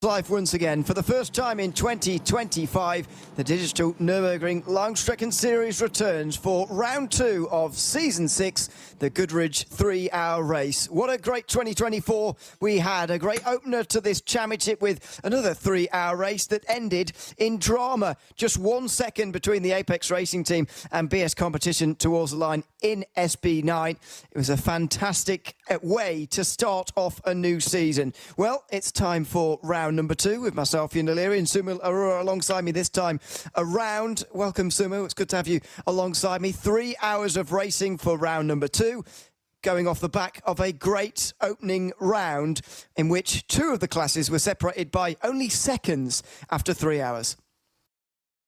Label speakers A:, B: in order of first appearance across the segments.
A: Life once again. For the first time in 2025, the Digital Nürburgring Langstrecken-Series returns for round 2 of Season 6, the Goodrich 3-hour race. What a great 2024 we had. A great opener to this championship with another 3-hour race that ended in drama. Just 1 second between the Apex Racing team and BS Competition towards the line in SB9. It was a fantastic way to start off a new season. Well, it's time for round number 2 with myself, Ian O'Leary, and Suma Aurora alongside me this time around. Welcome, Suma. It's good to have you alongside me. 3 hours of racing for round number 2, going off the back of a great opening round in which 2 of the classes were separated by only seconds after 3 hours.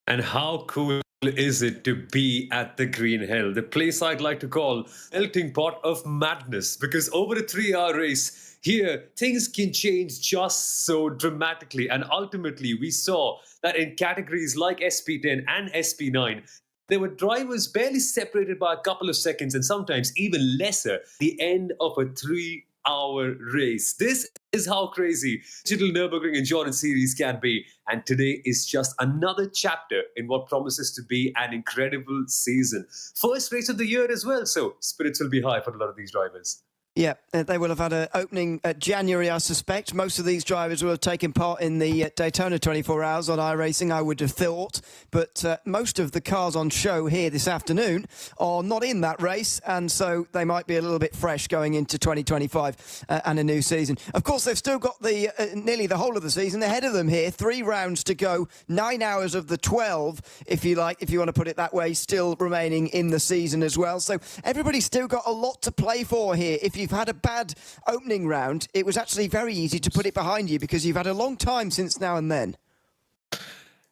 B: And how cool is it to be at the Green Hill, the place I'd like to call melting pot of madness, because over a 3-hour race here, things can change just so dramatically. And ultimately, we saw that in categories like SP10 and SP9, there were drivers barely separated by a couple of seconds and sometimes even lesser, the end of a 3-hour race. This is how crazy Digital Nürburgring Endurance Series can be. And today is just another chapter in what promises to be an incredible season. First race of the year as well, so spirits will be high for a lot of these drivers.
A: Yeah, they will have had an opening January, I suspect. Most of these drivers will have taken part in the Daytona 24 Hours on iRacing, I would have thought. But most of the cars on show here this afternoon are not in that race, and so they might be a little bit fresh going into 2025 and a new season. Of course, they've still got the nearly the whole of the season ahead of them here. 3 rounds to go, 9 hours of the 12, if you like, if you want to put it that way, still remaining in the season as well. So everybody's still got a lot to play for here. If you've had a bad opening round, it was actually very easy to put it behind you because you've had a long time since now and then.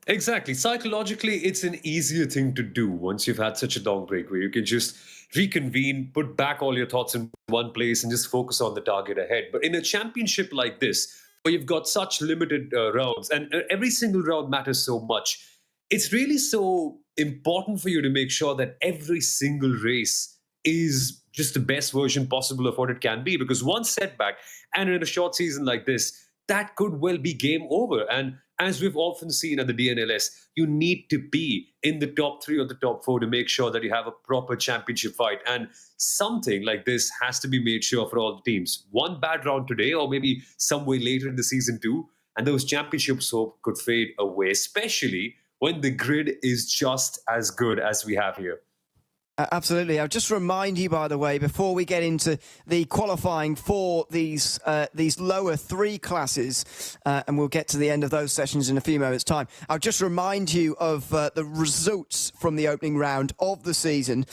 B: Exactly. Psychologically, it's an easier thing to do once you've had such a long break where you can just reconvene, put back all your thoughts in one place and just focus on the target ahead. But in a championship like this, where you've got such limited rounds and every single round matters so much, it's really so important for you to make sure that every single race is just the best version possible of what it can be, because one setback and in a short season like this, that could well be game over. And as we've often seen at the DNLS, you need to be in the top 3 or the top 4 to make sure that you have a proper championship fight. And something like this has to be made sure for all the teams. One bad round today, or maybe some way later in the season too, and those championships hope could fade away, especially when the grid is just as good as we have here.
A: Absolutely. I'll just remind you, by the way, before we get into the qualifying for these lower 3 classes, and we'll get to the end of those sessions in a few moments' time, I'll just remind you of the results from the opening round of the season,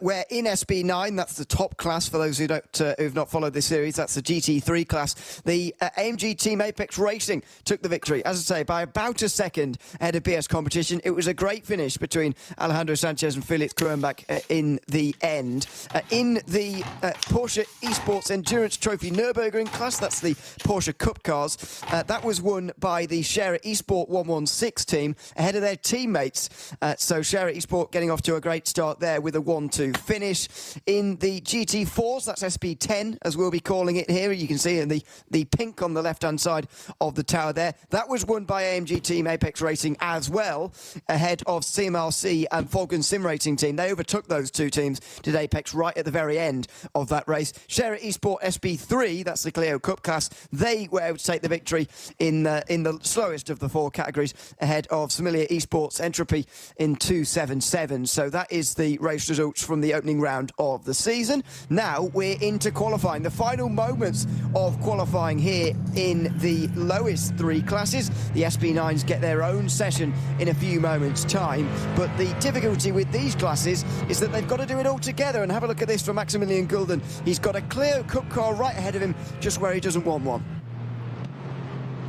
A: where in SB9, that's the top class for those who've not followed this series, that's the GT3 class, the AMG Team Apex Racing took the victory, as I say, by about a second ahead of BS Competition. It was a great finish between Alejandro Sanchez and Felix Kruenbach in the end. In the Porsche Esports Endurance Trophy Nürburgring class, that's the Porsche Cup cars, that was won by the Scherer Esport 116 team ahead of their teammates. So Scherer Esport getting off to a great start there with a 1-2 finish. In the GT4s, that's SP10 as we'll be calling it here, you can see in the pink on the left hand side of the tower there, that was won by AMG Team Apex Racing as well, ahead of CMRC and Volkswagen Sim Racing team. They overtook those 2 teams, did Apex right at the very end of that race. Scherer Esport SB3, that's the Clio Cup class, they were able to take the victory in the slowest of the 4 categories, ahead of Similia Esports Entropy in 277. So that is the race results from the opening round of the season. Now we're into qualifying, the final moments of qualifying here in the lowest 3 classes. The SB9s get their own session in a few moments' time, but the difficulty with these classes is that they've got to do it all together. And have a look at this for Maximilian Gulden. He's got a Clio Cup car right ahead of him, just where he doesn't want one.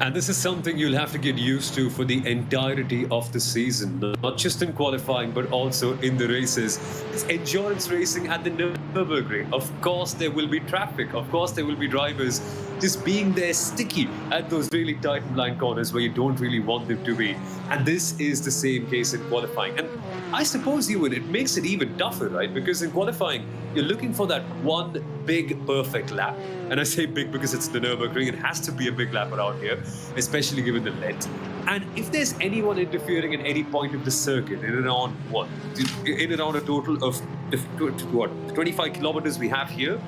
B: And this is something you'll have to get used to for the entirety of the season, not just in qualifying, but also in the races. It's endurance racing at the Nürburgring. Of course, there will be traffic. Of course, there will be drivers just being there sticky at those really tight and blind corners where you don't really want them to be. And this is the same case in qualifying. And I suppose it makes it even tougher, right? Because in qualifying, you're looking for that one big perfect lap. And I say big because it's the Nürburgring. It has to be a big lap around here, especially given the length. And if there's anyone interfering at any point of the circuit, in around a total of 25 kilometers we have here,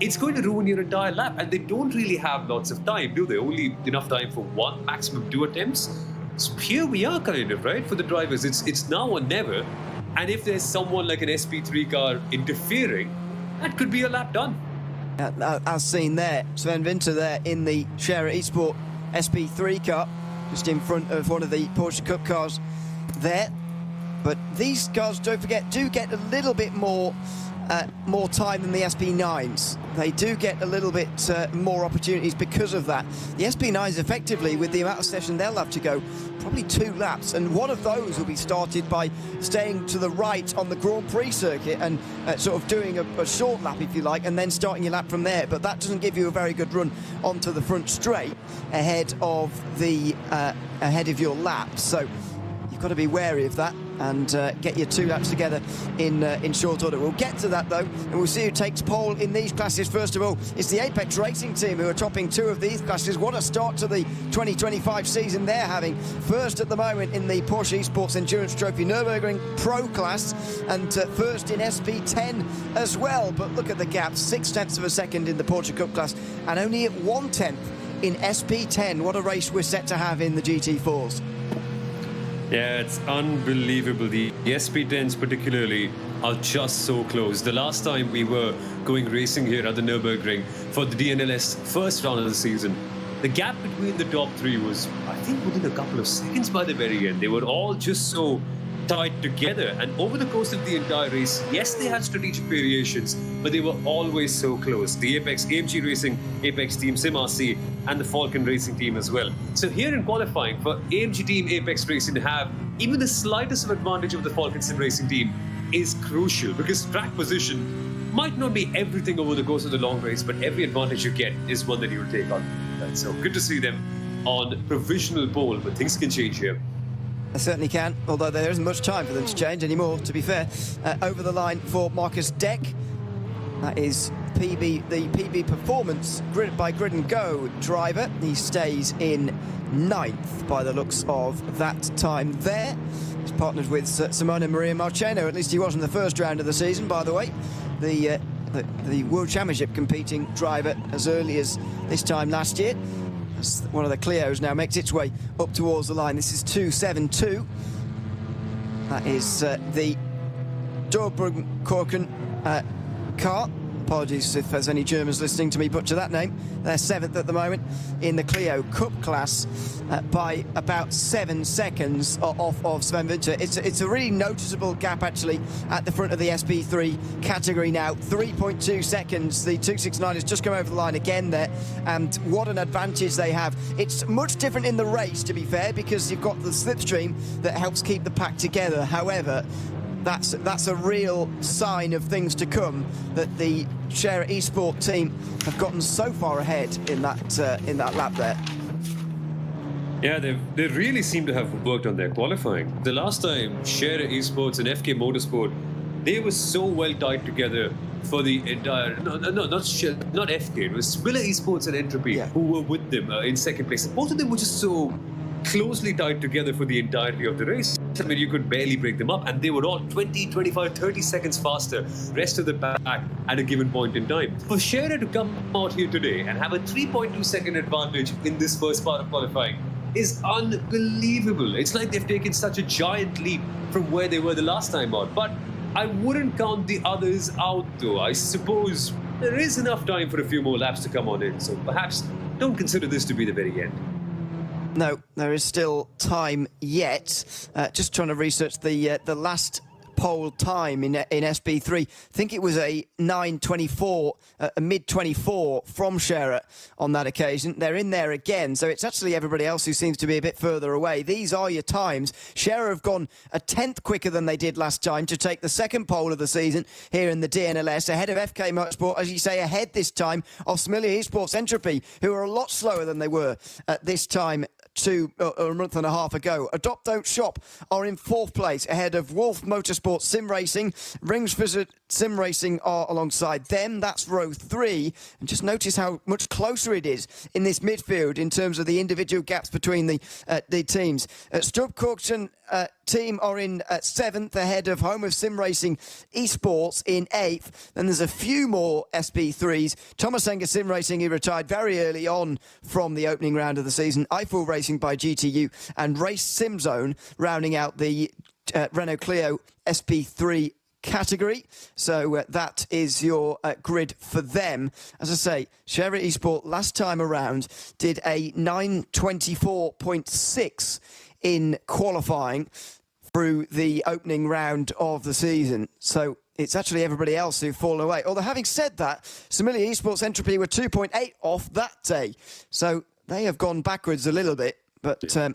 B: it's going to ruin your entire lap. And they don't really have lots of time, do they? Only enough time for one, maximum 2 attempts. So here we are, kind of, right? For the drivers, it's now or never. And if there's someone like an SP3 car interfering, that could be a lap done.
A: As seen there, Sven Winter there in the Scherer Esport SP3 car, just in front of one of the Porsche Cup cars there. But these cars, don't forget, do get a little bit more time than the SP9s. They do get a little bit more opportunities because of that. The SP9s, effectively, with the amount of session they'll have to go, probably 2 laps, and one of those will be started by staying to the right on the Grand Prix circuit and sort of doing a short lap, if you like, and then starting your lap from there. But that doesn't give you a very good run onto the front straight ahead of your lap. So you've got to be wary of that and get your 2 laps together in short order. We'll get to that, though, and we'll see who takes pole in these classes. First of all, it's the Apex Racing team who are topping 2 of these classes. What a start to the 2025 season they're having. First at the moment in the Porsche Esports Endurance Trophy Nürburgring Pro class, and first in SP10 as well. But look at the gap, 0.6 of a second in the Porsche Cup class, and only at 1/10 in SP10. What a race we're set to have in the GT4s.
B: Yeah, it's unbelievable. The SP10s particularly are just so close. The last time we were going racing here at the Nürburgring for the DNLS first round of the season, the gap between the top 3 was, I think, within a couple of seconds by the very end. They were all just so tied together, and over the course of the entire race, yes, they had strategic variations, but they were always so close. The Apex AMG Racing, Apex Team Sim RC, and the Falcon Racing team as well. So here in qualifying, for AMG Team Apex Racing to have even the slightest of advantage of the Falcon Sim Racing team is crucial, because track position might not be everything over the course of the long race, but every advantage you get is one that you will take on. Right, so good to see them on provisional pole, but things can change here.
A: They certainly can, although there isn't much time for them to change anymore, to be fair. Over the line for Marcus Deck. That is the PB Performance by Grid and Go driver. He stays in 9th by the looks of that time there. He's partnered with Simona Maria Marcheno. At least he was in the first round of the season, by the way. The World Championship competing driver as early as this time last year. As one of the Clios now makes its way up towards the line. This is 2.72. That is the Nürburgring car. Apologies if there's any Germans listening to me butcher that name. They're 7th at the moment in the Clio Cup class by about 7 seconds off of Sven Winter. It's a really noticeable gap, actually, at the front of the SP3 category now. 3.2 seconds. The 269 has just come over the line again there, and what an advantage they have. It's much different in the race, to be fair, because you've got the slipstream that helps keep the pack together. However, that's a real sign of things to come, that the Scherer Esport team have gotten so far ahead in that lap there.
B: Yeah, they really seem to have worked on their qualifying. The last time Scherer Esports and FK Motorsport, they were so well tied together for the entire, not FK, it was Spiller Esports and Entropy, who were with them in 2nd place. Both of them were just so closely tied together for the entirety of the race. I mean, you could barely break them up, and they were all 20, 25, 30 seconds faster rest of the pack at a given point in time. For Scherer to come out here today and have a 3.2 second advantage in this first part of qualifying is unbelievable. It's like they've taken such a giant leap from where they were the last time out. But I wouldn't count the others out, though. I suppose there is enough time for a few more laps to come on in, so perhaps don't consider this to be the very end.
A: No, there is still time yet. Just trying to research the last pole time in SP3. I think it was a 9:24, a mid-24 from Scherer on that occasion. They're in there again, so it's actually everybody else who seems to be a bit further away. These are your times. Scherer have gone a 10th quicker than they did last time to take the 2nd pole of the season here in the DNLS, ahead of FK Motorsport, as you say, ahead this time of Similia Esports Entropy, who are a lot slower than they were at this time a month and a half ago. Adopt Don't Shop are in 4th place ahead of Wolf Motorsport Sim Racing. Rings Visit Sim Racing are alongside them. That's row 3. And just notice how much closer it is in this midfield in terms of the individual gaps between the teams. Stubb Corkson team are in 7th ahead of Home of Sim Racing Esports in 8th. Then there's a few more SB3s. Thomas Enger Sim Racing, he retired very early on from the opening round of the season. Eiffel Racing by GTU and Race Sim Zone rounding out the Renault Clio SB3 category. So that is your grid for them. As I say, Sherry Esport last time around did a 9:24.6 in qualifying through the opening round of the season. So it's actually everybody else who've fallen away. Although having said that, Somalia Esports Entropy were 2.8 off that day. So they have gone backwards a little bit. But Sherry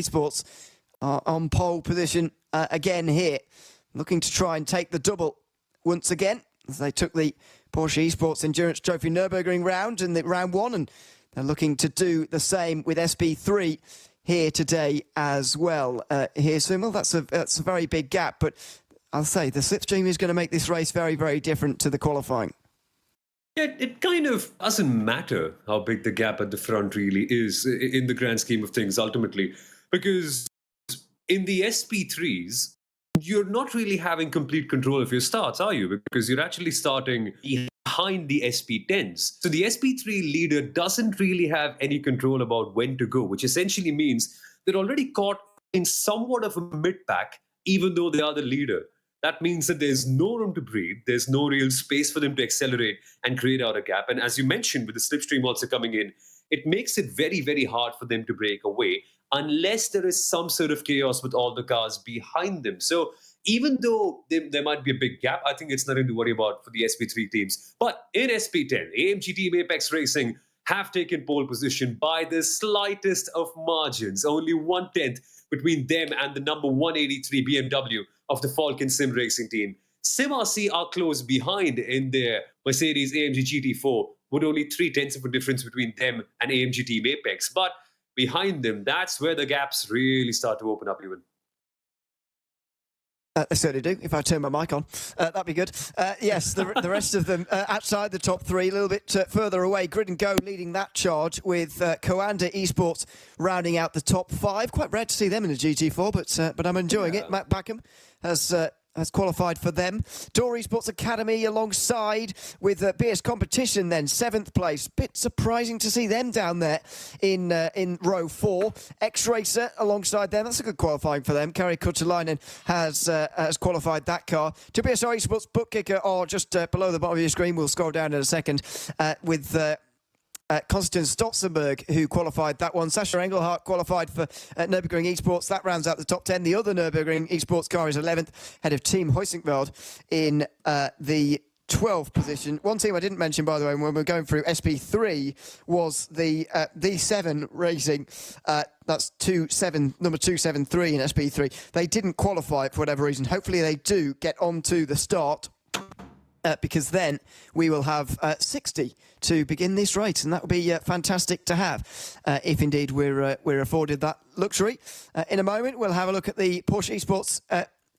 A: Esports are on pole position again here, looking to try and take the double once again, as they took the Porsche Esports Endurance Trophy Nürburgring round in the round 1, and they're looking to do the same with SB3 here today as well. Here, Sumal, that's a very big gap, but I'll say the slipstream is going to make this race very, very different to the qualifying.
B: Yeah, it kind of doesn't matter how big the gap at the front really is in the grand scheme of things ultimately, because in the SP3s, you're not really having complete control of your starts, are you? Because you're actually starting behind the SP10s. So the SP3 leader doesn't really have any control about when to go, which essentially means they're already caught in somewhat of a mid-pack, even though they are the leader. That means that there's no room to breathe. There's no real space for them to accelerate and create out a gap. And as you mentioned, with the slipstream also coming in, it makes it very, very hard for them to break away unless there is some sort of chaos with all the cars behind them. So even though there might be a big gap, I think it's nothing to worry about for the SP3 teams. But in SP10, AMG Team Apex Racing have taken pole position by the slightest of margins, only 1/10 between them and the number 183 BMW of the Falcon Sim Racing team. Sim RC are close behind in their Mercedes AMG GT4, with only 3/10 of a difference between them and AMG Team Apex. But behind them, that's where the gaps really start to open up even.
A: They certainly do, if I turn my mic on. That'd be good. Yes, the rest of them outside the top 3, a little bit further away. Grid and Go leading that charge with Coanda Esports rounding out the top 5. Quite rare to see them in a GT4, but I'm enjoying it. Matt Backham has qualified for them. Door Esports Academy alongside with BS Competition then, 7th place. Bit surprising to see them down there in row 4. X-Racer alongside them. That's a good qualifying for them. Kari Kutsalainen has qualified that car. WSR Esports Bookkicker are just below the bottom of your screen. We'll scroll down in a second with Konstantin Stolzenberg, who qualified that one. Sasha Engelhardt qualified for Nürburgring Esports. That rounds out the top 10. The other Nürburgring Esports car is 11th, head of Team Heusingveld in the 12th position. One team I didn't mention, by the way, when we were going through SP3 was the D7 Racing. That's number 273 in SP3. They didn't qualify for whatever reason. Hopefully they do get onto the start. Because then we will have 60 to begin this race, and that would be fantastic to have if indeed we're afforded that luxury. In a moment, we'll have a look at the Porsche Esports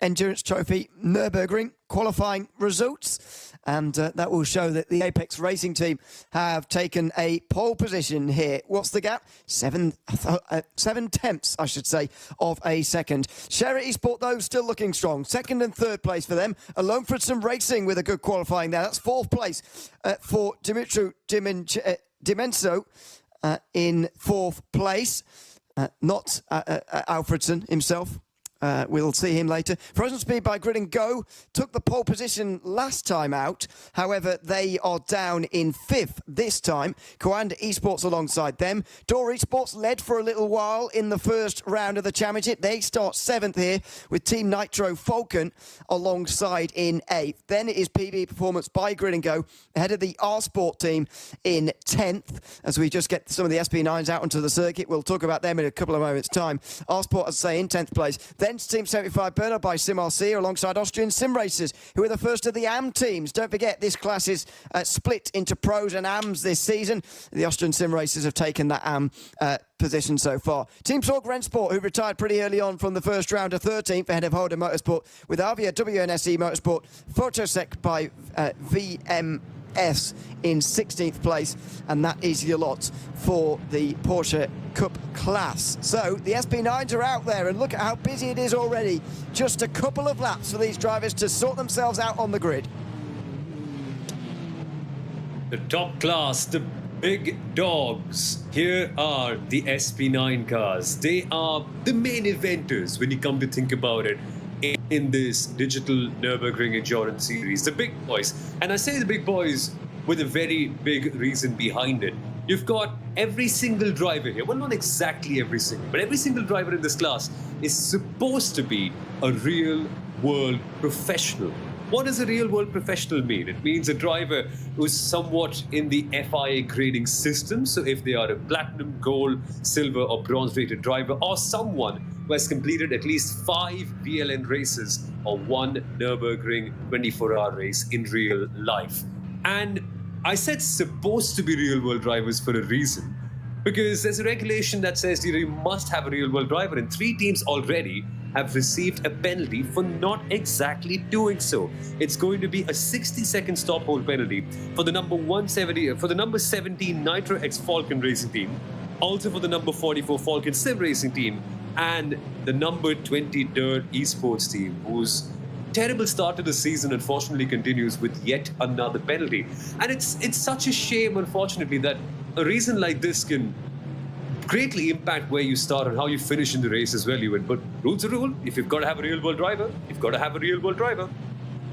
A: Endurance Trophy Nürburgring qualifying results, and that will show that the Apex Racing team have taken a pole position here. What's the gap? 7/10, I should say, of a second. Sherry Esport, though, still looking strong. 2nd and 3rd place for them. Alone for some racing with a good qualifying there. That's 4th place for Dimitru Dimenso in 4th place. Not Alfredson himself. We'll see him later. Frozen Speed by Grid and Go took the pole position last time out. However, they are down in 5th this time. Coanda Esports alongside them. Door Esports led for a little while in the first round of the championship. They start 7th here with Team Nitro Falcon alongside in 8th. Then it is PB Performance by Grid and Go ahead of the R Sport team in 10th. As we just get some of the SP9s out onto the circuit, we'll talk about them in a couple of moments' time. R Sport, as I say, in 10th place. Then event. Team 75 Bernard by SimRC alongside Austrian sim racers, who are the first of the AM teams. Don't forget, this class is split into pros and AMs this season. The Austrian sim racers have taken that AM position so far. Team Sorg Rennsport, who retired pretty early on from the first round, to 13th ahead of Holden Motorsport, with Avia WNSE Motorsport, Photosec by VMS in 16th place, and that is your lot for the Porsche Cup class. So the SP9s are out there, and look at how busy it is already. Just a couple of laps for these drivers to sort themselves out on the grid.
B: The top class, the big dogs. Here are the SP9 cars. They are the main eventers when you come to think about it in this Digital Nürburgring Endurance Series. The big boys. And I say the big boys with a very big reason behind it. You've got every single driver here. Well, not exactly every single, but every single driver in this class is supposed to be a real world professional. What does a real world professional mean? It means a driver who's somewhat in the FIA grading system. So if they are a platinum, gold, silver or bronze rated driver, or someone who has completed at least 5 VLN races or 1 Nürburgring 24-hour race in real life. And I said supposed to be real world drivers for a reason, because there's a regulation that says you must have a real world driver, and 3 teams already have received a penalty for not exactly doing so. It's going to be a 60-second stop hold penalty for the number 17 Nitro X Falcon Racing team, also for the number 44 Falcon Sim Racing team, and the number 20 Dirt Esports team, whose terrible start to the season unfortunately continues with yet another penalty. And it's such a shame, unfortunately, that a reason like this can greatly impact where you start and how you finish in the race as well, Ewan. But rule's a rule. If you've got to have a real-world driver, you've got to have a real-world driver.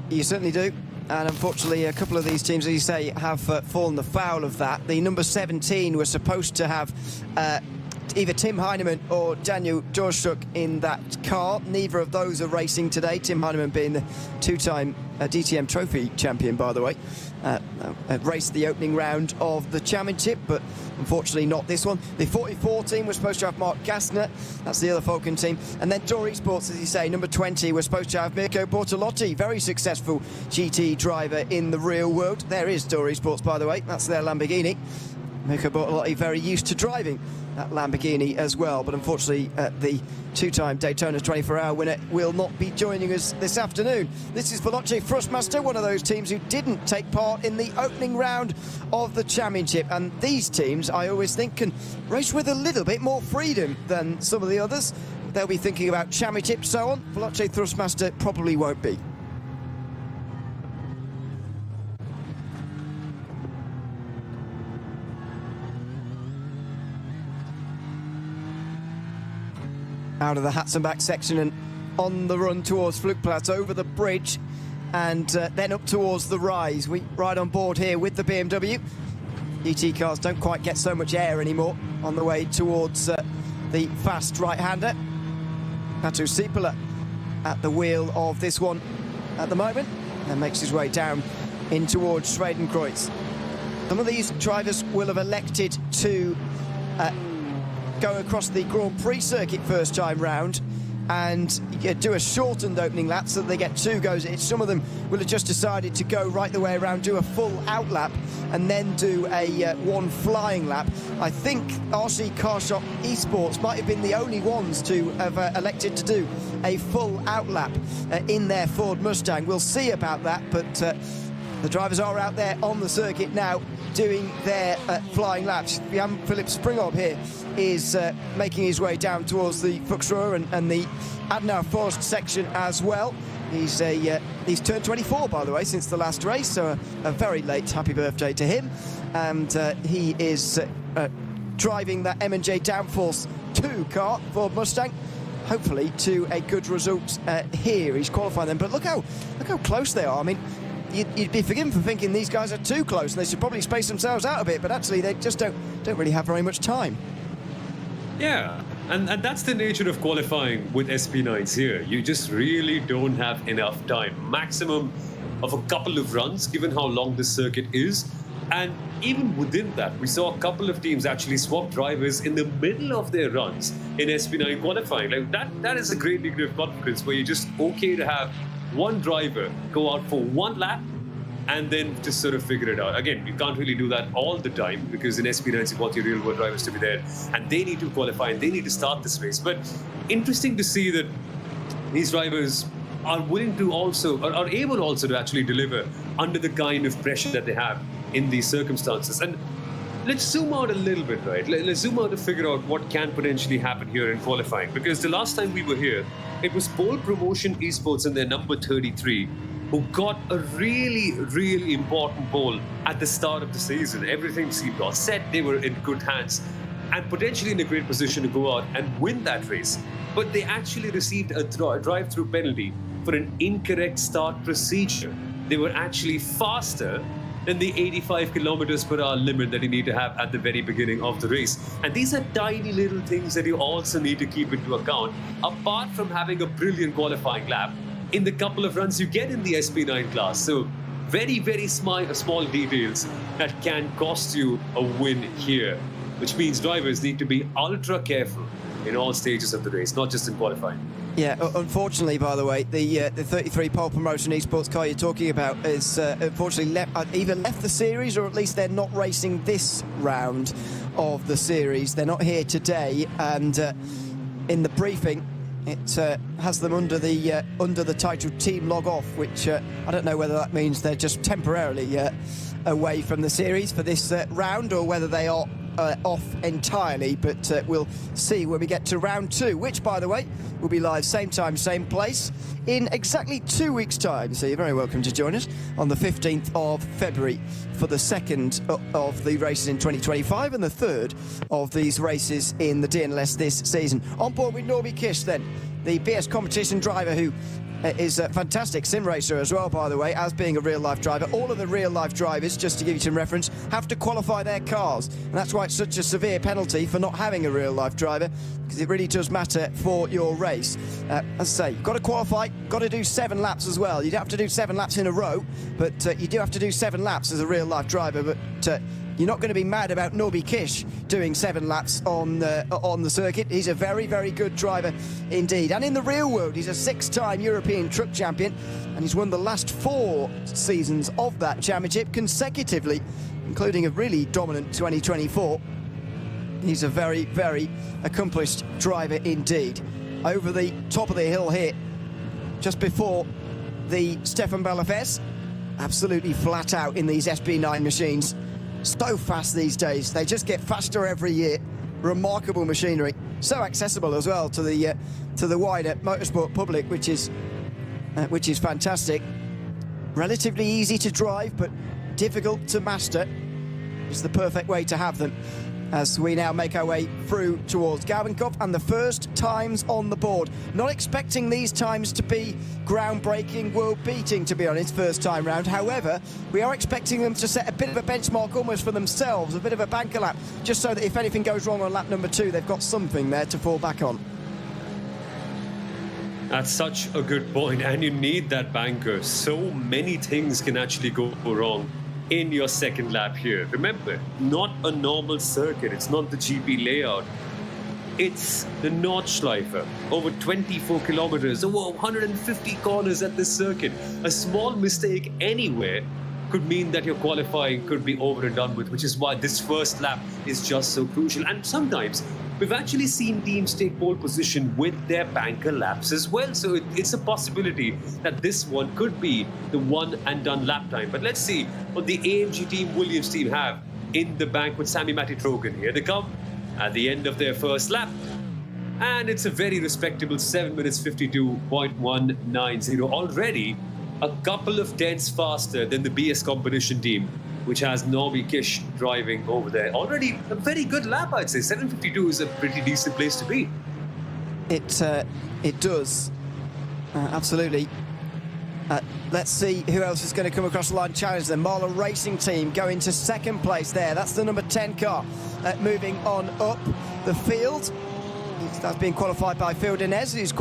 B: You
A: certainly do. And unfortunately, a couple of these teams, as you say, have fallen the foul of that. The number 17 was supposed to have either Tim Heinemann or Daniel Georgschuk in that car. Neither of those are racing today. Tim Heinemann being the 2-time DTM Trophy champion, by the way. Raced the opening round of the championship, but unfortunately not this one. The 44 team was supposed to have Mark Gassner. That's the other Falcon team. And then Dor Esports, as you say, number 20, was supposed to have Mirko Bortolotti, very successful GT driver in the real world. There is Dor Esports, by the way. That's their Lamborghini. Mirko Bortolotti very used to driving that Lamborghini as well, but unfortunately the 2-time Daytona 24-hour winner will not be joining us this afternoon. This is Veloce Thrustmaster, one of those teams who didn't take part in the opening round of the championship, and these teams, I always think, can race with a little bit more freedom than some of the others. They'll be thinking about championship, so on. Veloce Thrustmaster probably won't be. Out of the Hatzenbach section and on the run towards Flugplatz, over the bridge, and then up towards the rise. We ride on board here with the BMW. GT cars don't quite get so much air anymore on the way towards the fast right-hander. Patu Sipala at the wheel of this one at the moment, and makes his way down in towards Schwedenkreuz. Some of these drivers will have elected to go across the Grand Prix circuit first time round and do a shortened opening lap so that they get 2 goes. Some of them will have just decided to go right the way around, do a full out lap, and then do a 1 flying lap. I think RC Carshop Esports might have been the only ones to have elected to do a full out lap in their Ford Mustang. We'll see about that, but the drivers are out there on the circuit now doing their flying laps. Jan Philip Springhoff here is making his way down towards the Fuchsruhe and the Adenauer Forest section as well. He's turned 24, by the way, since the last race, so a very late happy birthday to him. And he is driving that M&J Downforce 2 car, Ford Mustang, hopefully to a good result here. He's qualifying them, but look how close they are. I mean, you'd be forgiven for thinking these guys are too close and they should probably space themselves out a bit, but actually they just don't really have very much time.
B: Yeah, and that's the nature of qualifying with SP9s here. You just really don't have enough time. Maximum of a couple of runs, given how long this circuit is. And even within that, we saw a couple of teams actually swap drivers in the middle of their runs in SP9 qualifying. Like that is a great degree of confidence where you're just okay to have one driver go out for one lap and then just sort of figure it out. Again, you can't really do that all the time because in SP9 you want your real world drivers to be there and they need to qualify and they need to start this race. But interesting to see that these drivers are willing to also, or are able also to actually deliver under the kind of pressure that they have in these circumstances. And let's zoom out a little bit, right? Let's zoom out to figure out what can potentially happen here in qualifying. Because the last time we were here, it was Pole Promotion Esports and their number 33 who got a really, really important pole at the start of the season. Everything seemed all set. They were in good hands and potentially in a great position to go out and win that race. But they actually received a drive-through penalty for an incorrect start procedure. They were actually faster than the 85 kilometers per hour limit that you need to have at the very beginning of the race. And these are tiny little things that you also need to keep into account, apart from having a brilliant qualifying lap in the couple of runs you get in the SP9 class. So very, very small details that can cost you a win here, which means drivers need to be ultra careful in all stages of the race, not just in qualifying.
A: Yeah, unfortunately, by the way, the 33 Pole Promotion Esports car you're talking about is unfortunately either left the series or at least they're not racing this round of the series. They're not here today, and in the briefing, it has them under the title Team Log Off, which I don't know whether that means they're just temporarily away from the series for this round or whether they are off entirely, but we'll see when we get to round 2, which, by the way, will be live same time, same place in exactly 2 weeks' time. So you're very welcome to join us on the 15th of February for the second of the races in 2025 and the third of these races in the DNLS this season. On board with Norby Kish, then, the BS competition driver who is a fantastic sim racer as well, by the way, as being a real-life driver. All of the real-life drivers, just to give you some reference, have to qualify their cars. And that's why it's such a severe penalty for not having a real-life driver, because it really does matter for your race. As I say, you've got to qualify, got to do 7 laps as well. You don't have to do 7 laps in a row, but you do have to do 7 laps as a real-life driver. But you're not going to be mad about Norby Kish doing 7 laps on the circuit. He's a very, very good driver indeed. And in the real world, he's a 6-time European truck champion, and he's won the last 4 seasons of that championship consecutively, including a really dominant 2024. He's a very, very accomplished driver indeed. Over the top of the hill here, just before the Stefan Balafes, absolutely flat out in these SP9 machines. So fast these days, they just get faster every year. Remarkable machinery, so accessible as well to the wider motorsport public, which is fantastic. Relatively easy to drive, but difficult to master. It's the perfect way to have them. As we now make our way through towards Galvenkop and the first times on the board. Not expecting these times to be groundbreaking, world-beating, to be honest, first time round. However, we are expecting them to set a bit of a benchmark almost for themselves, a bit of a banker lap, just so that if anything goes wrong on lap number 2, they've got something there to fall back on.
B: That's such a good point, and you need that banker. So many things can actually go wrong in your second lap here. Remember, not a normal circuit. It's not the GP layout. It's the Nordschleife. Over 24 kilometers, over 150 corners at this circuit. A small mistake anywhere could mean that your qualifying could be over and done with, which is why this first lap is just so crucial. And sometimes we've actually seen teams take pole position with their banker laps as well. So it's a possibility that this one could be the one and done lap time. But let's see what the AMG team, Williams team have in the bank with Sami Matti-Trogen. Here they come at the end of their first lap. And it's a very respectable 7 minutes 52.190. Already a couple of tenths faster than the BS competition team, which has Norby Kish driving over there. Already a very good lap, I'd say. 7:52 is a pretty decent place to be.
A: It does. Absolutely. Let's see who else is going to come across the line challenge them. Marla Racing Team going to second place there. That's the number 10 car moving on up the field. That's being qualified by Phil Denez, who's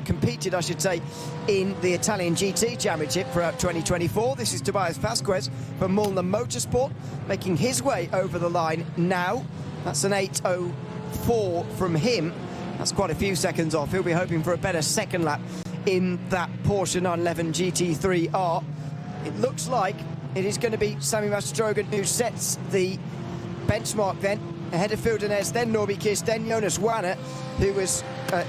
A: competed, I should say, in the Italian GT Championship throughout 2024. This is Tobias Vasquez from Molnar Motorsport, making his way over the line now. That's an 8:04 from him. That's quite a few seconds off. He'll be hoping for a better second lap in that Porsche 911 GT3R. It looks like it is going to be Sami Mastrogen who sets the benchmark then, ahead of Phil Denez, then Norby Kiss, then Jonas Wanner, who was,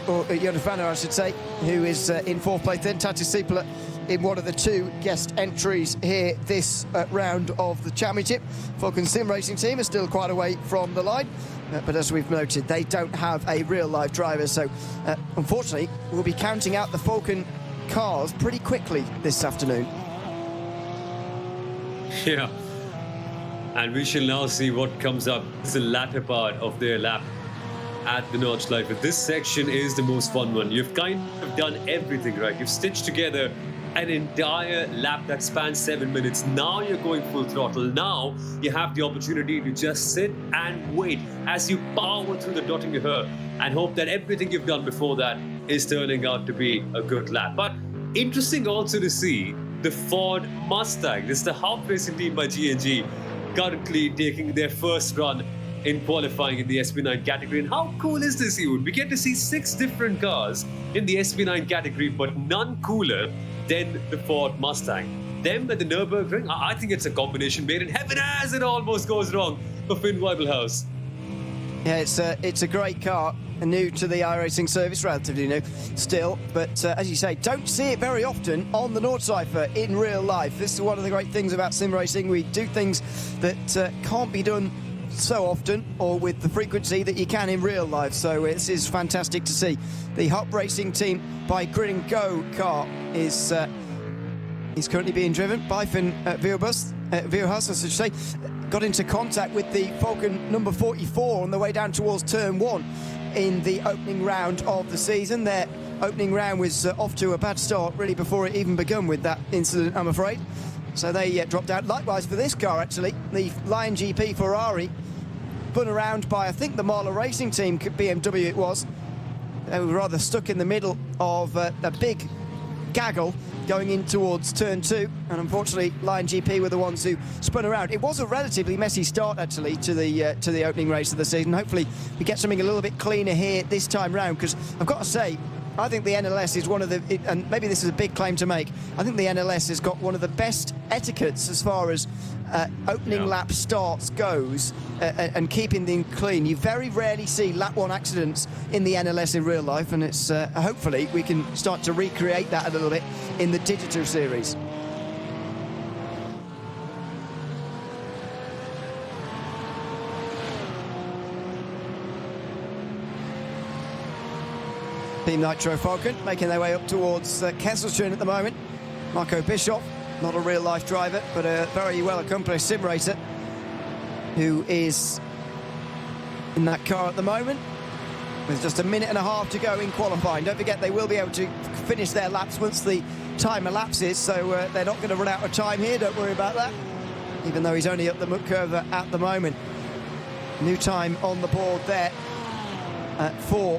A: Jonas Wanner, I should say, who is in fourth place, then Tati Sipala in one of the two guest entries here this round of the championship. Falcon Sim Racing team is still quite away from the line, but as we've noted, they don't have a real-life driver, so unfortunately, we'll be counting out the Falcon cars pretty quickly this afternoon.
B: Yeah. And we shall now see what comes up. It's the latter part of their lap at the Nordschleife. This section is the most fun one. You've kind of done everything right. You've stitched together an entire lap that spans 7 minutes. Now you're going full throttle. Now you have the opportunity to just sit and wait as you power through the Dottinger Höhe and hope that everything you've done before that is turning out to be a good lap. But interesting also to see the Ford Mustang. This is the Haupt Racing team by G&G, currently taking their first run in qualifying in the SP9 category. And how cool is this, Ewan? We get to see 6 different cars in the SP9 category, but none cooler than the Ford Mustang. Them at the Nürburgring, I think it's a combination made in heaven as it almost goes wrong for Finn Weibelhaus.
A: Yeah, it's a great car, new to the iRacing service, relatively new still, but as you say, don't see it very often on the Nordschleife in real life. This is one of the great things about sim racing. We do things that can't be done so often or with the frequency that you can in real life, so this is fantastic to see. The Haupt Racing team by Grid and Go car is currently being driven by Finn Weibelhaus, I should say. Got into contact with the Falcon number 44 on the way down towards turn 1 in the opening round of the season. Their opening round was off to a bad start really before it even begun with that incident, I'm afraid. So they dropped out. Likewise for this car, actually, the Lion GP Ferrari, spun around by, I think, the Marla Racing team, BMW it was. They were rather stuck in the middle of a big gaggle going in towards turn 2, and unfortunately Lion GP were the ones who spun around. It was a relatively messy start actually to the opening race of the season. Hopefully we get something a little bit cleaner here this time round, because I've got to say, I think the NLS is one of the, and maybe this is a big claim to make, I think the NLS has got one of the best etiquettes as far as opening lap starts goes, and keeping them clean. You very rarely see lap 1 accidents in the NLS in real life, and it's hopefully we can start to recreate that a little bit in the Digital Series. Team Nitro Falcon making their way up towards Kesseltern at the moment. Marco Bischoff, not a real-life driver, but a very well-accomplished sim racer who is in that car at the moment with just a minute and a half to go in qualifying. Don't forget, they will be able to finish their laps once the time elapses, so they're not going to run out of time here, don't worry about that, even though he's only up the curve at the moment. New time on the board there for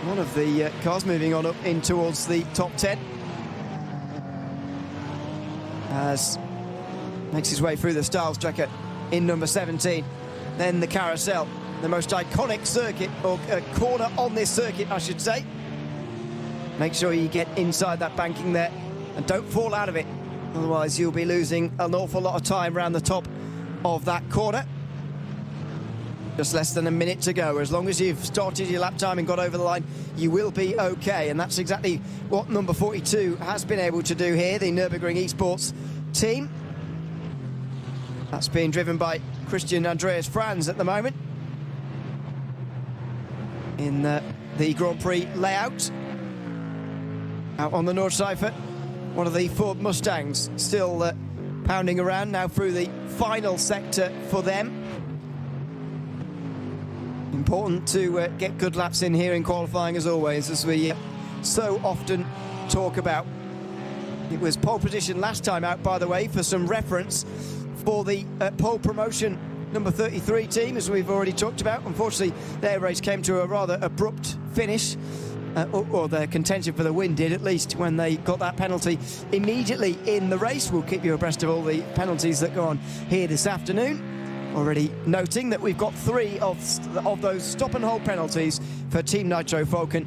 A: one of the cars moving on up in towards the top 10. As makes his way through the Styles tracker in number 17. Then the carousel, the most iconic circuit, or corner on this circuit, I should say. Make sure you get inside that banking there and don't fall out of it. Otherwise, you'll be losing an awful lot of time around the top of that corner. Just less than a minute to go. As long as you've started your lap time and got over the line, you will be okay. And that's exactly what number 42 has been able to do here, the Nürburgring Esports team. That's being driven by Christian Andreas Franz at the moment in the Grand Prix layout. Out on the Nordschleife, one of the Ford Mustangs still pounding around now through the final sector for them. Important to get good laps in here in qualifying, as always, as we so often talk about. It was pole position last time out, by the way, for some reference, for the pole promotion number 33 team, as we've already talked about. Unfortunately, their race came to a rather abrupt finish. Or their contention for the win did, at least, when they got that penalty immediately in the race. We'll keep you abreast of all the penalties that go on here this afternoon. Already noting that we've got 3 of those stop-and-hold penalties for Team Nitro Falcon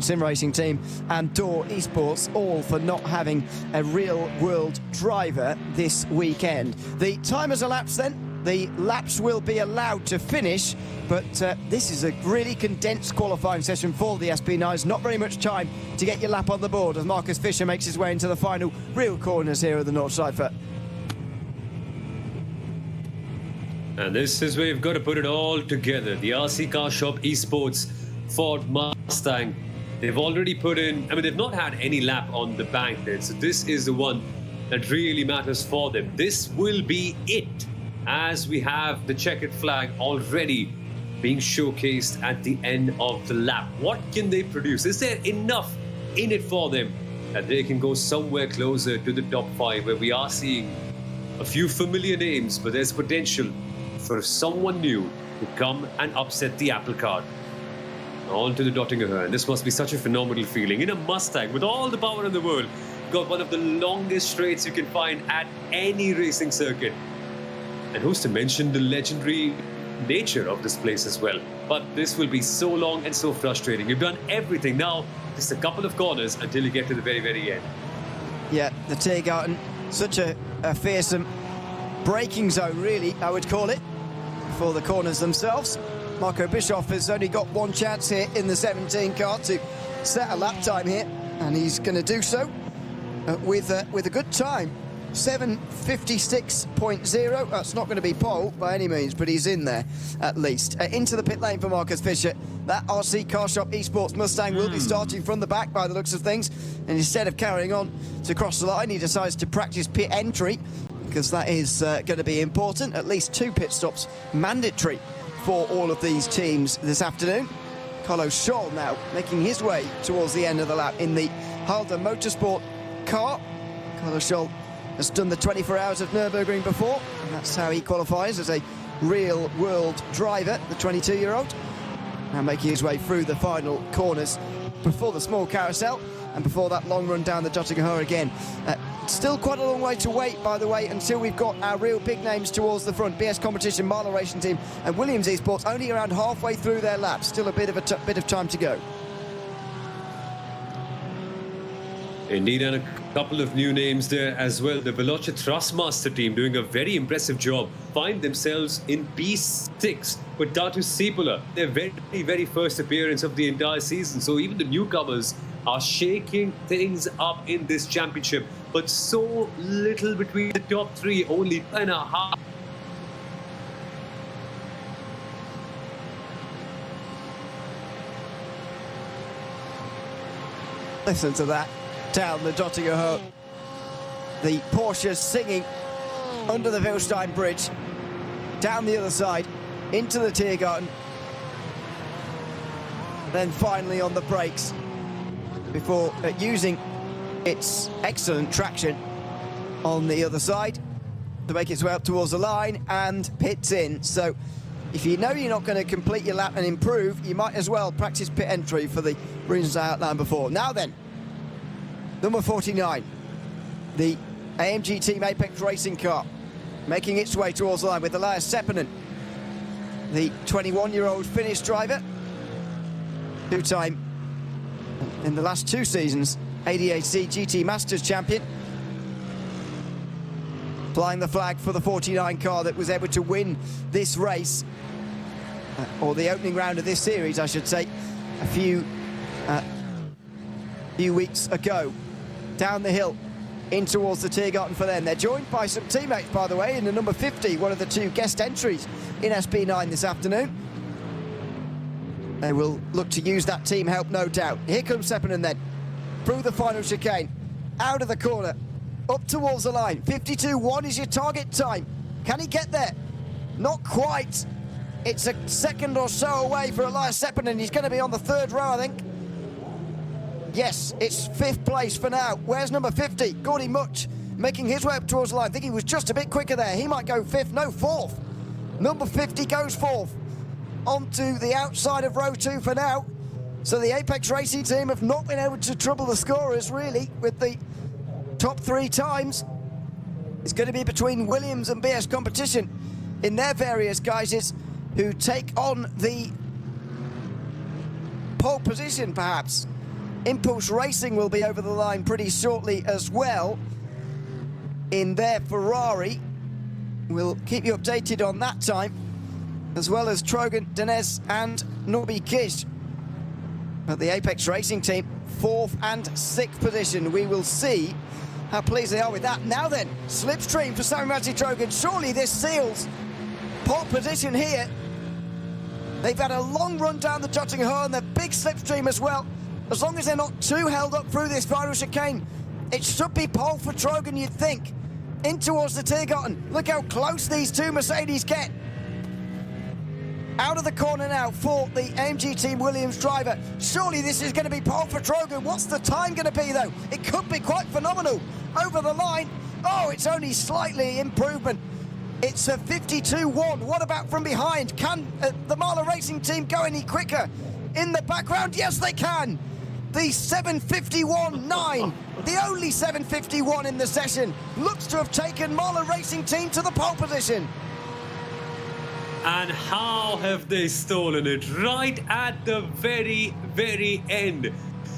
A: Sim Racing Team and Door Esports, all for not having a real-world driver this weekend. The time has elapsed then. The laps will be allowed to finish, but this is a really condensed qualifying session for the SP9s. Not very much time to get your lap on the board as Marcus Fisher makes his way into the final real corners here at the North Cypher.
B: And this is where you've got to put it all together. The RC Car Shop Esports Ford Mustang. They've already put in, they've not had any lap on the bank there. So this is the one that really matters for them. This will be it, as we have the checkered flag already being showcased at the end of the lap. What can they produce? Is there enough in it for them that they can go somewhere closer to the top 5, where we are seeing a few familiar names, but there's potential for someone new to come and upset the apple cart. On to the Dottinger, and this must be such a phenomenal feeling. In a Mustang with all the power in the world, got one of the longest straights you can find at any racing circuit. And who's to mention the legendary nature of this place as well. But this will be so long and so frustrating. You've done everything now, just a couple of corners until you get to the very, very end.
A: Yeah, the Tiergarten, such a fearsome braking zone, really, I would call it, for the corners themselves. Marco Bischoff has only got one chance here in the 17 car to set a lap time here, and he's going to do so with a good time. 7:56.0. That's not going to be pole by any means, but he's in there at least. Into the pit lane for Marcus Fisher. That RC Car Shop Esports Mustang will be starting from the back by the looks of things, and instead of carrying on to cross the line, he decides to practice pit entry, because that is going to be important. At least 2 pit stops mandatory for all of these teams this afternoon. Carlos Scholl now making his way towards the end of the lap in the Halder Motorsport car. Carlos Scholl has done the 24 hours of Nürburgring before, and that's how he qualifies as a real-world driver, the 22-year-old. Now making his way through the final corners before the small carousel and before that long run down the Dottinger again. Still quite a long way to wait, by the way, until we've got our real big names towards the front. BS Competition, Marlow Racing Team and Williams Esports only around halfway through their laps. Still a bit of time to go.
B: Indeed, and a couple of new names there as well. The Veloce Thrustmaster team doing a very impressive job. Find themselves in P6 with Datu Sipula. Their very, very first appearance of the entire season. So even the newcomers are shaking things up in this championship. But so little between the top 3, only 1.5.
A: Listen to that. Down the Dottinger, the Porsche singing under the Wilstein Bridge, down the other side, into the Tiergarten, then finally on the brakes before using its excellent traction on the other side to make its way up towards the line and pits in. So if you know you're not going to complete your lap and improve, you might as well practice pit entry for the reasons I outlined before. Now then, number 49, the AMG Team Apex Racing car, making its way towards the line with Elias Seppänen, the 21-year-old Finnish driver, 2-time, in the last 2 seasons, ADAC GT Masters champion, flying the flag for the 49 car that was able to win this race, or the opening round of this series, I should say, a few weeks ago. Down the hill, in towards the Tiergarten for them. They're joined by some teammates, by the way, in the number 50, one of the 2 guest entries in SP9 this afternoon. They will look to use that team help, no doubt. Here comes Seppänen then, through the final chicane, out of the corner, up towards the line. 52.1 is your target time. Can he get there? Not quite. It's a second or so away for Elias Seppänen. He's going to be on the 3rd row, I think. Yes, it's 5th place for now. Where's number 50? Gordy Much making his way up towards the line. I think he was just a bit quicker there. He might go 5th, no, 4th. Number 50 goes fourth. Onto the outside of row 2 for now. So the Apex Racing team have not been able to trouble the scorers, really, with the top 3 times. It's going to be between Williams and BS Competition in their various guises, who take on the pole position, perhaps. Impulse Racing will be over the line pretty shortly as well in their Ferrari. We'll keep you updated on that time, as well as Trogan, Denez and Norby Kish. But the Apex Racing team, 4th and 6th position. We will see how pleased they are with that. Now then, slipstream for Sami Trogan. Surely this seals pole position here. They've had a long run down the Jotting Horn, they're big slipstream as well. As long as they're not too held up through this final chicane, it should be pole for Trogan, you'd think. In towards the Tiergarten. Look how close these 2 Mercedes get. Out of the corner now for the AMG Team Williams driver. Surely this is going to be pole for Trogan. What's the time going to be, though? It could be quite phenomenal. Over the line. Oh, it's only slightly improvement. It's a 52-1. What about from behind? Can the Marla Racing team go any quicker? In the background, yes, they can. The 7:51.9, the only 7:51 in the session, looks to have taken Marla Racing team to the pole position.
B: And how have they stolen it? Right at the very, very end.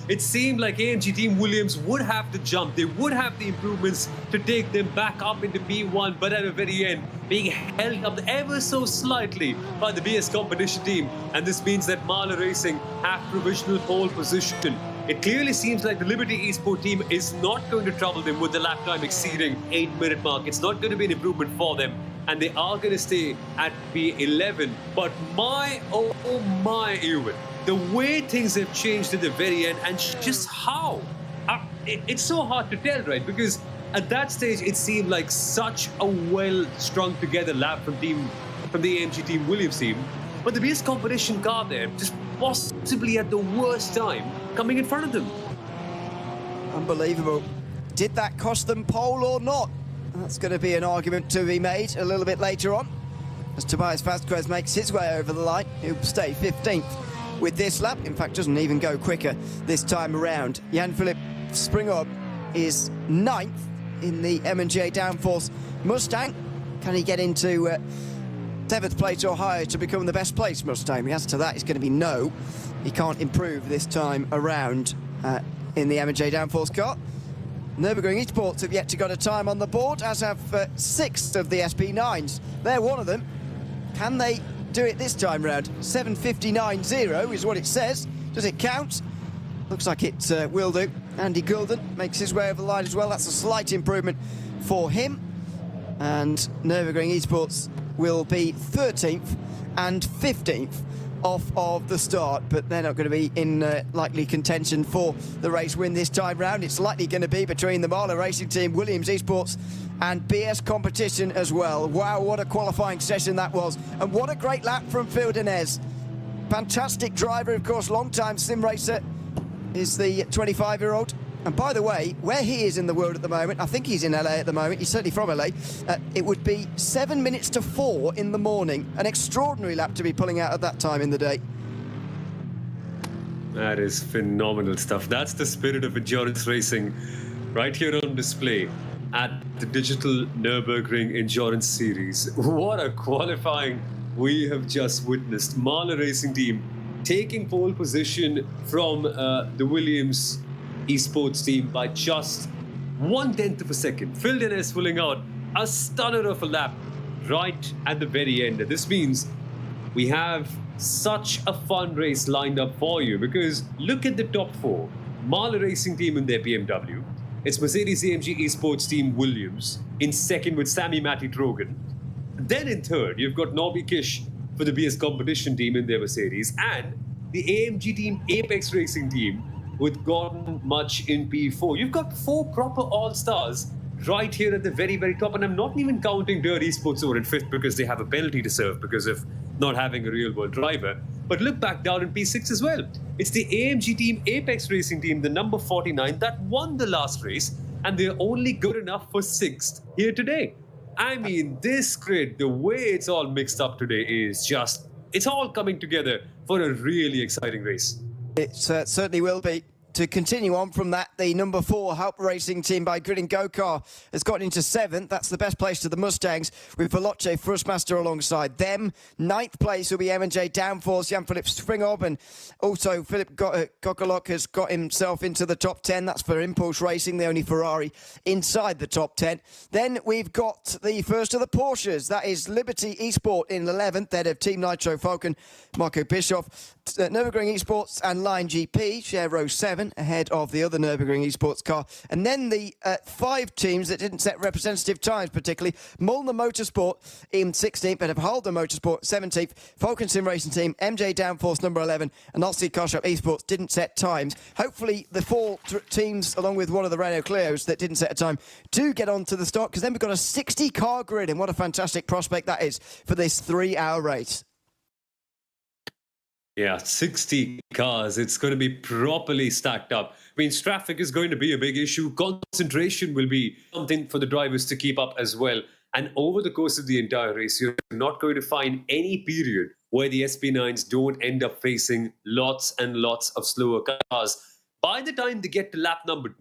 B: It seemed like AMG Team Williams would have to jump. They would have the improvements to take them back up into P1, but at the very end, being held up ever so slightly by the BS Competition team. And this means that Marla Racing have provisional pole position. It clearly seems like the Liberty Esport team is not going to trouble them with the lap time exceeding 8-minute mark. It's not going to be an improvement for them, and they are going to stay at P11. But my, oh my, Ewan, the way things have changed at the very end, and just how. It's so hard to tell, right? Because at that stage, it seemed like such a well-strung together lap from the AMG Team Williams team. But the BS Competition car there, just possibly at the worst time, coming in front of them.
A: Unbelievable. Did that cost them pole or not? That's going to be an argument to be made a little bit later on, as Tobias Vasquez makes his way over the line. He'll stay 15th with this lap. In fact, doesn't even go quicker this time around. Jan-Philipp Springorb is 9th in the M&J Downforce Mustang. Can he get into 7th place or higher to become the best place Mustang? The answer to that is going to be no. He can't improve this time around in the M&J Downforce car. Nürburgring Esports have yet to got a time on the board, as have 6 of the SP9s. They're one of them. Can they do it this time round? 7:59.0 is what it says. Does it count? Looks like it will do. Andy Gulden makes his way over the line as well. That's a slight improvement for him. And Nürburgring Esports will be 13th and 15th off of the start, but they're not going to be in likely contention for the race win this time round. It's likely going to be between the Marla Racing team, Williams Esports and BS Competition as well. Wow, what a qualifying session that was, and what a great lap from Phil Denez. Fantastic driver, of course, long-time sim racer is the 25-year-old. And by the way, where he is in the world at the moment, I think he's in LA at the moment, he's certainly from LA, it would be 7 minutes to 4 in the morning. An extraordinary lap to be pulling out at that time in the day.
B: That is phenomenal stuff. That's the spirit of endurance racing right here on display at the Digital Nürburgring Endurance Series. What a qualifying we have just witnessed. Marla Racing team taking pole position from the Williams Esports team by just 1/10 of a second. Phil Dennis pulling out a stunner of a lap right at the very end. This means we have such a fun race lined up for you, because look at the top 4. Marla Racing team in their BMW. It's Mercedes AMG Esports team Williams in second with Sami Trogan. Then in third, you've got Norby Kish for the BS Competition team in their Mercedes, and the AMG team Apex Racing team with Gordon Much in P4. You've got 4 proper all-stars right here at the very, very top. And I'm not even counting Dirt Esports over in 5th, because they have a penalty to serve because of not having a real-world driver. But look back down in P6 as well. It's the AMG team Apex Racing team, the number 49, that won the last race, and they're only good enough for 6th here today. I mean, this grid, the way it's all mixed up today is just, it's all coming together for a really exciting race.
A: It certainly will be. To continue on from that, the number 4 Help Racing team by Grid and Go-Car has gotten into 7th. That's the best place to the Mustangs, with Veloce Thrustmaster alongside them. 9th place will be M&J Downforce, Jan-Philipp Springhob, and also Philip Gokolok has got himself into the top 10. That's for Impulse Racing, the only Ferrari inside the top 10. Then we've got the first of the Porsches. That is Liberty Esport in 11th, head of Team Nitro Falcon, Marco Bischoff. Nürburgring Esports and Line GP share row 7 ahead of the other Nürburgring Esports car. And then the 5 teams that didn't set representative times particularly. Molnar Motorsport in 16th, ahead of Halder Motorsport 17th. Falcon Sim Racing Team, MJ Downforce number 11, and Aussie Car Shop Esports didn't set times. Hopefully the 4 teams, along with one of the Renault Clios that didn't set a time, do get on to the start, because then we've got a 60-car grid, and what a fantastic prospect that is for this 3-hour race.
B: Yeah, 60 cars. It's going to be properly stacked up. I mean, traffic is going to be a big issue. Concentration will be something for the drivers to keep up as well. And over the course of the entire race, you're not going to find any period where the SP9s don't end up facing lots and lots of slower cars. By the time they get to lap number,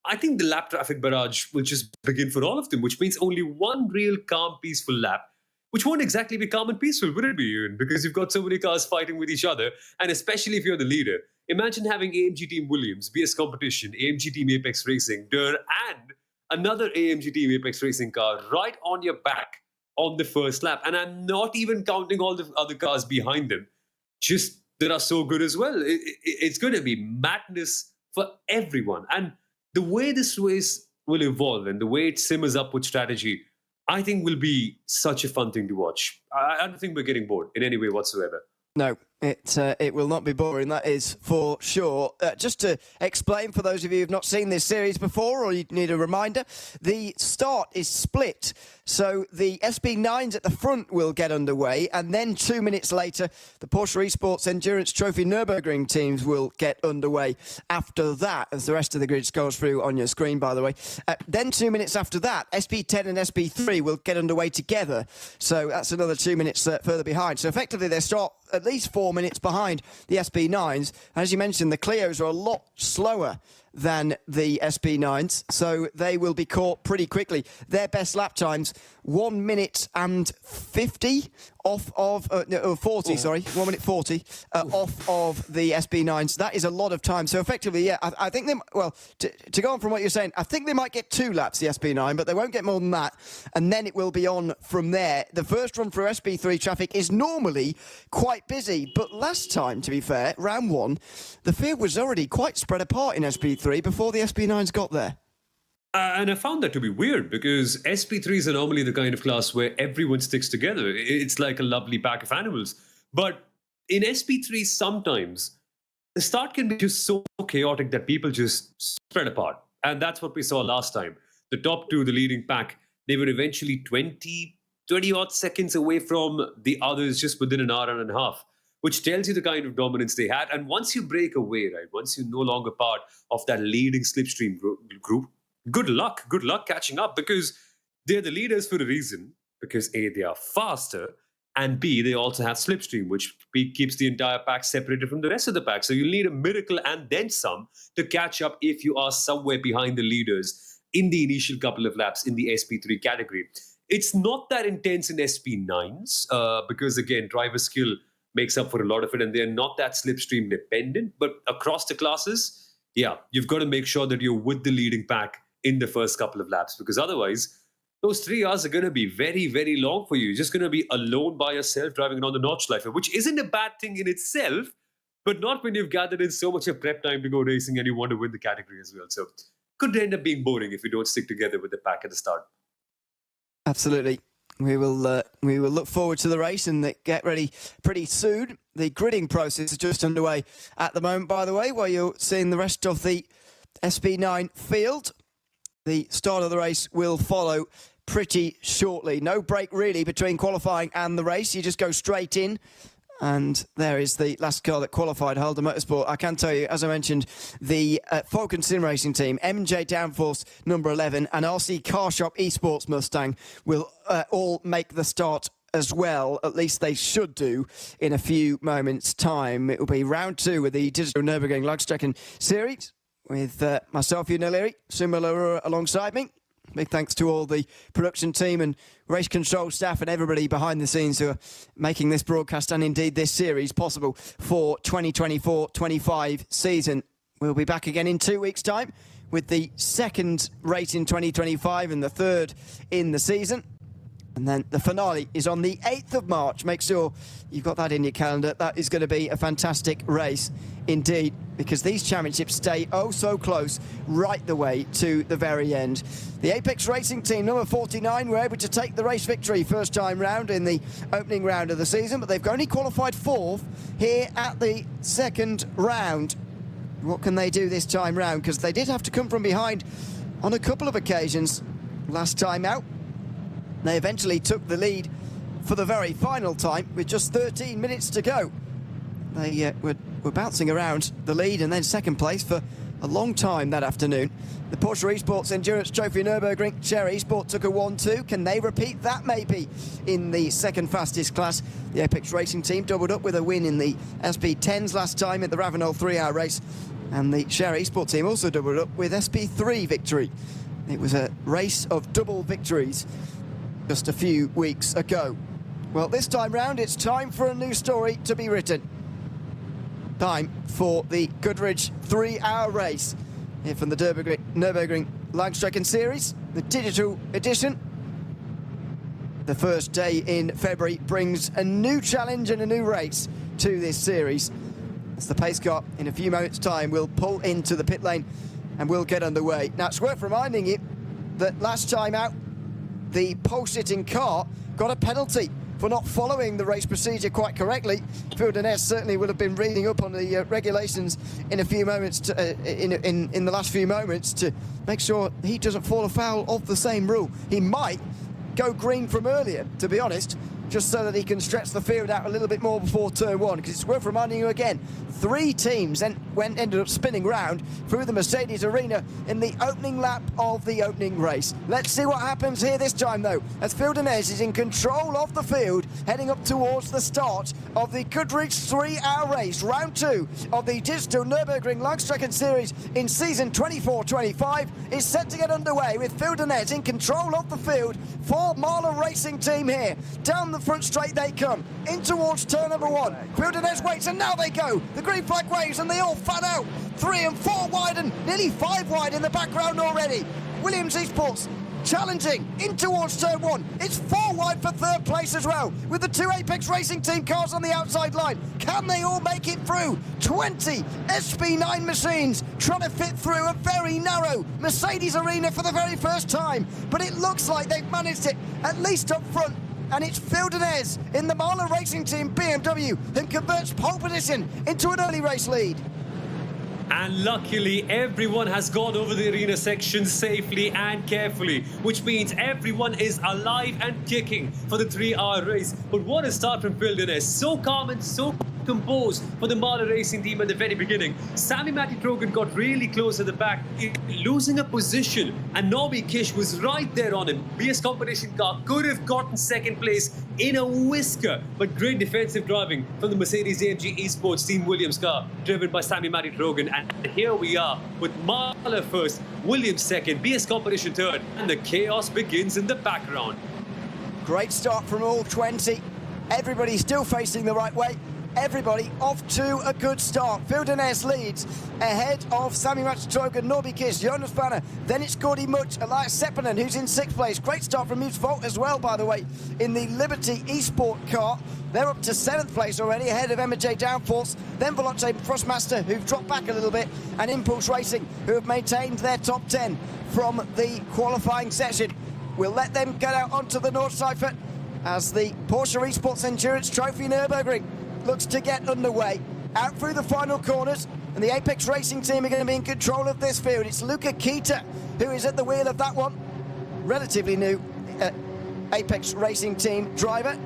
B: I think the lap traffic barrage will just begin for all of them, which means only one real calm, peaceful lap, which won't exactly be calm and peaceful, would it be, Ewan? Because you've got so many cars fighting with each other, and especially if you're the leader. Imagine having AMG Team Williams, BS Competition, AMG Team Apex Racing, Durr, and another AMG Team Apex Racing car right on your back on the first lap. And I'm not even counting all the other cars behind them, just that are so good as well. It's going to be madness for everyone. And the way this race will evolve and the way it simmers up with strategy, I think will be such a fun thing to watch. I don't think we're getting bored in any way whatsoever.
A: No, it will not be boring, that is for sure. Just to explain for those of you who've not seen this series before, or you need a reminder, the start is split. So the SB9s at the front will get underway, and then 2 minutes later, the Porsche Esports Endurance Trophy Nürburgring teams will get underway after that, as the rest of the grid goes through on your screen, by the way. Then 2 minutes after that, SB10 and SB3 will get underway together. So that's another 2 minutes further behind. So effectively, they start at least 4 minutes behind the SB9s. As you mentioned, the Clios are a lot slower than the SB9s, so they will be caught pretty quickly. Their best lap times, 1 minute and 50 off of 40, sorry, 1 minute 40 off of the SB9s. That is a lot of time. So effectively, yeah, I think they, well, to go on from what you're saying, I think they might get 2 laps, the SB9, but they won't get more than that, and then it will be on from there. The first run through SB3 traffic is normally quite busy, but last time, to be fair, round 1, the field was already quite spread apart in SB3 before the SB9s got there.
B: And I found that to be weird, because SP3s are normally the kind of class where everyone sticks together. It's like a lovely pack of animals. But in SP3, sometimes the start can be just so chaotic that people just spread apart. And that's what we saw last time. The top 2, the leading pack, they were eventually 20 odd seconds away from the others just within an hour and a half, which tells you the kind of dominance they had. And once you break away, right, once you're no longer part of that leading slipstream group, good luck catching up, because they're the leaders for a reason, because A, they are faster, and B, they also have slipstream, which keeps the entire pack separated from the rest of the pack. So you'll need a miracle and then some to catch up if you are somewhere behind the leaders in the initial couple of laps in the SP3 category. It's not that intense in SP9s, because again, driver skill makes up for a lot of it, and they're not that slipstream dependent. But across the classes, yeah, you've got to make sure that you're with the leading pack in the first couple of laps, because otherwise those 3 hours are going to be very, very long for you. You're just going to be alone by yourself driving on the Nordschleife, which isn't a bad thing in itself, but not when you've gathered in so much of prep time to go racing and you want to win the category as well. So could end up being boring if you don't stick together with the pack at the start.
A: Absolutely. We will look forward to the race and get ready pretty soon. The gridding process is just underway at the moment, by the way, while you're seeing the rest of the SB9 field. The start of the race will follow pretty shortly. No break really between qualifying and the race. You just go straight in And there is the last car that qualified, Halder Motorsport. I can tell you, as I mentioned, the Falcon Sim Racing team, MJ Downforce number 11, and RC Car Shop Esports Mustang will all make the start as well. At least they should do in a few moments' time. It will be round 2 with the Digital Nürburgring Langstrecken-Serie with myself, Ewan O'Leary, Sumala alongside me. Big thanks to all the production team and race control staff and everybody behind the scenes who are making this broadcast and indeed this series possible for 2024-25 season. We'll be back again in 2 weeks' time with the second race in 2025 and the third in the season. And then the finale is on the 8th of March. Make sure you've got that in your calendar. That is going to be a fantastic race indeed, because these championships stay oh so close right the way to the very end. The Apex Racing team, number 49, were able to take the race victory first time round in the opening round of the season, but they've only qualified 4th here at the second round. What can they do this time round? Because they did have to come from behind on a couple of occasions last time out. They eventually took the lead for the very final time with just 13 minutes to go. They were bouncing around the lead and then second place for a long time that afternoon. The Porsche Esports Endurance Trophy Nürburgring Cherry Esport took a 1-2. Can they repeat that maybe in the second fastest class? The Apex Racing team doubled up with a win in the SP10s last time at the Ravenel 3-hour race. And the Cherry Esport team also doubled up with SP3 victory. It was a race of double victories just a few weeks ago. Well, this time round, it's time for a new story to be written. Time for the Goodrich 3-hour race here from the Nürburgring Langstrecken-Series, the digital edition. The first day in February brings a new challenge and a new race to this series. As the pace car, in a few moments' time, will pull into the pit lane and we'll get underway. Now, it's worth reminding you that last time out, the pole-sitting car got a penalty for not following the race procedure quite correctly. Phil DNLS certainly will have been reading up on the regulations in a few moments, in the last few moments, to make sure he doesn't fall afoul of the same rule. He might go green from earlier, to be honest, just so that he can stretch the field out a little bit more before turn 1, because it's worth reminding you again, 3 teams ended up spinning round through the Mercedes arena in the opening lap of the opening race. Let's see what happens here this time, though, as Phil DNLS is in control of the field, heading up towards the start of the Goodrich 3-hour race, round 2 of the Digital Nürburgring Langstrecken Series in season 24-25 is set to get underway with Phil DNLS in control of the field for Mahler Racing Team here. Down the front straight they come, in towards turn number 1. Phil DNLS waits, and now they go. The green flag waves, and they all fan out. 3 and 4 wide, and nearly 5 wide in the background already. Williams Esports challenging in towards turn 1. It's 4 wide for third place as well, with the 2 Apex Racing Team cars on the outside line. Can they all make it through? 20 SP9 machines trying to fit through a very narrow Mercedes arena for the very first time, but it looks like they've managed it, at least up front. And it's Phil DNLS in the Mahler Racing Team BMW who converts pole position into an early race lead.
B: And luckily, everyone has gone over the arena section safely and carefully, which means everyone is alive and kicking for the 3-hour race. But what a start from Phil DNLS. So calm and so composed for the Mahler Racing Team at the very beginning. Sami Trogan got really close at the back, losing a position, and Nobby Kish was right there on him. BS competition car could have gotten second place in a whisker, but great defensive driving from the Mercedes-AMG Esports Team Williams car, driven by Sami Trogan. And here we are with Mahler first, Williams second, BS competition third, and the chaos begins in the background.
A: Great start from all 20. Everybody still facing the right way. Everybody off to a good start. Phil DNLS leads ahead of Sami Trogan, Norby Kiss, Jonas Banner. Then it's Gordy Much, Elias Seppänen, who's in 6th place. Great start from Mutes Volt as well, by the way, in the Liberty Esport car. They're up to 7th place already, ahead of MJ Downforce. Then Veloce Frostmaster, who've dropped back a little bit, and Impulse Racing, who have maintained their top 10 from the qualifying session. We'll let them get out onto the Nordschleife as the Porsche Esports Endurance Trophy Nürburgring looks to get underway. Out through the final corners, and the Apex Racing Team are going to be in control of this field. It's Luca Kita who is at the wheel of that one. Relatively new Apex Racing Team driver,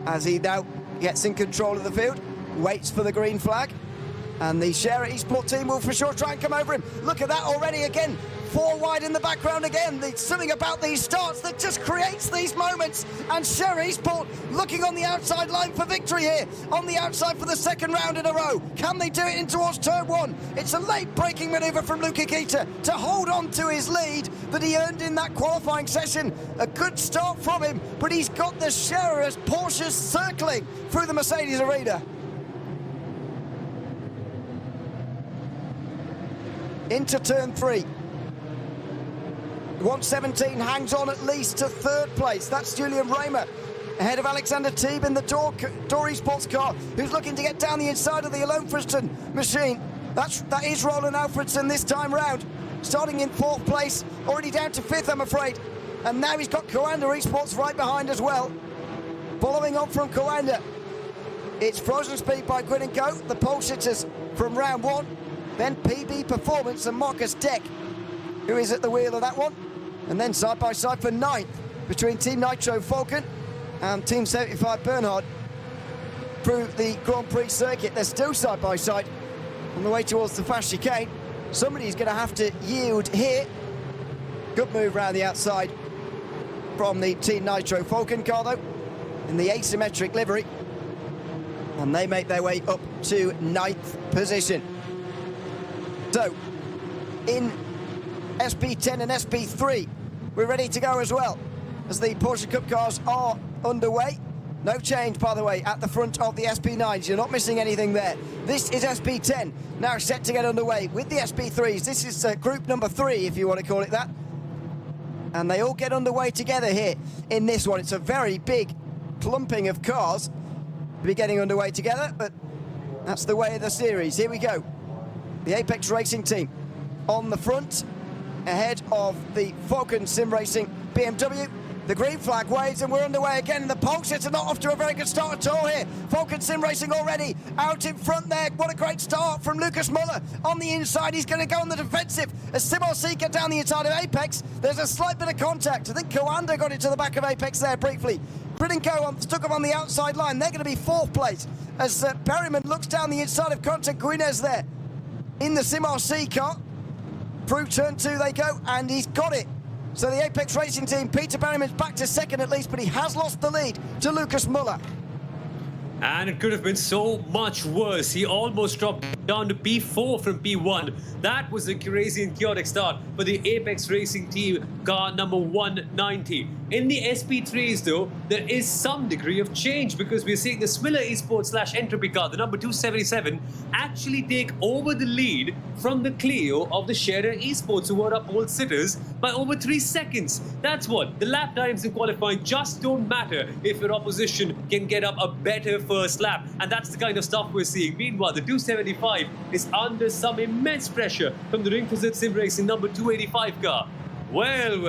A: as he now gets in control of the field, waits for the green flag, and the Share Esport team will for sure try and come over him. Look at that already again. 4 wide in the background again. There's something about these starts that just creates these moments. And Share Esport looking on the outside line for victory here. On the outside for the second round in a row. Can they do it in towards turn 1? It's a late braking manoeuvre from Luca Kita to hold on to his lead that he earned in that qualifying session. A good start from him, but he's got the Share as Porsche's circling through the Mercedes arena. Into turn 3. 117 hangs on at least to 3rd place. That's Julian Raymer ahead of Alexander Teeb in the Door Esports car, who's looking to get down the inside of the Alonfredson machine. That is Roland Alfredson this time round, starting in 4th place, already down to 5th, I'm afraid. And now he's got Coanda Esports right behind as well. Following on from Coanda, it's Frozen Speed by Quinn & Go, the pole sitters from round 1. Then PB Performance and Marcus Deck, who is at the wheel of that one. And then side by side for 9th between Team Nitro Falcon and Team 75 Bernhard through the Grand Prix circuit. They're still side by side on the way towards the fast chicane. Somebody's going to have to yield here. Good move around the outside from the Team Nitro Falcon car though, in the asymmetric livery. And they make their way up to 9th position. So, in SP10 and SP3, we're ready to go as well, as the Porsche Cup cars are underway. No change, by the way, at the front of the SP9s. You're not missing anything there. This is SP10, now set to get underway with the SP3s. This is group number 3, if you want to call it that. And they all get underway together here in this one. It's a very big clumping of cars to be getting underway together, but that's the way of the series. Here we go. The Apex Racing team on the front, ahead of the Falcon Sim Racing BMW. The green flag waves and we're underway again. The pole sitter not off to a very good start at all here. Falcon Sim Racing already out in front there. What a great start from Lucas Muller. On the inside, he's going to go on the defensive as Sim RC get down the inside of Apex. There's a slight bit of contact. I think Coanda got into the back of Apex there briefly. Grid and Go stuck him on the outside line. They're going to be 4th place as Perryman looks down the inside of Conte Guinez there in the Sim RC car. Through turn 2 they go, and he's got it. So the Apex Racing team, Peter Berryman's back to 2nd at least, but he has lost the lead to Lucas Muller.
B: And it could have been so much worse. He almost dropped down to P4 from P1. That was a crazy and chaotic start for the Apex Racing team, car number 190. In the SP3s, though, there is some degree of change because we're seeing the Swiller Esports / Entropy car, the number 277, actually take over the lead from the Clio of the Scherer Esports, who were up pole sitters by over 3 seconds. That's what the lap times in qualifying just don't matter if your opposition can get up a better first lap, and that's the kind of stuff we're seeing. Meanwhile, the 275 is under some immense pressure from the Ring Visit Sim Racing number 285 car. Well,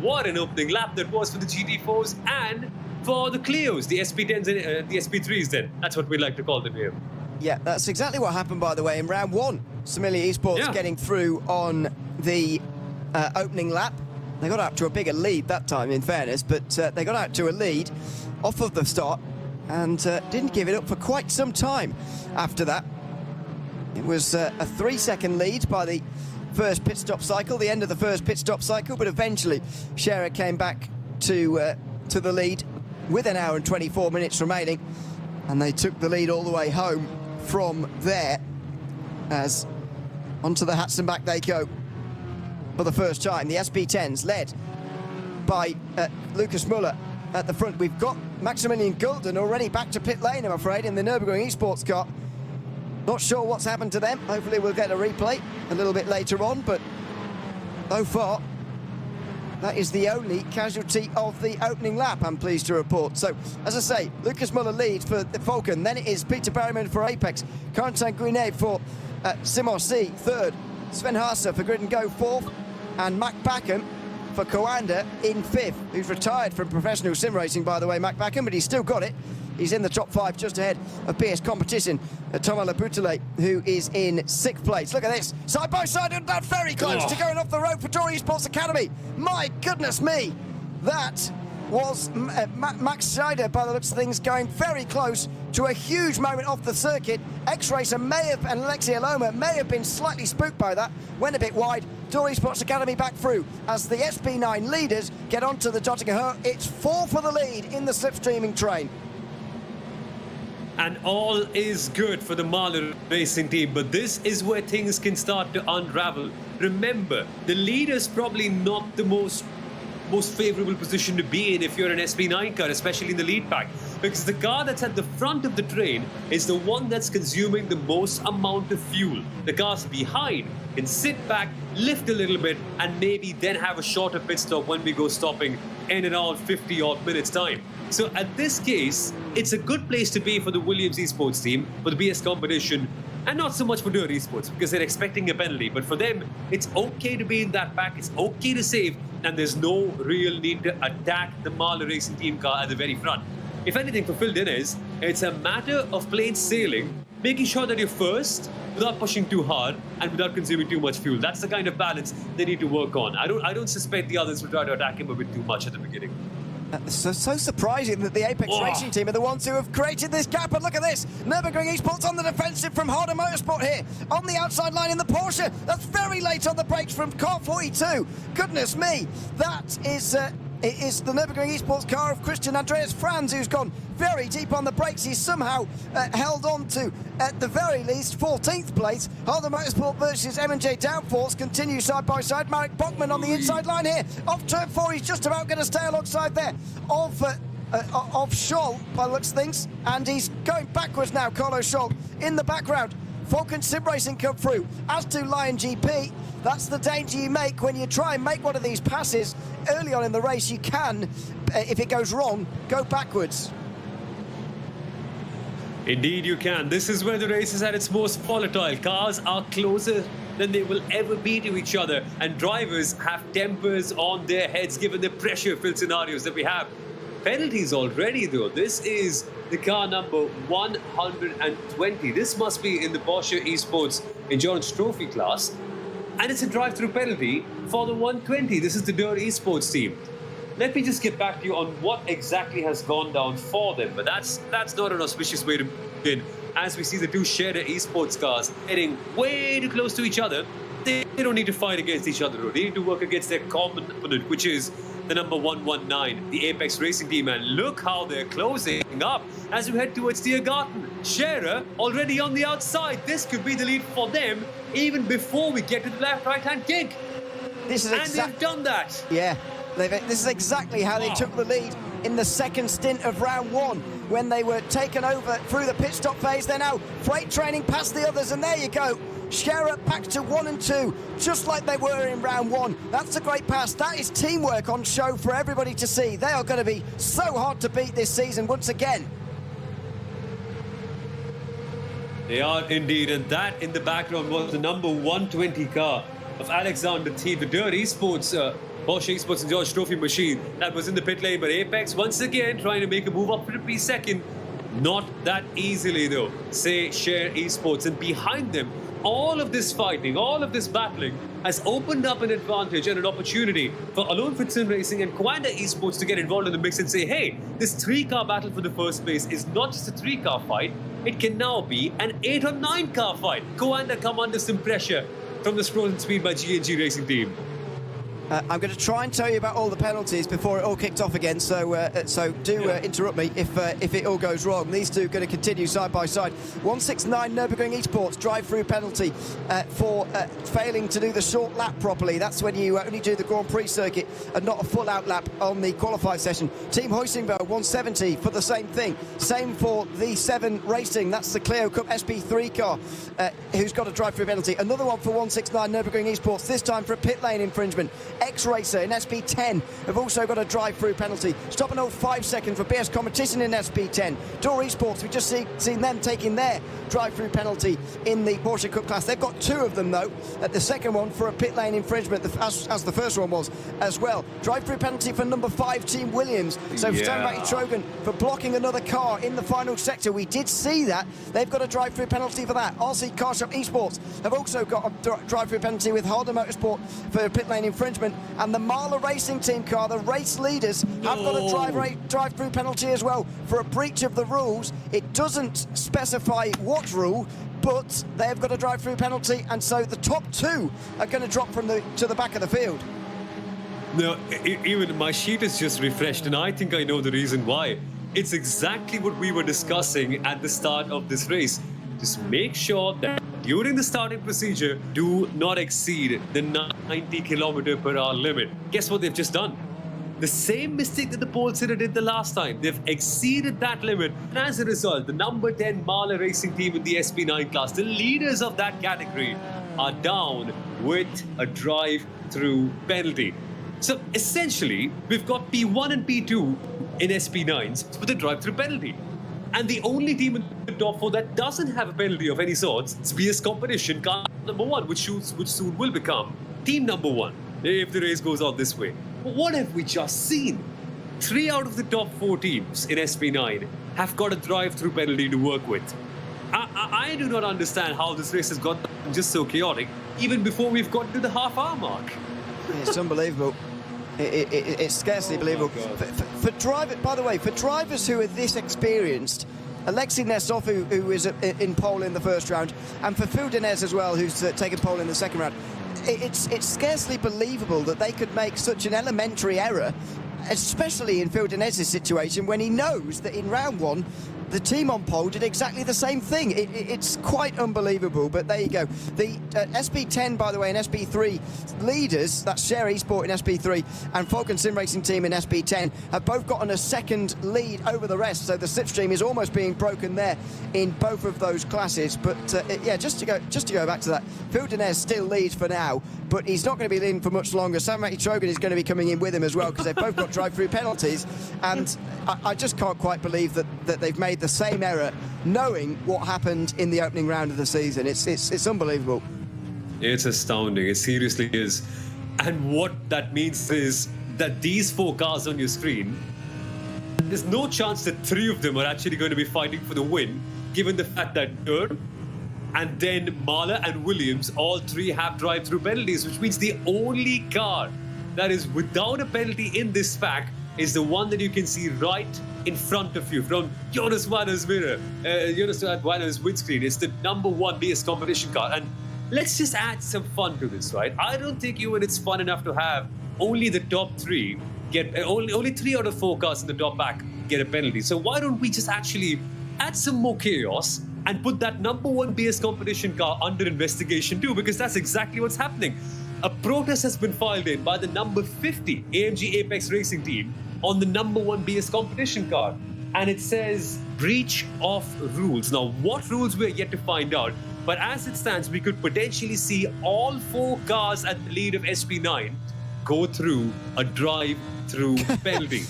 B: what an opening lap that was for the GT4s and for the Clios, the SP10s and the SP3s then. That's what we like to call them here.
A: Yeah, that's exactly what happened, by the way, in round 1. Similia Esports getting through on the opening lap. They got out to a bigger lead that time, in fairness, but they got out to a lead off of the start and didn't give it up for quite some time after that. It was a 3-second lead by the first pit stop cycle, the end of the first pit stop cycle, but eventually Scherer came back to the lead with 1 hour and 24 minutes remaining, and they took the lead all the way home from there, as onto the Hatzenbach they go for the first time. The SP10s led by Lucas Muller at the front. We've got Maximilian Gulden already back to pit lane, I'm afraid, in the Nürburgring Esports car. Not sure what's happened to them. Hopefully we'll get a replay a little bit later on, but so far that is the only casualty of the opening lap, I'm pleased to report. So, as I say, Lucas Muller leads for the Falcon, then it is Peter Berryman for Apex, Corentin Guinet for Sim RC 3rd, Sven Haase for Grid & Go 4th, and Mac Backham for Coanda in 5th, who's retired from professional sim racing, by the way, Mac Backham, but he's still got it. He's in the top 5, just ahead of PS Competition, Thomas Laboutelet, who is in 6th place. Look at this, side by side, and that very close to going off the road for Tour Esports Academy. My goodness me, that was Max Scheider, by the looks of things, going very close to a huge moment off the circuit. X-Racer may have, and Alexia Loma may have been slightly spooked by that, went a bit wide. Dory Sports Academy back through as the SB9 leaders get onto the Dottinger. It's 4 for the lead in the slipstreaming train.
B: And all is good for the Mahler racing team, but this is where things can start to unravel. Remember, the lead is probably not the most favorable position to be in if you're an SB9 car, especially in the lead pack, because the car that's at the front of the train is the one that's consuming the most amount of fuel. The cars behind can sit back, lift a little bit, and maybe then have a shorter pit stop when we go stopping in around 50 odd minutes time. So at this case, it's a good place to be for the Williams Esports team, for the BS competition, and not so much for Dirt Esports because they're expecting a penalty. But for them, it's okay to be in that pack, it's okay to save, and there's no real need to attack the Mahler racing team car at the very front. If anything, for Phil Diniz, it's a matter of plain sailing, making sure that you're first without pushing too hard and without consuming too much fuel. That's the kind of balance they need to work on. I don't suspect the others will try to attack him a bit too much at the beginning.
A: So surprising that the Apex Racing team are the ones who have created this gap. And look at this, Nürburgring Esports on the defensive from Harder Motorsport here. On the outside line in the Porsche, that's very late on the brakes from car 42. Goodness me, that is... It is the Nürburgring Esports car of Christian Andreas Franz, who's gone very deep on the brakes. He's somehow held on to, at the very least, 14th place. Harder Motorsport versus M&J Downforce continue side by side. Marek Bachmann on the inside line here. Off turn 4, he's just about going to stay alongside there of Scholl, by the looks of things. And he's going backwards now, Carlos Scholl, in the background. Falcon Sim Racing come through, as do Lion GP. That's the danger you make when you try and make one of these passes early on in the race. You can, if it goes wrong, go backwards.
B: Indeed you can. This is where the race is at its most volatile. Cars are closer than they will ever be to each other, and drivers have tempers on their heads given the pressure-filled scenarios that we have. Penalties already though. This is the car number 120. This must be in the Porsche Esports Endurance Trophy class. And it's a drive-through penalty for the 120. This is the Dirt Esports team. Let me just get back to you on what exactly has gone down for them. But that's not an auspicious way to begin. As we see the two Shader Esports cars heading way too close to each other, they don't need to fight against each other. They need to work against their common opponent, which is the number 119, the Apex Racing team. And look how they're closing up as we head towards Tiergarten. Scherer already on the outside. This could be the lead for them even before we get to the left-right-hand kick.
A: And
B: they've done that.
A: Yeah, this is exactly how they took the lead in the second stint of round 1 when they were taken over through the pit stop phase. They're now freight training past the others, and there you go. Scherer back to 1 and 2, just like they were in round 1. That's a great pass. That is teamwork on show for everybody to see. They are going to be so hard to beat this season once again.
B: They are indeed, and that in the background was the number 120 car of Alexander T, the Dirt Esports, Porsche Esports and George Trophy machine that was in the pit lane. But Apex once again trying to make a move up to be second. Not that easily though, say Share Esports, and behind them all of this fighting, all of this battling has opened up an advantage and an opportunity for Alone Fitson Racing and Quanda Esports to get involved in the mix and say, hey, this 3-car battle for the first place is not just a 3-car fight, it can now be an 8 or 9-car fight. Quanda come under some pressure from the Frozen Speed by G&G Racing Team.
A: I'm going to try and tell you about all the penalties before it all kicked off again, so interrupt me if it all goes wrong. These two are going to continue side by side. 169 Nürburgring Esports drive-through penalty for failing to do the short lap properly. That's when you only do the Grand Prix circuit and not a full out lap on the qualified session. Team Hoisingveld 170 for the same thing. Same for the 7 Racing. That's the Clio Cup SP3 car who's got a drive-through penalty. Another one for 169 Nürburgring Esports, this time for a pit lane infringement. X-Racer in SP10 have also got a drive-through penalty. Stop and hold 5 seconds for BS Competition in SP10. Door Esports, we've just seen them taking their drive-through penalty in the Porsche Cup class. They've got 2 of them, though. At the second one for a pit lane infringement, as the first one was as well. Drive-through penalty for number 5, Team Williams. So Stanbach Trogan for blocking another car in the final sector. We did see that. They've got a drive-through penalty for that. RC Car Shop Esports have also got a drive-through penalty with Harder Motorsport for pit lane infringement. movement, and the Mahler Racing Team car, the race leaders, have got a drive-through penalty as well for a breach of the rules. It doesn't specify what rule, but they've got a drive-through penalty, and so the top two are going to drop to the back of the field.
B: No, even my sheet is just refreshed, and I think I know the reason why. It's exactly what we were discussing at the start of this race. Just make sure that during the starting procedure, do not exceed the 90 km/h limit. Guess what they've just done? The same mistake that the pole sitter did the last time. They've exceeded that limit. And as a result, the number 10 Mahler Racing Team in the SP9 class, the leaders of that category, are down with a drive-through penalty. So essentially, we've got P1 and P2 in SP9s with a drive-through penalty. And the only team in the top 4 that doesn't have a penalty of any sorts is BS Competition car number 1, which soon will become team number 1 if the race goes on this way. But what have we just seen? 3 out of the top 4 teams in SP9 have got a drive-through penalty to work with. I do not understand how this race has got just so chaotic, even before we've got to the half-hour mark.
A: It's unbelievable. It's scarcely believable. By the way, for drivers who are this experienced, Alexei Nesov, who is in pole in the first round, and for Phil Denez as well, who's taken pole in the second round, it's scarcely believable that they could make such an elementary error, especially in Phil Denez's situation, when he knows that in round 1, the team on pole did exactly the same thing. It's quite unbelievable, but there you go. The SP10, by the way, and SP3 leaders, that's Share Esport in SP3 and Falcon Sim Racing Team in SP10, have both gotten a second lead over the rest, so the slipstream is almost being broken there in both of those classes. But yeah, just to go back to that, Phil Denez still leads for now, but he's not going to be leading for much longer. Sam Trogan is going to be coming in with him as well, because they've both got drive-through penalties, and I just can't quite believe that they've made the same error, knowing what happened in the opening round of the season. It's unbelievable.
B: It's astounding. It seriously is. And what that means is that these 4 cars on your screen, there's no chance that 3 of them are actually going to be fighting for the win, given the fact that Durr and then Mahler and Williams, all 3 have drive-through penalties, which means the only car that is without a penalty in this pack is the one that you can see right in front of you from Jonas Wanner's mirror, Jonas Wanner's windscreen. It's the number 1 BS Competition car. And let's just add some fun to this, right? I don't think even it's fun enough to have only the top 3 get, only 3 out of 4 cars in the top pack get a penalty. So why don't we just actually add some more chaos and put that number 1 BS Competition car under investigation too, because that's exactly what's happening. A protest has been filed in by the number 50 AMG Apex Racing Team on the number 1 BS Competition car, and it says breach of rules. Now, what rules we're yet to find out, but as it stands, we could potentially see all 4 cars at the lead of SP9 go through a drive-through penalty.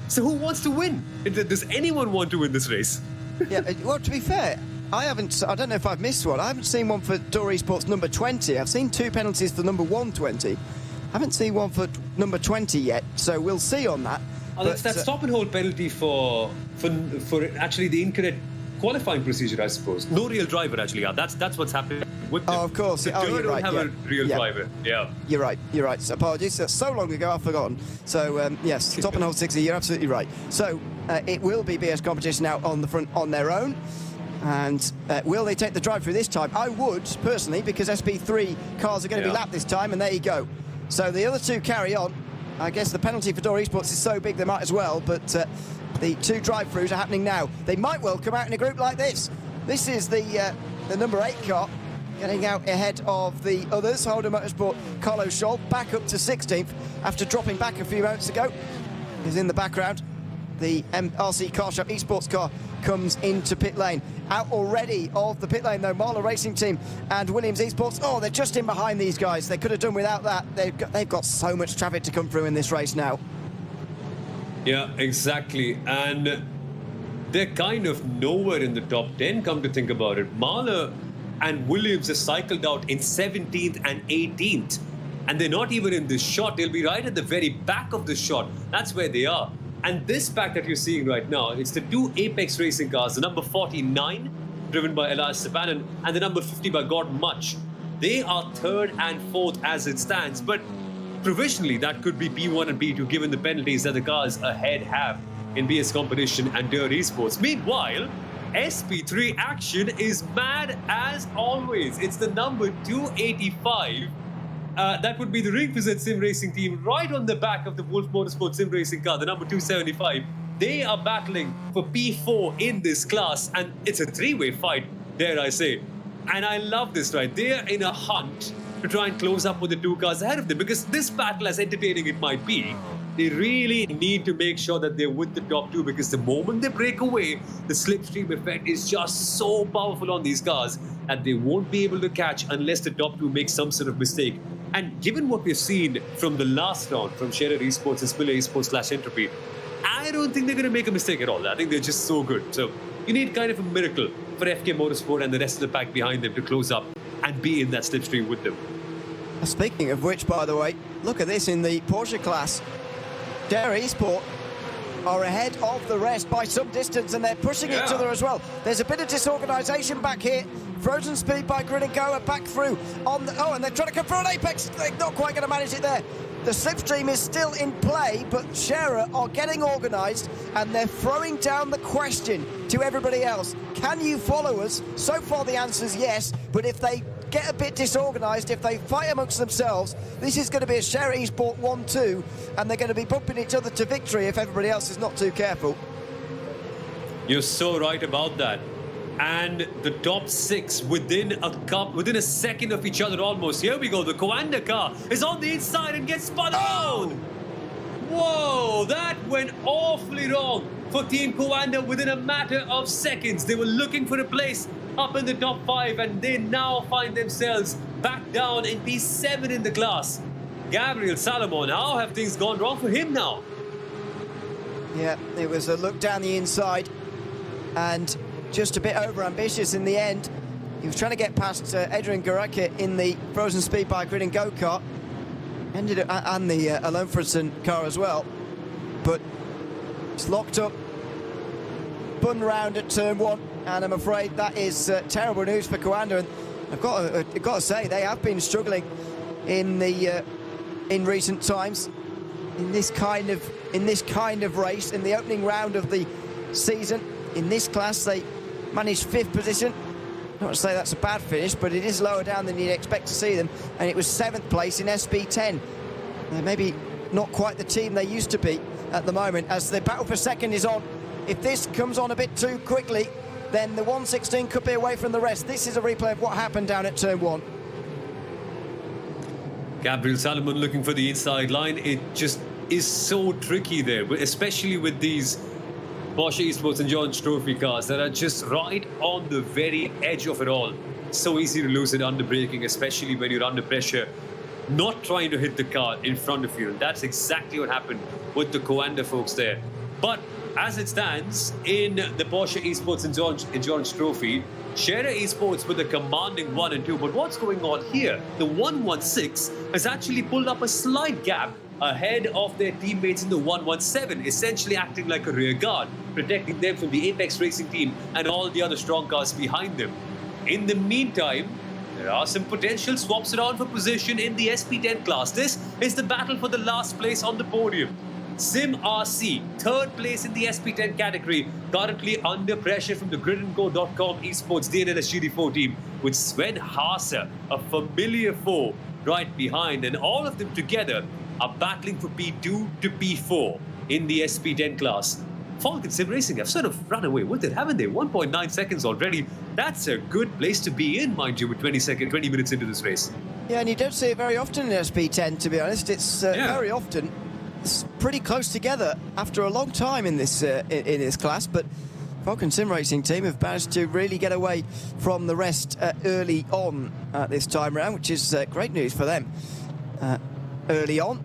B: So who wants to win? Does anyone want to win this race?
A: Yeah, well, to be fair, I don't know if I've missed one. I haven't seen one for Dora Esports number 20. I've seen 2 penalties for number 120. I haven't seen one for number 20 yet, so we'll see on that.
B: Oh, that's that stop and hold penalty for actually the incorrect qualifying procedure, I suppose. No real driver, actually. Yeah, that's what's happening with them.
A: Oh, of course.
B: The
A: you're
B: don't
A: right.
B: have a real driver. Yeah.
A: You're right. So apologies. That's so long ago, I've forgotten. So, yes, stop and hold 60. You're absolutely right. So, it will be BS Competition out on the front on their own. And will they take the drive through this time? I would, personally, because SP3 cars are going to be lapped this time, and there you go. So the other 2 carry on. I guess the penalty for Dora Esports is so big they might as well, but the 2 drive-throughs are happening now. They might well come out in a group like this. This is the number 8 car getting out ahead of the others. Holder Motorsport, Carlos Scholl, back up to 16th after dropping back a few moments ago. He's in the background. The RC Car Shop Esports car comes into pit lane. Out already of the pit lane, though, Mahler Racing Team and Williams Esports. Oh, they're just in behind these guys. They could have done without that. They've got so much traffic to come through in this race now.
B: Yeah, exactly. And they're kind of nowhere in the top 10, come to think about it. Mahler and Williams have cycled out in 17th and 18th. And they're not even in this shot. They'll be right at the very back of the shot. That's where they are. And this pack that you're seeing right now, it's the 2 Apex Racing cars, the number 49, driven by Elias Sebanen, and the number 50 by Gordon Much. They are 3rd and 4th as it stands. But provisionally that could be P1 and P2 given the penalties that the cars ahead have in BS competition and Dirt Esports. Meanwhile, SP3 action is mad as always. It's the number 285. That would be the Ring Fit Sim Racing team right on the back of the Wolf Motorsport Sim Racing car, the number 275. They are battling for P4 in this class, and it's a three-way fight, dare I say. And I love this, right? They are in a hunt to try and close up with the two cars ahead of them, because this battle, as entertaining it might be, they really need to make sure that they're with the top two, because the moment they break away, the slipstream effect is just so powerful on these cars that they won't be able to catch unless the top two make some sort of mistake. And given what we've seen from the last round from Scherer Esports and Spiller Esports / Entropy, I don't think they're going to make a mistake at all. I think they're just so good. So you need kind of a miracle for FK Motorsport and the rest of the pack behind them to close up and be in that slipstream with them.
A: Speaking of which, by the way, look at this in the Porsche class. Scherer Esports are ahead of the rest by some distance, and they're pushing each other as well. There's a bit of disorganisation back here. Frozen Speed by Grid and Go are back through on the... Oh, and they're trying to confront Apex. They're not quite going to manage it there. The slipstream is still in play, but Scherer are getting organised, and they're throwing down the question to everybody else. Can you follow us? So far the answer is yes, but if they get a bit disorganised, if they fight amongst themselves, this is going to be a Scherer Esports 1-2, and they're going to be bumping each other to victory if everybody else is not too careful.
B: You're so right about that. And the top six within a second of each other almost. Here we go. The Coanda car is on the inside and gets spun around. Whoa, that went awfully wrong for Team Coanda within a matter of seconds. They were looking for a place up in the top 5, and they now find themselves back down in P7 in the class. Gabriel Salomon, how have things gone wrong for him now?
A: Yeah, it was a look down the inside and just a bit over-ambitious in the end. He was trying to get past Adrian Garake in the Frozen Speed by Grid and Go kart. And the Alone Fredson car as well. But it's locked up, spun round at turn 1, and I'm afraid that is terrible news for Coanda. And I've got to say, they have been struggling in recent times in this kind of race. In the opening round of the season, in this class, they managed 5th position. Not to say that's a bad finish, but it is lower down than you'd expect to see them, and it was 7th place in SB10. They're maybe not quite the team they used to be at the moment, as the battle for second is on. If this comes on a bit too quickly, then the 116 could be away from the rest. This is a replay of what happened down at turn 1.
B: Gabriel Salomon looking for the inside line. It just is so tricky there, especially with these Porsche Esports Endurance Trophy cars that are just right on the very edge of it all. So easy to lose it under braking, especially when you're under pressure, not trying to hit the car in front of you. And that's exactly what happened with the Coanda folks there. But as it stands in the Porsche Esports Endurance Trophy, Scherer Esports with a commanding 1 and 2. But what's going on here? The 116 has actually pulled up a slight gap ahead of their teammates in the 117, essentially acting like a rear guard, protecting them from the Apex Racing team and all the other strong cars behind them. In the meantime, there are some potential swaps around for position in the SP10 class. This is the battle for the last place on the podium. Sim RC, 3rd place in the SP10 category, currently under pressure from the gridandgo.com Esports DNLS GD4 team, with Sven Haase, a familiar foe, right behind, and all of them together are battling for P2 to P4 in the SP10 class. Falcon Sim Racing have sort of run away with it, haven't they? 1.9 seconds already. That's a good place to be in, mind you, with 20 minutes into this race.
A: Yeah, and you don't see it very often in SP10, to be honest. It's very often. It's pretty close together after a long time in this class, but Falcon Sim Racing team have managed to really get away from the rest early on this time round, which is great news for them. Early on,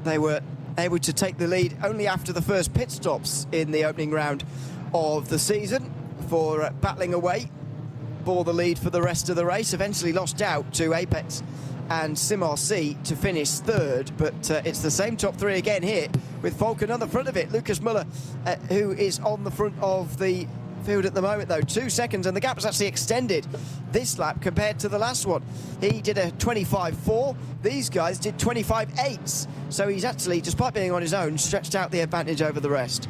A: they were able to take the lead only after the first pit stops in the opening round of the season for battling away for the lead for the rest of the race. Eventually lost out to Apex and SimRC to finish 3rd, but it's the same top 3 again here with Falcon on the front of it. Lucas Muller, who is on the front of the field at the moment, though. 2 seconds, and the gap has actually extended this lap compared to the last one. He did a 25.4. These guys did 25.8s. So he's actually, despite being on his own, stretched out the advantage over the rest.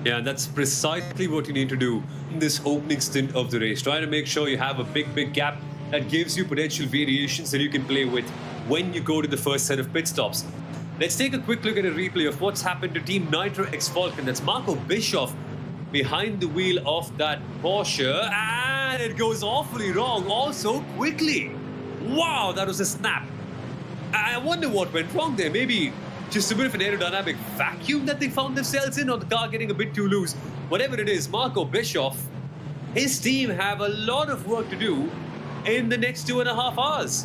B: Yeah, that's precisely what you need to do in this opening stint of the race. Try to make sure you have a big gap that gives you potential variations that you can play with when you go to the first set of pit stops. Let's take a quick look at a replay of what's happened to Team Nitro X Falcon. That's Marco Bischoff behind the wheel of that Porsche, and it goes awfully wrong also quickly. Wow, that was a snap. I wonder what went wrong there. Maybe just a bit of an aerodynamic vacuum that they found themselves in, or the car getting a bit too loose. Whatever it is, Marco Bischoff, his team have a lot of work to do in the next 2.5 hours.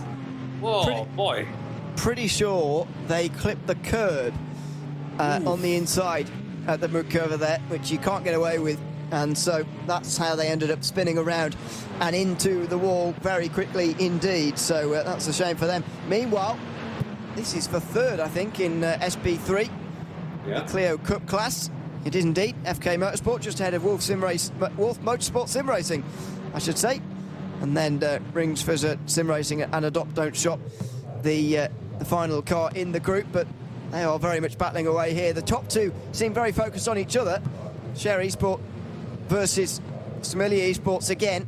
B: Whoa, boy.
A: Pretty sure they clipped the curb on the inside at the Moot curve there, which you can't get away with. And so that's how they ended up spinning around and into the wall very quickly indeed. So that's a shame for them. Meanwhile, this is for third, I think, in SP3, the Clio Cup class. It is indeed FK Motorsport, just ahead of Wolf Motorsport Sim Racing, I should say. And then Rings Fizzer Sim Racing and Adopt Don't Shop, the final car in the group. But they are very much battling away here. The top two seem very focused on each other. Share Esport versus Similia Esports again.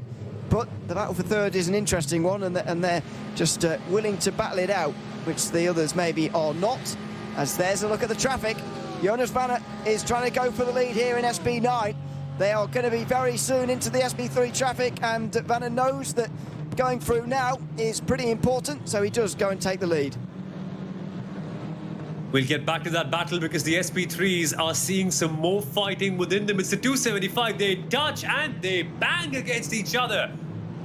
A: But the battle for third is an interesting one, and they're just willing to battle it out, which the others maybe are not. As there's a look at the traffic. Jonas Vanna is trying to go for the lead here in SB9. They are going to be very soon into the SB3 traffic, and Vanna knows that going through now is pretty important, so he does go and take the lead.
B: We'll get back to that battle because the SP3s are seeing some more fighting within them. It's the 275. They touch and they bang against each other.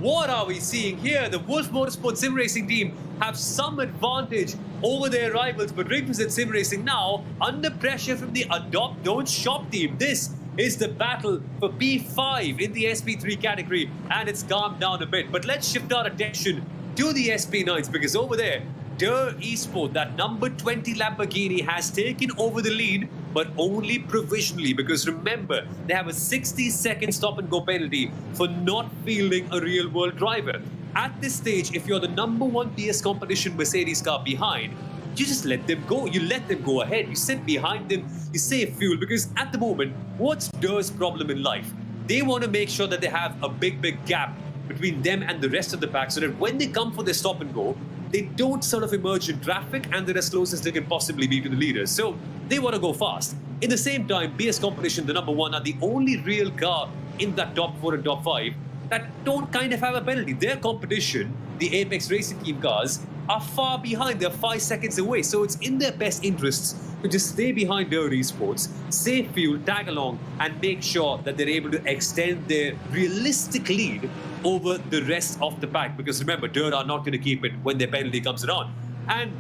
B: What are we seeing here? The Wolf Motorsport Sim Racing team have some advantage over their rivals, but Rings and Sim Racing now under pressure from the Adopt Don't Shop team. This is the battle for P5 in the SP3 category, and it's calmed down a bit. But let's shift our attention to the SP9s, because over there, Der Esport, that number 20 Lamborghini, has taken over the lead, but only provisionally, because remember, they have a 60-second stop-and-go penalty for not fielding a real-world driver. At this stage, if you're the number one PS competition Mercedes car behind, you just let them go. You let them go ahead. You sit behind them. You save fuel, because at the moment, what's Der's problem in life? They want to make sure that they have a big gap between them and the rest of the pack, so that when they come for their stop-and-go, they don't sort of emerge in traffic and they're as close as they can possibly be to the leaders. So they want to go fast. In the same time, PS Competition, the number one, are the only real car in that top 4 and top 5 that don't kind of have a penalty. Their competition, the Apex Racing Team cars, are far behind. They're 5 seconds away. So it's in their best interests to just stay behind their esports, save fuel, tag along, and make sure that they're able to extend their realistic lead over the rest of the pack. Because remember, Dirt are not going to keep it when their penalty comes around. And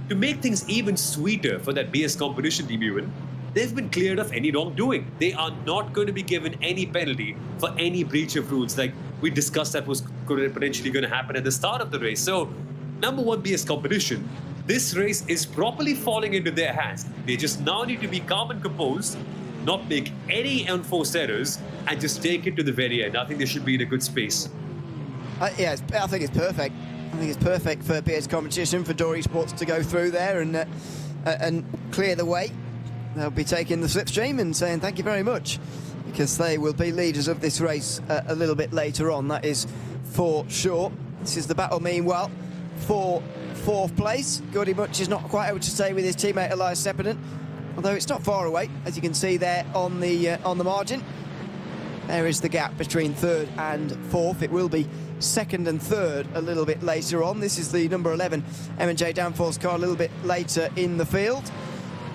B: to make things even sweeter for that BS competition team even, they've been cleared of any wrongdoing. They are not going to be given any penalty for any breach of rules like we discussed that was potentially going to happen at the start of the race. So, number one BS competition, this race is properly falling into their hands. They just now need to be calm and composed, not make any unforced errors, and just take it to the very end. I think they should be in a good space.
A: Yeah, I think it's perfect. I think it's perfect for PS competition, for Dory Sports to go through there and clear the way. They'll be taking the slipstream and saying thank you very much, because they will be leaders of this race a little bit later on, that is for sure. This is the battle, meanwhile, for 4th place. Gordy Much is not quite able to stay with his teammate Elias Sepinen, although it's not far away, as you can see there on the margin. There is the gap between 3rd and 4th. It will be 2nd and 3rd a little bit later on. This is the number 11 M&J Danforth car a little bit later in the field.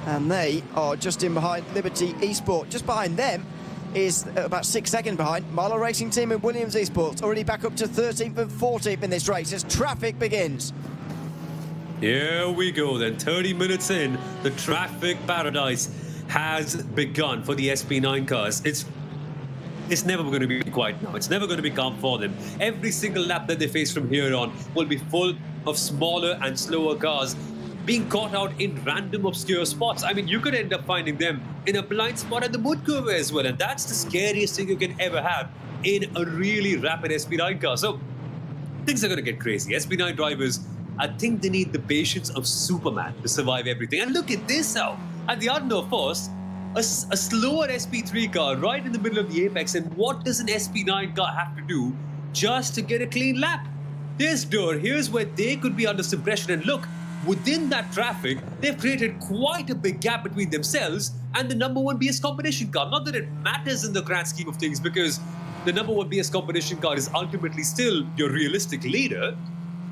A: And they are just in behind Liberty Esport. Just behind them is about 6 seconds behind Marlow Racing Team and Williams Esports, already back up to 13th and 14th in this race as traffic begins.
B: Here we go then, 30 minutes in, the traffic paradise has begun for the SP9 cars. It's never going to be quiet now. It's never going to be calm for them. Every single lap that they face from here on will be full of smaller and slower cars being caught out in random obscure spots. I mean, you could end up finding them in a blind spot at the mud curve as well, and that's the scariest thing you can ever have in a really rapid SP9 car. So things are going to get crazy. SP9 drivers, I think they need the patience of Superman to survive everything. And look at this now. At the Ardenau first, a slower SP3 car right in the middle of the apex. And what does an SP9 car have to do just to get a clean lap? This door, here's where they could be under some pressure. And look, within that traffic, they've created quite a big gap between themselves and the number one BS competition car. Not that it matters in the grand scheme of things, because the number one BS competition car is ultimately still your realistic leader.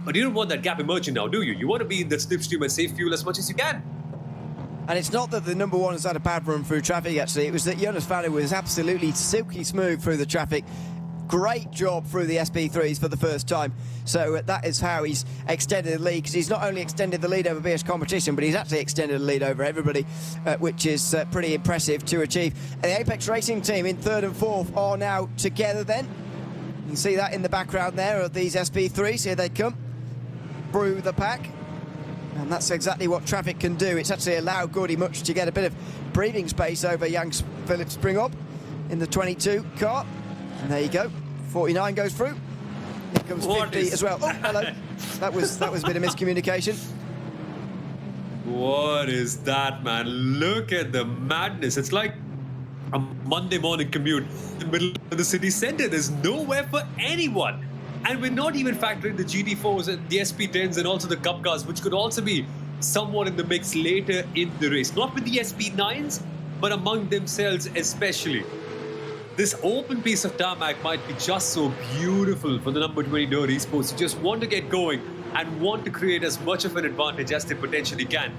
B: But you don't want that gap emerging now, do you? You want to be in that slipstream and save fuel as much as you can.
A: And it's not that the number one has had a bad run through traffic, actually. It was that Jonas Vanna was absolutely silky smooth through the traffic. Great job through the SP3s for the first time. So that is how he's extended the lead, because he's not only extended the lead over BS competition, but he's actually extended the lead over everybody, which is pretty impressive to achieve. And the Apex Racing team in third and fourth are now together then. You can see that in the background there of these SP3s. Here they come through the pack. And that's exactly what traffic can do. It's actually allowed Gordy Much to get a bit of breathing space over young Philip Springop in the 22 car. And there you go. 49 goes through. Here comes 50 as well. Oh, hello. That was a bit of miscommunication.
B: What is that, man? Look at the madness. It's like a Monday morning commute in the middle of the city centre. There's nowhere for anyone. And we're not even factoring the GT4s and the SP10s and also the Cup cars, which could also be somewhat in the mix later in the race. Not with the SP9s, but among themselves especially. This open piece of tarmac might be just so beautiful for the number 20 Dirt Esports who just want to get going and want to create as much of an advantage as they potentially can.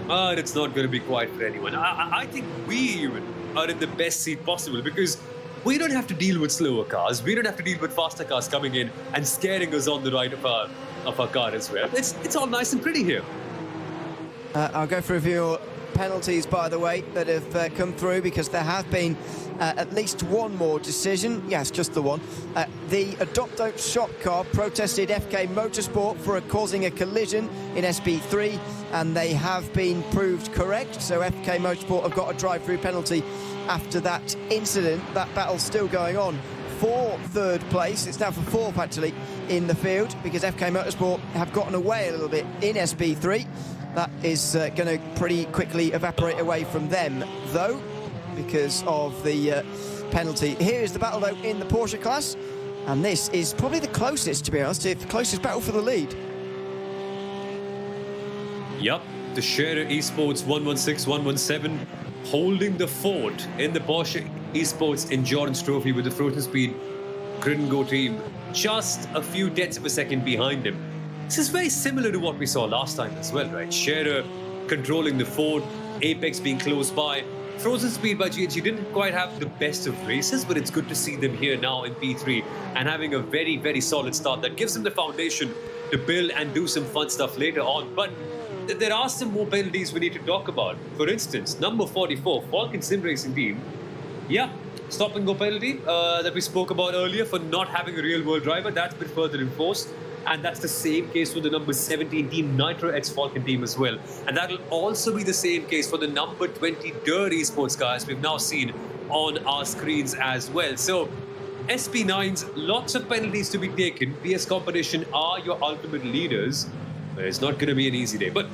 B: But it's not going to be quite for anyone. I think we even are in the best seat possible, because we don't have to deal with slower cars. We don't have to deal with faster cars coming in and scaring us on the right of our car as well. It's all nice and pretty here.
A: I'll go through a few penalties, by the way, that have come through, because there have been at least one more decision. Yes, just the one. The Adopto shop car protested FK Motorsport for causing a collision in SP3, and they have been proved correct. So FK Motorsport have got a drive-through penalty after that incident. That battle's still going on for third place. It's now for fourth, actually, in the field, because FK Motorsport have gotten away a little bit in SP3. That is going to pretty quickly evaporate away from them, though, because of the penalty. Here is the battle, though, in the Porsche class, and this is probably the closest, to be honest, the closest battle for the lead.
B: Yep, the Scherer Esports 116-117 holding the fort in the Porsche Esports Endurance Trophy with the Frozen Speed Grid and Go team just a few tenths of a second behind him. This is very similar to what we saw last time as well, right? Scherer controlling the fort, Apex being close by. Frozen Speed by GNG didn't quite have the best of races, but it's good to see them here now in P3 and having a very, very solid start that gives them the foundation to build and do some fun stuff later on. But there are some more penalties we need to talk about. For instance, number 44, Falcon Sim Racing Team. Yeah, stop and go penalty that we spoke about earlier for not having a real world driver. That's been further enforced. And that's the same case for the number 17 team, Nitro X Falcon team as well. And that'll also be the same case for the number 20 Dirt Esports guys we've now seen on our screens as well. So SP9s, lots of penalties to be taken. PS competition are your ultimate leaders. But it's not going to be an easy day. But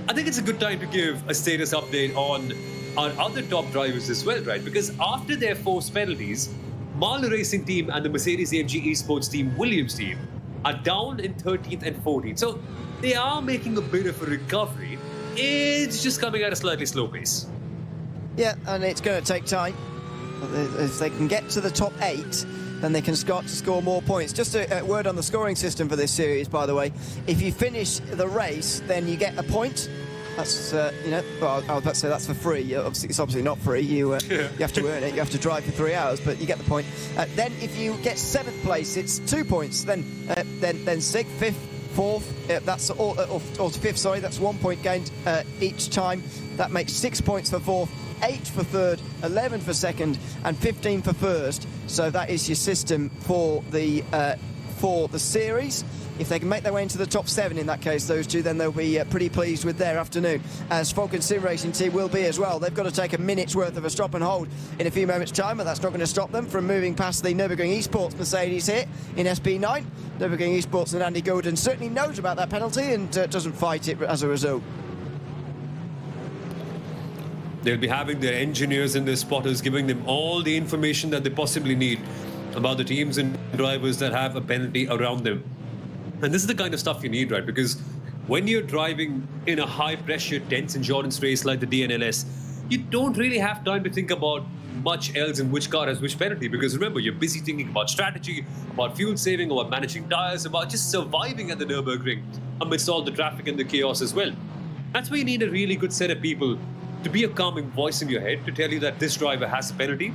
B: I think it's a good time to give a status update on our other top drivers as well, right? Because after their forced penalties, Mahler Racing Team and the Mercedes-AMG Esports Team Williams team are down in 13th and 14th. So they are making a bit of a recovery. It's just coming at a slightly slow pace.
A: Yeah, and it's going to take time. If they can get to the top 8, then they can start to score more points. Just a word on the scoring system for this series, by the way. If you finish the race, then you get a point. That's, well, I was about to say that's for free. Obviously, it's obviously not free. You have to earn it. You have to drive for 3 hours, but you get the point. Then if you get 7th place, it's 2 points. Then 6th, 5th, 4th, that's or to 5th, sorry, that's 1 point gained each time. That makes 6 points for 4th, 8 for 3rd, 11 for 2nd, and 15 for 1st. So that is your system for the series. If they can make their way into the top 7 in that case, those two, then they'll be pretty pleased with their afternoon, as Falcon Sim Racing Team will be as well. They've got to take a minute's worth of a stop and hold in a few moments' time, but that's not going to stop them from moving past the Nürburgring Esports Mercedes here in SP9. Nürburgring Esports and Andy Gordon certainly knows about that penalty and doesn't fight it as a result.
B: They'll be having their engineers and their spotters giving them all the information that they possibly need about the teams and drivers that have a penalty around them. And this is the kind of stuff you need, right? Because when you're driving in a high-pressure, tense endurance race like the DNLS, you don't really have time to think about much else in which car has which penalty. Because remember, you're busy thinking about strategy, about fuel saving, about managing tires, about just surviving at the Nürburgring amidst all the traffic and the chaos as well. That's why you need a really good set of people to be a calming voice in your head to tell you that this driver has a penalty.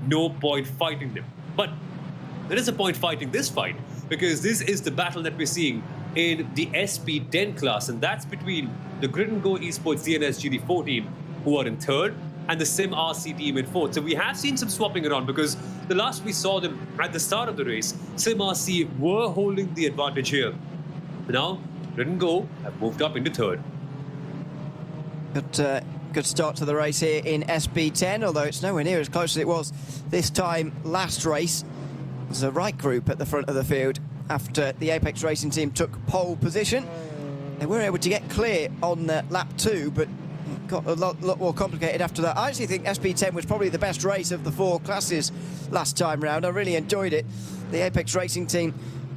B: No point fighting them. But there is a point fighting this fight, because this is the battle that we're seeing in the SP10 class, and that's between the Grid & Go Esports DNS GT4 team, who are in 3rd, and the Sim RC team in 4th. So we have seen some swapping around, because the last we saw them at the start of the race, Sim RC were holding the advantage here. Now, Grid & Go have moved up into 3rd.
A: Good start to the race here in SP10, although it's nowhere near as close as it was this time last race. There's a right group at the front of the field after the Apex Racing team took pole position. They were able to get clear on lap 2, but it got a lot more complicated after that. I actually think SP10 was probably the best race of the 4 classes last time round. I really enjoyed it. The Apex Racing team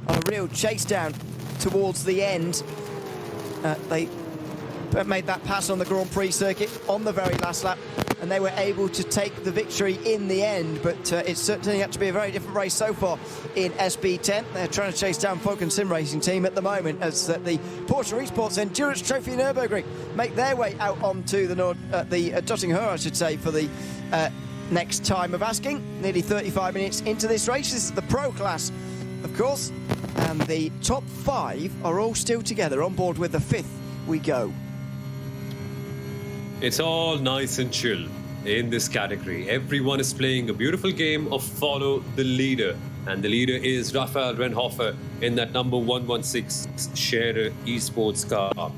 A: on a real chase down towards the end. They made that pass on the Grand Prix circuit on the very last lap, and they were able to take the victory in the end. But it's certainly had to be a very different race so far in SP10. They're trying to chase down Falcon Sim Racing Team at the moment, as the Porsche Esports Endurance Trophy Nürburgring make their way out onto the Dottingher, I should say, for the next time of asking. Nearly 35 minutes into this race. This is the Pro class, of course, and the top 5 are all still together. On board with the 5th we go.
B: It's all nice and chill in this category. Everyone is playing a beautiful game of follow the leader. And the leader is Raphael Renhofer in that number 116 Scherer Esports car.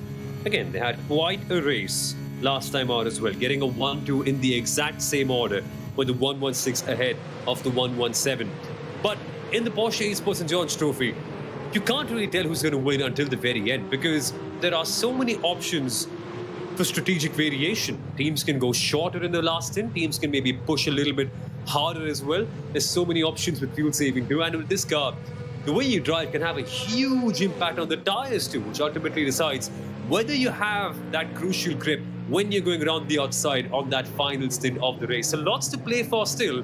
B: Again, they had quite a race last time out as well, getting a 1-2 in the exact same order, with the 116 ahead of the 117. But in the Porsche Esports Endurance Trophy, you can't really tell who's going to win until the very end, because there are so many options for strategic variation. Teams can go shorter in the last stint. Teams can maybe push a little bit harder as well. There's so many options with fuel saving too. And with this car, the way you drive can have a huge impact on the tires too, which ultimately decides whether you have that crucial grip when you're going around the outside on that final stint of the race. So lots to play for still.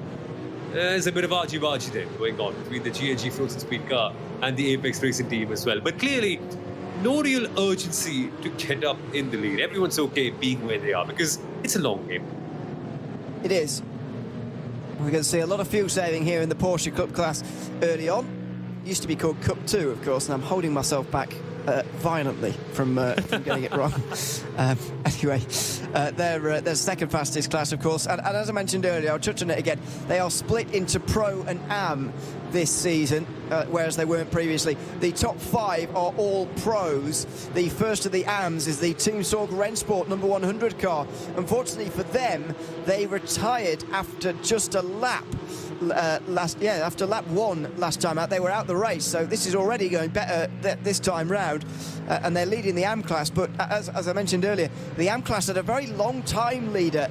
B: There's a bit of argy-bargy there going on between the GNG Frozen Speed car and the Apex Racing team as well. But clearly, no real urgency to get up in the lead. Everyone's okay being where they are, because it's a long game.
A: It is. We're going to see a lot of fuel saving here in the Porsche Cup class early on. It used to be called Cup 2, of course, and I'm holding myself back violently from getting it wrong. Anyway, they're second fastest class, of course, and as I mentioned earlier, I'll touch on it again, they are split into Pro and Am this season, whereas they weren't previously. The top 5 are all pros. The first of the AMs is the Team Sorg Rennsport number 100 car. Unfortunately for them, they retired after just a lap. After lap 1 last time out, they were out the race, so this is already going better this time round, and they're leading the AM class. But as I mentioned earlier, the AM class had a very long time leader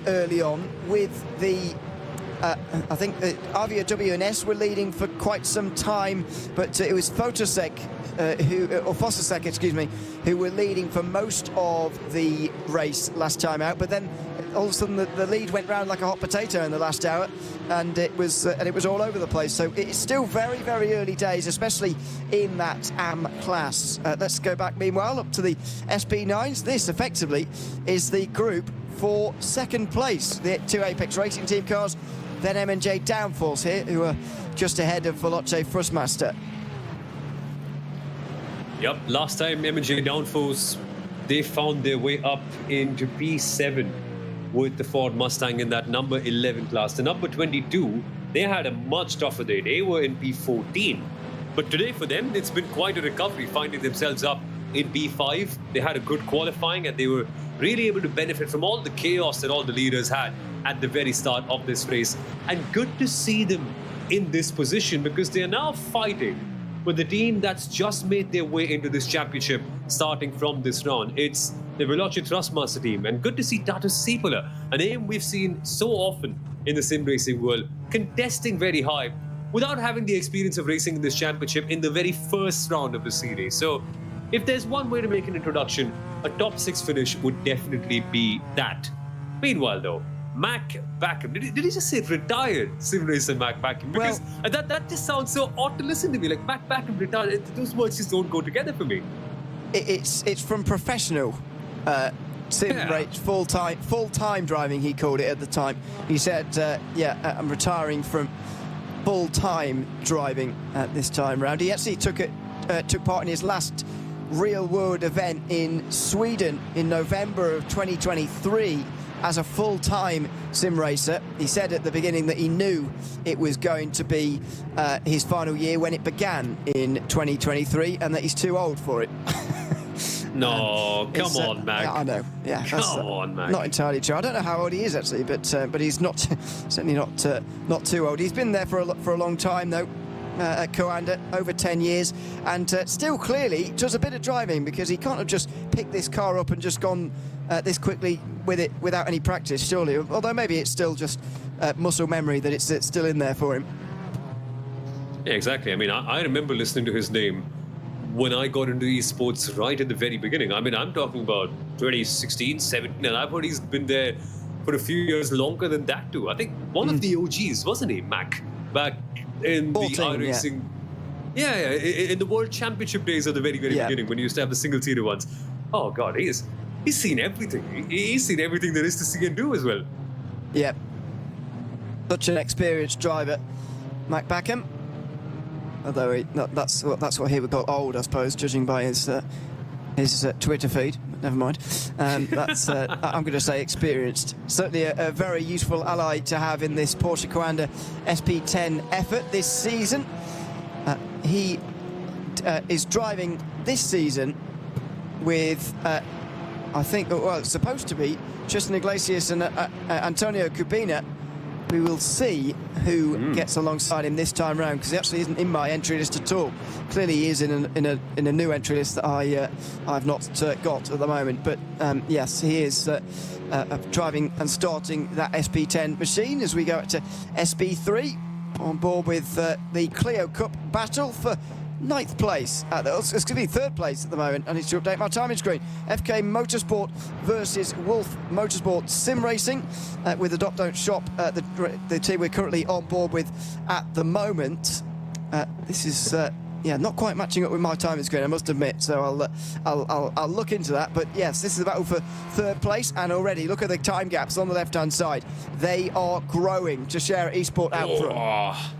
A: early on, with the I think Avia W&S were leading for quite some time, but it was Fosasek, who were leading for most of the race last time out. But then all of a sudden the lead went round like a hot potato in the last hour, and it was all over the place. So it's still very, very early days, especially in that AM class. Let's go back meanwhile up to the SP9s. This effectively is the group for second place. The 2 Apex Racing team cars, then M&J Downforce here, who are just ahead of Veloce Frustmaster.
B: Yep, last time M&J Downforce, they found their way up into P7 with the Ford Mustang in that number 11 class. The number 22, they had a much tougher day. They were in P14. But today for them, it's been quite a recovery, finding themselves up in B5. They had a good qualifying and they were really able to benefit from all the chaos that all the leaders had at the very start of this race. And good to see them in this position because they are now fighting with the team that's just made their way into this championship starting from this round. It's the Veloci Thrustmaster team, and good to see Tatu Seepola, a name we've seen so often in the sim racing world, contesting very high without having the experience of racing in this championship in the very first round of the series. So if there's one way to make an introduction, a top 6 finish would definitely be that. Meanwhile though, Mac Backham, did he just say retired sim racer Mac Backham? Because that just sounds so odd to listen to me, like Mac Backham retired, those words just don't go together for me.
A: It's from professional sim race, full-time driving, he called it at the time. He said, I'm retiring from full-time driving this time round. He actually took part in his last real-world event in Sweden in November of 2023 as a full-time sim racer. He said at the beginning that he knew it was going to be his final year when it began in 2023 and that he's too old for it.
B: No, come on, Mac.
A: I know. Yeah,
B: come on, Mac.
A: Not entirely true. I don't know how old he is actually, but he's not certainly not too old. He's been there for a long time though. At Coanda, over 10 years, and still clearly does a bit of driving because he can't have just picked this car up and just gone this quickly with it without any practice, surely. Although maybe it's still just muscle memory that it's still in there for him.
B: Yeah, exactly. I mean, I remember listening to his name when I got into esports right at the very beginning. I mean, I'm talking about 2016, 17, and I've heard he's been there for a few years longer than that too. I think one of the OGs, wasn't he, Mac? Back in 14, the iRacing, in the World Championship days at the very beginning when you used to have the single-seater ones. Oh God, he's seen everything. He's seen everything there is to see and do as well.
A: Yeah, such an experienced driver, Mac Backham. Although that's what he would call old, I suppose, judging by his Twitter feed. But never mind. I'm going to say experienced. Certainly a very useful ally to have in this Porsche Coanda SP10 effort this season. He is driving this season with, I think, well, it's supposed to be Tristan Iglesias and Antonio Cubina. We will see who gets alongside him this time round, because he actually isn't in my entry list at all. Clearly he is in a new entry list that I've not got at the moment. But yes, he is driving and starting that SP10 machine as we go up to SP3 on board with the Clio Cup battle for 9th place. It's going to be 3rd place at the moment. I need to update my timing screen. FK Motorsport versus Wolf Motorsport Sim Racing with the Don't Shop, the team we're currently on board with at the moment. This is not quite matching up with my timing screen, I must admit. So I'll look into that. But yes, this is a battle for 3rd place, and already look at the time gaps on the left-hand side. They are growing to share Esport out front.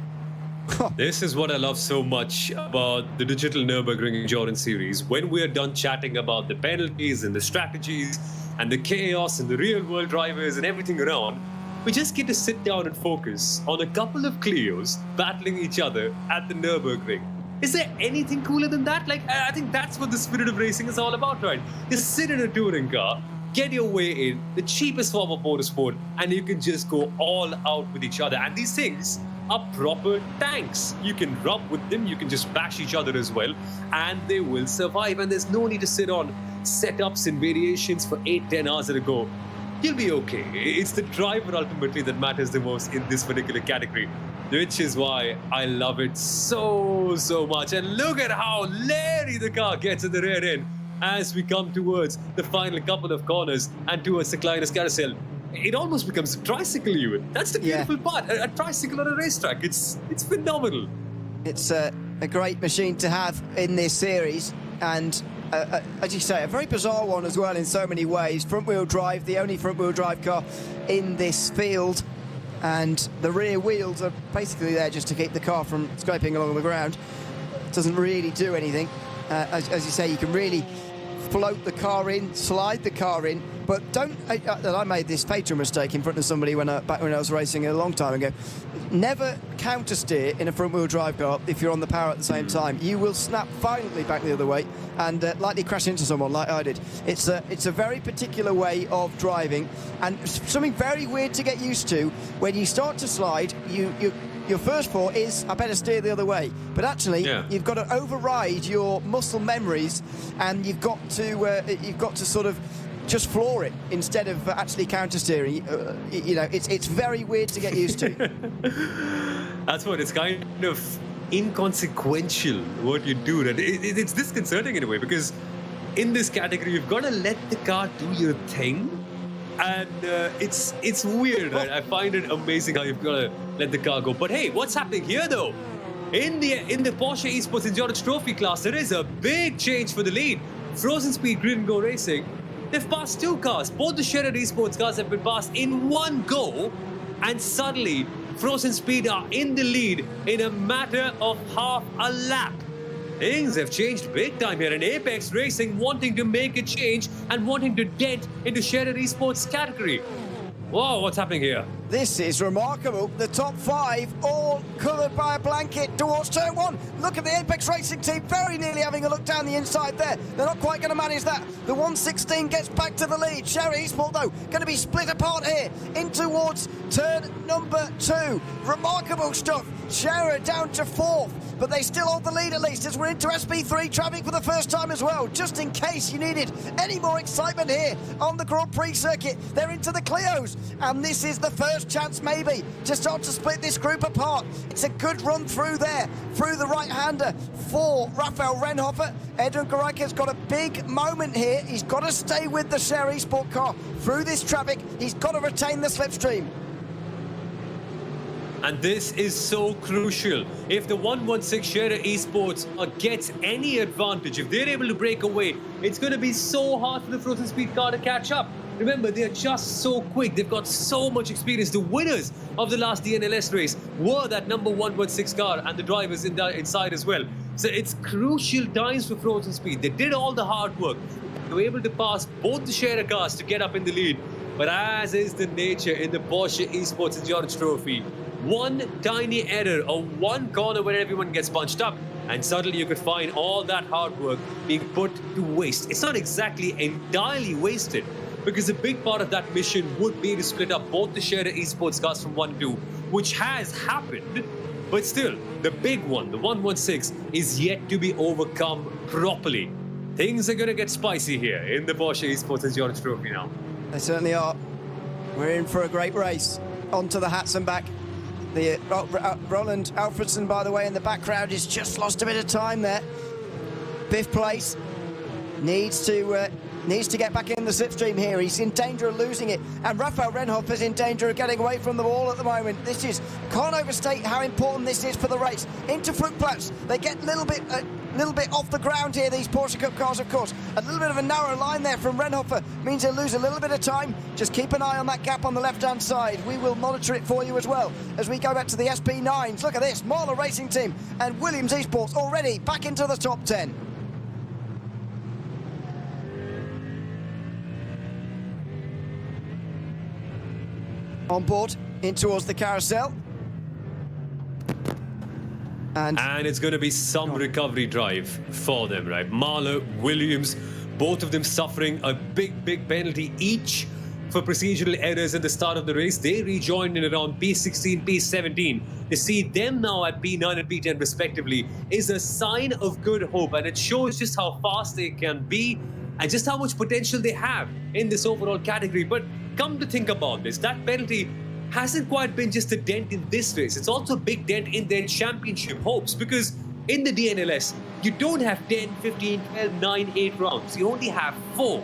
B: This is what I love so much about the Digital Nürburgring Endurance Series. When we're done chatting about the penalties and the strategies and the chaos and the real-world drivers and everything around, we just get to sit down and focus on a couple of Clios battling each other at the Nürburgring. Is there anything cooler than that? Like, I think that's what the spirit of racing is all about, right? Just sit in a touring car, get your way in, the cheapest form of motorsport, and you can just go all out with each other. And these things are proper tanks. You can rub with them, you can just bash each other as well, and they will survive. And there's no need to sit on setups and variations for 8-10 hours at a go. You'll be okay. It's the driver ultimately that matters the most in this particular category, which is why I love it so much. And look at how leery the car gets at the rear end as we come towards the final couple of corners and towards the Kleines Carousel. It almost becomes a tricycle even. That's the beautiful part. A tricycle on a racetrack. It's phenomenal. It's
A: a great machine to have in this series, and as you say, a very bizarre one as well in so many ways. Front-wheel drive, the only front-wheel drive car in this field, and the rear wheels are basically there just to keep the car from scraping along the ground. It doesn't really do anything. As you say, you can really float the car in, slide the car in, but don't. I made this fatal mistake in front of somebody back when I was racing a long time ago. Never counter steer in a front wheel drive car if you're on the power at the same time. You will snap violently back the other way and likely crash into someone like I did. It's a very particular way of driving, and something very weird to get used to. When you start to slide, your first thought is, I better steer the other way. But actually, you've got to override your muscle memories, and you've got to sort of just floor it instead of actually counter steering. It's very weird to get used to.
B: That's what it's kind of inconsequential what you do. That it's disconcerting in a way, because in this category you've got to let the car do your thing, and it's weird. Right? I find it amazing how you've got to let the car go. But hey, what's happening here though? In the Porsche Esports Endurance Trophy class, there is a big change for the lead. Frozen Speed Grid and Go Racing, they've passed two cars. Both the Scherer Esports cars have been passed in one go, and suddenly Frozen Speed are in the lead in a matter of half a lap. Things have changed big time here, and Apex Racing wanting to make a change and wanting to dent into Scherer Esports category. Whoa, what's happening here?
A: This is remarkable. The top five all coloured by a blanket towards turn one. Look at the Apex Racing team very nearly having a look down the inside there. They're not quite going to manage that. The 116 gets back to the lead. Scherer Esports, though, going to be split apart here in towards turn number 2. Remarkable stuff. Scherer down to 4th. But they still hold the lead at least as we're into SP3 traffic for the first time as well. Just in case you needed any more excitement here on the Grand Prix circuit, they're into the Clios. And this is the first chance maybe to start to split this group apart. It's a good run through there, through the right-hander for Raphael Renhofer. Edwin Garaika's got a big moment here. He's got to stay with the Scherer Esports car through this traffic. He's got to retain the slipstream.
B: And this is so crucial. If the 116 Scherer Esports gets any advantage, if they're able to break away, it's going to be so hard for the Frozen Speed car to catch up. Remember, they're just so quick. They've got so much experience. The winners of the last DNLS race were that number 116 car and the drivers inside as well. So it's crucial times for Frozen Speed. They did all the hard work. They were able to pass both the Scherer cars to get up in the lead. But as is the nature in the Porsche Esports Endurance Trophy, one tiny error or one corner where everyone gets bunched up, and suddenly you could find all that hard work being put to waste. It's not exactly entirely wasted, because a big part of that mission would be to split up both the Scherer Esports cars from 1-2, which has happened. But still, the big one, the 116, is yet to be overcome properly. Things are going to get spicy here in the Porsche Esports Endurance Trophy now.
A: They certainly are. We're in for a great race. Onto the hats and back. The Roland Alfredson, by the way, in the background, has just lost a bit of time there. 5th place. Needs to get back in the slipstream here. He's in danger of losing it. And Raphael Renhofer's in danger of getting away from the wall at the moment. Can't overstate how important this is for the race. Into Flugplatz. They get a little bit off the ground here, these Porsche Cup cars, of course. A little bit of a narrow line there from Renhofer means they'll lose a little bit of time. Just keep an eye on that gap on the left-hand side. We will monitor it for you as well as we go back to the SP9s. Look at this, Marler Racing Team and Williams Esports already back into the top 10. On board, in towards the carousel. And
B: it's going to be some recovery drive for them, right? Marler, Williams, both of them suffering a big penalty each for procedural errors at the start of the race. They rejoined in around P16, P17. To see them now at P9 and P10 respectively is a sign of good hope, and it shows just how fast they can be and just how much potential they have in this overall category. But come to think about this, that penalty hasn't quite been just a dent in this race. It's also a big dent in their championship hopes, because in the DNLS, you don't have 10, 15, 12, 9, 8 rounds. You only have 4,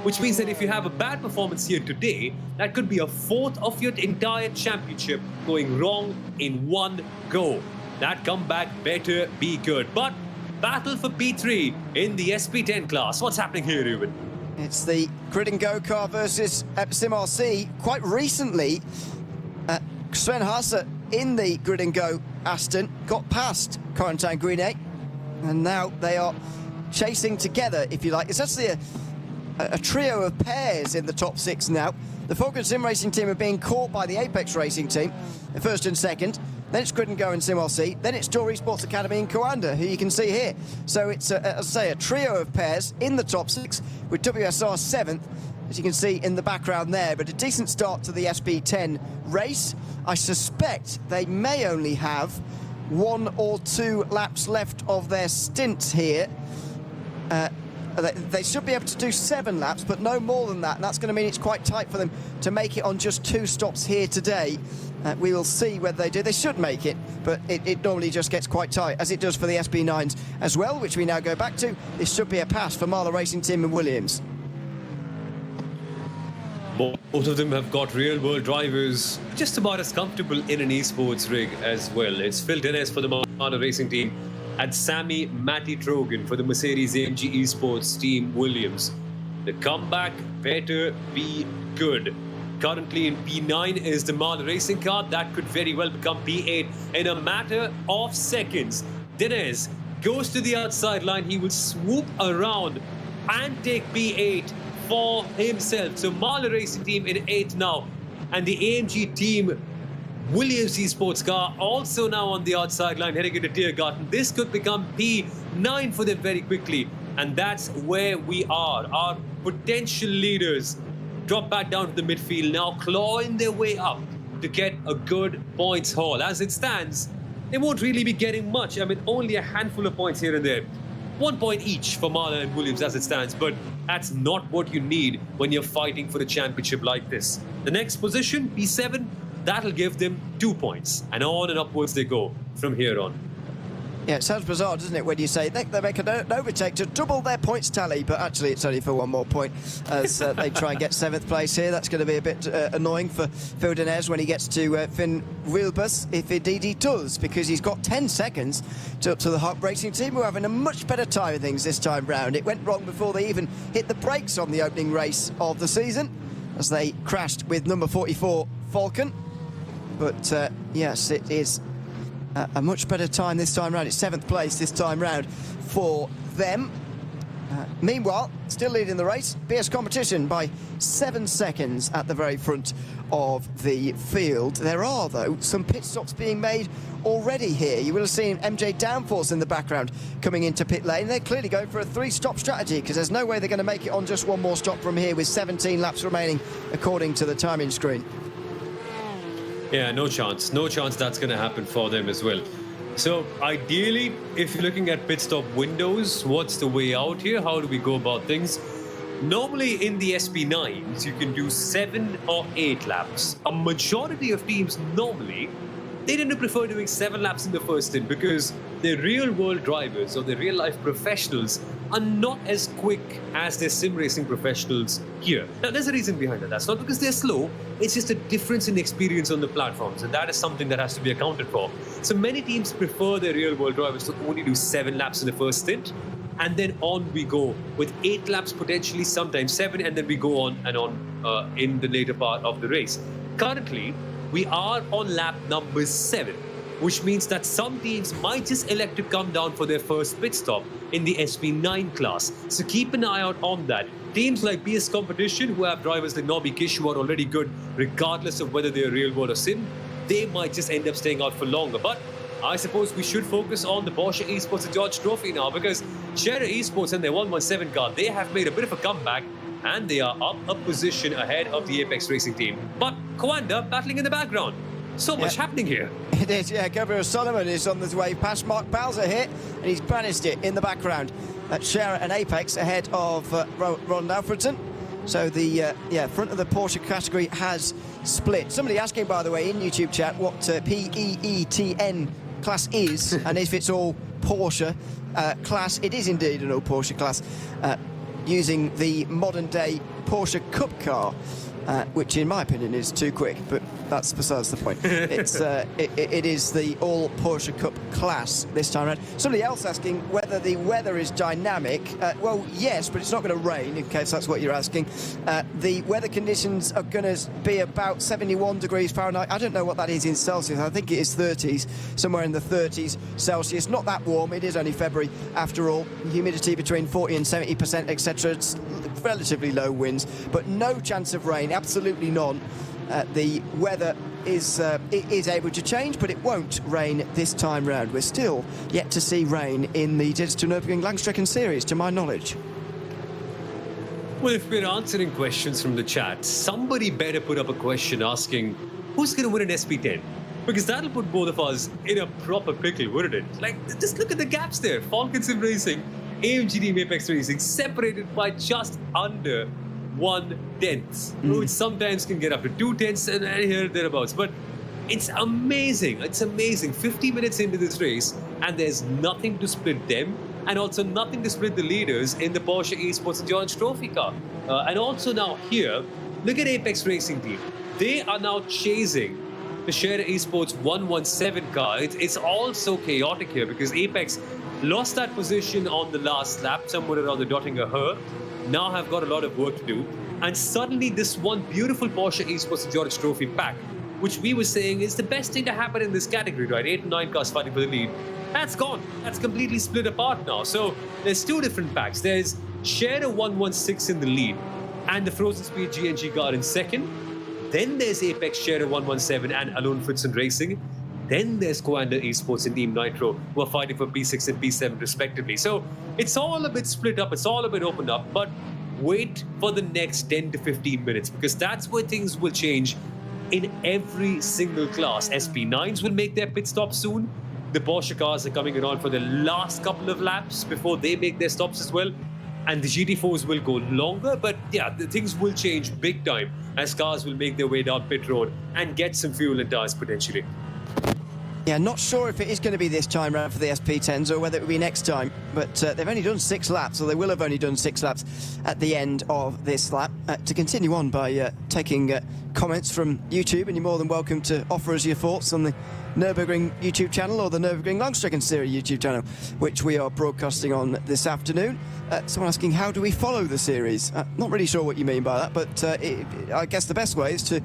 B: which means that if you have a bad performance here today, that could be a 4th of your entire championship going wrong in one go. That comeback better be good. But battle for P3 in the SP10 class. What's happening here, Ruben?
A: It's the Grid and Go car versus Sim RC. Quite recently, Sven Hasse in the Grid and Go Aston got past Corentin Guinet, and now they are chasing together, if you like. It's actually a trio of pairs in the top 6 now. The Falcon Sim Racing team are being caught by the Apex Racing team, the first and second. Then it's Grid & Go and Sim RC. Then it's Story Sports Academy in Coanda, who you can see here. So it's, as I say, a trio of pairs in the top 6, with WSR 7th, as you can see in the background there. But a decent start to the SP10 race. I suspect they may only have 1 or 2 laps left of their stint here. They should be able to do 7 laps, but no more than that. And that's going to mean it's quite tight for them to make it on just 2 stops here today. We will see whether they do. They should make it, but it normally just gets quite tight, as it does for the SB9s as well, which we now go back to. This should be a pass for Marla Racing Team and Williams.
B: Both of them have got real-world drivers just about as comfortable in an esports rig as well. It's Phil Dennis for the Marla Racing Team and Sammy Matty Trogan for the Mercedes AMG Esports Team Williams. The comeback better be good. Currently in P9 is the Marla Racing car. That could very well become P8 in a matter of seconds. Denez goes to the outside line. He will swoop around and take P8 for himself. So Marla Racing Team in 8 now. And the AMG Team Williams Esports car also now on the outside line heading into Tiergarten. This could become P9 for them very quickly. And that's where we are. Our potential leaders drop back down to the midfield, now clawing their way up to get a good points haul. As it stands, they won't really be getting much. I mean, only a handful of points here and there. 1 point each for Marla and Williams as it stands, but that's not what you need when you're fighting for the championship like this. The next position, P7, that'll give them 2 points, and on and upwards they go from here on.
A: Yeah, it sounds bizarre, doesn't it, when you say they make an overtake to double their points tally, but actually it's only for 1 more point as they try and get 7th place here. That's going to be a bit annoying for Phil Denez when he gets to Finn Wilbus, if indeed he does, because he's got 10 seconds to the Hawk Racing Team, who are having a much better time of things this time round. It went wrong before they even hit the brakes on the opening race of the season, as they crashed with number 44 Falcon. But yes, it is a much better time this time round. It's 7th place this time round for them. Meanwhile, still leading the race, BS Competition by 7 seconds at the very front of the field. There are, though, some pit stops being made already here. You will have seen MJ Downforce in the background coming into pit lane. They're clearly going for a 3-stop strategy, because there's no way they're going to make it on just 1 more stop from here with 17 laps remaining, according to the timing screen.
B: Yeah, no chance. No chance that's going to happen for them as well. So ideally, if you're looking at pit stop windows, what's the way out here? How do we go about things? Normally in the SP9s, you can do 7 or 8 laps. A majority of teams normally, they tend to prefer doing 7 laps in the first stint because the real-world drivers or the real-life professionals are not as quick as their sim racing professionals here. Now, there's a reason behind that. That's not because they're slow. It's just a difference in experience on the platforms, and that is something that has to be accounted for. So many teams prefer their real-world drivers to only do 7 laps in the first stint, and then on we go with 8 laps, potentially sometimes 7, and then we go on and on in the later part of the race. Currently, we are on lap number 7, which means that some teams might just elect to come down for their first pit stop in the SP9 class. So keep an eye out on that. Teams like BS Competition, who have drivers like Nobby Kish, who are already good, regardless of whether they're real world or sim, they might just end up staying out for longer. But I suppose we should focus on the Porsche Esports and George Trophy now, because Scherer Esports and their 117 car, they have made a bit of a comeback, and they are up a position ahead of the Apex Racing Team. But Coanda battling in the background. So much happening here. It
A: is, yeah. Gabriel Solomon is on his way past Mark Bowser here, and he's banished it in the background. Scherer and Apex ahead of Ron Alfredson. So the front of the Porsche category has split. Somebody asking, by the way, in YouTube chat what PEETN class is, and if it's all Porsche class. It is indeed an all Porsche class, using the modern day Porsche Cup car, which in my opinion is too quick, but that's besides the point. It's it is the all Porsche Cup class this time around. Somebody else asking whether the weather is dynamic. Well, yes, but it's not going to rain, in case that's what you're asking. The weather conditions are going to be about 71 degrees Fahrenheit. I don't know what that is in Celsius. I think it is 30s, somewhere in the 30s Celsius. Not that warm. It is only February after all. Humidity between 40 and 70%, etc. It's relatively low winds, but no chance of rain, absolutely none. The weather is able to change, but it won't rain this time round. We're still yet to see rain in the Digital Nürburgring Langstrecken-Series, to my knowledge.
B: Well, if we're answering questions from the chat, somebody better put up a question asking who's going to win an SP10? Because that'll put both of us in a proper pickle, wouldn't it? Like, just look at the gaps there. Falcon Sim Racing, AMG Team Apex Racing, separated by just under 1/10, which sometimes can get up to 2/10 and here thereabouts. But it's amazing. It's amazing. 50 minutes into this race, and there's nothing to split them, and also nothing to split the leaders in the Porsche Esports Endurance Trophy car. And also now here, look at Apex Racing Team. They are now chasing the Scherer Esports 117 car. It's all so chaotic here because Apex lost that position on the last lap, somewhere around the Dottinger Her. Now have got a lot of work to do. And suddenly this one beautiful Porsche Esports Endurance Trophy pack, which we were saying is the best thing to happen in this category, right? 8 and 9 cars fighting for the lead. That's gone. That's completely split apart now. So there's two different packs. There's Scherer 116 in the lead and the Frozen Speed GNG car in second. Then there's Apex Scherer 117 and Alon Fritzen Racing. Then there's Coanda Esports and Team Nitro, who are fighting for P6 and P7 respectively. So it's all a bit split up, it's all a bit opened up, but wait for the next 10 to 15 minutes because that's where things will change in every single class. SP9s will make their pit stop soon. The Porsche cars are coming around for the last couple of laps before they make their stops as well. And the GT4s will go longer, but yeah, the things will change big time as cars will make their way down pit road and get some fuel and tires potentially.
A: Yeah, not sure if it is going to be this time round for the SP10s or whether it will be next time, but they've only done 6 laps, or they will have only done 6 laps at the end of this lap. To continue on by taking comments from YouTube, and you're more than welcome to offer us your thoughts on the Nürburgring YouTube channel or the Nürburgring Langstrecken-Serie YouTube channel, which we are broadcasting on this afternoon. Someone asking, how do we follow the series? Not really sure what you mean by that, but I guess the best way is to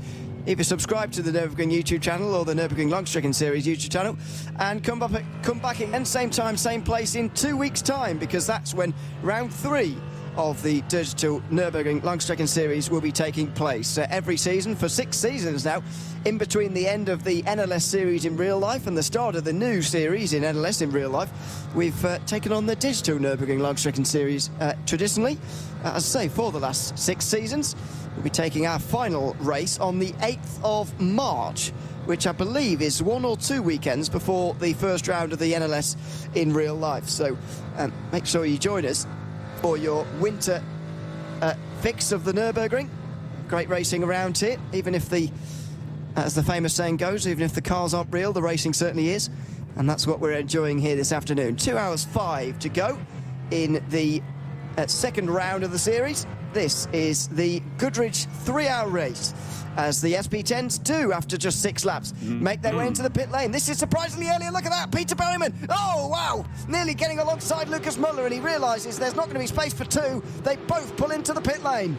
A: either subscribe to the Nürburgring YouTube channel or the Nürburgring Langstrecken-Series YouTube channel and come back again, same time, same place in 2 weeks' time, because that's when round 3 of the Digital Nürburgring Langstrecken-Series will be taking place every season for 6 seasons now, in between the end of the NLS series in real life and the start of the new series in NLS in real life. We've taken on the Digital Nürburgring Langstrecken-Series traditionally, as I say, for the last 6 seasons. We'll be taking our final race on the 8th of March, which I believe is 1 or 2 weekends before the first round of the NLS in real life. So make sure you join us for your winter fix of the Nürburgring. Great racing around here, even if as the famous saying goes, even if the cars aren't real, the racing certainly is. And that's what we're enjoying here this afternoon. 2 hours 5 to go in the second round of the series. This is the Goodrich 3-hour race, as the SP10s do, after just 6 laps, make their way into the pit lane. This is surprisingly early. Look at that, Peter Berryman. Oh, wow, nearly getting alongside Lucas Muller, and he realises there's not going to be space for 2. They both pull into the pit lane.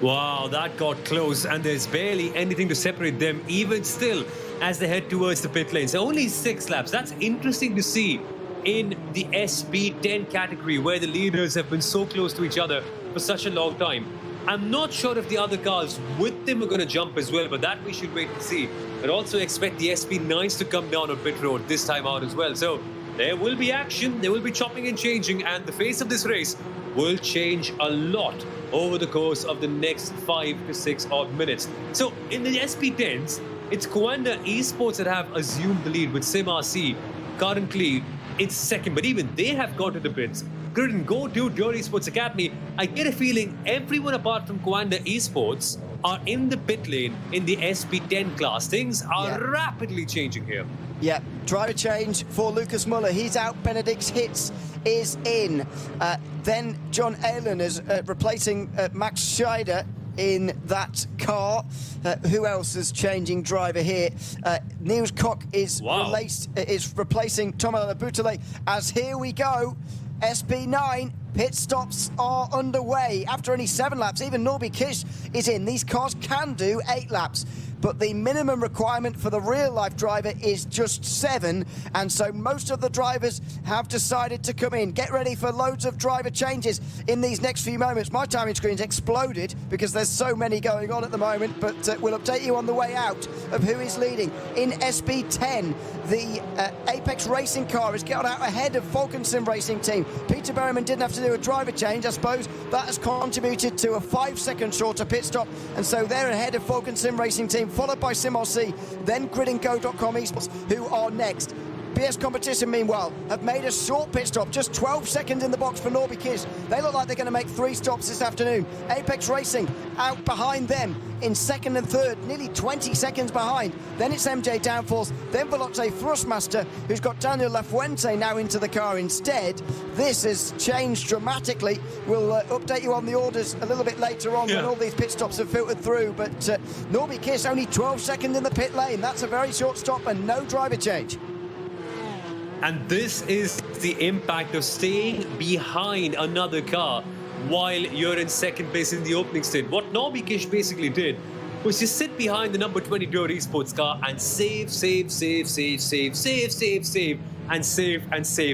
B: Wow, that got close, and there's barely anything to separate them, even still, as they head towards the pit lanes. Only 6 laps. That's interesting to see in the SP10 category, where the leaders have been so close to each other for such a long time. I'm not sure if the other cars with them are going to jump as well, but that we should wait and see. But also expect the SP9s to come down on pit road this time out as well. So there will be action, there will be chopping and changing, and the face of this race will change a lot over the course of the next 5 to 6 odd minutes. So in the SP10s, it's Coanda Esports that have assumed the lead with SimRC currently it's second, but even they have got to the pits. Couldn't go to Dior Esports Academy. I get a feeling everyone apart from Coanda Esports are in the pit lane in the SP10 class. Things are rapidly changing here.
A: Yeah, driver change for Lucas Muller. He's out. Benedict's Hits is in. Then John Aylen is replacing Max Scheider. in that car. Who else is changing driver here? Niels Koch is, is replacing Thomas Boutelet as here we go. SP9 pit stops are underway after only 7 laps. Even Norby Kish is in. These cars can do 8 laps, but the minimum requirement for the real-life driver is just 7, and so most of the drivers have decided to come in. Get ready for loads of driver changes in these next few moments. My timing screen's exploded because there's so many going on at the moment, but we'll update you on the way out of who is leading. In SB10, the Apex Racing car has got out ahead of Falcon Sim Racing team. Peter Berryman didn't have to do a driver change. I suppose that has contributed to a 5-second shorter pit stop, and so they're ahead of Falcon Sim Racing team, followed by SimRC, then GridandGo.com Esports, who are next. BS Competition, meanwhile, have made a short pit stop, just 12 seconds in the box for Norby Kish. They look like they're going to make 3 stops this afternoon. Apex Racing out behind them in second and third, nearly 20 seconds behind. Then it's MJ Downforce, then Veloce Thrustmaster, who's got Daniel Lafuente now into the car instead. This has changed dramatically. We'll update you on the orders a little bit later on when all these pit stops have filtered through. But Norby Kish only 12 seconds in the pit lane. That's a very short stop and no driver change.
B: And this is the impact of staying behind another car while you're in second place in the opening stint. What Norby Kish basically did was just sit behind the number 20 Dior Esports car and save,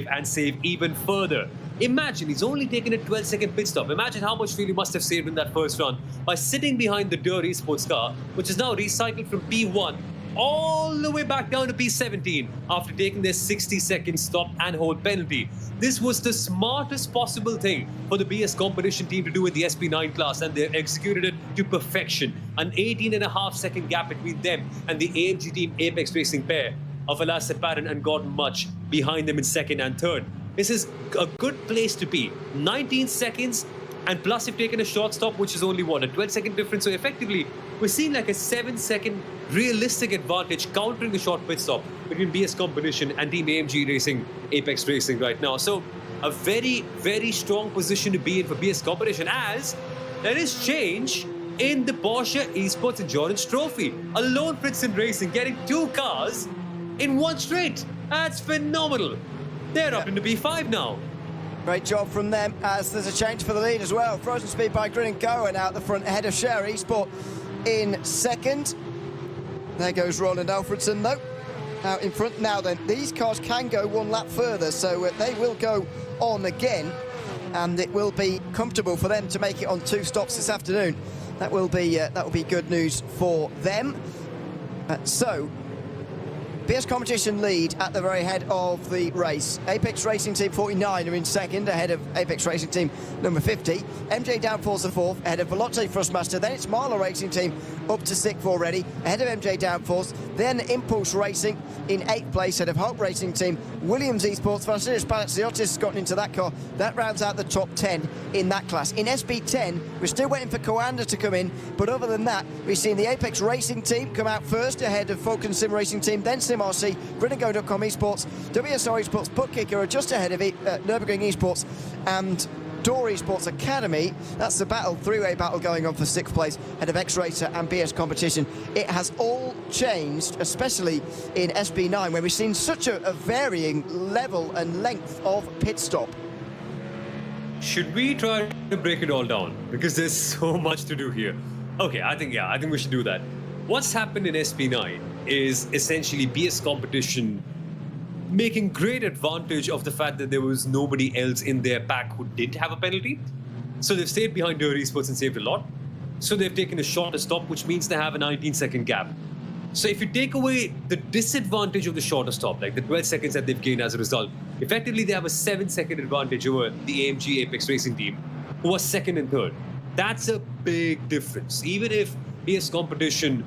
B: and save even further. Imagine, he's only taken a 12-second pit stop. Imagine how much fuel he must have saved in that first run by sitting behind the Dior Esports car, which is now recycled from P1 all the way back down to P17 after taking their 60-second stop and hold penalty. This was the smartest possible thing for the BS competition team to do with the SP9 class, and they executed it to perfection. An 18.5-second gap between them and the AMG team Apex Racing pair of Alas Separan and Gordon Much behind them in second and third. This is a good place to be. 19 seconds, and plus you've taken a short stop, which is only, what, a 12-second difference. So effectively, we're seeing like a 7-second realistic advantage countering the short pit stop between BS Competition and Team AMG Racing, Apex Racing right now. So a very, very strong position to be in for BS Competition, as there is change in the Porsche Esports Endurance Trophy. Alone Fritzen Racing getting 2 cars in one straight. That's phenomenal. They're up into P5 now.
A: Great job from them, as there's a change for the lead as well. Frozen Speed by Grid and Go and out the front ahead of Share Esport in second. There goes Roland Alfredson though, out in front. Now then, these cars can go 1 lap further, so they will go on again, and it will be comfortable for them to make it on 2 stops this afternoon. That will be good news for them. So BS Competition lead at the very head of the race. Apex Racing Team 49 are in second, ahead of Apex Racing Team number 50. MJ Downforce the 4th, ahead of Veloce Thrustmaster. Then it's Marla Racing Team up to 6th already, ahead of MJ Downforce. Then Impulse Racing in 8th place, ahead of Hulk Racing Team. Williams Esports, Vasilis Palatziotis has gotten into that car. That rounds out the top 10 in that class. In SB10, we're still waiting for Coanda to come in, but other than that, we've seen the Apex Racing Team come out first, ahead of Falcon Sim Racing Team, then SimRC, GridandGo.com Esports, WSR Esports, Puttkicker are just ahead of Nürburgring Esports and Door Esports Academy. That's the battle, 3-way battle going on for 6th place, ahead of X-Racer and BS Competition. It has all changed, especially in SB9, where we've seen such a varying level and length of pit stop.
B: Should we try to break it all down? Because there's so much to do here. Okay, I think we should do that. What's happened in SB9 is essentially BS Competition making great advantage of the fact that there was nobody else in their pack who didn't have a penalty. So they've stayed behind Dior Esports and saved a lot. So they've taken a shorter stop, which means they have a 19-second gap. So if you take away the disadvantage of the shorter stop, like the 12 seconds that they've gained as a result, effectively they have a 7-second advantage over the AMG Apex Racing team, who was second and third. That's a big difference. Even if BS Competition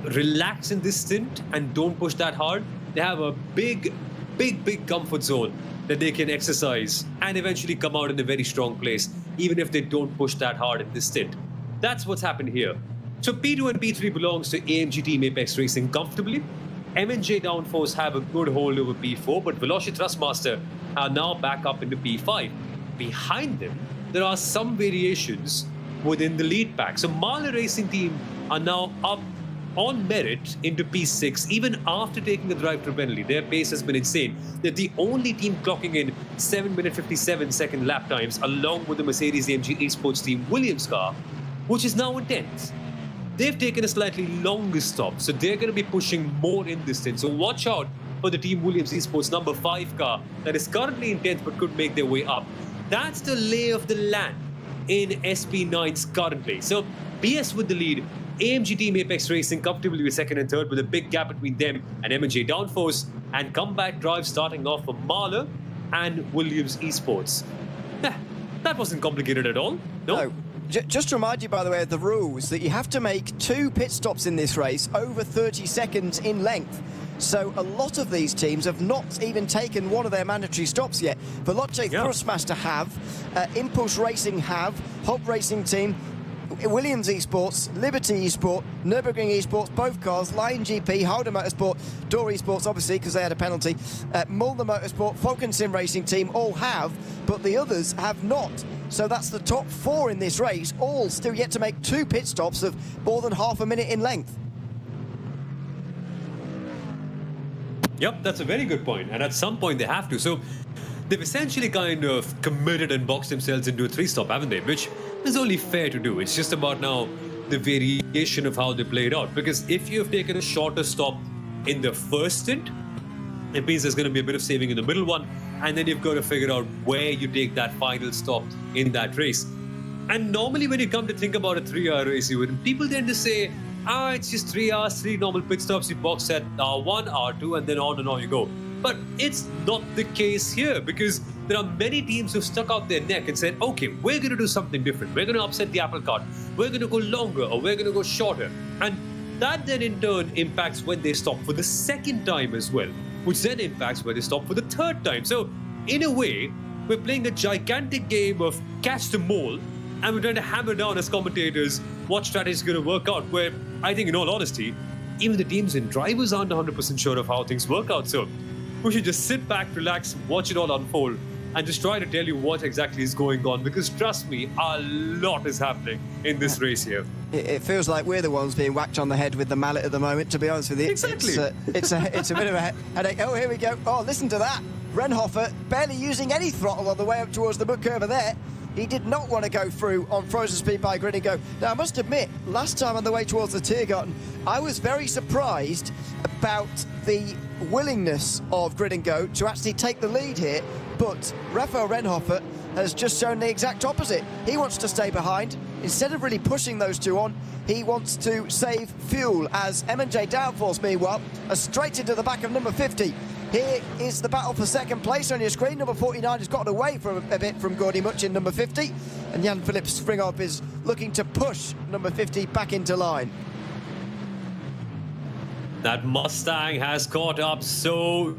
B: relax in this stint and don't push that hard, they have a big comfort zone that they can exercise and eventually come out in a very strong place, even if they don't push that hard in this stint. That's what's happened here. So P2 and P3 belongs to AMG Team Apex Racing comfortably. M&J Downforce have a good hold over P4, but Veloci Thrustmaster are now back up into P5. Behind them, there are some variations within the lead pack. So Mahler Racing Team are now up on merit into P6, even after taking the drive to penalty. Their pace has been insane. They're the only team clocking in 7-minute 57-second lap times, along with the Mercedes-AMG Esports team Williams car, which is now in 10th. They've taken a slightly longer stop, so they're going to be pushing more in distance. So watch out for the Team Williams Esports number 5 car that is currently in 10th but could make their way up. That's the lay of the land in SP9's current place. So BS with the lead, AMG Team Apex Racing comfortably with second and third with a big gap between them and M&J Downforce, and comeback drive starting off for Mahler and Williams Esports. That wasn't complicated at all. No.
A: Just to remind you, by the way, of the rules, that you have to make 2 pit stops in this race over 30 seconds in length. So a lot of these teams have not even taken one of their mandatory stops yet. Veloce Thrustmaster have, Impulse Racing have, Hob Racing Team, Williams Esports, Liberty Esport, Nürburgring Esports, both cars, Lion GP, Halden Motorsport, Door Esports, obviously, because they had a penalty, Mulder Motorsport, Falcon Sim Racing Team all have, but the others have not. So that's the top 4 in this race, all still yet to make 2 pit stops of more than half a minute in length.
B: Yep, that's a very good point. And at some point they have to. So they've essentially kind of committed and boxed themselves into a 3-stop, haven't they? Which is only fair to do. It's just about now the variation of how they play it out. Because if you've taken a shorter stop in the first stint, it means there's going to be a bit of saving in the middle one. And then you've got to figure out where you take that final stop in that race. And normally when you come to think about a 3-hour race, people tend to say, it's just 3 hours, 3 normal pit stops, you box at R1, R2, and then on you go. But it's not the case here, because there are many teams who've stuck out their neck and said, okay, we're going to do something different. We're going to upset the apple cart. We're going to go longer, or we're going to go shorter. And that then in turn impacts when they stop for the second time as well, which then impacts when they stop for the third time. So in a way, we're playing a gigantic game of catch the mole, and we're trying to hammer down as commentators what strategy is going to work out, where I think in all honesty, even the teams and drivers aren't 100% sure of how things work out. So we should just sit back, relax, watch it all unfold, and just try to tell you what exactly is going on, because trust me, a lot is happening in this race here.
A: It feels like we're the ones being whacked on the head with the mallet at the moment, to be honest with you.
B: Exactly.
A: It's a bit of a headache. Oh, here we go. Oh, listen to that. Renhofer barely using any throttle on the way up towards the book over there. He did not want to go through on frozen speed by Grid and Go. Now, I must admit, last time on the way towards the Tiergarten, I was very surprised about the willingness of Grid and Go to actually take the lead here, but Raphael Renhofer has just shown the exact opposite. He wants to stay behind. Instead of really pushing those two on, he wants to save fuel, as M&J Downforce, meanwhile, are straight into the back of number 50. Here is the battle for second place on your screen. Number 49 has gotten away from a bit from Gordy Much in number 50, and Jan-Philipp Springhoff is looking to push number 50 back into line.
B: That Mustang has caught up so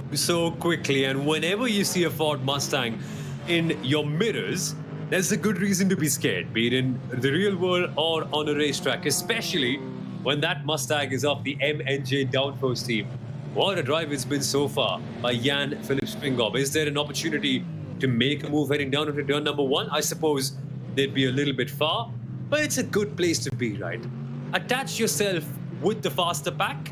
B: quickly, and whenever you see a Ford Mustang in your mirrors, there's a good reason to be scared, be it in the real world or on a racetrack, especially when that Mustang is off the M&J Downforce team. What a drive it's been so far by Jan-Philipp Springhoff. Is there an opportunity to make a move heading down into turn number 1? I suppose they'd be a little bit far, but it's a good place to be, right? Attach yourself with the faster pack,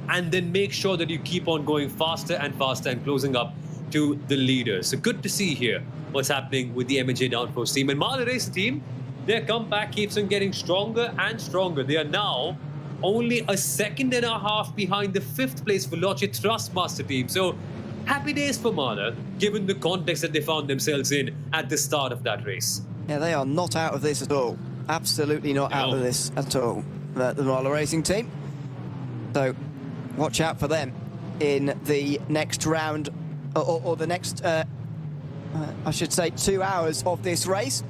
B: and then make sure that you keep on going faster and faster and closing up to the leaders. So good to see here what's happening with the M&J Downforce team. And Mahler Racing team, their comeback keeps on getting stronger and stronger. They are now only a second and a half behind the 5th place Veloce Thrustmaster team. So happy days for Mahler, given the context that they found themselves in at the start of that race.
A: Yeah, they are not out of this at all. Absolutely not out of this at all, the Mahler Racing team. So watch out for them in the next round, or the next, I should say, 2 hours of this race.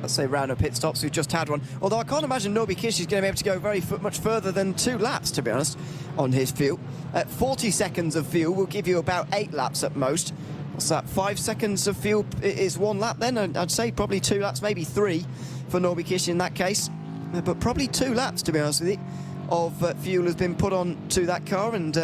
A: Let's say round of pit stops. We've just had one. Although I can't imagine Norby Kish is going to be able to go very much further than 2 laps, to be honest, on his fuel. 40 seconds of fuel will give you about 8 laps at most. What's that? 5 seconds of fuel is 1 lap then? I'd say probably 2 laps, maybe 3 for Norby Kish in that case. But probably 2 laps, to be honest with you, of fuel has been put on to that car, and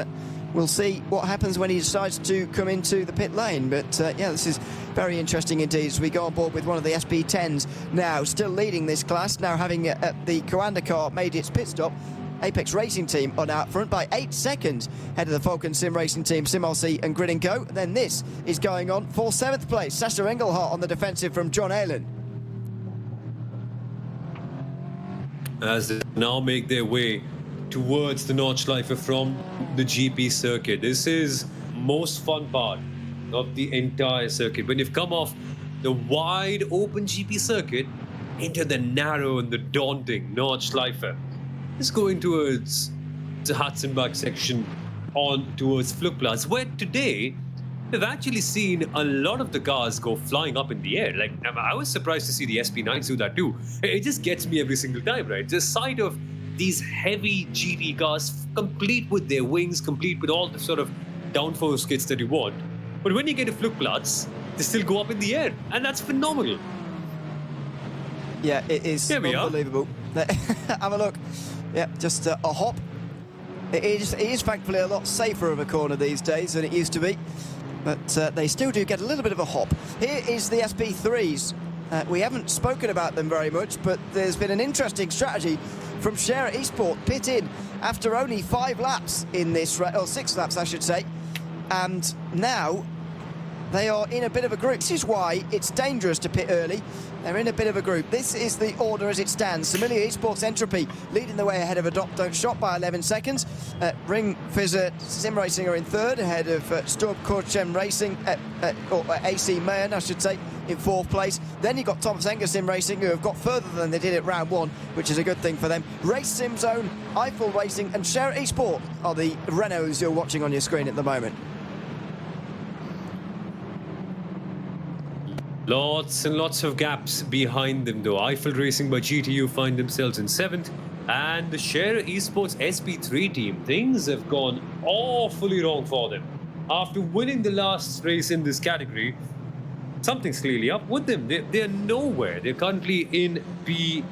A: we'll see what happens when he decides to come into the pit lane. But yeah, this is very interesting indeed as we go on board with one of the SP10s now, still leading this class, now having the Coanda car made its pit stop. Apex Racing Team on out front by 8 seconds ahead of the Falcon Sim Racing Team, SimRC and Grid & Co. And then this is going on for 7th place. Sasha Engelhardt on the defensive from John Aylen.
B: As they now make their way towards the Nordschleife from the GP circuit. This is most fun part of the entire circuit. When you've come off the wide open GP circuit into the narrow and the daunting Nordschleife. It's going towards the Hatzenbach section on towards Flugplatz, where today we've actually seen a lot of the cars go flying up in the air. Like, I was surprised to see the SP9s do that too. It just gets me every single time, right? The sight of these heavy GT cars, complete with their wings, complete with all the sort of downforce kits that you want. But when you get to Flugplatz, they still go up in the air, and that's phenomenal.
A: Yeah, it is unbelievable. Have a look. Yeah, just a hop. It is thankfully a lot safer of a corner these days than it used to be, but they still do get a little bit of a hop. Here is the SP3s. We haven't spoken about them very much, but there's been an interesting strategy from Scherer Esport, pit in after only 5 laps in this, or 6 laps I should say, and now they are in a bit of a group. This is why it's dangerous to pit early. They're in a bit of a group. This is the order as it stands. Similia Esports Entropy leading the way ahead of Adopt Don't Shop by 11 seconds. Ring Fizzer Sim Racing are in third ahead of Sturb Korchem Racing, or AC Mayen, I should say, in 4th place. Then you've got Thomas Enger Sim Racing, who have got further than they did at round 1, which is a good thing for them. Race Sim Zone, Eiffel Racing and Scherer Esport are the Renaults you're watching on your screen at the moment.
B: Lots and lots of gaps behind them though. Eiffel Racing by GTU find themselves in 7th, and the Scherer Esports SP3 team, things have gone awfully wrong for them. After winning the last race in this category, something's clearly up with them. They're nowhere. They're currently in P...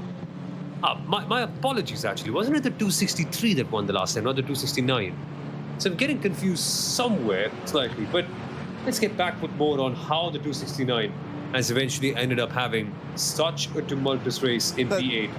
B: my apologies actually. Wasn't it the 263 that won the last time, not the 269? So I'm getting confused somewhere slightly, but let's get back with more on how the 269 has eventually ended up having such a tumultuous race in P8.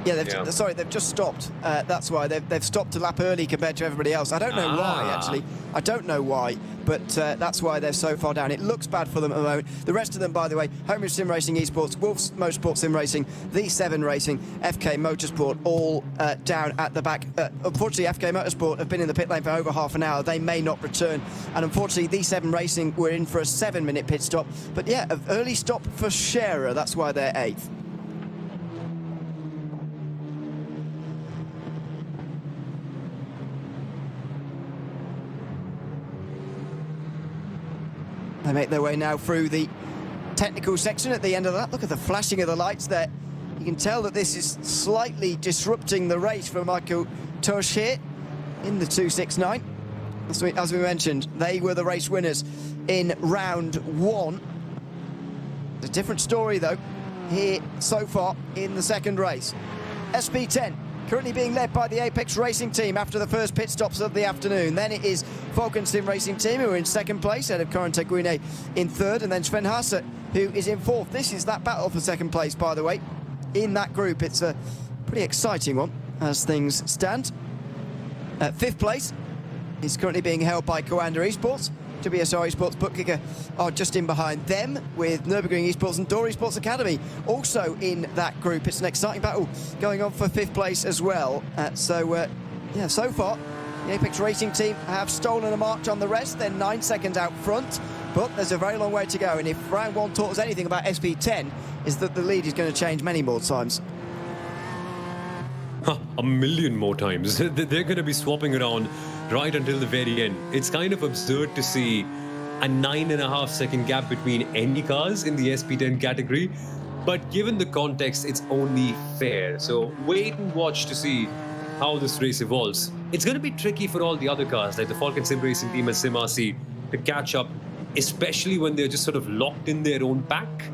A: Yeah, they've just stopped. That's why they've stopped a lap early compared to everybody else. I don't know why, actually. I don't know why, but that's why they're so far down. It looks bad for them at the moment. The rest of them, by the way, Homeridge Sim Racing Esports, Wolf's Motorsport Sim Racing, V7 Racing, FK Motorsport, all down at the back. Unfortunately, FK Motorsport have been in the pit lane for over half an hour. They may not return. And unfortunately, V7 Racing were in for a 7-minute pit stop. But yeah, an early stop for Scherer. That's why they're 8th. They make their way now through the technical section at the end of that. Look at the flashing of the lights there. You can tell that this is slightly disrupting the race for Michael Tosh here in the 269. As we mentioned, they were the race winners in round 1. It's a different story, though, here so far in the second race. SP10 currently being led by the Apex Racing Team after the first pit stops of the afternoon. Then it is Falcon Sim Racing Team, who are in 2nd place, ahead of Corentin Guinet in 3rd, and then Sven Hasse, who is in 4th. This is that battle for 2nd place, by the way, in that group. It's a pretty exciting one as things stand. 5th place is currently being held by Coanda Esports. WSR Esports Bookkicker are just in behind them, with Nürburgring Esports and Dor Esports Academy also in that group. It's an exciting battle going on for 5th place as well. Yeah, so far the Apex Racing Team have stolen a march on the rest. They're 9 seconds out front, but there's a very long way to go, and if round 1 taught us anything about SP10, is that the lead is going to change many more times.
B: A million more times. They're going to be swapping around right until the very end. It's kind of absurd to see a 9.5 second gap between any cars in the SP10 category, but given the context, it's only fair. So wait and watch to see how this race evolves. It's going to be tricky for all the other cars, like the Falcon Sim Racing Team and SimRC, to catch up, especially when they're just sort of locked in their own pack,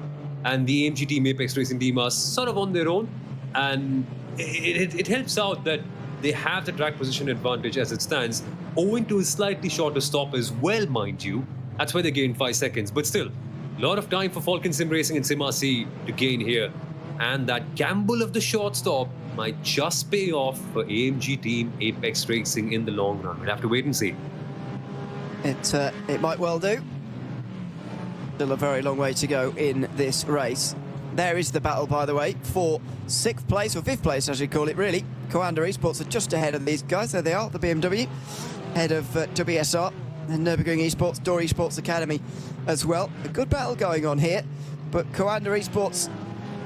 B: and the AMG Team, Apex Racing Team are sort of on their own, and it helps out that they have the track position advantage as it stands, owing to a slightly shorter stop as well, mind you. That's why they gained 5 seconds. But still, a lot of time for Falcon Sim Racing and Sim RC to gain here. And that gamble of the short stop might just pay off for AMG Team Apex Racing in the long run. We'll have to wait and see.
A: It might well do. Still a very long way to go in this race. There is the battle, by the way, for 6th place, or 5th place, I should call it, really. Coanda Esports are just ahead of these guys. There they are, the BMW, ahead of WSR and Nürburgring Esports, Door Esports Academy as well. A good battle going on here, but Coanda Esports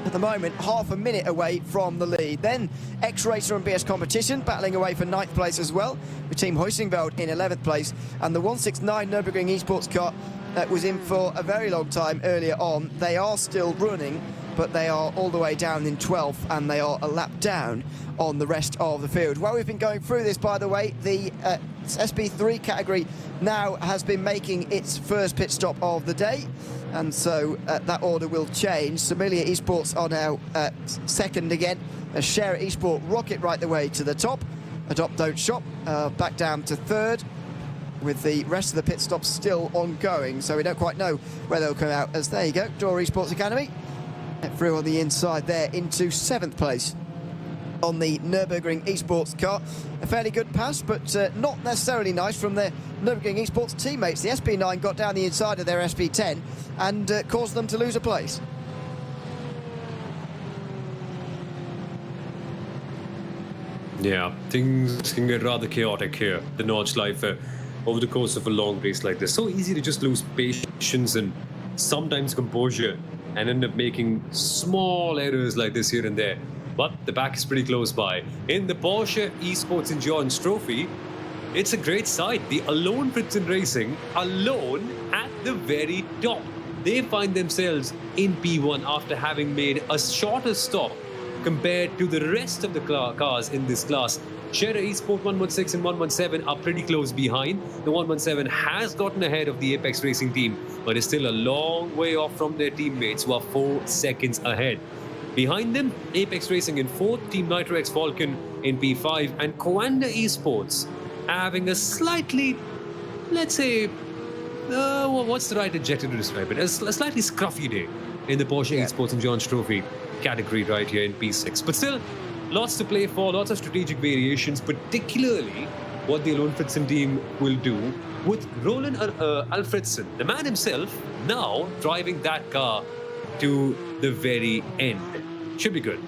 A: at the moment half a minute away from the lead. Then X-Racer and BS Competition battling away for 9th place as well, with Team Huisingveld in 11th place, and the 169 Nürburgring Esports car that was in for a very long time earlier on. They are still running, but they are all the way down in 12th, and they are a lap down on the rest of the field. While we've been going through this, by the way, the SB3 category now has been making its first pit stop of the day, and so that order will change. Somalia Esports are now second again, as Share Esport rocket right the way to the top. Adopt Don't Shop back down to third, with the rest of the pit stops still ongoing, so we don't quite know where they'll come out. As there you go, Door Esports Academy through on the inside there into 7th place on the Nürburgring Esports car. A fairly good pass, but not necessarily nice from their Nürburgring Esports teammates. The SB9 got down the inside of their SB10 and caused them to lose a place.
B: Yeah, things can get rather chaotic here, the Nordschleife, over the course of a long race like this. So easy to just lose patience and sometimes composure and end up making small errors like this here and there. But the back is pretty close by. In the Porsche Esports Endurance Trophy, it's a great sight. The Alone Fritzen Racing, alone at the very top. They find themselves in P1 after having made a shorter stop compared to the rest of the cars in this class. Shera Esport 116 and 117 are pretty close behind. The 117 has gotten ahead of the Apex Racing team, but is still a long way off from their teammates who are 4 seconds ahead. Behind them, Apex Racing in 4th, Team Nitro X Falcon in P5, and Coanda Esports having a slightly, let's say, what's the right adjective to describe it? A slightly scruffy day in the Porsche Esports Endurance Trophy category right here in P6. But still, lots to play for, lots of strategic variations, particularly what the Alone Fritzen team will do with Roland Alfredson, the man himself, now driving that car to the very end. Should be good.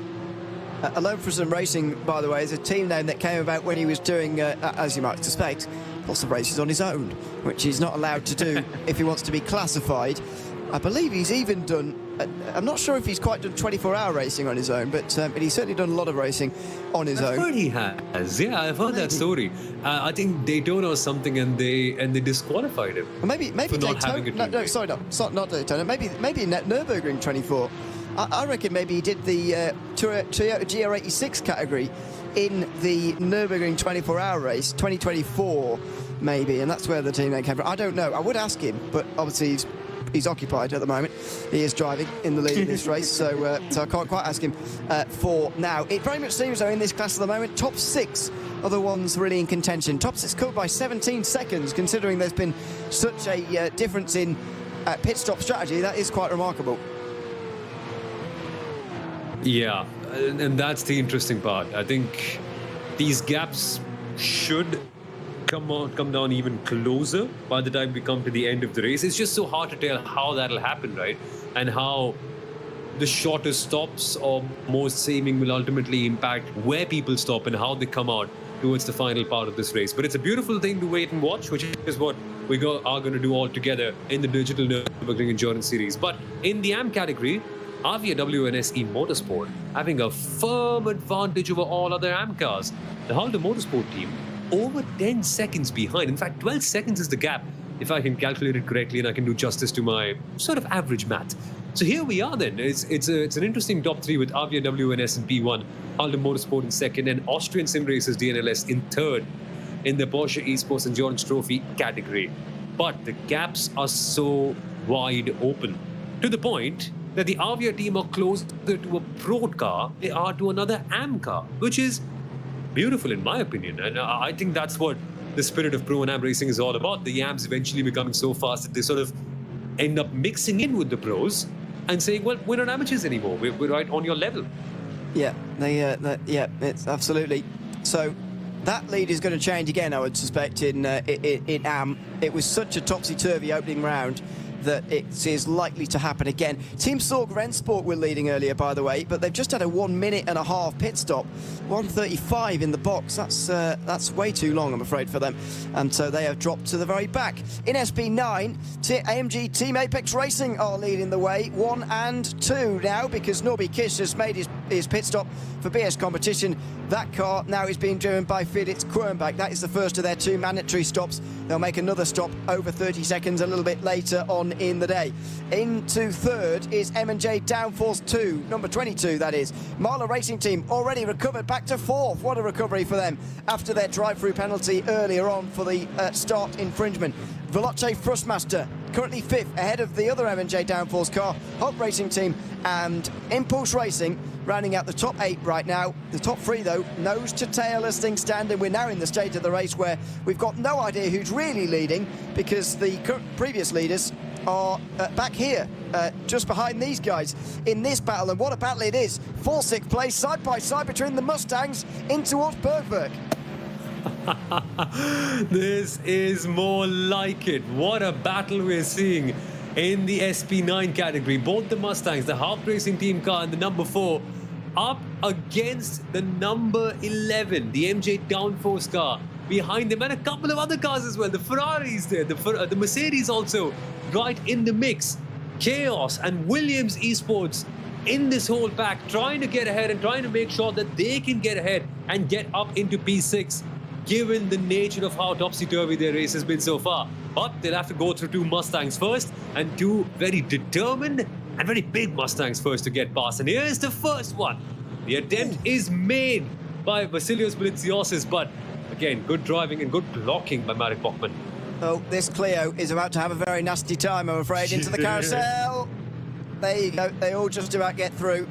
A: Alone Fritzen Racing, by the way, is a team name that came about when he was doing, as you might suspect, lots of races on his own, which he's not allowed to do if he wants to be classified. I believe he's even done, I'm not sure if he's quite done 24-hour racing on his own, but he's certainly done a lot of racing on his own.
B: I've heard he has. Yeah, I've heard that story. I think Daytona or something, and they disqualified him.
A: Well, maybe Daytona. No, sorry, not Daytona. Maybe Nürburgring 24. I reckon maybe he did the Toyota GR86 category in the Nürburgring 24-hour race, 2024, maybe, and that's where the team name came from. I don't know. I would ask him, but obviously he's occupied at the moment. He is driving in the lead in this race, so I can't quite ask him for now. It very much seems, though, in this class at the moment, top 6 are the ones really in contention. Top 6 covered by 17 seconds, considering there's been such a difference in pit stop strategy. That is quite remarkable.
B: Yeah, and that's the interesting part. I think these gaps should come down even closer by the time we come to the end of the race. It's just so hard to tell how that'll happen, right? And how the shorter stops or more saving will ultimately impact where people stop and how they come out towards the final part of this race. But it's a beautiful thing to wait and watch, which is what we are going to do all together in the Digital Nürburgring Endurance Series. But in the AM category, Avia WNSE Motorsport having a firm advantage over all other AM cars. The Halder Motorsport team over 10 seconds behind. In fact, 12 seconds is the gap, if I can calculate it correctly and I can do justice to my sort of average math. So here we are then. It's an interesting top 3 with Avia WNS in P1, Halder Motorsport in 2nd, and Austrian Sim Racers DNLS in 3rd in the Porsche Esports Endurance Trophy category. But the gaps are so wide open, to the point that the Avia team are closer to a Pro car they are to another AM car, which is beautiful in my opinion. And I think that's what the spirit of Pro-Am racing is all about. The Yams eventually becoming so fast that they sort of end up mixing in with the pros and saying, well, we're not amateurs anymore. We're right on your level.
A: Yeah, it's absolutely. So that lead is going to change again, I would suspect, in AM. It was such a topsy-turvy opening round that it is likely to happen again. Team Sorg Rennsport were leading earlier, by the way, but they've just had a 1 minute and a half pit stop. 1:35 in the box. That's way too long, I'm afraid, for them. And so they have dropped to the very back. In SP9, AMG Team Apex Racing are leading the way, 1 and 2 now, because Norby Kish has made his pit stop for BS competition. That car now is being driven by Felix Quernbach. That is the first of their 2 mandatory stops. They'll make another stop over 30 seconds a little bit later on in the day. Into third is M&J Downforce 2, number 22 that is. Marla Racing Team already recovered back to fourth. What a recovery for them after their drive-through penalty earlier on for the start infringement. Veloce Thrustmaster currently fifth, ahead of the other M&J Downforce car, Hog Racing Team and Impulse Racing, rounding out the top 8 right now. The top 3, though, nose to tail as things stand, and we're now in the stage of the race where we've got no idea who's really leading, because the previous leaders are back here, just behind these guys in this battle. And what a battle it is. 4th, 6th place, side by side between the Mustangs in towards Bergwerk.
B: This is more like it. What a battle we're seeing in the SP9 category. Both the Mustangs, the Hawk Racing Team car and the number 4, up against the number 11, the MJ Downforce car behind them, and a couple of other cars as well. The Ferraris there, the Mercedes also right in the mix. Chaos and Williams Esports in this whole pack, trying to get ahead and trying to make sure that they can get ahead and get up into P6, given the nature of how topsy-turvy their race has been so far. But they'll have to go through 2 Mustangs first, and 2 very determined and very big Mustangs first to get past. And here's the first one. The attempt is made by Vasilios Belitziosis, but again, good driving and good blocking by Marek Bachmann.
A: Oh, this Clio is about to have a very nasty time, I'm afraid. Into the carousel. There you go. They all just about get through.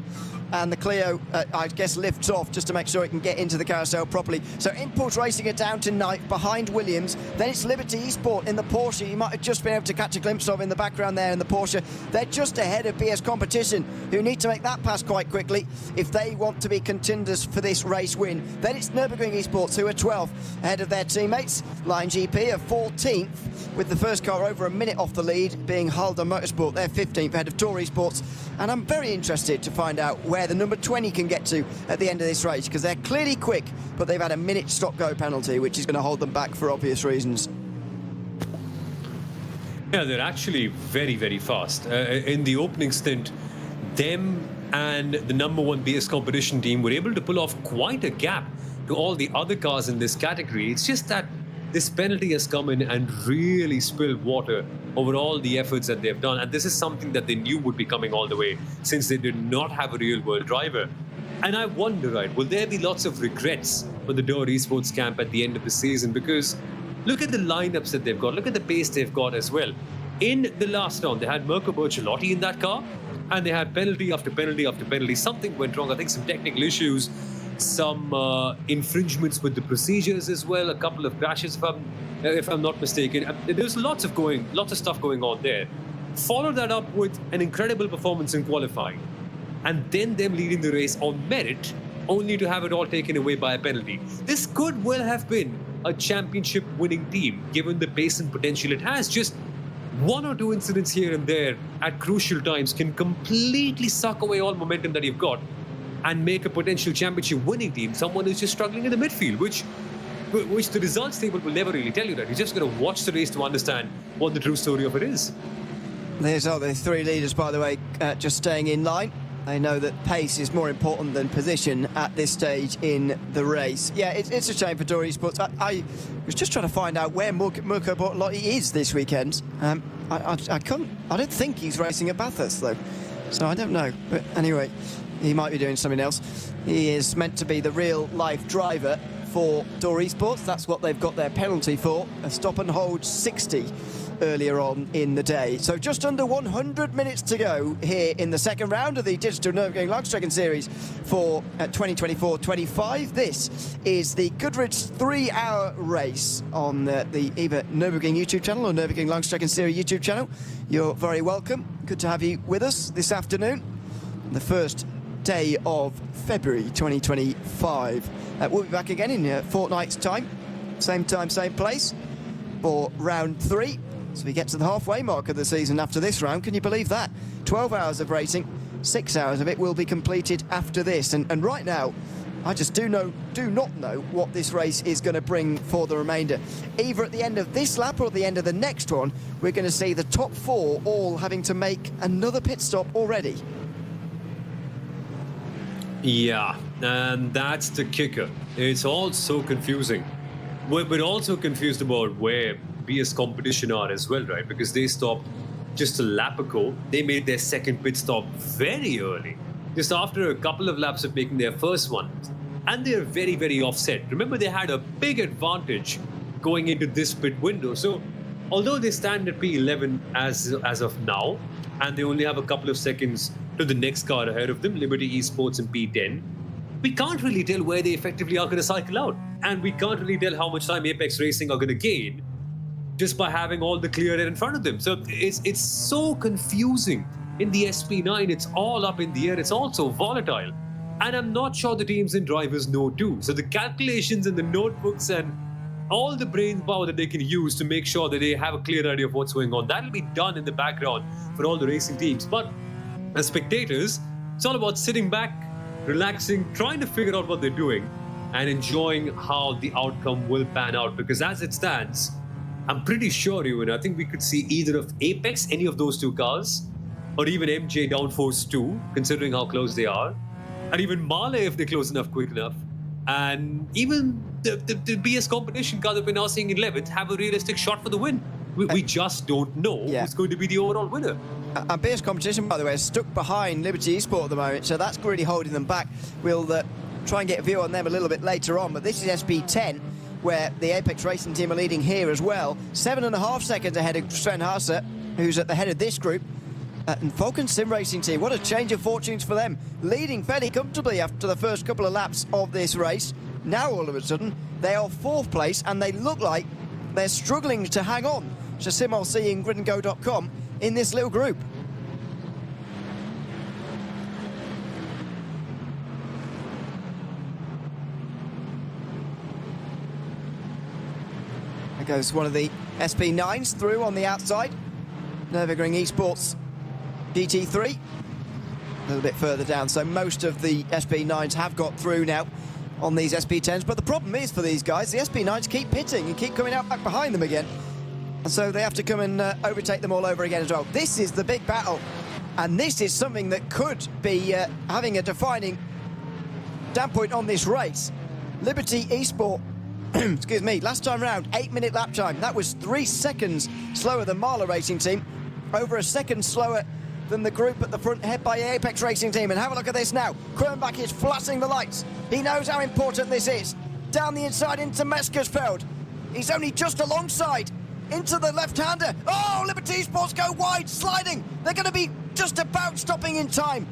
A: And the Clio, I guess, lifts off just to make sure it can get into the carousel properly. So Impulse Racing are down to 9th behind Williams. Then it's Liberty Esport in the Porsche. You might have just been able to catch a glimpse of in the background there in the Porsche. They're just ahead of BS Competition, who need to make that pass quite quickly if they want to be contenders for this race win. Then it's Nürburgring Esports, who are 12th, ahead of their teammates. Line GP are 14th, with the first car over a minute off the lead, being Halda Motorsport. They're 15th, ahead of Tour Esports. And I'm very interested to find out where the number 20 can get to at the end of this race, because they're clearly quick, but they've had a minute stop-go penalty, which is going to hold them back for obvious reasons.
B: Yeah, they're actually very, very fast. In the opening stint, them and the number 1 BS competition team were able to pull off quite a gap to all the other cars in this category. It's just that this penalty has come in and really spilled water over all the efforts that they've done. And this is something that they knew would be coming all the way, since they did not have a real-world driver. And I wonder, right, will there be lots of regrets for the Door Esports camp at the end of the season? Because look at the lineups that they've got. Look at the pace they've got as well. In the last round, they had Mirko Bertolotti in that car, and they had penalty after penalty after penalty. Something went wrong. I think some technical issues, some infringements with the procedures as well, a couple of crashes if I'm not mistaken. There's lots of stuff going on there. Follow that up with an incredible performance in qualifying, and then them leading the race on merit, only to have it all taken away by a penalty. This could well have been a championship winning team, given the pace and potential it has. Just 1 or 2 incidents here and there at crucial times can completely suck away all momentum that you've got and make a potential championship winning team someone who's just struggling in the midfield, which the results table will never really tell you that. You're just going to watch the race to understand what the true story of it is.
A: There's the 3 leaders, by the way, just staying in line. They know that pace is more important than position at this stage in the race. Yeah, it's a shame for Door Esports. I was just trying to find out where Mirko Bortolotti is this weekend. I don't think he's racing at Bathurst, though. So I don't know. But anyway, he might be doing something else. He is meant to be the real-life driver for Door Esports. That's what they've got their penalty for. A stop and hold 60 earlier on in the day. So just under 100 minutes to go here in the second round of the Digital Nürburgring Langstrecken-Series for 2024-25. This is the Goodrich 3-hour race on the either Nürburgring YouTube channel or Nürburgring Langstrecken-Serie YouTube channel. You're very welcome. Good to have you with us this afternoon. The first day of February 2025. We'll be back again in a fortnight's time. Same time, same place for round 3. So we get to the halfway mark of the season after this round. Can you believe that? 12 hours of racing, 6 hours of it will be completed after this. And right now, I just do not know what this race is going to bring for the remainder. Either at the end of this lap or at the end of the next one, we're going to see the top 4 all having to make another pit stop already.
B: Yeah, and that's the kicker. It's all so confusing. We're also confused about where BS Competition are as well, right? Because they stopped just a lap ago. They made their second pit stop very early, just after a couple of laps of making their first one. And they're very, very offset. Remember, they had a big advantage going into this pit window. So although they stand at P11 as of now, and they only have a couple of seconds to the next car ahead of them, Liberty Esports in P10, we can't really tell where they effectively are going to cycle out. And we can't really tell how much time Apex Racing are going to gain just by having all the clear air in front of them. So it's so confusing. In the SP9, it's all up in the air. It's all so volatile. And I'm not sure the teams and drivers know too. So the calculations and the notebooks and all the brain power that they can use to make sure that they have a clear idea of what's going on, that'll be done in the background for all the racing teams. But as spectators, it's all about sitting back, relaxing, trying to figure out what they're doing and enjoying how the outcome will pan out. Because as it stands, I'm pretty sure, I think we could see either of Apex, any of those 2 cars, or even MJ downforce 2, considering how close they are, and even Male if they're close enough, quick enough, and even the BS Competition car that we're now seeing in 11th have a realistic shot for the win. We just don't know who's going to be the overall winner.
A: And BS Competition, by the way, is stuck behind Liberty Esports at the moment, so that's really holding them back. We'll try and get a view on them a little bit later on, but this is SP10, where the Apex Racing team are leading here as well. 7.5 seconds ahead of Sven Haase, who's at the head of this group. And Falcon Sim Racing team, what a change of fortunes for them. Leading fairly comfortably after the first couple of laps of this race. Now, all of a sudden, they are 4th place, and they look like they're struggling to hang on to SimRC and gridandgo.com in this little group. There goes one of the SP9s through on the outside. Nürburgring Esports GT3. A little bit further down, so most of the SP9s have got through now on these SP10s. But the problem is for these guys, the SP9s keep pitting and keep coming out back behind them again. And so they have to come and overtake them all over again as well. This is the big battle. And this is something that could be having a defining standpoint on this race. Liberty Esports, excuse me, last time round, 8-minute lap time. That was 3 seconds slower than Marla Racing Team. Over a second slower than the group at the front, head by Apex Racing Team. And have a look at this now. Kronbach is flashing the lights. He knows how important this is. Down the inside into Meskersfeld. He's only just alongside. Into the left-hander. Oh, Liberty Esports go wide, sliding. They're going to be just about stopping in time.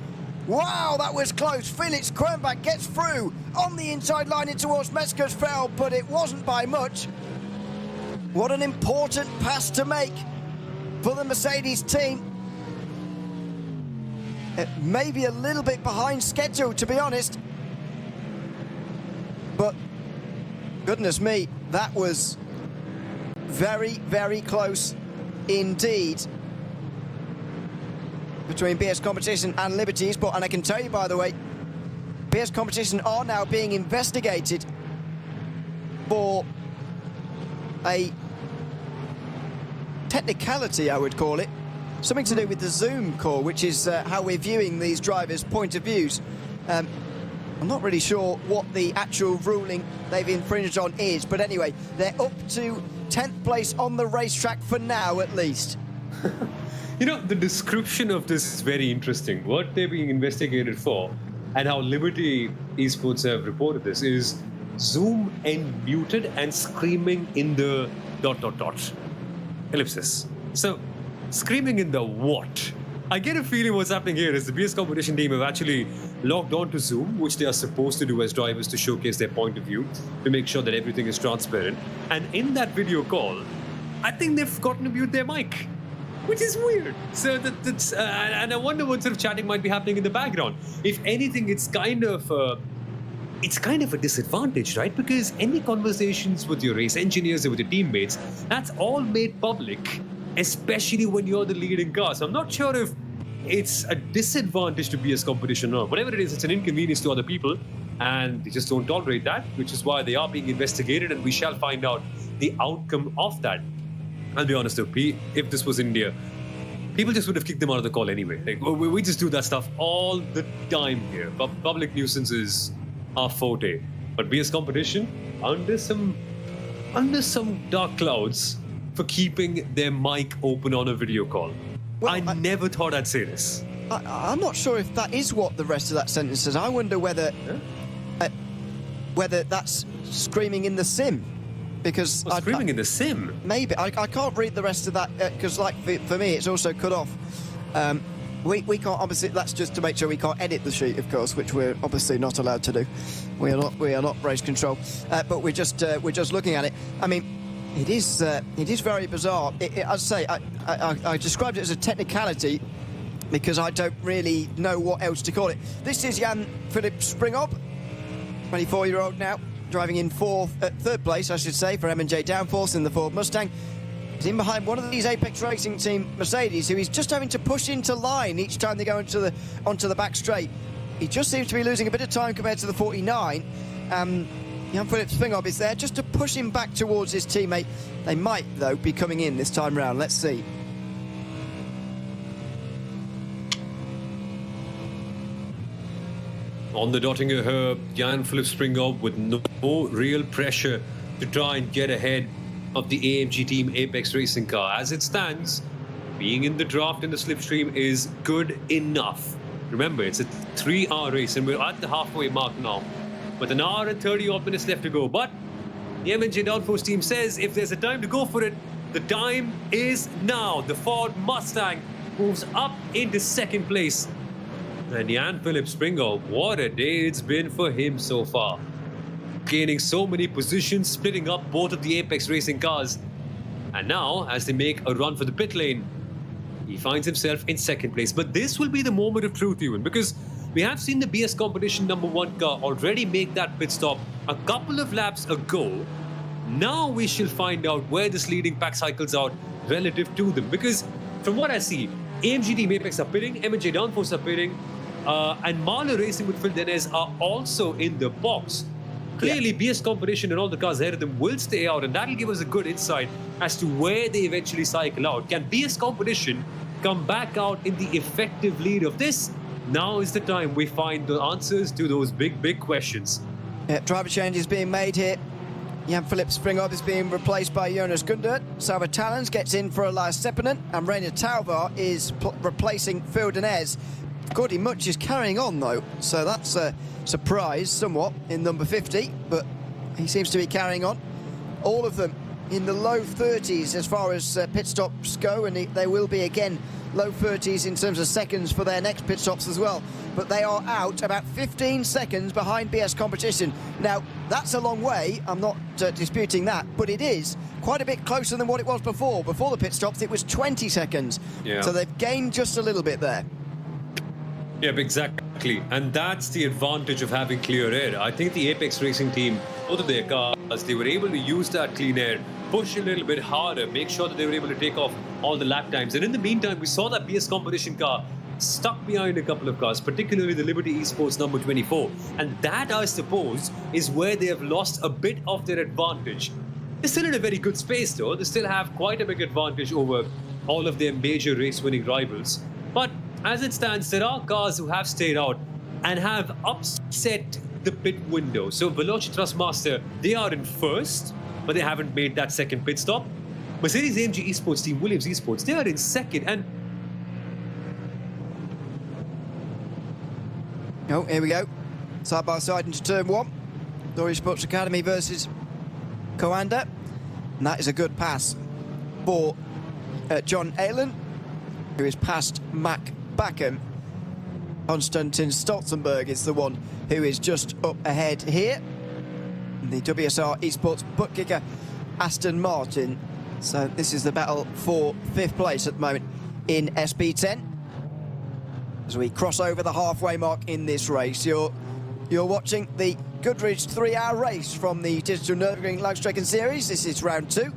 A: Wow, that was close. Felix Kronbach gets through on the inside line in towards Meskersfeld, but it wasn't by much. What an important pass to make for the Mercedes team. It may be a little bit behind schedule, to be honest. But, goodness me, that was very, very close indeed between BS Competition and Liberty Esports. And I can tell you, by the way, BS Competition are now being investigated for a technicality, I would call it. Something to do with the Zoom call, which is how we're viewing these drivers' point of views. I'm not really sure what the actual ruling they've infringed on is, but anyway, they're up to 10th place on the racetrack for now, at least.
B: The description of this is very interesting. What they're being investigated for, and how Liberty Esports have reported this, is Zoom and muted and screaming in the ... ellipsis. So, screaming in the what? I get a feeling what's happening here is the BS competition team have actually logged on to Zoom, which they are supposed to do as drivers to showcase their point of view, to make sure that everything is transparent. And in that video call, I think they've forgotten to mute their mic, which is weird. So that's and I wonder what sort of chatting might be happening in the background. If anything, it's kind of a disadvantage, right? Because any conversations with your race engineers or with your teammates, that's all made public, especially when you're the leading car. So I'm not sure if it's a disadvantage to BS competition or not. Whatever it is, it's an inconvenience to other people, and they just don't tolerate that, which is why they are being investigated, and we shall find out the outcome of that. I'll be honest though, if this was India, people just would have kicked them out of the call anyway. Like, we just do that stuff all the time here. Public nuisance is our forte. But BS competition, under some dark clouds for keeping their mic open on a video call. Well, I never thought I'd say this.
A: I'm not sure if that is what the rest of that sentence says. I wonder whether that's screaming in the sim. Because
B: screaming in the sim?
A: Maybe. I can't read the rest of that because, like, for me, it's also cut off. We can't, obviously, that's just to make sure we can't edit the sheet, of course, which we're obviously not allowed to do. We are not race control. But we're just looking at it. I mean, it is very bizarre. As I say, I described it as a technicality because I don't really know what else to call it. This is Jan-Philipp Springhob, 24-year-old now, driving in third place, I should say, for M&J Downforce in the Ford Mustang. He's in behind one of these Apex Racing Team Mercedes, who he's just having to push into line each time they go onto the back straight. He just seems to be losing a bit of time compared to the 49. Jan-Philipp Springhob is there just to push him back towards his teammate. They might, though, be coming in this time round. Let's see.
B: On the Dottinger Herb, Jan-Philipp Springhob with no real pressure to try and get ahead of the AMG Team Apex Racing car. As it stands, being in the draft in the slipstream is good enough. Remember, it's a 3-hour race and we're at the halfway mark now, with an hour and 30 odd minutes left to go. But the M&J Downforce team says if there's a time to go for it, the time is now. The Ford Mustang moves up into second place. And Jan-Philipp Springhob, what a day it's been for him so far. Gaining so many positions, splitting up both of the Apex Racing cars. And now, as they make a run for the pit lane, he finds himself in second place. But this will be the moment of truth, Ewan, because we have seen the BS competition #1 car already make that pit stop a couple of laps ago. Now we shall find out where this leading pack cycles out relative to them. Because from what I see, AMG Team Apex are pitting, M&J Downforce are pitting, and Marler Racing with Phil Denez are also in the box. Clearly, BS competition and all the cars ahead of them will stay out, and that'll give us a good insight as to where they eventually cycle out. Can BS competition come back out in the effective lead of this? Now is the time we find the answers to those big questions.
A: Yeah, driver change is being made here. Jan-Philipp Springhob is being replaced by Jonas Gundert. Salva Talens gets in for Elias Sepinen, and Rainer Tauvar is replacing Phil Denez. Gordy Much is carrying on, though, so that's a surprise somewhat in number 50, but he seems to be carrying on. All of them in the low 30s as far as pit stops go, and they will be again low 30s in terms of seconds for their next pit stops as well. But they are out about 15 seconds behind BS competition. Now, that's a long way, I'm not disputing that, but it is quite a bit closer than what it was before. Before the pit stops, it was 20 seconds. Yeah. So they've gained just a little bit there.
B: Yep, exactly. And that's the advantage of having clear air. I think the Apex Racing team, both of their cars, they were able to use that clean air, push a little bit harder, make sure that they were able to take off all the lap times. And in the meantime, we saw that BS competition car stuck behind a couple of cars, particularly the Liberty Esports number 24. And that, I suppose, is where they have lost a bit of their advantage. They're still in a very good space, though. They still have quite a big advantage over all of their major race-winning rivals. But as it stands, there are cars who have stayed out and have upset the pit window. So Veloci Trustmaster, they are in first, but they haven't made that second pit stop. Mercedes AMG Esports team, Williams Esports, they are in second. And
A: oh, here we go. Side by side into turn 1. Dory Sports Academy versus Coanda. And that is a good pass for John Aylan, who is past Mac Backham. Konstantin Stolzenberg is the one who is just up ahead here. The WSR Esports butt kicker, Aston Martin. So this is the battle for 5th place at the moment in SP10. As we cross over the halfway mark in this race, you're watching the Goodrich 3-hour race from the Digital Nürburgring Langstrecken-Series. This is round 2.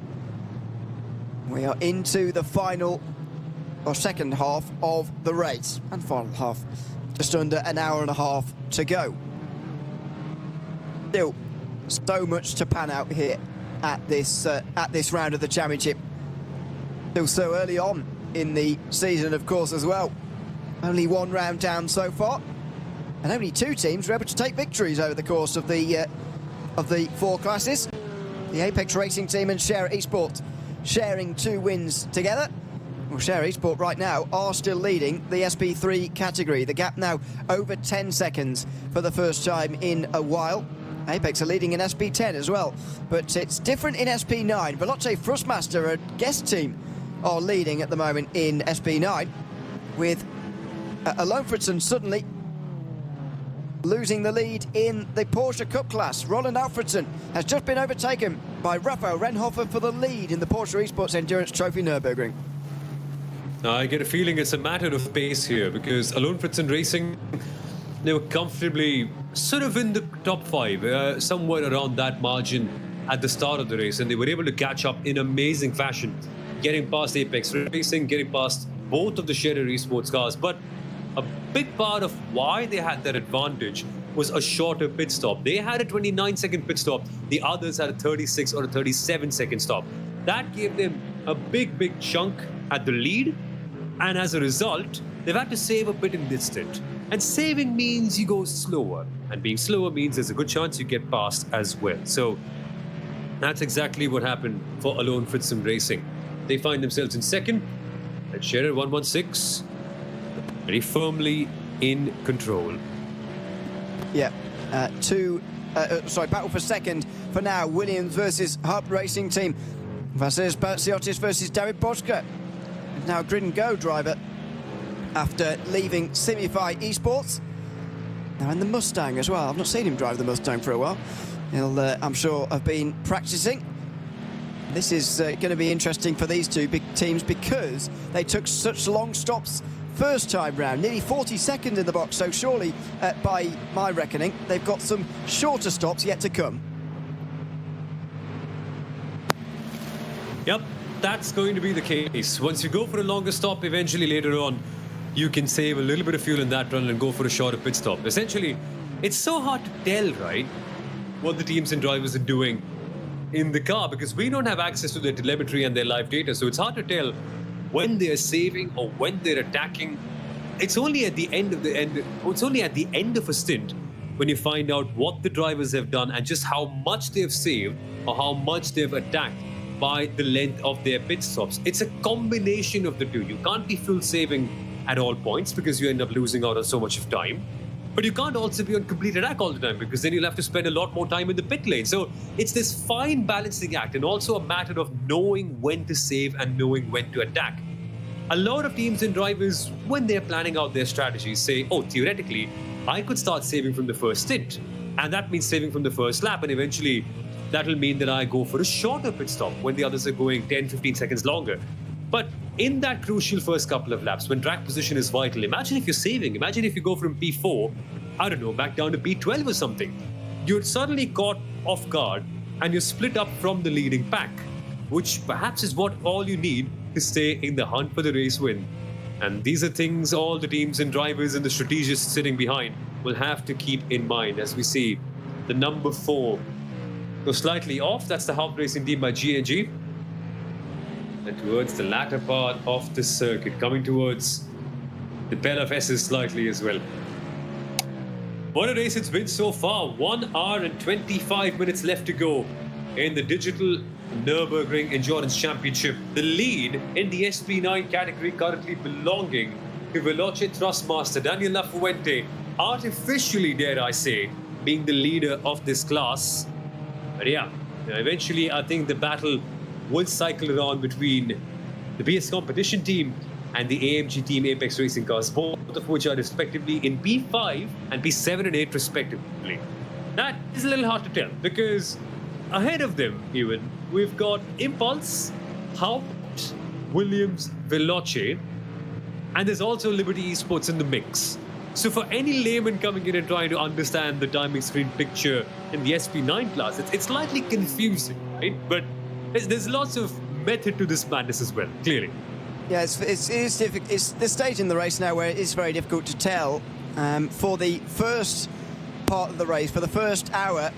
A: We are into the final or second half of the race, and final half. Just under an hour and a half to go. Still so much to pan out here at this round of the championship. Still so early on in the season, of course, as well. Only one round down so far, and only 2 teams were able to take victories over the course of the 4 classes. The Apex Racing team and Share Esports sharing 2 wins together. Well, Share Esport right now are still leading the SP3 category. The gap now over 10 seconds for the first time in a while. Apex are leading in SP10 as well, but it's different in SP9. Veloce Thrustmaster, a guest team, are leading at the moment in SP9, with Alone Fritson suddenly losing the lead in the Porsche Cup class. Roland Alfredson has just been overtaken by Raphael Renhofer for the lead in the Porsche Esports Endurance Trophy Nürburgring.
B: I get a feeling it's a matter of pace here, because Alone Fritson Racing, they were comfortably sort of in the top 5, somewhere around that margin at the start of the race, and they were able to catch up in amazing fashion, getting past Apex Racing, getting past both of the Scherer Esports cars. But a big part of why they had that advantage was a shorter pit stop. They had a 29-second pit stop. The others had a 36 or a 37-second stop. That gave them a big chunk at the lead. And as a result, they've had to save a bit in this stint. And saving means you go slower. And being slower means there's a good chance you get past as well. So that's exactly what happened for Alone Fritson Racing. They find themselves in second. And Scherer 116 very firmly in control.
A: Yeah, battle for second for now. Williams versus Hub Racing Team. Vasilis Batsiotis versus David Boschke. Now a Grid and Go driver after leaving Simify Esports. Now in the Mustang as well. I've not seen him drive the Mustang for a while. He'll, I'm sure, have been practicing. This is going to be interesting for these 2 big teams because they took such long stops first time round, nearly 40 seconds in the box, so surely, by my reckoning, they've got some shorter stops yet to come.
B: Yep, that's going to be the case. Once you go for a longer stop, eventually later on, you can save a little bit of fuel in that run and go for a shorter pit stop. Essentially, it's so hard to tell, right, what the teams and drivers are doing in the car, because we don't have access to their telemetry and their live data, so it's hard to tell when they're saving or when they're attacking. It's only at the end of a stint when you find out what the drivers have done and just how much they've saved or how much they've attacked by the length of their pit stops. It's a combination of the 2. You can't be full saving at all points because you end up losing out on so much of time. But you can't also be on complete attack all the time, because then you'll have to spend a lot more time in the pit lane. So it's this fine balancing act, and also a matter of knowing when to save and knowing when to attack. A lot of teams and drivers, when they're planning out their strategies, say, oh, theoretically, I could start saving from the first stint. And that means saving from the first lap, and eventually that will mean that I go for a shorter pit stop when the others are going 10-15 seconds longer. But in that crucial first couple of laps, when track position is vital, imagine if you're saving. Imagine if you go from P4, I don't know, back down to P12 or something. You're suddenly caught off guard and you're split up from the leading pack, which perhaps is what all you need to stay in the hunt for the race win. And these are things all the teams and drivers and the strategists sitting behind will have to keep in mind as we see the number 4 go slightly off. That's the Hub Racing team by G&G. And towards the latter part of the circuit, coming towards the Bell of S's slightly as well. What a race it's been so far. 1 hour and 25 minutes left to go in the Digital Nürburgring Endurance Championship. The lead in the SP9 category currently belonging to Veloce Thrustmaster Daniel Lafuente, artificially, dare I say, being the leader of this class. But yeah, eventually I think the battle will cycle around between the BS Competition team and the AMG team Apex Racing cars, both of which are respectively in P5 and P7 and 8 respectively. That is a little hard to tell because ahead of them even, we've got Impulse, Haupt, Williams, Veloce, and there's also Liberty Esports in the mix. So for any layman coming in and trying to understand the timing screen picture in the SP9 class, it's slightly confusing, right? But there's lots of method to this madness as well, clearly.
A: Yeah, it is difficult. It's the stage in the race now where it is very difficult to tell. For the first part of the race, for the first hour,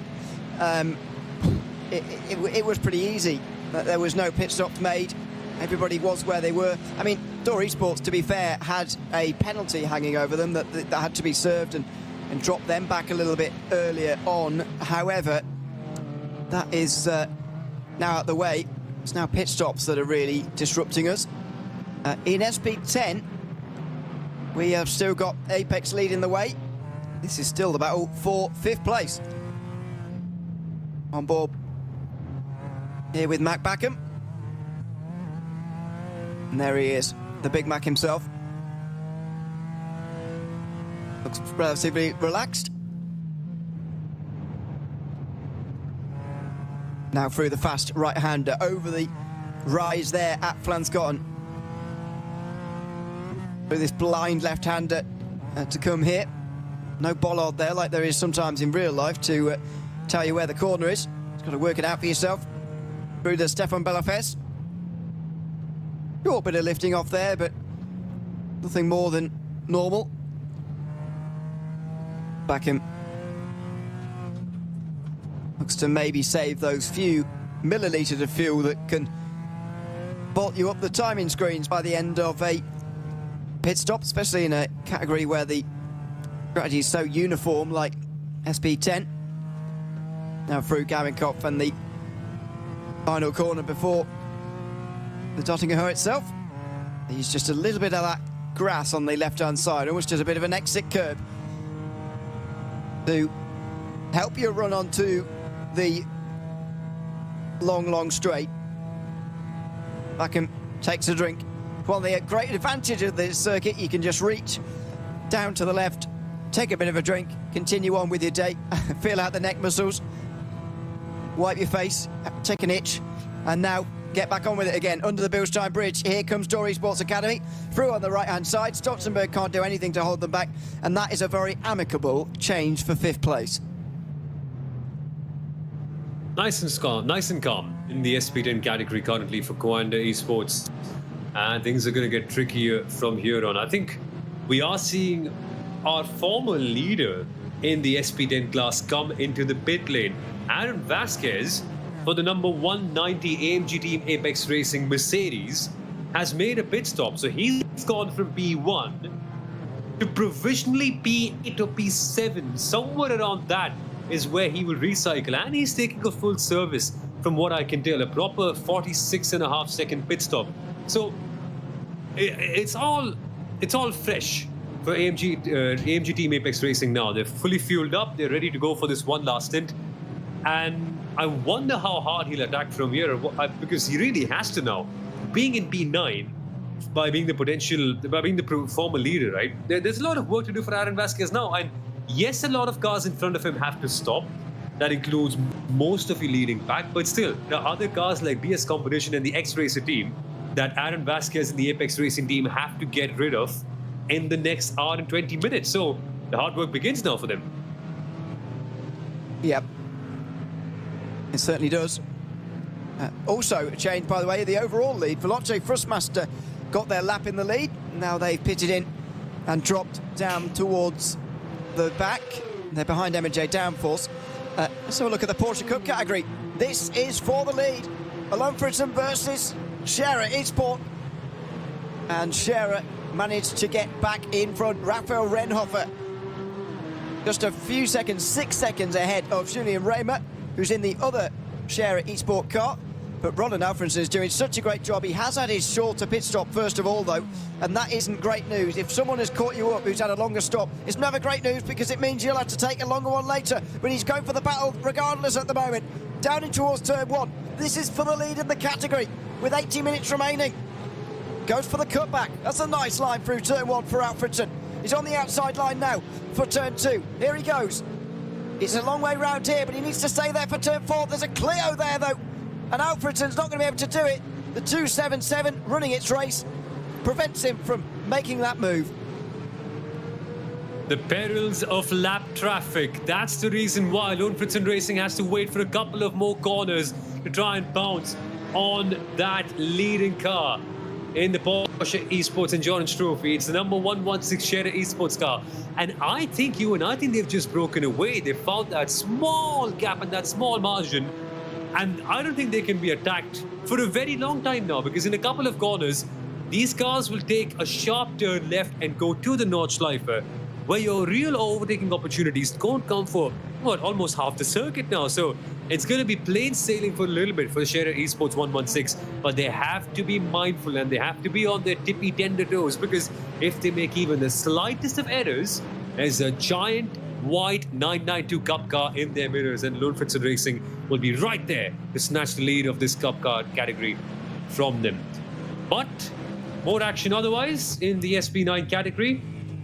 A: it was pretty easy. There was no pit stops made. Everybody was where they were. I mean, Door Esports, to be fair, had a penalty hanging over them that had to be served and dropped them back a little bit earlier on. However, that is now out of the way. It's now pit stops that are really disrupting us. In SP10, we have still got Apex leading the way. This is still the battle for 5th place. On board here with Mac Backham. And there he is, the Big Mac himself. Looks relatively relaxed. Now through the fast right-hander, over the rise there at Flanscotton. Through this blind left-hander to come here. No bollard there like there is sometimes in real life to tell you where the corner is. You've got to work it out for yourself. Through the Stefan Belafes. Short bit of lifting off there, but nothing more than normal. Backham looks to maybe save those few millilitres of fuel that can bolt you up the timing screens by the end of a pit stop, especially in a category where the strategy is so uniform like SP10. Now through Gavinkopf and the final corner before the Dottinger itself. There's just a little bit of that grass on the left-hand side, almost just a bit of an exit curb to help you run onto the long straight. Backham takes a drink. Well, the great advantage of this circuit, you can just reach down to the left, take a bit of a drink, continue on with your day, feel out the neck muscles, wipe your face, take an itch, and now get back on with it again. Under the Bilstein Bridge, here comes Door Esports Academy. Through on the right-hand side, Stotzenberg can't do anything to hold them back, and that is a very amicable change for 5th place.
B: Nice and calm in the SP10 category currently for Coanda Esports. And things are going to get trickier from here on. I think we are seeing our former leader in the SP10 class come into the pit lane. Aaron Vasquez, for the number 190 AMG Team Apex Racing Mercedes, has made a pit stop. So he's gone from P1 to provisionally P8 or P7. Somewhere around that is where he will recycle. And he's taking a full service, from what I can tell, a proper 46.5 second pit stop. So it's all fresh for AMG Team Apex Racing now. They're fully fueled up. They're ready to go for this one last stint. And I wonder how hard he'll attack from here, because he really has to now. Being in P9, by being the former leader, right? There's a lot of work to do for Aaron Vasquez now. And yes, a lot of cars in front of him have to stop. That includes most of your leading pack. But still, there are other cars like BS Competition and the X-Racer team that Aaron Vasquez and the Apex Racing team have to get rid of in the next hour and 20 minutes. So the hard work begins now for them.
A: Yep. It certainly does. Also a change, by the way, the overall lead. Veloce Thrustmaster got their lap in the lead. Now they've pitted in and dropped down towards the back. They're behind M&J Downforce. Let's have a look at the Porsche Cup category. This is for the lead. Alon Fritson versus Scherer Esport. And Scherer managed to get back in front. Raphael Renhofer just a few seconds, 6 seconds ahead of Julian Raymer, who's in the other Scherer Esport car. But Roland Alfredson is doing such a great job. He has had his shorter pit stop first of all, though, and that isn't great news. If someone has caught you up who's had a longer stop, it's never great news because it means you'll have to take a longer one later. But he's going for the battle regardless at the moment. Down in towards turn one. This is for the lead in the category with 80 minutes remaining. goes for the cutback. That's a nice line through turn 1 for Alfredson. He's on the outside line now for turn 2. Here he goes. It's a long way round here, but he needs to stay there for turn 4. There's a Clio there, though, and Alfredson's not going to be able to do it. The 277 running its race prevents him from making that move.
B: The perils of lap traffic. That's the reason why Lone Fritson Racing has to wait for a couple of more corners to try and bounce on that leading car in the Porsche Esports Endurance Trophy. It's the number 116 Scherer Esports car. And I think they've just broken away. They found that small gap and that small margin. And I don't think they can be attacked for a very long time now, because in a couple of corners, these cars will take a sharp turn left and go to the Nordschleife, where your real overtaking opportunities don't come for, almost half the circuit now. So it's going to be plain sailing for a little bit for the Scherer Esports 116. But they have to be mindful and they have to be on their tippy tender toes, because if they make even the slightest of errors, there's a giant white 992 Cup car in their mirrors, and Lone Fritson Racing will be right there to snatch the lead of this Cup car category from them. But more action otherwise in the SP9 category.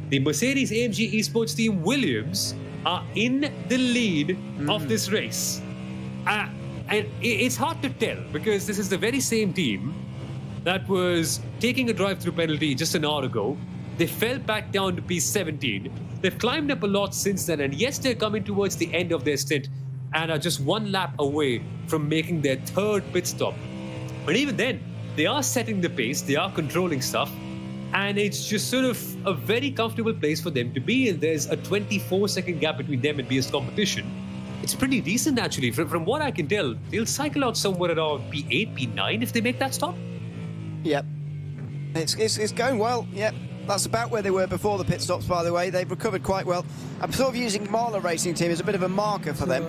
B: The Mercedes-AMG Esports team Williams are in the lead of this race. And it's hard to tell, because this is the very same team that was taking a drive-through penalty just an hour ago. They fell back down to P17. They've climbed up a lot since then, and yes, they're coming towards the end of their stint and are just one lap away from making their third pit stop. But even then, they are setting the pace, they are controlling stuff, and it's just sort of a very comfortable place for them to be in. There's a 24-second gap between them and BS competition. It's pretty decent, actually. From what I can tell, they'll cycle out somewhere around P8, P9 if they make that stop.
A: Yep. It's going well, yep. That's about where they were before the pit stops, by the way. They've recovered quite well. I'm sort of using Mahler Racing Team as a bit of a marker for them.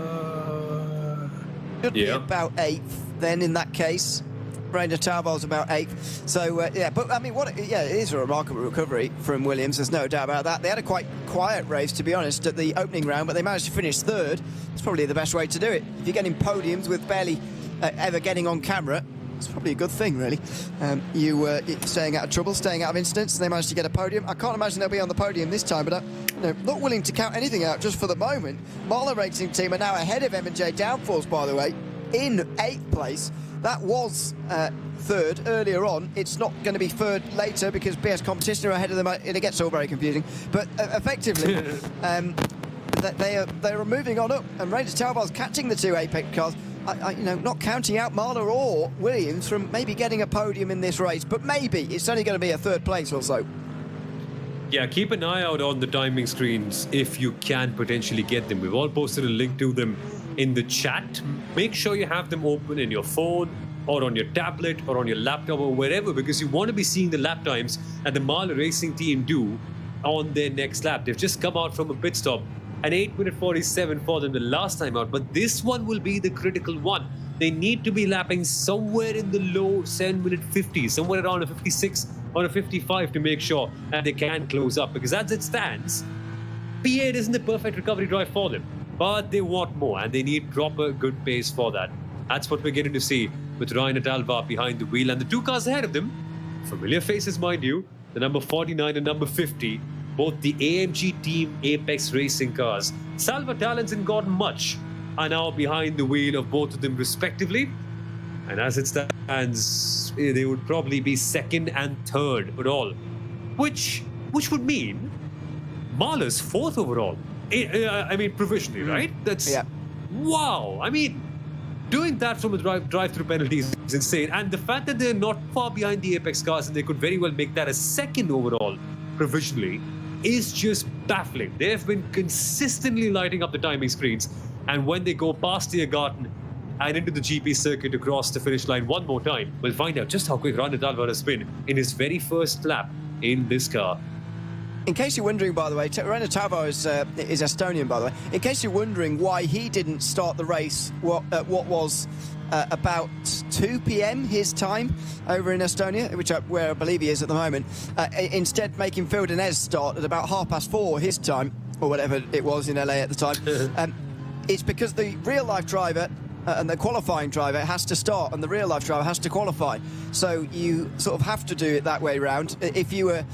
A: Should be about 8th then in that case. Rainer Tauval's about 8th. So, yeah, but I mean, it is a remarkable recovery from Williams. There's no doubt about that. They had a quite quiet race, to be honest, at the opening round, but they managed to finish 3rd. It's probably the best way to do it. If you're getting podiums with barely ever getting on camera, it's probably a good thing, really. You're staying out of trouble, staying out of incidents, and they managed to get a podium. I can't imagine they'll be on the podium this time, but I'm not willing to count anything out just for the moment. Mahler Racing Team are now ahead of M&J Downforce, by the way, in 8th place. That was 3rd earlier on. It's not going to be 3rd later because BS Competition are ahead of them. It gets all very confusing. But effectively, they are moving on up, and Rainer Tauval's catching the 2 Apex cars. Not counting out Mahler or Williams from maybe getting a podium in this race, but maybe it's only going to be a 3rd place or so.
B: Yeah, keep an eye out on the timing screens if you can potentially get them. We've all posted a link to them in the chat. Make sure you have them open in your phone or on your tablet or on your laptop or wherever, because you want to be seeing the lap times that the Mahler Racing Team do on their next lap. They've just come out from a pit stop, an 8-minute 47 for them the last time out, but this one will be the critical one. They need to be lapping somewhere in the low 7-minute 50s, somewhere around a 56 or a 55 to make sure that they can close up, because as it stands, P8 isn't the perfect recovery drive for them, but they want more and they need proper good pace for that. That's what we're getting to see with Rainer Tauval behind the wheel, and the 2 cars ahead of them, familiar faces mind you, the number 49 and number 50, both the AMG Team Apex Racing cars. Salva Talents and Gordon Much are now behind the wheel of both of them respectively, and as it stands, they would probably be 2nd and 3rd overall, which would mean Mahler's 4th overall. I mean, provisionally, right? That's wow. I mean, doing that from a drive-through penalty is insane, and the fact that they're not far behind the Apex cars and they could very well make that a 2nd overall provisionally is just baffling. They have been consistently lighting up the timing screens, and when they go past Tiergarten and into the GP circuit across the finish line one more time, we'll find out just how quick Rainer Tauval has been in his very first lap in this car.
A: In case you're wondering, by the way, Rainer Tauval is Estonian, by the way. In case you're wondering why he didn't start the race what was about 2 p.m. his time over in Estonia, where I believe he is at the moment, instead making Phil Denez start at about 4:30 his time, or whatever it was in LA at the time, it's because the real-life driver and the qualifying driver has to start and the real life driver has to qualify. So you sort of have to do it that way round. If you were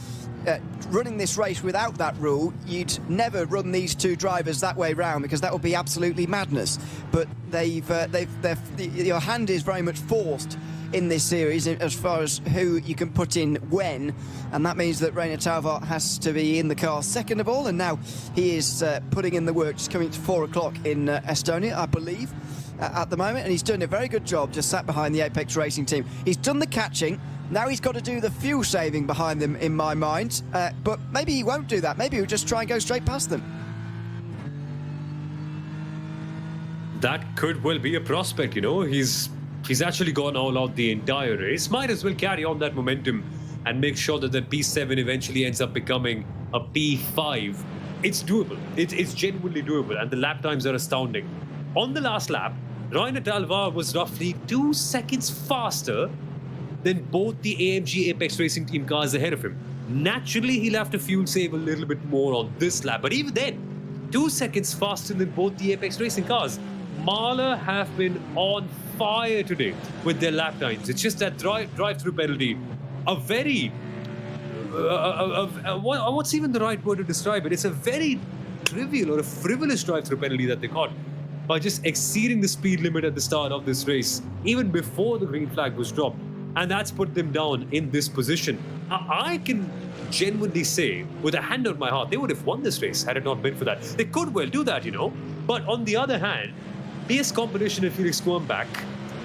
A: running this race without that rule, you'd never run these two drivers that way round, because that would be absolutely madness. But your hand is very much forced in this series as far as who you can put in when, and that means that Reiner Tauvaart has to be in the car second of all, and now he is putting in the work, just coming to 4 o'clock in Estonia, I believe, at the moment, and he's doing a very good job, just sat behind the Apex Racing team. He's done the catching. Now he's got to do the fuel saving behind them, in my mind, but maybe he won't do that. Maybe he'll just try and go straight past them.
B: That could well be a prospect, you know. He's actually gone all out the entire race. Might as well carry on that momentum and make sure that the P7 eventually ends up becoming a P5. It's doable. It's genuinely doable, and the lap times are astounding. On the last lap, Reiner Tauvaart was roughly 2 seconds faster than both the AMG Apex Racing Team cars ahead of him. Naturally, he'll have to fuel save a little bit more on this lap, but even then, 2 seconds faster than both the Apex Racing cars. Mahler have been on fire today with their lap times. It's just that drive-through penalty. A very... what's even the right word to describe it? It's a very trivial or a frivolous drive-through penalty that they got by just exceeding the speed limit at the start of this race, even before the green flag was dropped. And that's put them down in this position. I can genuinely say, with a hand on my heart, they would have won this race had it not been for that. They could well do that, you know. But on the other hand, PS Competition and Felix Kornbach,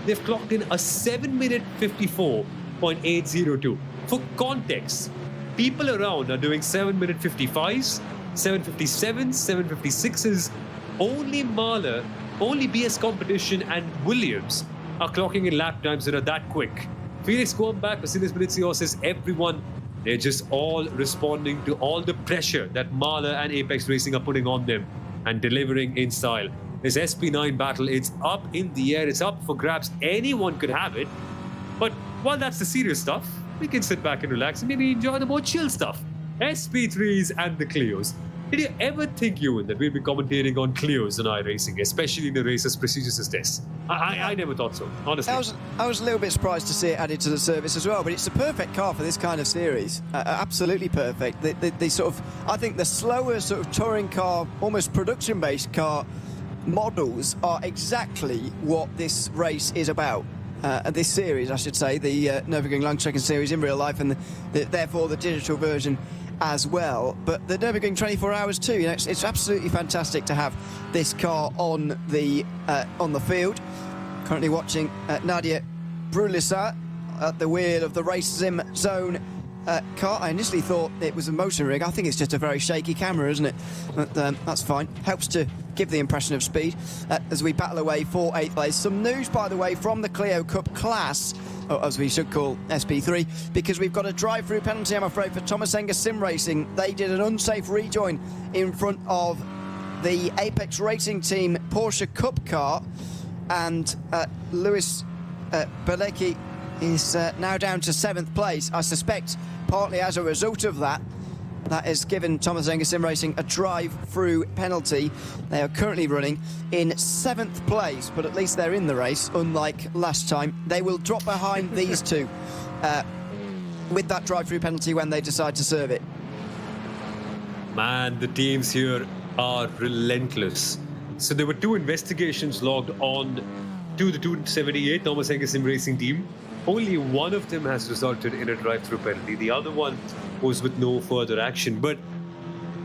B: they've clocked in a 7-minute 54.802. For context, people around are doing 7-minute 55s, 757s, 756s. Only Mahler, only BS Competition and Williams are clocking in lap times that are that quick. Felix Kornbach, Vasilis Vinitsios, everyone, they're just all responding to all the pressure that Mahler and Apex Racing are putting on them and delivering in style. This SP9 battle, it's up in the air, it's up for grabs. Anyone could have it. But while that's the serious stuff, we can sit back and relax and maybe enjoy the more chill stuff. SP3s and the Clios. Did you ever think, Ewan, that we'd be commentating on Clios in iRacing, especially in a race as prestigious as this? I never thought so, honestly.
A: I was a little bit surprised to see it added to the service as well, but it's the perfect car for this kind of series. Absolutely perfect. The sort of, I think the slower sort of touring car, almost production-based car models are exactly what this race is about. This series, I should say, the Nürburgring Langstrecken Series in real life, and therefore the digital version as well. But the Nürburgring 24 Hours too. You know, it's absolutely fantastic to have this car on the field. Currently watching Nadia Brulissa at the wheel of the Race Sim Zone car. I initially thought it was a motion rig. I think it's just a very shaky camera, isn't it? But that's fine. Helps to give the impression of speed as we battle away for 8th place. Some news, by the way, from the Clio Cup class, or as we should call SP3, because we've got a drive-through penalty, I'm afraid, for Thomas Enger Sim Racing. They did an unsafe rejoin in front of the Apex Racing Team Porsche Cup car, and Lewis Belecki is now down to 7th place. I suspect partly as a result of that, that has given Thomas Enger Sim Racing a drive-through penalty. They are currently running in 7th place, but at least they're in the race, unlike last time. They will drop behind these two with that drive-through penalty when they decide to serve it.
B: Man, the teams here are relentless. So there were 2 investigations logged on to the 278 Thomas Enger Sim Racing team. Only one of them has resulted in a drive-through penalty. The other one was with no further action. But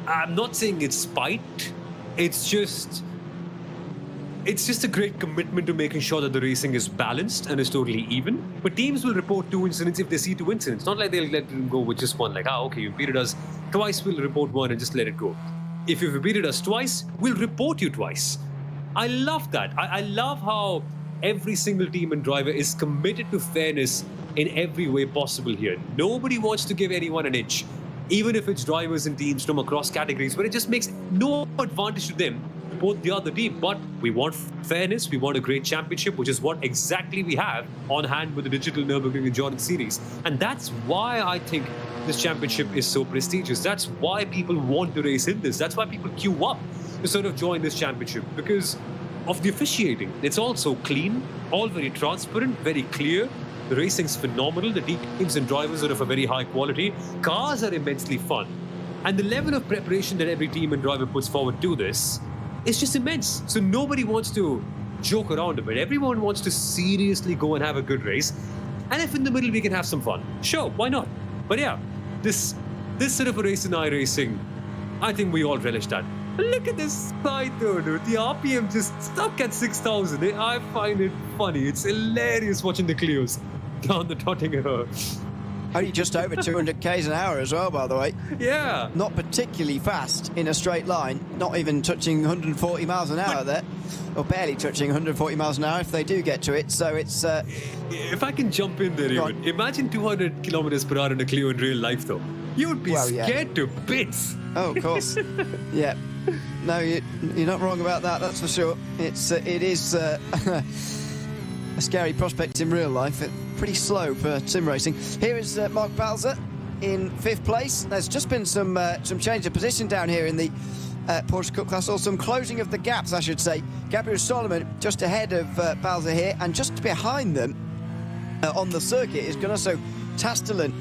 B: I'm not saying it's spite. It's just a great commitment to making sure that the racing is balanced and is totally even. But teams will report 2 incidents if they see 2 incidents. Not like they'll let them go with just one. Like, okay, you impeded us twice, we'll report 1 and just let it go. If you've impeded us twice, we'll report you twice. I love that. I love how every single team and driver is committed to fairness in every way possible here. Nobody wants to give anyone an inch, even if it's drivers and teams from across categories, where it just makes no advantage to them to both the other team. But we want fairness, we want a great championship, which is what exactly we have on hand with the Digital Nürburgring Endurance Series. And that's why I think this championship is so prestigious. That's why people want to race in this. That's why people queue up to sort of join this championship, because of the officiating. It's all so clean, all very transparent, very clear. The racing's phenomenal. The teams and drivers are of a very high quality. Cars are immensely fun. And the level of preparation that every team and driver puts forward to this is just immense. So nobody wants to joke around a bit. Everyone wants to seriously go and have a good race. And if in the middle we can have some fun, sure, why not? But yeah, this sort of a race in iRacing, I think we all relish that. Look at this side though, dude. The RPM just stuck at 6,000. I find it funny. It's hilarious watching the Clios down the Tottinger Road.
A: Only just over 200 k's an hour as well, by the way.
B: Yeah.
A: Not particularly fast in a straight line. Not even touching 140 miles an hour there. Or barely touching 140 miles an hour if they do get to it. So it's...
B: if I can jump in there even. Imagine 200 kilometers per hour in a Clio in real life though. You would be scared to bits.
A: Oh, of course. Yeah. No, you're not wrong about that, that's for sure. It is a scary prospect in real life. Pretty slow for sim racing. Here is Mark Balzer in 5th place. There's just been some change of position down here in the Porsche Cup class, or some closing of the gaps, I should say. Gabriel Solomon just ahead of Balzer here, and just behind them on the circuit is Gunnarsson Tastelen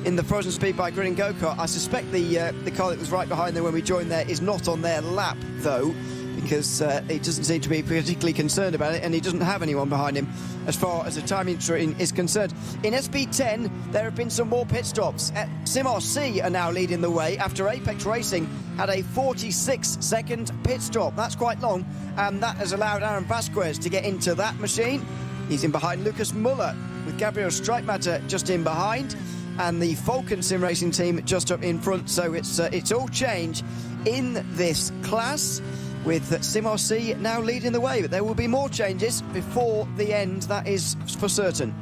A: in the Frozen Speed Bike Grid and Go-Kart. I suspect the car that was right behind there when we joined there is not on their lap, though, because he doesn't seem to be particularly concerned about it, and he doesn't have anyone behind him as far as the timing train is concerned. In SP10, there have been some more pit stops. Sim RC are now leading the way after Apex Racing had a 46-second pit stop. That's quite long, and that has allowed Aaron Vasquez to get into that machine. He's in behind Lucas Muller, with Gabriel Streitmatter just in behind, and the Falcon Sim Racing team just up in front. So it's all change in this class, with Sim RC now leading the way. But there will be more changes before the end, that is for certain.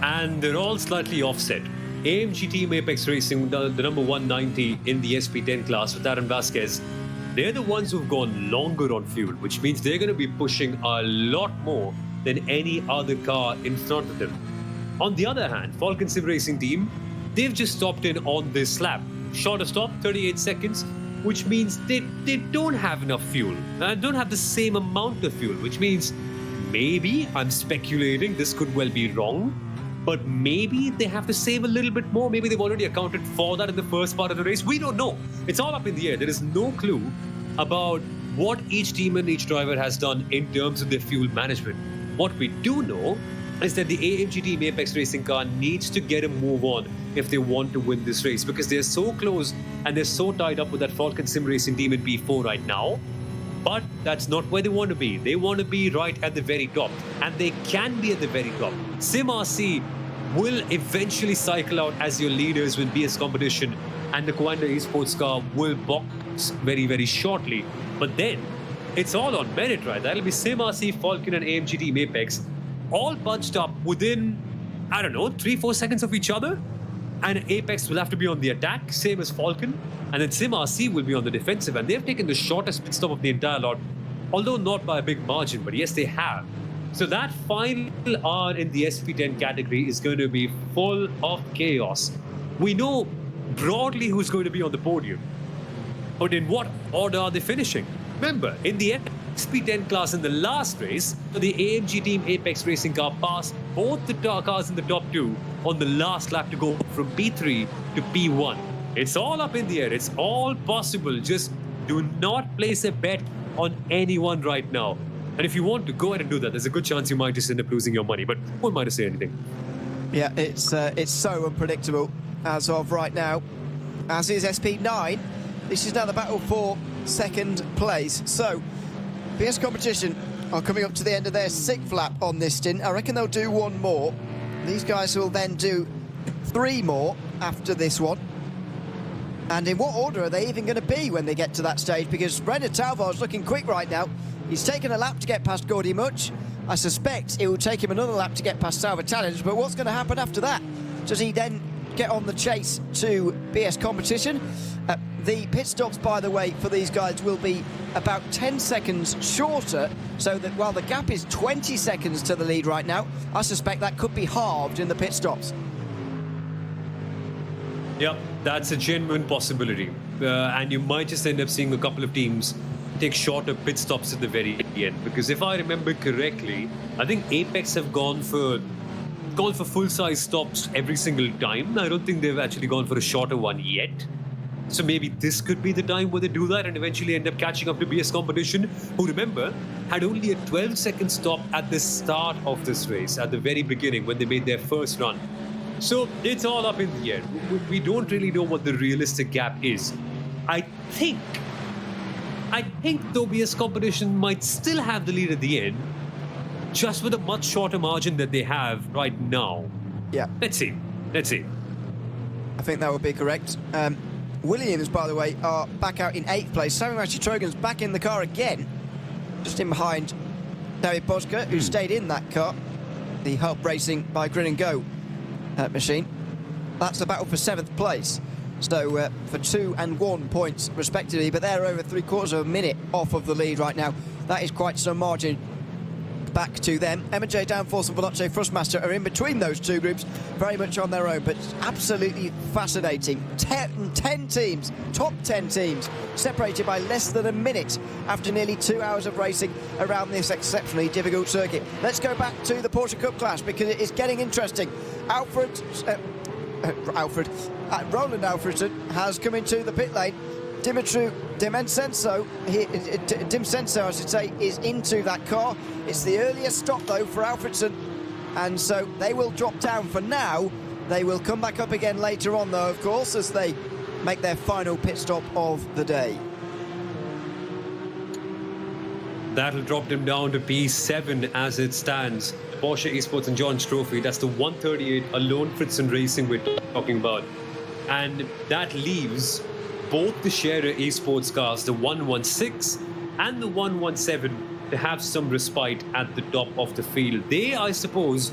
B: And they're all slightly offset. AMG Team Apex Racing, the number 190 in the SP10 class with Aaron Vasquez, they're the ones who've gone longer on fuel, which means they're going to be pushing a lot more than any other car in front of them. On the other hand, Falcon Sim Racing team, they've just stopped in on this lap. Shorter stop, 38 seconds, which means they don't have enough fuel. Don't have the same amount of fuel, which means maybe, I'm speculating, this could well be wrong, but maybe they have to save a little bit more. Maybe they've already accounted for that in the first part of the race. We don't know. It's all up in the air. There is no clue about what each team and each driver has done in terms of their fuel management. What we do know is that the AMG Team Apex Racing car needs to get a move on if they want to win this race, because they're so close and they're so tied up with that Falcon Sim Racing team in P4 right now. But that's not where they want to be. They want to be right at the very top, and they can be at the very top. Sim RC will eventually cycle out as your leaders with BS competition, and the Coanda Esports car will box very, very shortly. But then it's all on merit, right? That'll be Sim RC, Falcon, and AMG Team Apex all bunched up within, I don't know, 3-4 seconds of each other. And Apex will have to be on the attack, same as Falcon. And then Sim RC will be on the defensive. And they've taken the shortest pit stop of the entire lot, although not by a big margin, but yes, they have. So that final R in the SP10 category is going to be full of chaos. We know broadly who's going to be on the podium, but in what order are they finishing? Remember, in the SP10 class in the last race, the AMG Team Apex Racing car passed both the cars in the top two on the last lap to go from P3 to P1. It's all up in the air. It's all possible. Just do not place a bet on anyone right now. And if you want to, go ahead and do that. There's a good chance you might just end up losing your money, but who am I to say anything?
A: Yeah, it's so unpredictable as of right now. As is SP9. This is now the battle for second place. So, BS Competition are coming up to the end of their 6th lap on this stint. I reckon they'll do one more. These guys will then do 3 more after this one. And in what order are they even going to be when they get to that stage? Because René Talvar is looking quick right now. He's taken a lap to get past Gordy Much. I suspect it will take him another lap to get past Salva Challenge. But what's going to happen after that? Does he then get on the chase to BS Competition? The pit stops, by the way, for these guys will be about 10 seconds shorter, so that while the gap is 20 seconds to the lead right now, I suspect that could be halved in the pit stops.
B: Yep, that's a genuine possibility. And you might just end up seeing a couple of teams take shorter pit stops at the very end. Because if I remember correctly, I think Apex have gone for full-size stops every single time. I don't think they've actually gone for a shorter one yet. So maybe this could be the time where they do that and eventually end up catching up to BS Competition, who, remember, had only a 12-second stop at the start of this race, at the very beginning, when they made their first run. So it's all up in the air. We don't really know what the realistic gap is. I think though BS Competition might still have the lead at the end, just with a much shorter margin that they have right now.
A: Yeah.
B: Let's see.
A: I think that would be correct. Williams, by the way, are back out in 8th place. Sammy Mastrogan's back in the car again, just in behind David Boska, who stayed in that car, the Help Racing by Grin and Go machine. That's the battle for 7th place. So for 2 and 1 points respectively, but they're over 3/4 of a minute off of the lead right now. That is quite some margin back to them. M&J Downforce and Veloce Thrustmaster are in between those two groups, very much on their own, but absolutely fascinating. 10 teams, top 10 teams, separated by less than a minute after nearly 2 hours of racing around this exceptionally difficult circuit. Let's go back to the Porsche Cup class because it is getting interesting. Roland Alfredson has come into the pit lane. Dimcenso, I should say, is into that car. It's the earliest stop, though, for Alfredson, and so they will drop down for now. They will come back up again later on, though, of course, as they make their final pit stop of the day.
B: That'll drop them down to P7 as it stands. The Porsche Esports Endurance Trophy, that's the 138 alone Fritzen Racing we're talking about. And that leaves both the Scherer Esports cars, the 116 and the 117, to have some respite at the top of the field. They, I suppose,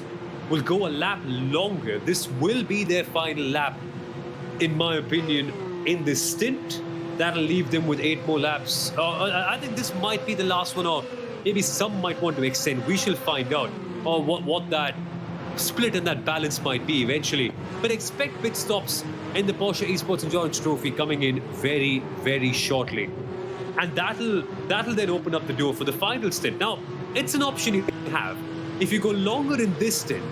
B: will go a lap longer. This will be their final lap, in my opinion, in this stint. That'll leave them with 8 more laps. I think this might be the last one, or maybe some might want to extend. We shall find out what that split and that balance might be eventually. But expect pit stops in the Porsche Esports Endurance Trophy coming in very, very shortly. And that'll then open up the door for the final stint. Now, it's an option you have. If you go longer in this stint,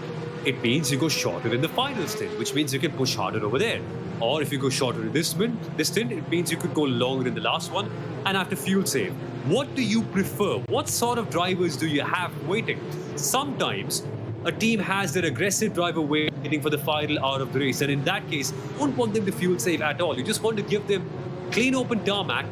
B: it means you go shorter in the final stint, which means you can push harder over there. Or if you go shorter in this stint, it means you could go longer in the last one and have to fuel save. What do you prefer? What sort of drivers do you have waiting? Sometimes a team has their aggressive driver waiting for the final hour of the race, and in that case, you don't want them to fuel save at all. You just want to give them clean open tarmac,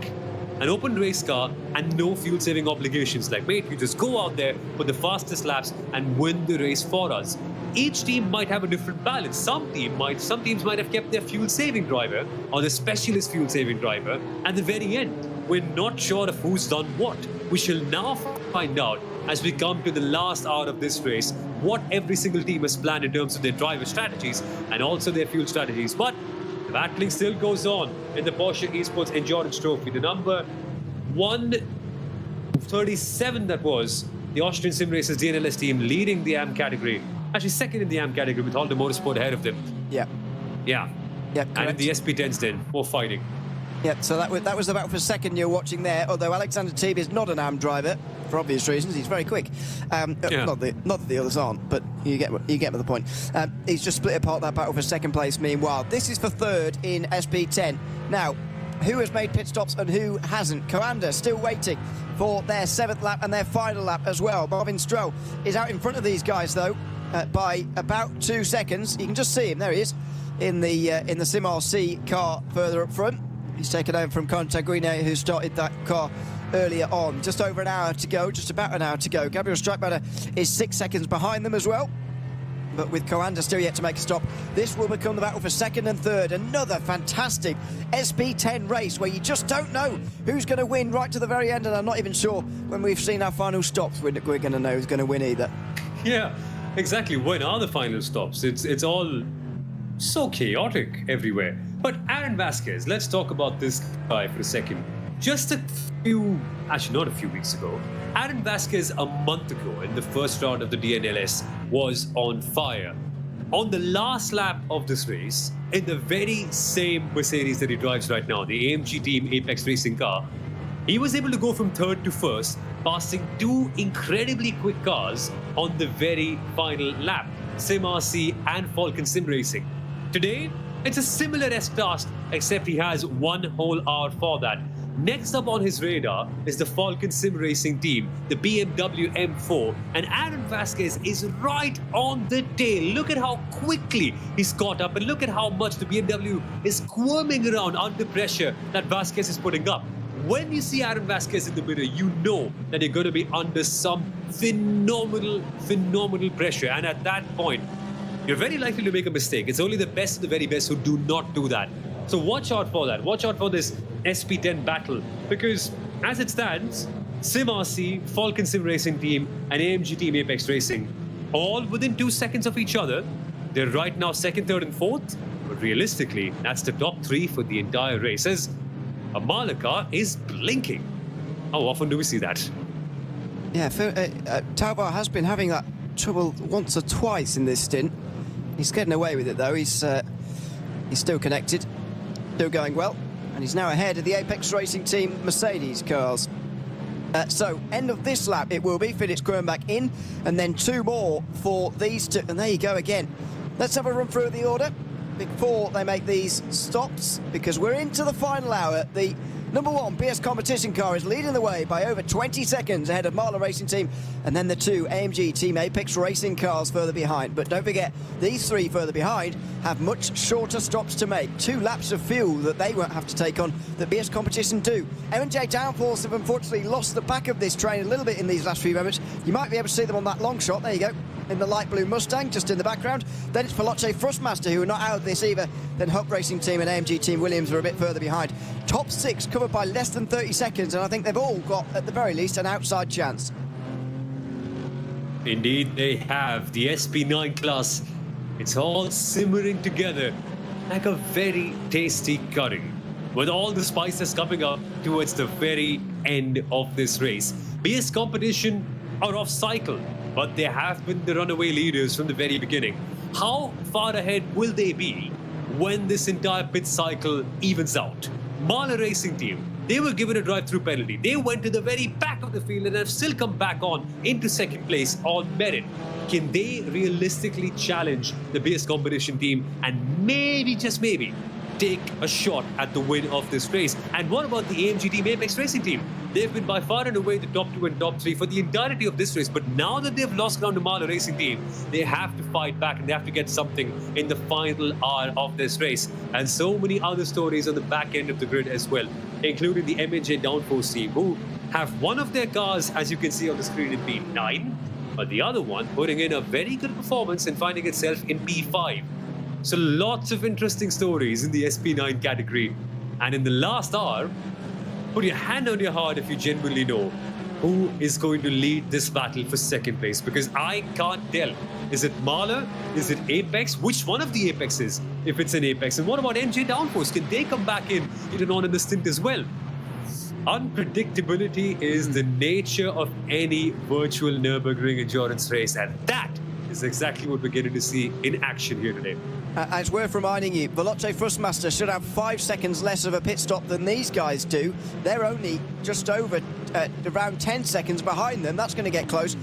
B: an open race car, and no fuel saving obligations. Like, mate, you just go out there, put the fastest laps, and win the race for us. Each team might have a different balance. Some teams might have kept their fuel saving driver or the specialist fuel saving driver at the very end. We're not sure of who's done what. We shall now find out as we come to the last hour of this race what every single team has planned in terms of their driver strategies and also their fuel strategies. But the battling still goes on in the Porsche Esports Endurance Trophy. The number 137, that was the Austrian Sim Racers DNLS team, leading the AM category. Actually second in the AM category with Aldo Motorsport ahead of them.
A: Yeah.
B: And in the SP10s then, more fighting.
A: Yeah, so that was the battle for second you're watching there, although Alexander Teeb is not an AM driver, for obvious reasons. He's very quick. Not that the others aren't, but you get the point. He's just split apart that battle for second place, meanwhile. This is for third in SP10. Now, who has made pit stops and who hasn't? Coanda still waiting for their 7th lap and their final lap as well. Marvin Stroll is out in front of these guys, though, by about 2 seconds. You can just see him. There he is in the Sim RC car further up front. He's taken over from Contaguine, who started that car earlier on. Just over an hour to go, just about an hour to go. Gabriel Streitmatter is 6 seconds behind them as well. But with Coanda still yet to make a stop, this will become the battle for second and third. Another fantastic SP10 race where you just don't know who's going to win right to the very end. And I'm not even sure when we've seen our final stops we're going to know who's going to win either.
B: Yeah, exactly. When are the final stops? It's all so chaotic everywhere. But Aaron Vasquez, let's talk about this guy for a second. Just not a few weeks ago, Aaron Vasquez a month ago in the first round of the DNLS was on fire. On the last lap of this race, in the very same Mercedes that he drives right now, the AMG Team Apex Racing car, He was able to go from third to first, passing two incredibly quick cars on the very final lap, Sim RC and Falcon Sim Racing. Today, it's a similar task, except he has 1 whole hour for that. Next up on his radar is the Falcon Sim Racing team, the BMW M4, and Aaron Vasquez is right on the tail. Look at how quickly he's caught up, and look at how much the BMW is squirming around under pressure that Vasquez is putting up. When you see Aaron Vasquez in the mirror, you know that you're going to be under some phenomenal pressure, and at that point, you're very likely to make a mistake. It's only the best of the very best who do not do that. So watch out for that. Watch out for this SP10 battle, because as it stands, Sim RC, Falcon Sim Racing Team, and AMG Team Apex Racing, all within 2 seconds of each other. They're right now second, third, and fourth. But realistically, that's the top 3 for the entire race. As a Malika is blinking. How often do we see that?
A: Yeah, Taubar has been having that trouble once or twice in this stint. He's getting away with it though. He's still connected, still going well, and he's now ahead of the Apex Racing Team Mercedes cars. So end of this lap it will be. Felix Kronbach in, and then 2 more for these two. And there you go again. Let's have a run through the order before they make these stops, because we're into the final hour. The number 1 BS competition car is leading the way by over 20 seconds ahead of Marla Racing Team, and then the 2 AMG Team Apex Racing cars further behind. But don't forget, these 3 further behind have much shorter stops to make. 2 laps of fuel that they won't have to take on that BS competition do. M&J Downforce have unfortunately lost the back of this train a little bit in these last few moments. You might be able to see them on that long shot. There you go, in the light blue Mustang just in the background. Then it's Veloce Thrustmaster who are not out of this either. Then Hope Racing Team and AMG Team Williams are a bit further behind. Top 6 covered by less than 30 seconds, and I think they've all got, at the very least, an outside chance.
B: Indeed, they have. The SP9 class, it's all simmering together like a very tasty curry, with all the spices coming up towards the very end of this race. BS competition are off cycle, but they have been the runaway leaders from the very beginning. How far ahead will they be when this entire pit cycle evens out? Marla Racing Team, they were given a drive-through penalty. They went to the very back of the field and have still come back on into second place on merit. Can they realistically challenge the BS competition team and maybe, just maybe, take a shot at the win of this race? And what about the AMG Team Apex Racing Team? They've been by far and away the top 2 and top 3 for the entirety of this race, but now that they've lost ground to Marla Racing Team, they have to fight back and they have to get something in the final hour of this race. And so many other stories on the back end of the grid as well, including the M&J Downforce team, who have one of their cars, as you can see on the screen, in P9, but the other one putting in a very good performance and finding itself in P5. So lots of interesting stories in the SP9 category. And in the last hour, put your hand on your heart if you genuinely know who is going to lead this battle for second place, because I can't tell. Is it Marla? Is it Apex? Which one of the Apexes, if it's an Apex? And what about MJ Downforce? Can they come back in later on in the stint as well? Unpredictability is the nature of any virtual Nürburgring endurance race, and that is exactly what we're getting to see in action here today.
A: It's worth reminding you, Veloce Thrustmaster should have 5 seconds less of a pit stop than these guys do. They're only just over around 10 seconds behind them. That's going to get close.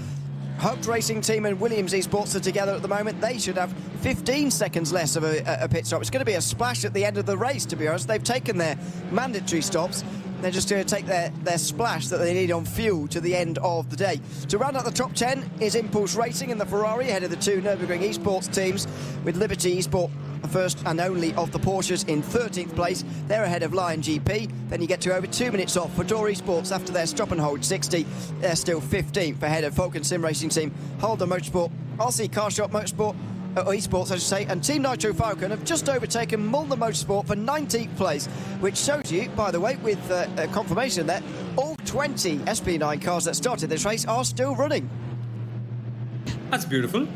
A: Hope Racing Team and Williams Esports are together at the moment. They should have 15 seconds less of a pit stop. It's going to be a splash at the end of the race, to be honest. They've taken their mandatory stops. They're just going to take their splash that they need on fuel to the end of the day. To round out the top 10 is Impulse Racing and the Ferrari, ahead of the 2 Nürburgring Esports teams, with Liberty Esport first and only of the Porsches in 13th place. They're ahead of Lion GP. Then you get to over 2 minutes off for Door Esports after their stop and hold 60. They're still 15th ahead of Falcon Sim Racing Team, Holder Motorsport, RC Car Shop Motorsport, or Esports, I should say, and Team Nitro Falcon have just overtaken Mulder Motorsport for 19th place, which shows you, by the way, with confirmation that all 20 SP9 cars that started this race are still running.
B: That's beautiful.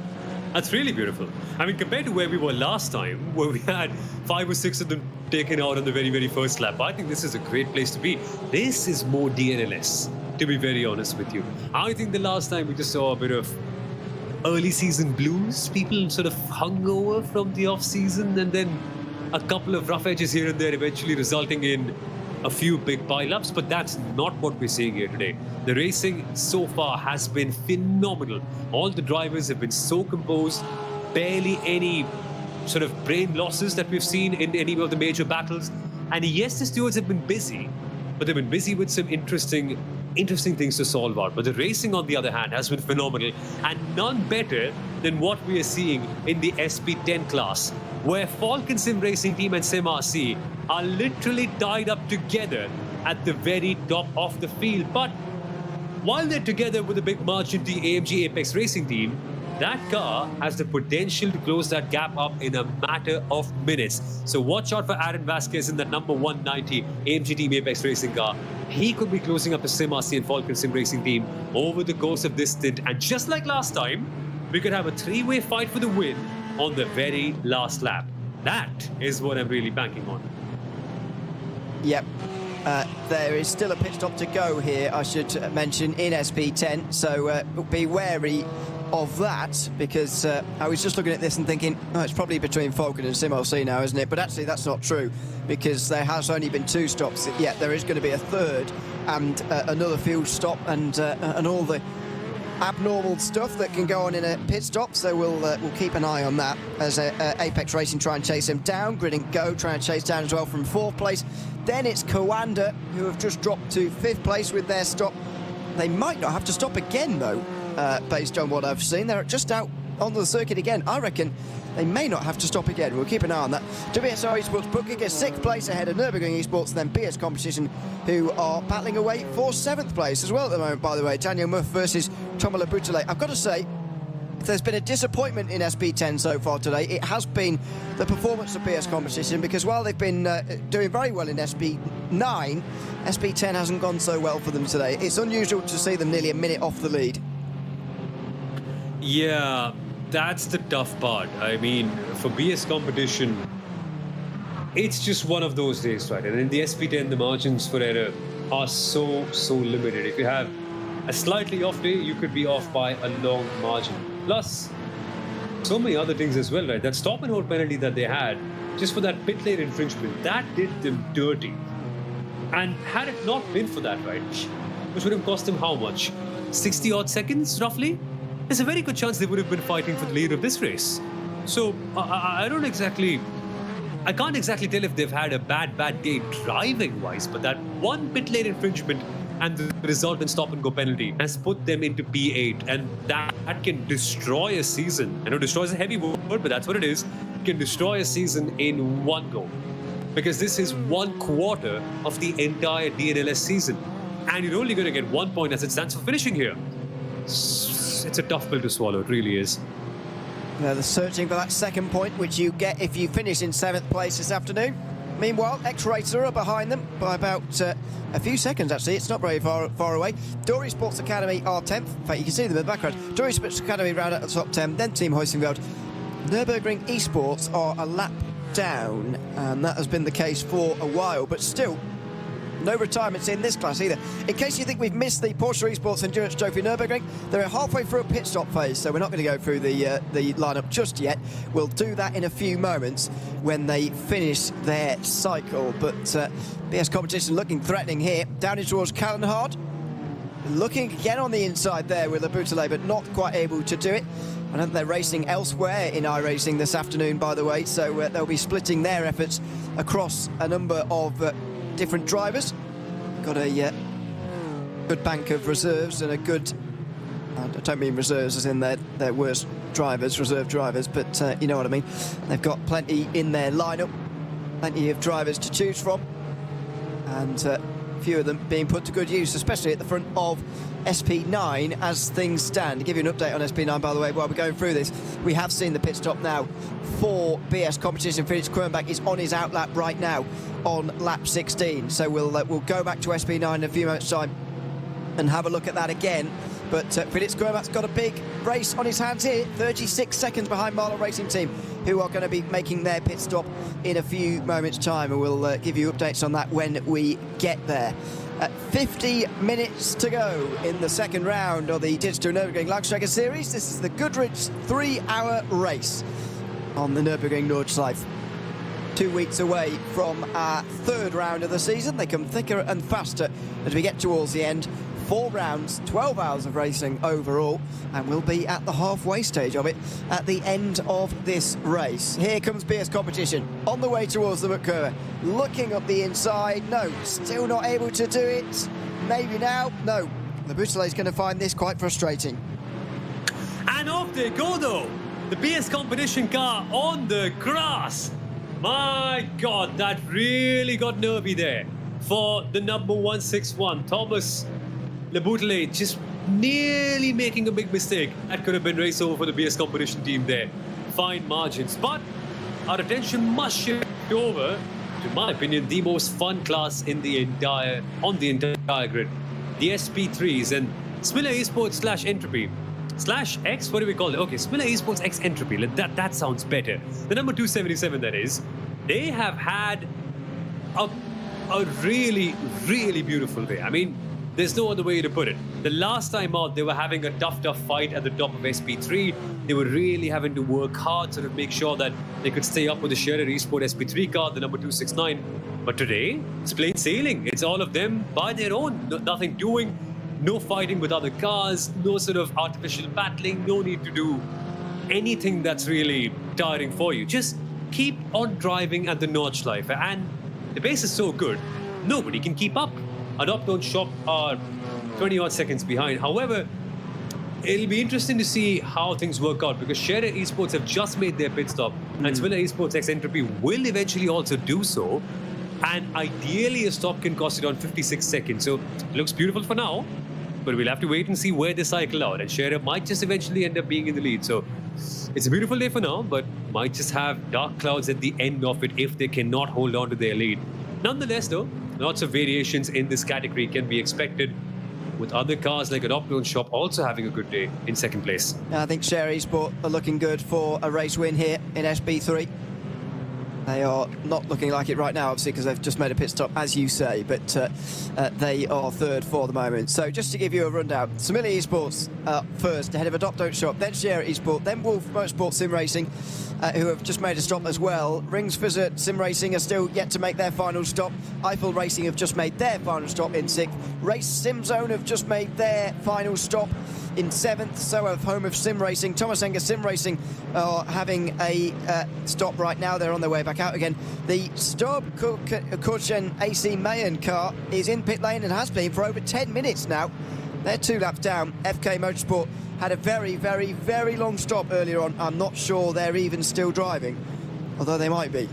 B: That's really beautiful. I mean, compared to where we were last time, where we had 5 or 6 of them taken out on the very, very first lap, I think this is a great place to be. This is more DNLS, to be very honest with you. I think the last time we just saw a bit of early season blues, people sort of hungover from the off season, and then a couple of rough edges here and there, eventually resulting in a few big pile-ups, but that's not what we're seeing here today. The racing so far has been phenomenal. All the drivers have been so composed, barely any sort of brain losses that we've seen in any of the major battles. And yes, the stewards have been busy, but they've been busy with some interesting things to solve out. But the racing, on the other hand, has been phenomenal, and none better than what we are seeing in the SP10 class, where Falcon Sim Racing Team and Sim RC are literally tied up together at the very top of the field. But while they're together with a big margin to AMG Apex Racing Team, that car has the potential to close that gap up in a matter of minutes. So watch out for Aaron Vasquez in the number 190 AMG Team Apex Racing car. He could be closing up the Sim RC and Falcon Sim Racing Team over the course of this stint. And just like last time, we could have a three-way fight for the win on the very last lap. That is what I'm really banking on.
A: Yep. There is still a pit stop to go here, I should mention, in SP10. So be wary of that, because I was just looking at this and thinking, oh, it's probably between Falcon and Sim RC now, isn't it? But actually, that's not true, because there has only been 2 stops. Yet there is going to be a third and another fuel stop and all the abnormal stuff that can go on in a pit stop. So we'll keep an eye on that as Apex Racing try and chase him down. Grid and Go try and chase down as well from 4th place. Then it's Coanda, who have just dropped to 5th place with their stop. They might not have to stop again, though, based on what I've seen. They're just out on the circuit again. I reckon they may not have to stop again. We'll keep an eye on that. WSR Esports Booking is 6th place ahead of Nürburgring Esports, then BS Competition, who are battling away for 7th place as well at the moment, by the way. Daniel Muff versus Tomola Butele. I've got to say, if there's been a disappointment in SP10 so far today, it has been the performance of BS Competition, because while they've been doing very well in SP9, SP10 hasn't gone so well for them today. It's unusual to see them nearly a minute off the lead.
B: Yeah, that's the tough part. I mean, for BS Competition, it's just one of those days, right? And in the SP10, the margins for error are so limited. If you have a slightly off day, you could be off by a long margin. Plus, so many other things as well, right? That stop and hold penalty that they had, just for that pit lane infringement, that did them dirty. And had it not been for that, right, which would have cost them how much? 60 odd seconds, roughly? There's a very good chance they would have been fighting for the lead of this race. So I can't exactly tell if they've had a bad day driving wise, but that one pit lane infringement and the resultant stop and go penalty has put them into P8, and that can destroy a season. I know destroy is a heavy word, but that's what it is. It can destroy a season in one go, because this is 1/4 of the entire DNLS season, and you're only going to get 1 point as it stands for finishing here. It's a tough pill to swallow, it really is.
A: They're searching for that 2nd point, which you get if you finish in 7th place this afternoon. Meanwhile, X-Racer are behind them by about a few seconds, actually. It's not very far away. Dory Sports Academy are 10th. In fact, you can see them in the background. Dory Sports Academy round at the top 10, then Team Hoisingveld. Nürburgring Esports are a lap down, and that has been the case for a while, but still, no retirements in this class either. In case you think we've missed the Porsche Esports Endurance Trophy Nürburgring, they're halfway through a pit stop phase, so we're not going to go through the lineup just yet. We'll do that in a few moments when they finish their cycle. But BS Competition looking threatening here. Down in towards Callenhard. Looking again on the inside there with Abutale, but not quite able to do it. I know they're racing elsewhere in iRacing this afternoon, by the way, so they'll be splitting their efforts across a number of different drivers. Got a good bank of reserves and a good, I don't mean reserves as in their worst drivers, reserve drivers, but you know what I mean. They've got plenty in their lineup, plenty of drivers to choose from, and a few of them being put to good use, especially at the front of SP9 as things stand. To give you an update on SP9, by the way, while we're going through this, we have seen the pit stop now for BS Competition. Felix Kronbach is on his outlap right now on lap 16, so we'll go back to SP9 in a few moments time and have a look at that again. But Felix Kronbach's got a big race on his hands here, 36 seconds behind Marlon Racing Team, who are going to be making their pit stop in a few moments time, and we'll give you updates on that when we get there. 50 minutes to go in the 2nd round of the Digital Nürburgring Langstrecken-Series. This is the Goodrich 3-hour race on the Nürburgring Nordschleife. 2 weeks away from our third round of the season. They come thicker and faster as we get towards the end. 4 rounds, 12 hours of racing overall, and we'll be at the halfway stage of it at the end of this race. Here comes BS Competition on the way towards the McCurve, looking up the inside. No, still not able to do it. Maybe now. No, the Boutelet is going to find this quite frustrating.
B: And off they go though. The BS Competition car on the grass. My God, that really got nervy there for the number 161, Thomas Le Boutelet, just nearly making a big mistake. That could have been race over for the BS Competition team there. Fine margins, but our attention must shift over, to my opinion, the most fun class on the entire grid, the SP3s and Smiller Esports / Entropy. /X, what do we call it? Okay, Smiller Esports X Entropy. That sounds better. The number 277, that is. They have had a really, really beautiful day. I mean, there's no other way to put it. The last time out, they were having a tough fight at the top of SP3. They were really having to work hard to make sure that they could stay up with the Scherer Esport SP3 car, the number 269. But today, it's plain sailing. It's all of them by their own. Nothing doing, no fighting with other cars, no sort of artificial battling, no need to do anything that's really tiring for you. Just keep on driving at the Nordschleife. And the pace is so good, nobody can keep up. Adopt Don't Shop are 20-odd seconds behind. However, it'll be interesting to see how things work out because Scherer Esports have just made their pit stop and Smiller Esports X Entropy will eventually also do so. And ideally, a stop can cost it on 56 seconds. So it looks beautiful for now, but we'll have to wait and see where they cycle out. And Scherer might just eventually end up being in the lead. So it's a beautiful day for now, but might just have dark clouds at the end of it if they cannot hold on to their lead. Nonetheless, though, lots of variations in this category can be expected, with other cars like Adopt Don't Shop also having a good day in second place.
A: I think Scherer Esport are looking good for a race win here in SP3. They are not looking like it right now, obviously, because they've just made a pit stop, as you say, but they are third for the moment. So just to give you a rundown, Smiller Esports first, ahead of Adopt Don't Shop, then Scherer Esport, then Wolf Motorsport Sim Racing, who have just made a stop as well. Rings Fizzer Sim Racing are still yet to make their final stop. Eiffel Racing have just made their final stop in 6th. Race Sim Zone have just made their final stop in 7th, so have Home of Sim Racing. Thomas Enger Sim Racing are having a stop right now. They're on their way back out again. The Staub Kurchen AC Mayen car is in pit lane and has been for over 10 minutes now. They're 2 laps down. FK Motorsport had a very, very, very long stop earlier on. I'm not sure they're even still driving, although they might be.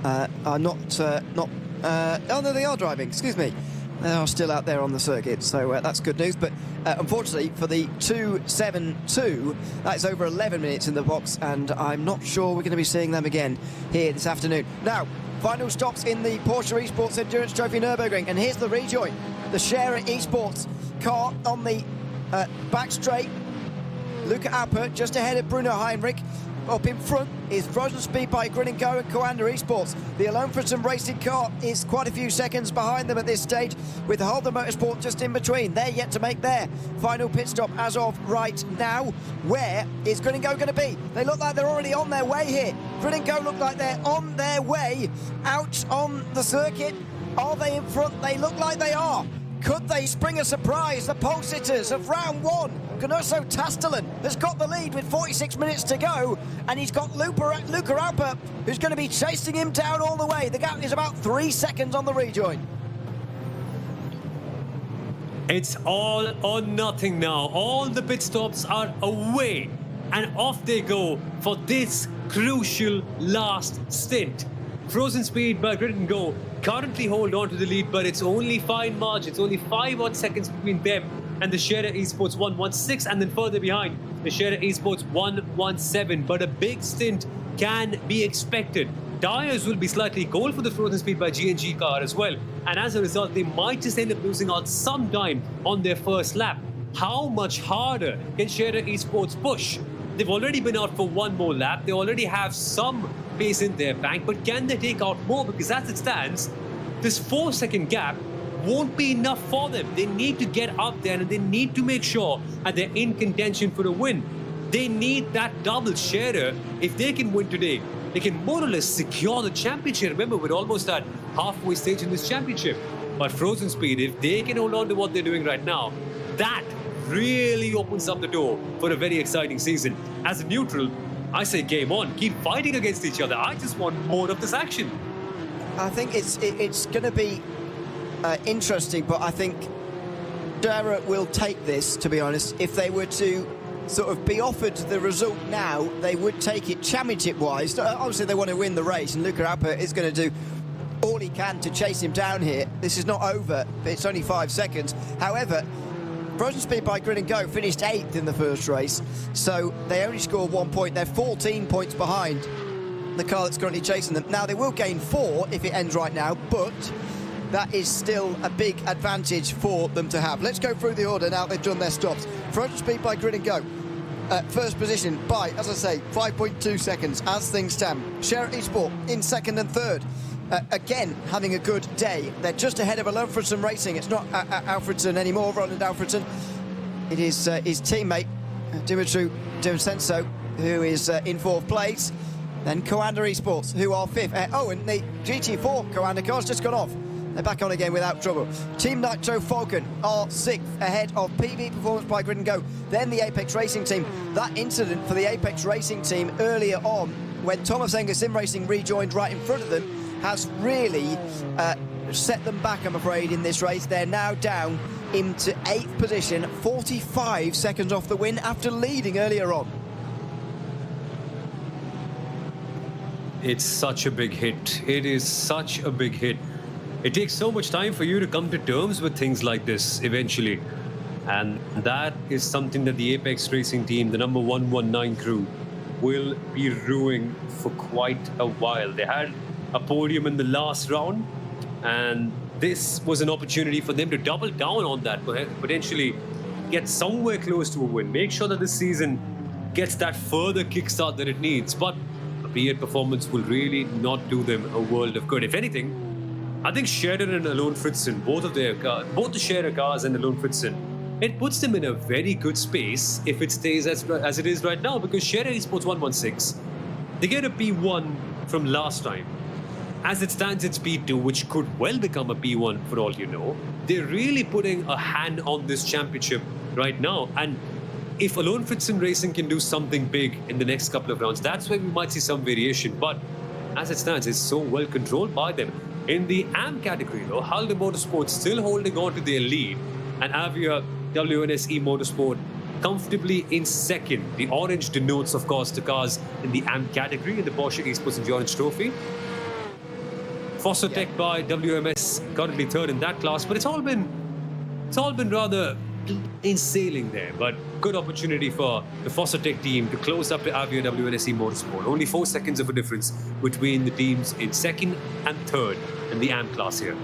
A: Oh no, they are driving, excuse me. They are still out there on the circuit, so that's good news. But unfortunately for the 272, that's over 11 minutes in the box, and I'm not sure we're going to be seeing them again here this afternoon. Now, final stops in the Porsche Esports Endurance Trophy Nürburgring, and here's the rejoin. The Scherer Esports car on the back straight. Luca Alper just ahead of Bruno Heinrich. Up in front is Frozen Speed by Grin & Go and Coanda Esports. The Alone for Some Racing car is quite a few seconds behind them at this stage, with Holder Motorsport just in between. They're yet to make their final pit stop as of right now. Where is Grin & Go going to be? They look like they're already on their way here. Grin & Go look like they're on their way out on the circuit. Are they in front? They look like they are. Could they spring a surprise? The pole sitters of round 1. Ganoso Tastelen has got the lead with 46 minutes to go, and he's got Luca Alper, who's going to be chasing him down all the way. The gap is about 3 seconds on the rejoin.
B: It's all or nothing now. All the pit stops are away, and off they go for this crucial last stint. Frozen Speed by Grid & Go currently hold on to the lead, but it's only fine margin. It's only 5 odd seconds between them and the Scherer Esports 116, and then further behind the Scherer Esports 117. But a big stint can be expected. Tires will be slightly cold for the Frozen Speed by G&G car as well, and as a result, they might just end up losing out some time on their first lap. How much harder can Scherer Esports push? They've already been out for 1 more lap. They already have some pace in their bank, but can they take out more? Because as it stands, this 4-second gap won't be enough for them. They need to get up there, and they need to make sure that they're in contention for a win. They need that double. Scherer, if they can win today, they can more or less secure the championship. Remember, we're almost at halfway stage in this championship. But Frozen Speed, if they can hold on to what they're doing right now, that really opens up the door for a very exciting season. As a neutral, I say game on. Keep fighting against each other. I just want more of this action.
A: I think it's going to be interesting, but I think Scherer will take this, to be honest. If they were to sort of be offered the result now, they would take it championship-wise. Obviously, they want to win the race, and Luca Alper is going to do all he can to chase him down here. This is not over. It's only 5 seconds. However, Frozen Speed by Grid and Go finished 8th in the first race, so they only scored 1 point. They're 14 points behind the car that's currently chasing them. Now, they will gain 4 if it ends right now, but that is still a big advantage for them to have. Let's go through the order now they've done their stops. Frozen Speed by Grid and Go. First position by, as I say, 5.2 seconds as things stand. Scherer Esport in second and third. Again, having a good day. They're just ahead of Alfredson Racing. It's not Alfredson anymore, Roland Alfredson. It is his teammate, Dimitru Divincenzo, who is in fourth place. Then Coanda Esports, who are fifth. And the GT4 Coanda car's just gone off. They're back on again without trouble. Team Nitro Falcon are sixth, ahead of PB Performance by Grid and Go. Then the Apex Racing team. That incident for the Apex Racing team earlier on, when Thomas Enger Sim Racing rejoined right in front of them, has really set them back, I'm afraid, in this race. They're now down into 8th position, 45 seconds off the win after leading earlier on.
B: It's such a big hit. It is such a big hit. It takes so much time for you to come to terms with things like this eventually. And that is something that the Apex Racing team, the number 119 crew, will be ruining for quite a while. They had a podium in the last round, and this was an opportunity for them to double down on that, potentially get somewhere close to a win, make sure that this season gets that further kickstart that it needs. But a P8 performance will really not do them a world of good. If anything, I think Scherer and Alon Fritzen, both the Scherer cars and Alon Fritzen, it puts them in a very good space if it stays as it is right now, because Scherer Esports 116, they get a P1 from last time. As it stands, it's P2, which could well become a P1 for all you know. They're really putting a hand on this championship right now. And if Alon Fritzen Racing can do something big in the next couple of rounds, that's where we might see some variation. But as it stands, it's so well controlled by them. In the AM category, though, Halde Motorsport still holding on to their lead, and Avia WNSE Motorsport comfortably in second. The orange denotes, of course, the cars in the AM category in the Porsche Esports Endurance Trophy. Foster Tech by WMS currently third in that class, but it's all been rather in sailing there. But good opportunity for the Foster Tech team to close up the Avia WNSE Motorsport. Only 4 seconds of a difference between the teams in second and third in the AM class here.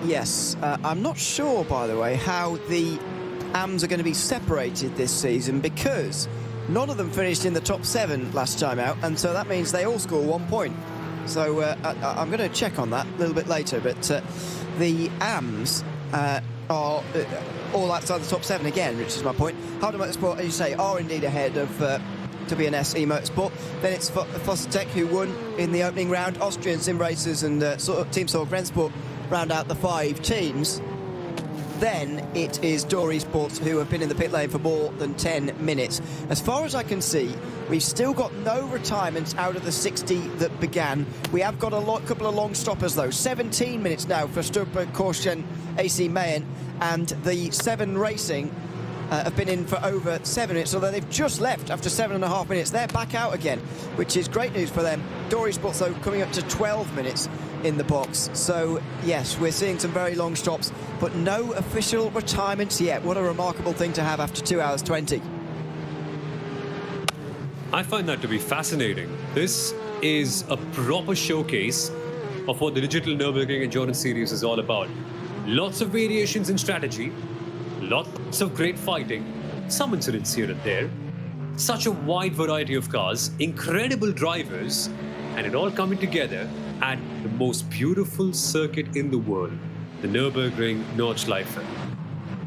A: Yes, I'm not sure, by the way, how the AMs are going to be separated this season, because none of them finished in the top 7 last time out, and so that means they all score 1 point. So I'm going to check on that a little bit later, but the AMs are all outside the top 7 again, which is my point. Halde Motorsport, as you say, are indeed ahead of WNS E-Motorsport. Then it's Foster Tech, who won in the opening round. Austrian Sim Racers and Team Sorg Rennsport round out the 5 teams. Then it is Dory Sports, who have been in the pit lane for more than 10 minutes. As far as I can see, we've still got no retirements out of the 60 that began. We have got a couple of long stoppers, though. 17 minutes now for Sturpa, Korschen, AC Mayen, and the 7 Racing have been in for over 7 minutes, although they've just left after 7.5 minutes. They're back out again, which is great news for them. Dory Sports, though, coming up to 12 minutes in the box. So, yes, we're seeing some very long stops, but no official retirements yet. What a remarkable thing to have after 2 hours 20.
B: I find that to be fascinating. This is a proper showcase of what the Digital Nürburgring Endurance Series is all about. Lots of variations in strategy, lots of great fighting, some incidents here and there, such a wide variety of cars, incredible drivers, and it all coming together at the most beautiful circuit in the world, the Nürburgring Nordschleife.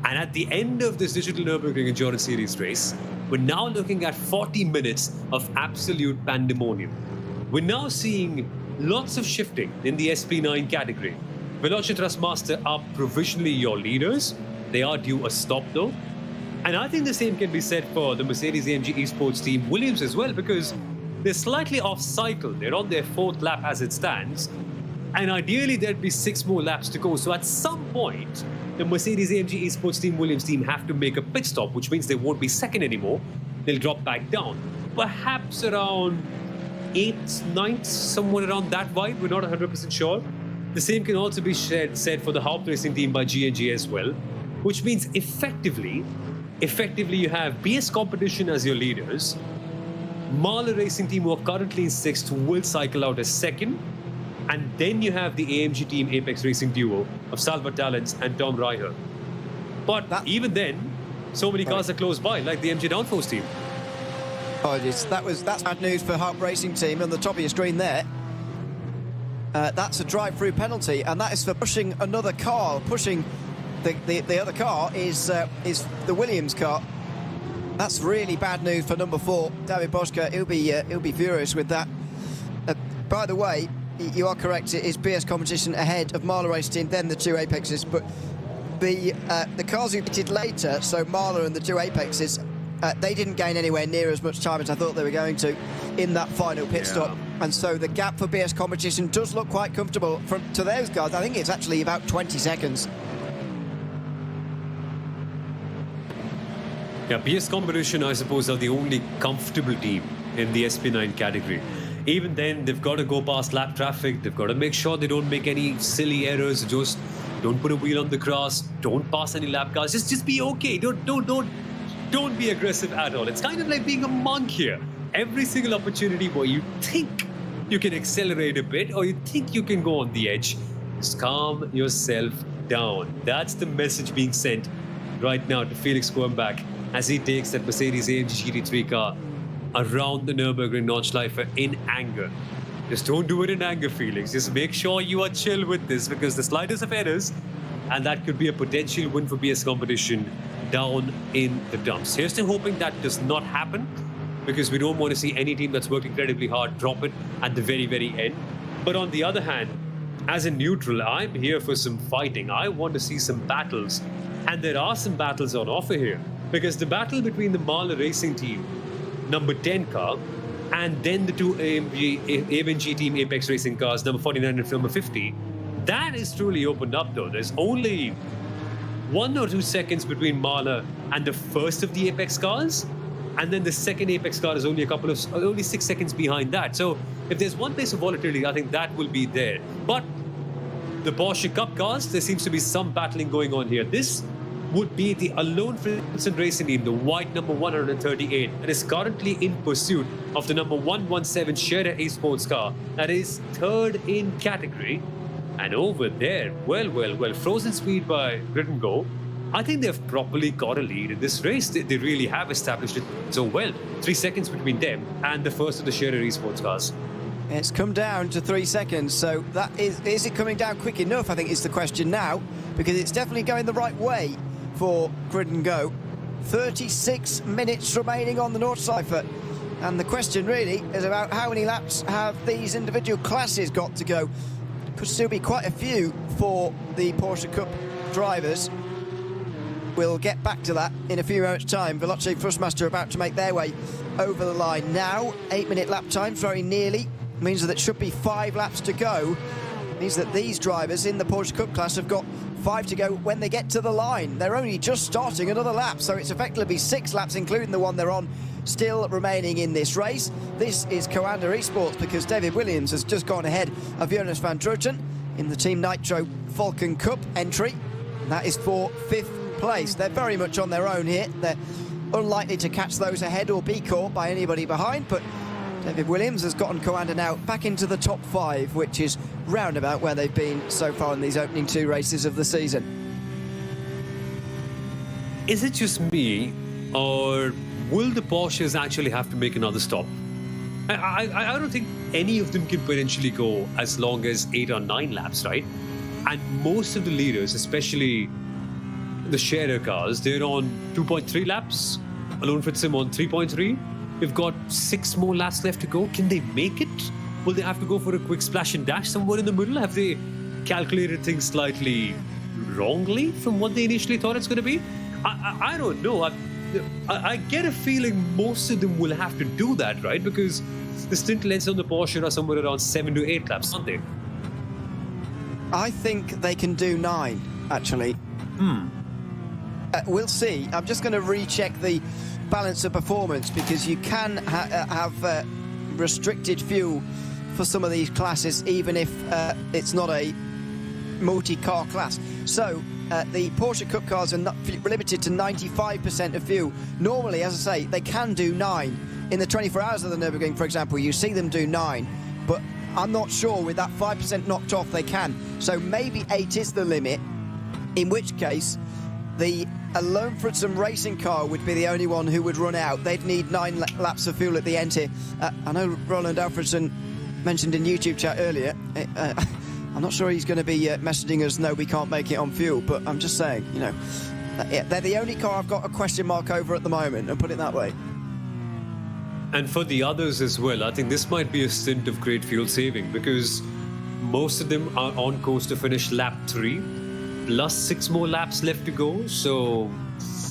B: And at the end of this Digital Nürburgring Endurance Series race, we're now looking at 40 minutes of absolute pandemonium. We're now seeing lots of shifting in the SP9 category. Velocitrustmaster are provisionally your leaders. They are due a stop though. And I think the same can be said for the Mercedes-AMG Esports team Williams as well, because they're slightly off cycle. They're on their 4th lap as it stands. And ideally, there'd be 6 more laps to go. So at some point, the Mercedes-AMG Esports team Williams team have to make a pit stop, which means they won't be second anymore. They'll drop back down. Perhaps around 8th, 9th, somewhere around that vibe. We're not 100% sure. The same can also be said for the Haupt Racing team by G&G as well, which means effectively you have BS Competition as your leaders. Mahler Racing team, who are currently in 6th, will cycle out as 2nd. And then you have the AMG team Apex Racing duo of Salva Talents and Tom Reicher. But even then, so many cars are close by, like the MG Downforce team.
A: Apologies. That's bad news for Haupt Racing team on the top of your screen there. That's a drive-through penalty, and that is for pushing another car. Pushing the other car is the Williams car. That's really bad news for number 4, David Boschke. He'll be furious with that. By the way, you are correct. It is BS Competition ahead of Mahler Racing team, then the 2 Apexes. But the cars who pitted later, so Mahler and the 2 Apexes, they didn't gain anywhere near as much time as I thought they were going to in that final pit stop. And so the gap for BS Competition does look quite comfortable to those guys. I think it's actually about 20 seconds.
B: Yeah, BS Competition, I suppose, are the only comfortable team in the SP9 category. Even then, they've got to go past lap traffic. They've got to make sure they don't make any silly errors. Just don't put a wheel on the grass. Don't pass any lap cars. Just be okay. Don't be aggressive at all. It's kind of like being a monk here. Every single opportunity where you think you can accelerate a bit or you think you can go on the edge, just calm yourself down. That's the message being sent right now to Felix Kornbach as he takes that Mercedes-AMG GT3 car around the Nürburgring Nordschleife in anger. Just don't do it in anger, Felix. Just make sure you are chill with this, because the slightest of errors, and that could be a potential win for BS Competition down in the dumps. Here's to hoping that does not happen, because we don't want to see any team that's worked incredibly hard drop it at the very, very end. But on the other hand, as a neutral, I'm here for some fighting. I want to see some battles, and there are some battles on offer here, because the battle between the Mahler Racing team number 10 car and then the 2 AMG team Apex Racing cars, number 49 and number 50, that is truly opened up though. There's only 1 or 2 seconds between Mahler and the first of the Apex cars, and then the 2nd Apex car is only 6 seconds behind that. So if there's one place of volatility, I think that will be there. But the Porsche Cup cars, there seems to be some battling going on here. This would be the Alone Frentzen Racing team, the white number 138, that is currently in pursuit of the number 117 Scherer Esports car, that is 3rd in category. And over there, well, Frozen Speed by Grid and Go, I think they've properly got a lead in this race. They really have established it so well. 3 seconds between them and the first of the Scherer Esports cars.
A: It's come down to 3 seconds, so that is it coming down quick enough, I think is the question now, because it's definitely going the right way for Grid and Go. 36 minutes remaining on the Nordschleife, and the question really is about how many laps have these individual classes got to go. Could still be quite a few for the Porsche Cup drivers. We'll get back to that in a few moments' time. Velocitrustmaster about to make their way over the line now. 8-minute lap times, very nearly. Means that it should be 5 laps to go. Means that these drivers in the Porsche Cup class have got 5 to go when they get to the line. They're only just starting another lap, so it's effectively 6 laps, including the one they're on, still remaining in this race. This is Coanda Esports, because David Williams has just gone ahead of Jonas van Druten in the Team Nitro Falcon Cup entry. And that is for 5th place. They're very much on their own here. They're unlikely to catch those ahead or be caught by anybody behind, but David Williams has gotten Coanda now back into the top 5, which is roundabout where they've been so far in these opening 2 races of the season.
B: Is it just me, or will the Porsches actually have to make another stop? I don't think any of them can potentially go as long as 8 or 9 laps, right? And most of the leaders, especially the Scherer cars, they're on 2.3 laps. Alone Fritzim on 3.3. We've got 6 more laps left to go. Can they make it? Will they have to go for a quick splash and dash somewhere in the middle? Have they calculated things slightly wrongly from what they initially thought it's going to be? I don't know. I get a feeling most of them will have to do that, right? Because the stint lengths on the Porsche are somewhere around 7 to 8 laps, aren't they?
A: I think they can do 9, actually. We'll see. I'm just going to recheck the balance of performance because you can have restricted fuel for some of these classes, even if it's not a multi-car class. So the Porsche Cup cars are not limited to 95% of fuel. Normally, as I say, they can do 9. In the 24 hours of the Nürburgring, for example, you see them do 9, but I'm not sure with that 5% knocked off they can. So maybe 8 is the limit, in which case the Alone Fritzim racing car would be the only one who would run out. They'd need 9 laps of fuel at the end here. I know Roland Alfredson mentioned in YouTube chat earlier, I'm not sure he's going to be messaging us, no, we can't make it on fuel, but I'm just saying, you know, they're the only car I've got a question mark over at the moment, and put it that way.
B: And for the others as well, I think this might be a stint of great fuel saving because most of them are on course to finish lap 3, plus 6 more laps left to go. So,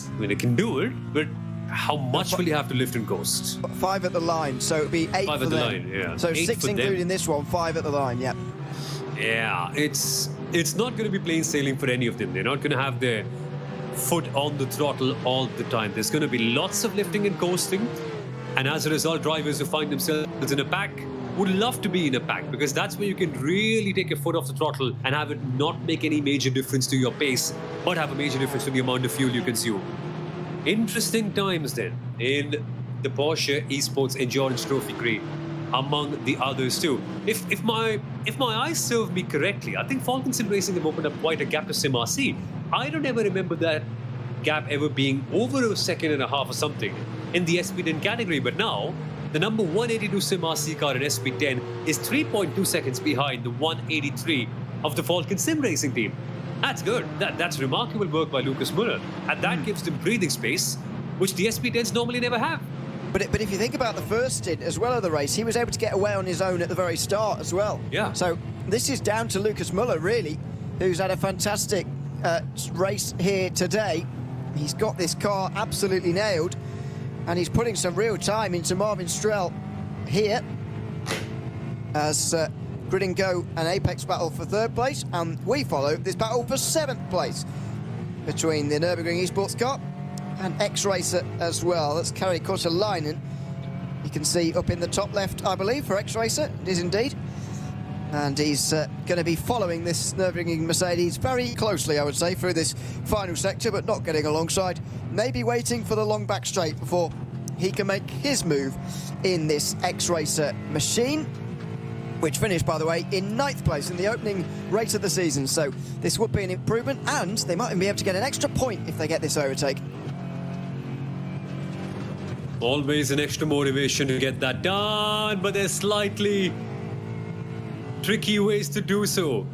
B: I mean, they can do it, but how much will you have to lift and coast?
A: 5 at the line, so it'd be 8
B: 5
A: for
B: at the
A: them.
B: line, yeah.
A: So
B: 8
A: 6
B: for
A: including
B: them.
A: this one, 5 at the line, yeah.
B: Yeah, it's not going to be plain sailing for any of them. They're not going to have their foot on the throttle all the time. There's going to be lots of lifting and coasting. And as a result, drivers who find themselves in a pack would love to be in a pack because that's where you can really take your foot off the throttle and have it not make any major difference to your pace, but have a major difference to the amount of fuel you consume. Interesting times then in the Porsche Esports Endurance Trophy Grade, among the others too. If my eyes serve me correctly, I think Falcon Sim Racing have opened up quite a gap to Sim RC. I don't ever remember that gap ever being over a second and a half or something in the SP10 category, but now the number 182 Sim RC car in SP10 is 3.2 seconds behind the 183 of the Falcon Sim Racing team. That's good. That's remarkable work by Lucas Muller, and that gives them breathing space, which the SP10s normally never have.
A: But if you think about the first stint as well of the race, he was able to get away on his own at the very start as well.
B: Yeah.
A: So this is down to Lucas Muller, really, who's had a fantastic race here today. He's got this car absolutely nailed, and he's putting some real time into Marvin Strel here as Grid and Go and Apex battle for 3rd place, and we follow this battle for 7th place between the Nürburgring Esports car and X-Racer as well. That's Kari Kortelainen. You can see up in the top left, I believe, for X-Racer. It is indeed. And he's going to be following this Nürburgring Mercedes very closely, I would say, through this final sector, but not getting alongside. Maybe waiting for the long back straight before he can make his move in this X-Racer machine, which finished, by the way, in 9th place in the opening race of the season. So this would be an improvement, and they might even be able to get an extra point if they get this overtake.
B: Always an extra motivation to get that done, but there's slightly tricky ways to do so.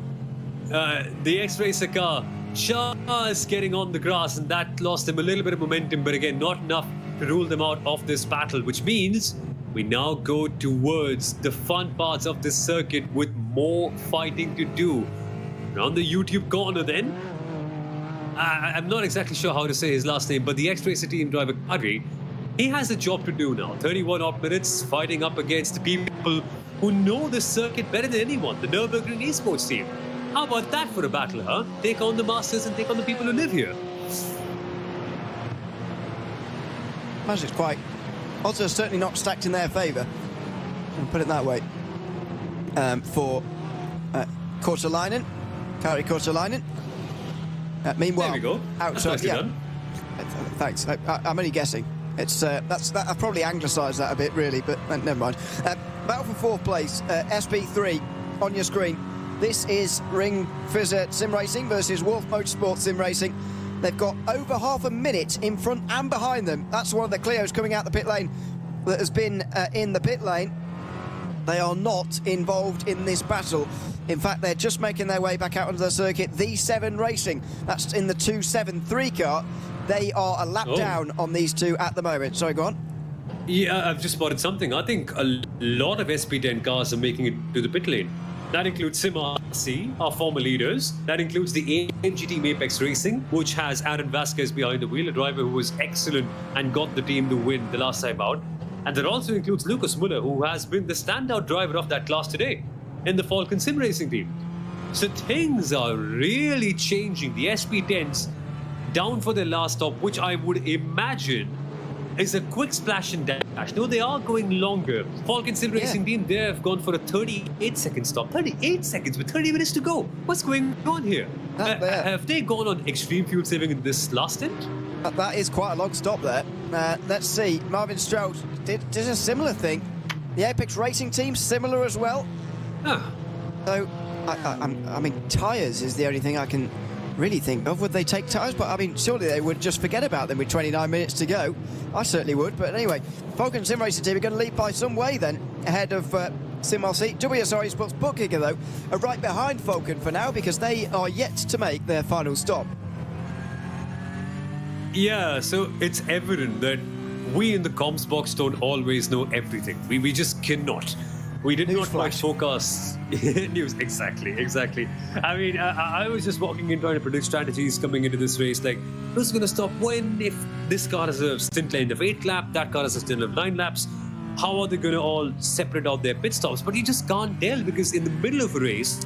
B: The X-Racer car just getting on the grass, and that lost them a little bit of momentum, but again, not enough to rule them out of this battle, which means we now go towards the fun parts of this circuit with more fighting to do. Around the YouTube corner then, I'm not exactly sure how to say his last name, but the X-Racer team driver, Kadri, he has a job to do now. 31 odd minutes fighting up against the people who know the circuit better than anyone, the Nürburgring Esports team. How about that for a battle, huh? Take on the masters and take on the people who live here.
A: Magic's quite... Odds are certainly not stacked in their favour. I'll put it that way. For Kortelainen, Kari Kortelainen. Meanwhile,
B: there we go.
A: That's nicely done. Thanks. I'm only guessing. It's I've probably anglicised that a bit, really, but never mind. Battle for 4th place, SP3 on your screen. This is Ring Fizzer Sim Racing versus Wolf Motorsport Sim Racing. They've got over half a minute in front and behind them. That's one of the Clios coming out the pit lane that has been in the pit lane. They are not involved in this battle. In fact, they're just making their way back out onto the circuit. The 7 Racing, that's in the 273 car. They are a lap down on these two at the moment. Sorry, go on.
B: Yeah, I've just spotted something. I think a lot of SP10 cars are making it to the pit lane. That includes SimRC, our former leaders. That includes the AMG team Apex Racing, which has Aaron Vasquez behind the wheel, a driver who was excellent and got the team the win the last time out. And that also includes Lucas Muller, who has been the standout driver of that class today in the Falcon Sim Racing team. So things are really changing. The SP10s down for their last stop, which I would imagine is a quick splash and dash. No, they are going longer. Falcon Sim Racing team, they have gone for a 38-second stop. 38 seconds with 30 minutes to go. What's going on here? Have they gone on extreme fuel saving in this last stint?
A: That is quite a long stop there. Let's see. Marvin Stroud did a similar thing. The Apex Racing team, similar as well. So, I mean, tyres is the only thing I can really think of. Would they take tyres? But, I mean, surely they would just forget about them with 29 minutes to go. I certainly would. But anyway, Falcon Sim Racing team are going to lead by some way then, ahead of SimRC. WSRE Sports Bookkeeper, though, are right behind Falcon for now because they are yet to make their final stop.
B: Yeah, so it's evident that we in the comms box don't always know everything. We just cannot. We did not write forecasts. News, exactly. I mean, I was just walking in trying to predict strategies coming into this race, like, who's going to stop when, if this car has a stint length of 8 laps, that car has a stint of 9 laps, how are they going to all separate out their pit stops? But you just can't tell because in the middle of a race,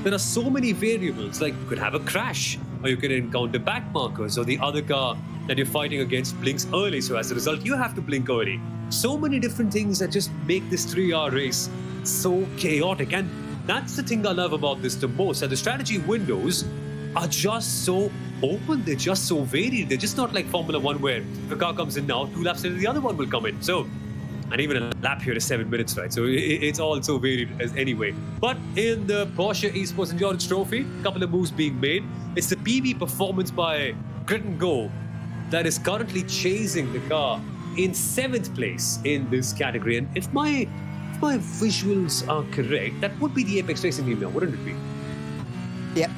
B: there are so many variables, like you could have a crash, or you can encounter back markers, or the other car that you're fighting against blinks early, so as a result, you have to blink early. So many different things that just make this 3-hour race so chaotic. And that's the thing I love about this the most, that the strategy windows are just so open, they're just so varied. They're just not like Formula 1 where if a car comes in now, 2 laps later, the other one will come in. So, and even a lap here is 7 minutes, right? So it's all so varied as anyway. But in the Porsche Esports Endurance Trophy, a couple of moves being made. It's the PB performance by Grit and Go that is currently chasing the car in 7th place in this category. And if my visuals are correct, that would be the Apex Racing team now, wouldn't it be?
A: Yep.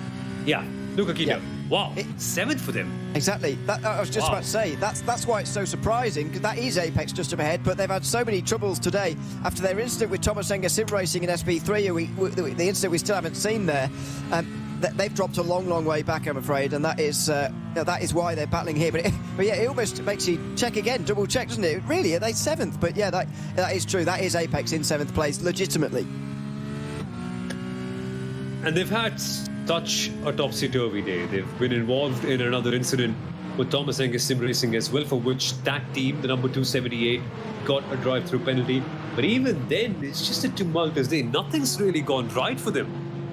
B: Yeah, Luca Quito.
A: Yep.
B: Wow, 7th for them.
A: Exactly. I was just about to say, that's why it's so surprising, because that is Apex just up ahead, but they've had so many troubles today after their incident with Thomas Enger Sim Racing in SP3, the incident we still haven't seen there. They've dropped a long way back, I'm afraid, and that is why they're battling here. But yeah, it almost makes you check again, double check, doesn't it? Really, are they 7th? But yeah, that is true. That is Apex in 7th place, legitimately.
B: And they've had such a topsy-turvy day. They've been involved in another incident with Thomas Enger Sim Racing as well, for which that team, the number 278, got a drive-through penalty. But even then, it's just a tumultuous day. Nothing's really gone right for them,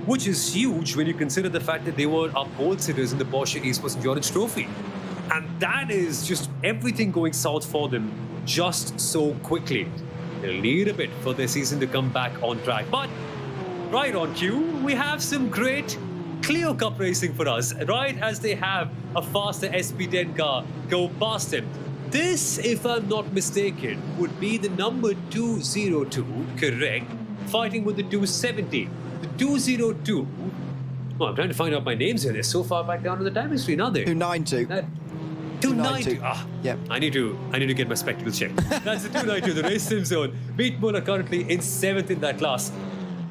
B: which is huge when you consider the fact that they were our pole sitters in the Porsche Esports Endurance Trophy. And that is just everything going south for them just so quickly. They'll need a bit for their season to come back on track. But right on cue, we have some great Clio Cup racing for us, right as they have a faster SP10 car go past them. This, if I'm not mistaken, would be the number 202, correct, fighting with the 270. The 202, well, I'm trying to find out my names here. They're so far back down on the timing screen, aren't they?
A: 292.
B: 292.
A: Yep.
B: I need to get my spectacles checked. That's the 292, the race sim zone. Meet Muller currently in 7th in that class,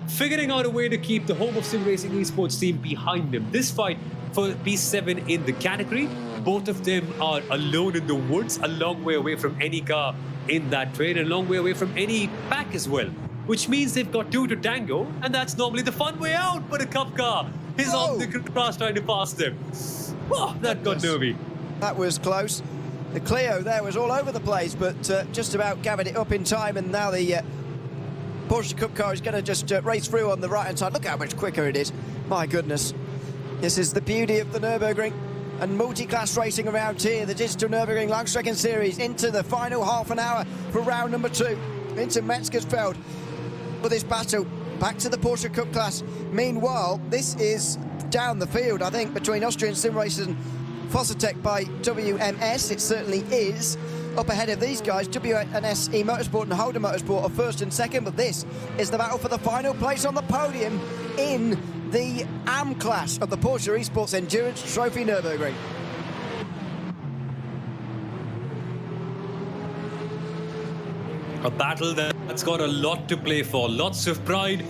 B: figuring out a way to keep the home of Sim Racing Esports team behind them. This fight for P7 in the category, both of them are alone in the woods, a long way away from any car in that train, and a long way away from any pack as well. Which means they've got 2 to tango, and that's normally the fun way out. But a cup car is on the grass trying to pass them. Oh, that got nervy.
A: That was close. The Clio there was all over the place, but just about gathered it up in time, and now the Porsche Cup car is going to just race through on the right-hand side. Look how much quicker it is. My goodness. This is the beauty of the Nürburgring and multi-class racing around here. The Digital Nürburgring Langstrecken-Serie into the final half an hour for round number 2 into Metzgersfeld for this battle. Back to the Porsche Cup class. Meanwhile, this is down the field, I think, between Austrian Sim Racers and Fossatec by WMS. It certainly is. Up ahead of these guys, WNS Motorsport and Holder Motorsport are 1st and 2nd, but this is the battle for the final place on the podium. in the AM class of the Porsche Esports Endurance Trophy Nürburgring.
B: A battle that's got a lot to play for. Lots of pride,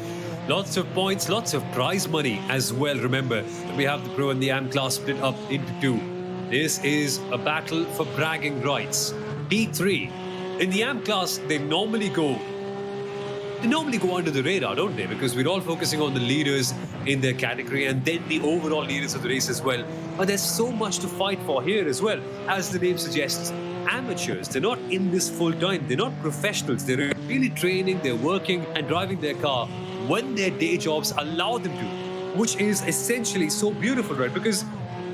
B: lots of points, lots of prize money as well. Remember, we have the Pro and the AM class split up into two. This is a battle for bragging rights. P3. In the AM class, they normally go under the radar, don't they? Because we're all focusing on the leaders in their category and then the overall leaders of the race as well. But there's so much to fight for here as well. As the name suggests, amateurs, they're not in this full time. They're not professionals. They're really training, they're working and driving their car when their day jobs allow them to, which is essentially so beautiful, right? Because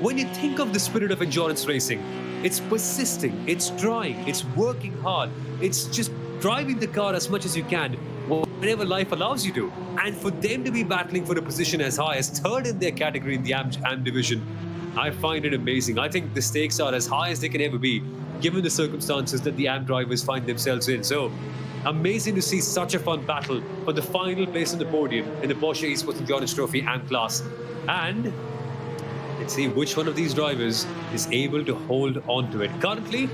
B: when you think of the spirit of endurance racing, it's persisting, it's trying, it's working hard, it's just driving the car as much as you can whenever life allows you to. And for them to be battling for a position as high as third in their category in the AM division, I find it amazing. I think the stakes are as high as they can ever be, given the circumstances that the AM drivers find themselves in. So, amazing to see such a fun battle for the final place on the podium in the Porsche Esports Endurance Trophy AM class. And let's see which one of these drivers is able to hold on to it. Currently,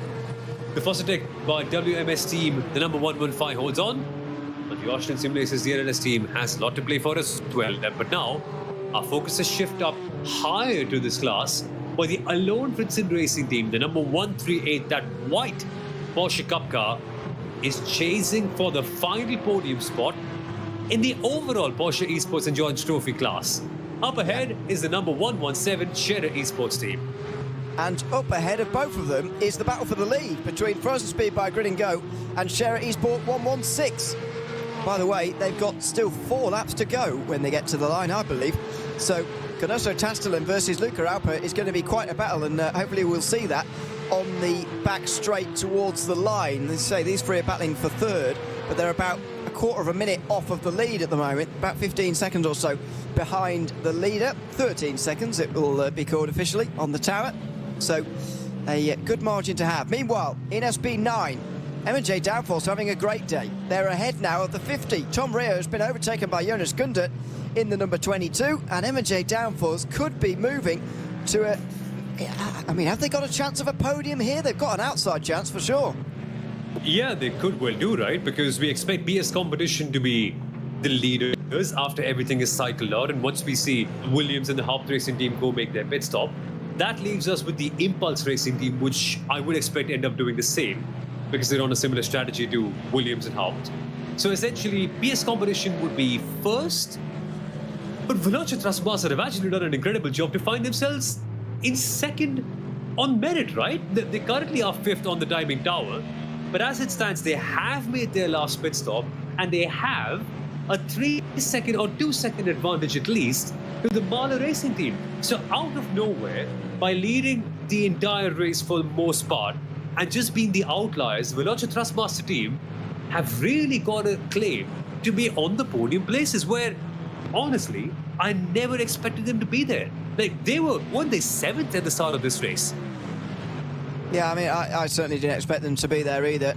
B: the Fositec by WMS team, the number 115, holds on. But the Austrian Simulations DNLS team has a lot to play for as well. But now, our focus has shifted up higher to this class, where the Alone Fritzen Racing team, the number 138, that white Porsche Cup car, is chasing for the final podium spot in the overall Porsche Esports Endurance Trophy class. Up ahead is the number 117 Scherer Esports team.
A: And up ahead of both of them is the battle for the lead between Frozen Speed by Grid and Go and Scherer Esports 116. By the way, they've got still 4 laps to go when they get to the line, I believe. So Ganasso Tastelen versus Luca Alper is going to be quite a battle, and hopefully we'll see that on the back straight towards the line. They say these three are battling for third, but they're about a quarter of a minute off of the lead at the moment, about 15 seconds or so behind the leader. 13 seconds it will be called officially on the tower. So a good margin to have. Meanwhile, in SB9, M&J Downforce having a great day. They're ahead now of the 50. Tom Rio has been overtaken by Jonas Gundert in the number 22, and M&J Downforce could be moving to a... I mean, have they got a chance of a podium here? They've got an outside chance for sure.
B: Yeah, they could well do, right? Because we expect BS Competition to be the leaders after everything is cycled out, and once we see Williams and the Haupt Racing team go make their pit stop, that leaves us with the Impulse Racing team, which I would expect to end up doing the same, because they're on a similar strategy to Williams and Haupt. So essentially, BS Competition would be first, but Veloce Trasmaster have actually done an incredible job to find themselves in second on merit, right? They currently are 5th on the timing tower, but as it stands, they have made their last pit stop, and they have a 3-second or 2-second advantage at least to the Mahler Racing team. So out of nowhere, by leading the entire race for the most part, and just being the outliers, the Veloce Trustmaster team have really got a claim to be on the podium places where, honestly, I never expected them to be there. Like, weren't they 7th at the start of this race?
A: Yeah, I mean, I certainly didn't expect them to be there either.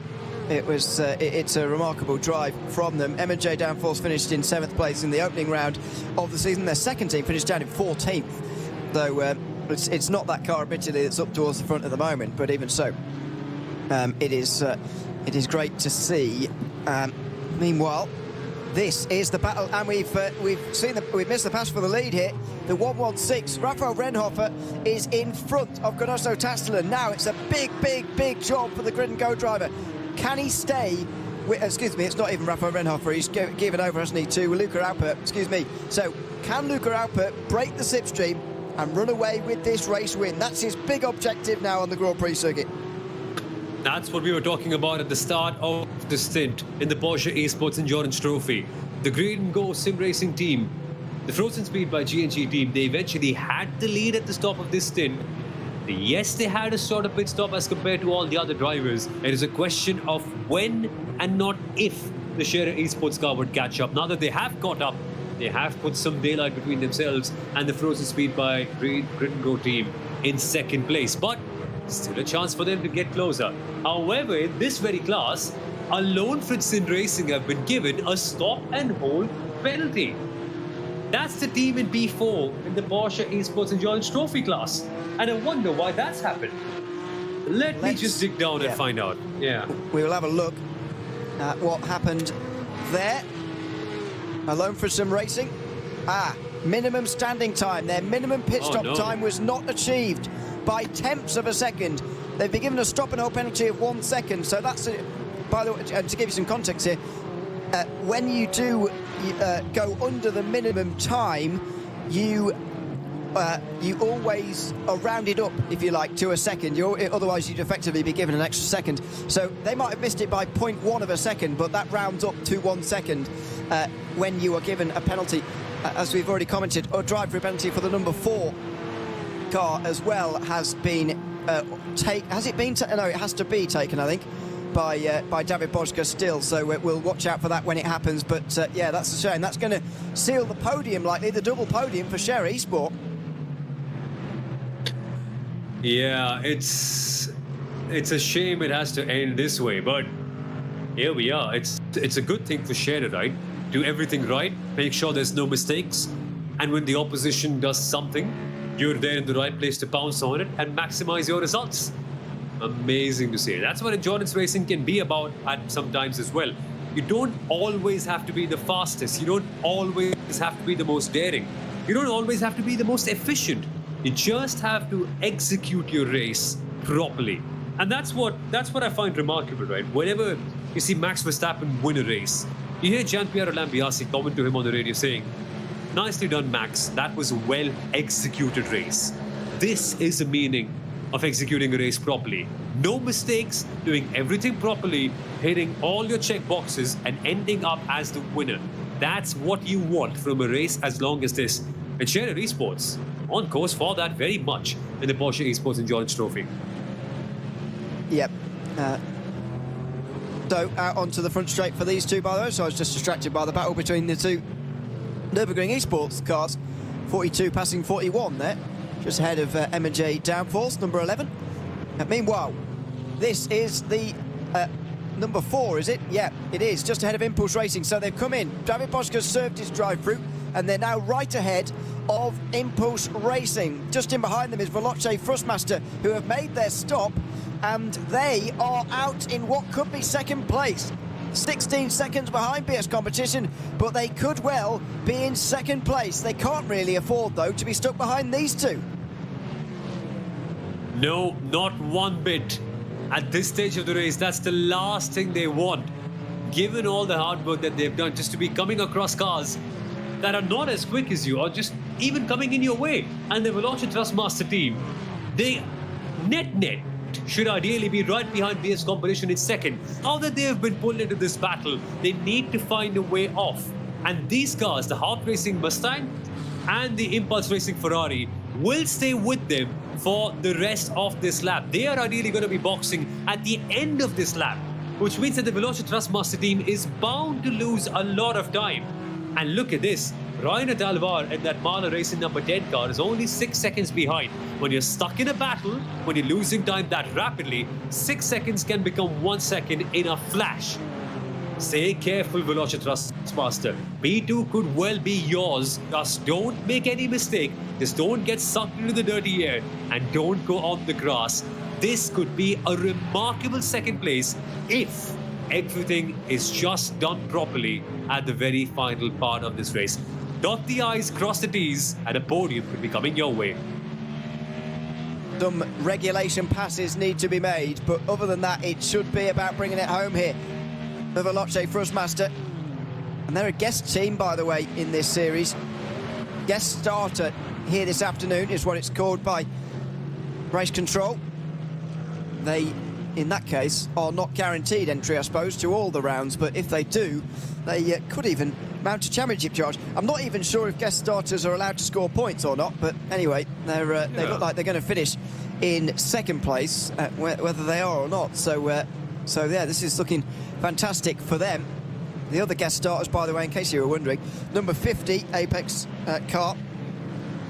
A: It was, it's a remarkable drive from them. M&J Downforce finished in 7th place in the opening round of the season. Their second team finished down in 14th, though it's not that car admittedly that's up towards the front at the moment, but even so, it is great to see. Meanwhile, this is the battle, and we've missed the pass for the lead here. The 116, Raphael Renhofer is in front of Ganasso Tastelen. Now it's a big job for the Grid and Go driver. Can he stay with, excuse me, it's not even Raphael Renhofer, he's given over, hasn't he, to Luca Alper, excuse me. So, can Luca Alper break the slipstream and run away with this race win? That's his big objective now on the Grand Prix circuit.
B: That's what we were talking about at the start of the stint in the Porsche Esports Endurance Trophy. The Grid and Go sim racing team, the Frozen Speed by G&G team, they eventually had the lead at the stop of this stint. Yes, they had a shorter pit stop as compared to all the other drivers. It is a question of when and not if the Scherer Esports car would catch up. Now that they have caught up, they have put some daylight between themselves and the Frozen Speed by Grid and Go team in second place. But still a chance for them to get closer. However, in this very class, Alone Fritzen Racing have been given a stop and hold penalty. That's the team in B4 in the Porsche Esports Endurance Trophy class. And I wonder why that's happened. Let's me just dig down and find out. Yeah.
A: We will have a look at what happened there. Alone for some racing. Minimum standing time. Their minimum pit stop time was not achieved by tenths of a second. They've been given a stop and hold penalty of 1 second. So that's it. By the way, to give you some context here, when you do go under the minimum time, you always are rounded up, if you like, to a second. Otherwise, you'd effectively be given an extra second. So they might have missed it by 0.1 of a second, but that rounds up to 1 second when you are given a penalty. As we've already commented, a drive-through penalty for the number 4 car as well has been has it been? No, it has to be taken, I think, by David Božka still. So we'll watch out for that when it happens. But yeah, that's a shame. That's going to seal the podium, likely the double podium for Share Esport.
B: Yeah, it's a shame it has to end this way, but here we are. It's a good thing for Share, right? Do everything right, make sure there's no mistakes, and when the opposition does something, you're there in the right place to pounce on it and maximize your results. Amazing to see. That's what endurance racing can be about at sometimes as well. You don't always have to be the fastest. You don't always have to be the most daring. You don't always have to be the most efficient. You just have to execute your race properly. And that's what I find remarkable, right? Whenever you see Max Verstappen win a race, you hear Gianpiero Lambiase comment to him on the radio saying, "Nicely done, Max. That was a well-executed race." This is the meaning of executing a race properly. No mistakes, doing everything properly, hitting all your check boxes and ending up as the winner. That's what you want from a race as long as this. And Share Esports on course for that very much in the Porsche Esports Endurance Trophy.
A: Yep. So out onto the front straight for these two, by the way. So I was just distracted by the battle between the two Nürburgring Esports cars. 42 passing 41 there, just ahead of M&J Downforce, number 11. Meanwhile, this is the number 4, is it? Yeah, it is, just ahead of Impulse Racing. So they've come in. David Božka served his drive-through, and they're now right ahead of Impulse Racing. Just in behind them is Veloce Thrustmaster, who have made their stop, and they are out in what could be second place. 16 seconds behind BS Competition, but they could well be in second place. They can't really afford, though, to be stuck behind these two.
B: No, not one bit. At this stage of the race, that's the last thing they want. Given all the hard work that they've done just to be coming across cars that are not as quick as you, or just even coming in your way. And the Veloce Thrustmaster team, they net should ideally be right behind BS Competition in second. Now that they have been pulled into this battle, they need to find a way off. And these cars, the Hawk Racing Mustang and the Impulse Racing Ferrari, will stay with them for the rest of this lap. They are ideally going to be boxing at the end of this lap, which means that the Veloce Thrustmaster team is bound to lose a lot of time. And look at this. Ryan Alvar in that Mahler Racing number 10 car is only 6 seconds behind. When you're stuck in a battle, when you're losing time that rapidly, 6 seconds can become 1 second in a flash. Stay careful, Veloce Thrustmaster. P2 could well be yours. Just don't make any mistake. Just don't get sucked into the dirty air. And don't go on the grass. This could be a remarkable second place if everything is just done properly at the very final part of this race. Dot the I's, cross the T's, and a podium could be coming your way.
A: Some regulation passes need to be made, but other than that, it should be about bringing it home here. The Veloce Thrustmaster. And they're a guest team, by the way, in this series. Guest starter here this afternoon is what it's called by Race Control. They, in that case, are not guaranteed entry, I suppose, to all the rounds, but if they do, they could even mount a championship charge. I'm not even sure if guest starters are allowed to score points or not, but anyway, they look like they're going to finish in second place, whether they are or not. So yeah, this is looking fantastic for them. The other guest starters, by the way, in case you were wondering, number 50, Apex car.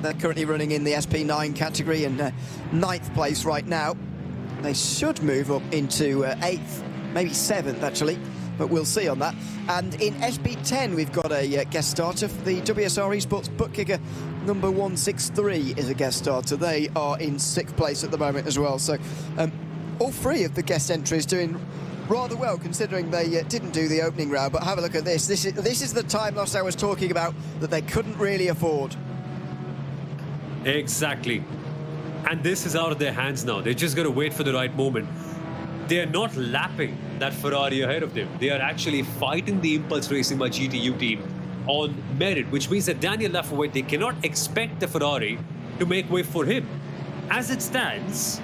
A: They're currently running in the SP9 category and 9th place right now. They should move up into 8th, maybe 7th, actually. but we'll see on that. And in SB10, we've got a guest starter. The WSR Esports bookkicker number 163 is a guest starter. They are in 6th place at the moment as well. So all 3 of the guest entries doing rather well, considering they didn't do the opening round. But have a look at this. This is the time loss I was talking about that they couldn't really afford.
B: Exactly. And this is out of their hands now. They're just going to wait for the right moment. They are not lapping that Ferrari ahead of them. They are actually fighting the Impulse Racing by GTU team on merit, which means that Daniel Lafayette cannot expect the Ferrari to make way for him. As it stands,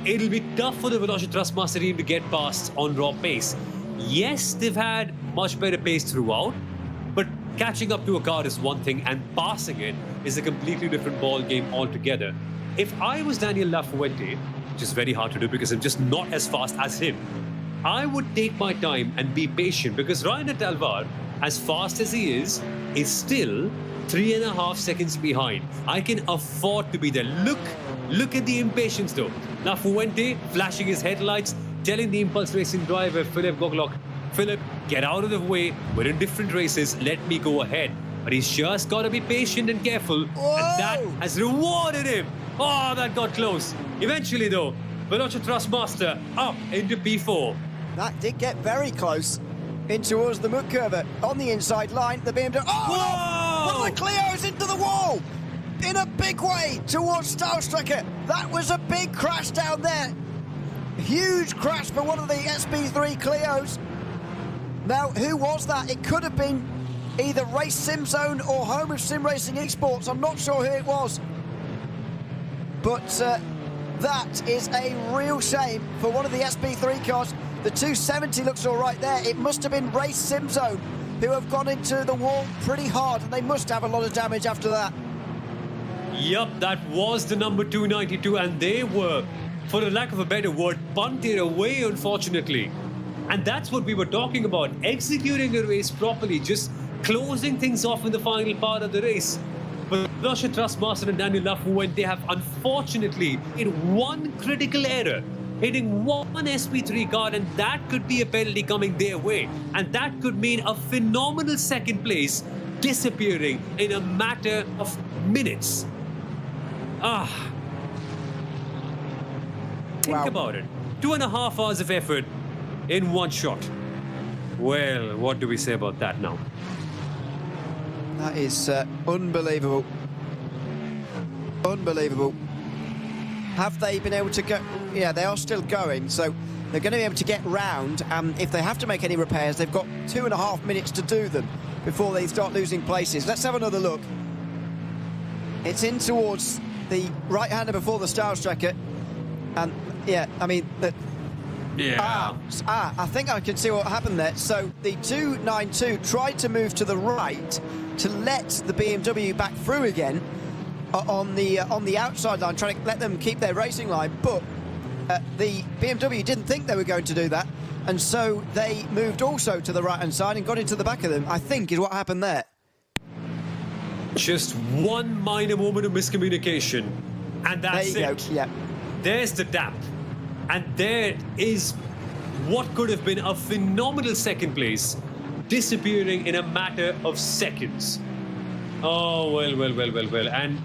B: it'll be tough for the Veloci Thrustmaster team to get past on raw pace. Yes, they've had much better pace throughout, but catching up to a car is one thing and passing it is a completely different ball game altogether. If I was Daniel Lafayette, which is very hard to do because I'm just not as fast as him, I would take my time and be patient, because Ryan Talvar, as fast as he is still 3.5 seconds behind. I can afford to be there. Look at the impatience though. Lafayette flashing his headlights, telling the Impulse Racing driver, Philip Goglock, Philip, get out of the way. We're in different races. Let me go ahead. But he's just got to be patient and careful.
A: Whoa!
B: And that has rewarded him. Oh, that got close. Eventually, though, Veloci Thrustmaster up into P4.
A: That did get very close in towards the mud curve. On the inside line, the BMW... Oh, no! One of the Clios into the wall! In a big way towards Stahlstrecker. That was a big crash down there. Huge crash for one of the SB3 Clios. Now, who was that? It could have been either Race Sim Zone or Home of Sim Racing Esports. I'm not sure who it was. But that is a real shame for one of the SB3 cars. The 270 looks all right there. It must have been Race Sim Zone who have gone into the wall pretty hard, and they must have a lot of damage after that.
B: Yup, that was the number 292, and they were, for the lack of a better word, punted away, unfortunately. And that's what we were talking about, executing a race properly, just closing things off in the final part of the race. But Veloci Thrustmaster and Daniel Lafayette, they have unfortunately made one critical error, hitting one SP3 car, and that could be a penalty coming their way. And that could mean a phenomenal second place disappearing in a matter of minutes. Think about it. 2.5 hours of effort in one shot. Well, what do we say about that now?
A: That is unbelievable. Unbelievable. Have they been able to go? Yeah, they are still going, so they're going to be able to get round. If they have to make any repairs, they've got 2.5 minutes to do them before they start losing places. Let's have another look. It's in towards the right-hander before the Stahlstrecker. And, yeah, I mean... I think I can see what happened there. So the 292 tried to move to the right to let the BMW back through again on the outside line, trying to let them keep their racing line, but the BMW didn't think they were going to do that, and so they moved also to the right-hand side and got into the back of them, I think is what happened there.
B: Just one minor moment of miscommunication, and that's
A: there you
B: it.
A: Go. Yeah.
B: There's the tap. And there is what could have been a phenomenal second place disappearing in a matter of seconds. Oh, well. And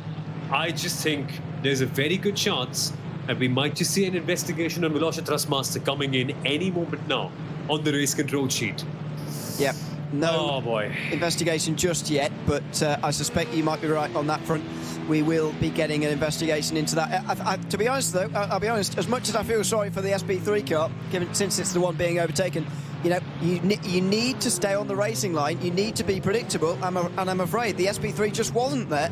B: I just think there's a very good chance that we might just see an investigation on Veloci Thrustmaster coming in any moment now on the race control sheet.
A: Yep. No investigation just yet, but I suspect you might be right on that front. We will be getting an investigation into that. To be honest, though, I'll be honest, as much as I feel sorry for the SB3 car, since it's the one being overtaken, you know, you need to stay on the racing line. You need to be predictable, and I'm afraid the SB3 just wasn't there.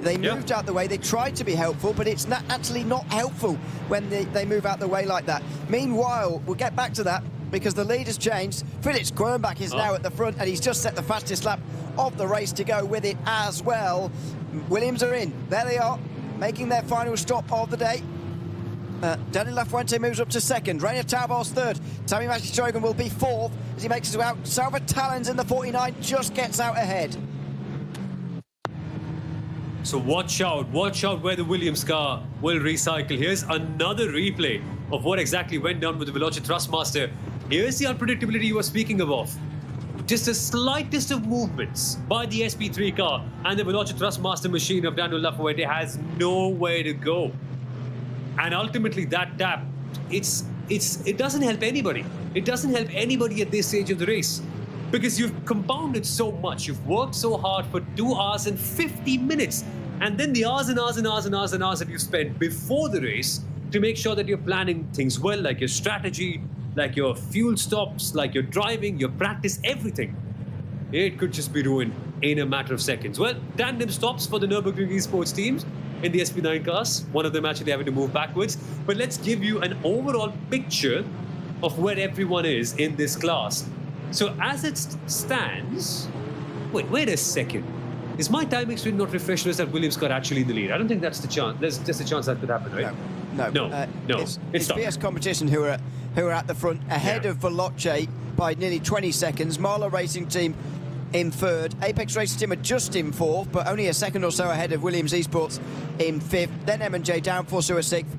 A: They moved out the way. They tried to be helpful, but it's actually not helpful when they move out the way like that. Meanwhile, we'll get back to that, because the lead has changed. Felix Quernbach is now at the front, and he's just set the fastest lap of the race to go with it as well. Williams are in. There they are, making their final stop of the day. Daniel Lafuente moves up to second. Rainer Tauber's third. Tammy Mastrogan will be fourth as he makes his way out. Salva Talens in the 49 just gets out ahead.
B: So watch out where the Williams car will recycle. Here's another replay of what exactly went down with the Veloci Thrustmaster. Here's the unpredictability you were speaking of. Just the slightest of movements by the SP3 car and the Veloci Thrustmaster machine of Daniel Lafuente has nowhere to go. And ultimately that tap, it doesn't help anybody. It doesn't help anybody at this stage of the race. Because you've compounded so much, you've worked so hard for 2 hours and 50 minutes. And then the hours and hours and hours and hours and hours that you spent before the race to make sure that you're planning things well, like your strategy, like your fuel stops, like your driving, your practice, everything. It could just be ruined in a matter of seconds. Well, tandem stops for the Nürburgring esports teams in the SP9 cars. One of them actually having to move backwards. But let's give you an overall picture of where everyone is in this class. So as it stands... Wait a second. Is my timing screen not refreshed, or is that Williams car actually in the lead? I don't think that's the chance. There's just a chance that could happen, right?
A: No. It's BS Competition who are at the front, ahead of Veloci by nearly 20 seconds. Marlow Racing Team in third. Apex Racing Team are just in fourth, but only a second or so ahead of Williams Esports in fifth. Then M&J Downforce who are sixth.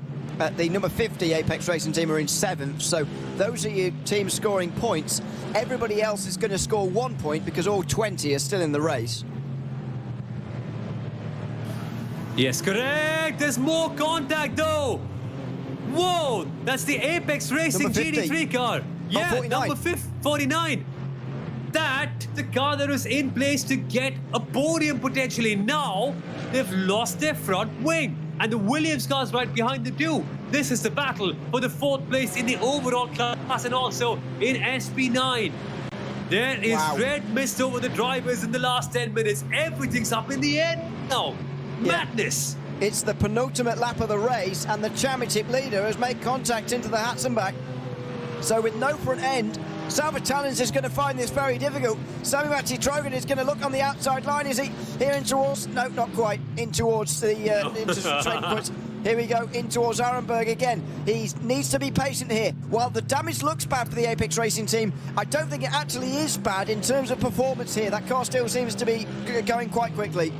A: The number 50 Apex Racing Team are in seventh. So those are your teams scoring points. Everybody else is going to score 1 point because all 20 are still in the race.
B: Yes, correct. There's more contact though. Whoa, that's the Apex Racing GD3 car. Yeah,
A: 49.
B: number 49. That, the car that was in place to get a podium potentially. Now, they've lost their front wing. And the Williams car's right behind the two. This is the battle for the fourth place in the overall class and also in SP9. There is red mist over the drivers in the last 10 minutes. Everything's up in the air now. Madness.
A: It's the penultimate lap of the race and the championship leader has made contact into the Hatzenbach. So with no front end, Salva Talens is going to find this very difficult. Samimati Trogan is going to look on the outside line. Is he here in towards? No, not quite. In towards the trading points. Here we go, in towards Arenberg again. He needs to be patient here. While the damage looks bad for the Apex Racing Team, I don't think it actually is bad in terms of performance here. That car still seems to be going quite quickly.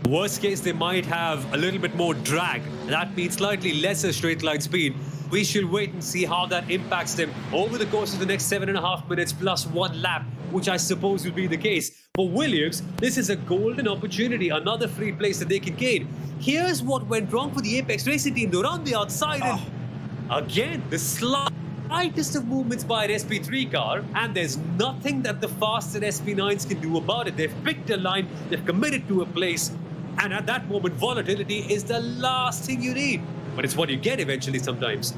B: Worst case, they might have a little bit more drag. That means slightly lesser straight line speed. We should wait and see how that impacts them over the course of the next 7.5 minutes plus 1 lap, which I suppose will be the case. For Williams, this is a golden opportunity, another free place that they can gain. Here's what went wrong for the Apex Racing Team. They're on the outside and again, the slightest of movements by an SP3 car, and there's nothing that the faster SP9s can do about it. They've picked a line, they've committed to a place, and at that moment, volatility is the last thing you need. But it's what you get eventually sometimes.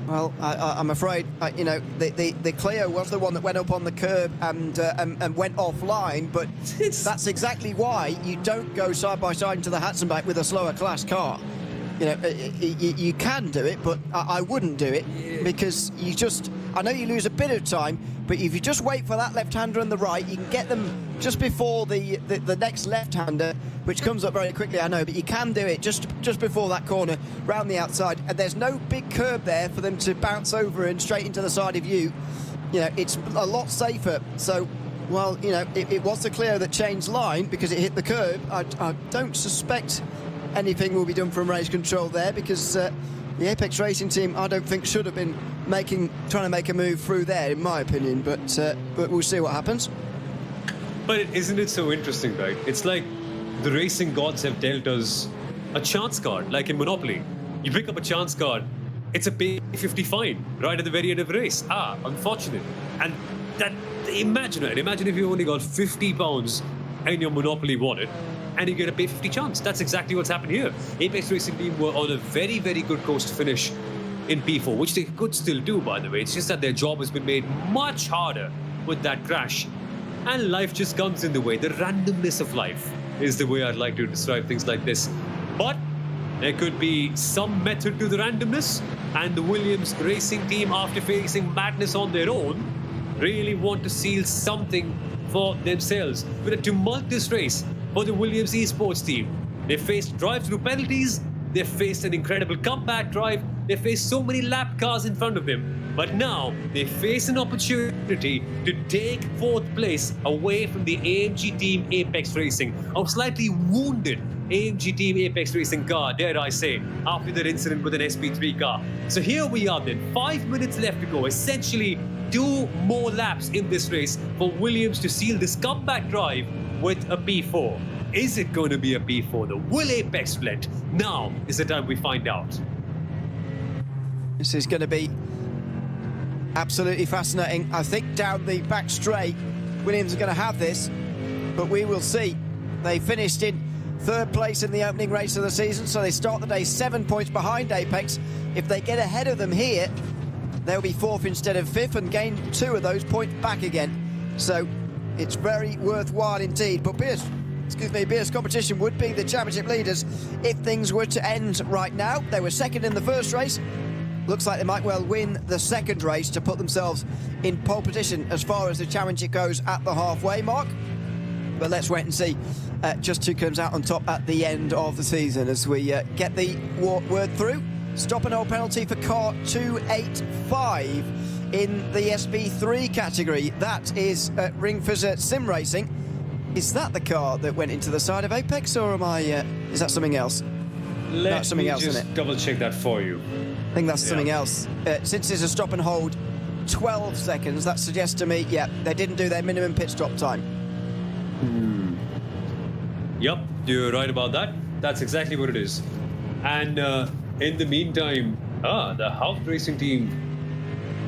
A: Well, I'm afraid, the Clio was the one that went up on the curb and went offline, but that's exactly why you don't go side by side into the Hatzenbach with a slower class car. You can do it, but I wouldn't do it because I know you lose a bit of time, but if you just wait for that left-hander on the right, you can get them just before the next left-hander, which comes up very quickly, I know, but you can do it just before that corner, round the outside, and there's no big curb there for them to bounce over and straight into the side of you. It's a lot safer. So, well, it was the Clio that changed line because it hit the curb. I don't suspect anything will be done from race control there because the Apex Racing Team, I don't think, should have been trying to make a move through there, in my opinion. But we'll see what happens.
B: But isn't it so interesting, right? It's like the racing gods have dealt us a chance card, like in Monopoly. You pick up a chance card, it's a pay 50 fine right at the very end of the race. Unfortunate. And that, imagine if you only got £50 in your Monopoly wallet and you get a pay 50 chance. That's exactly what's happened here. Apex Racing Team were on a very, very good course to finish in P4, which they could still do, by the way. It's just that their job has been made much harder with that crash. And life just comes in the way. The randomness of life is the way I'd like to describe things like this. But there could be some method to the randomness, and the Williams Racing Team, after facing madness on their own, really want to seal something for themselves with a tumultuous race for the Williams esports team. They faced drive-through penalties, they faced an incredible comeback drive, they faced so many lap cars in front of them. But now they face an opportunity to take 4th place away from the AMG Team Apex Racing, a slightly wounded AMG Team Apex Racing car, dare I say, after that incident with an SP3 car. So here we are then, 5 minutes left to go, essentially 2 more laps in this race for Williams to seal this comeback drive with a P4. Is it going to be a P4 though? Will Apex fled? Now is the time we find out.
A: This is going to be absolutely fascinating. I think down the back straight, Williams are going to have this, but we will see. They finished in 3rd place in the opening race of the season, so they start the day 7 points behind Apex. If they get ahead of them here, they'll be 4th instead of 5th and gain 2 of those points back again. So it's very worthwhile indeed. But Beers Competition would be the championship leaders if things were to end right now. They were 2nd in the first race. Looks like they might well win the 2nd race to put themselves in pole position as far as the championship goes at the halfway mark. But let's wait and see just who comes out on top at the end of the season as we get the word through. Stop and hold penalty for car 285 in the SB3 category. That is Ringfizzer Sim Racing. Is that the car that went into the side of Apex, or is that something else?
B: Let
A: something
B: me
A: else,
B: just
A: isn't it?
B: double check that for you.
A: I think that's something else. Since it's a stop and hold 12 seconds, that suggests to me, yeah, they didn't do their minimum pit stop time.
B: Yep, you're right about that. That's exactly what it is. And in the meantime, the House Racing team,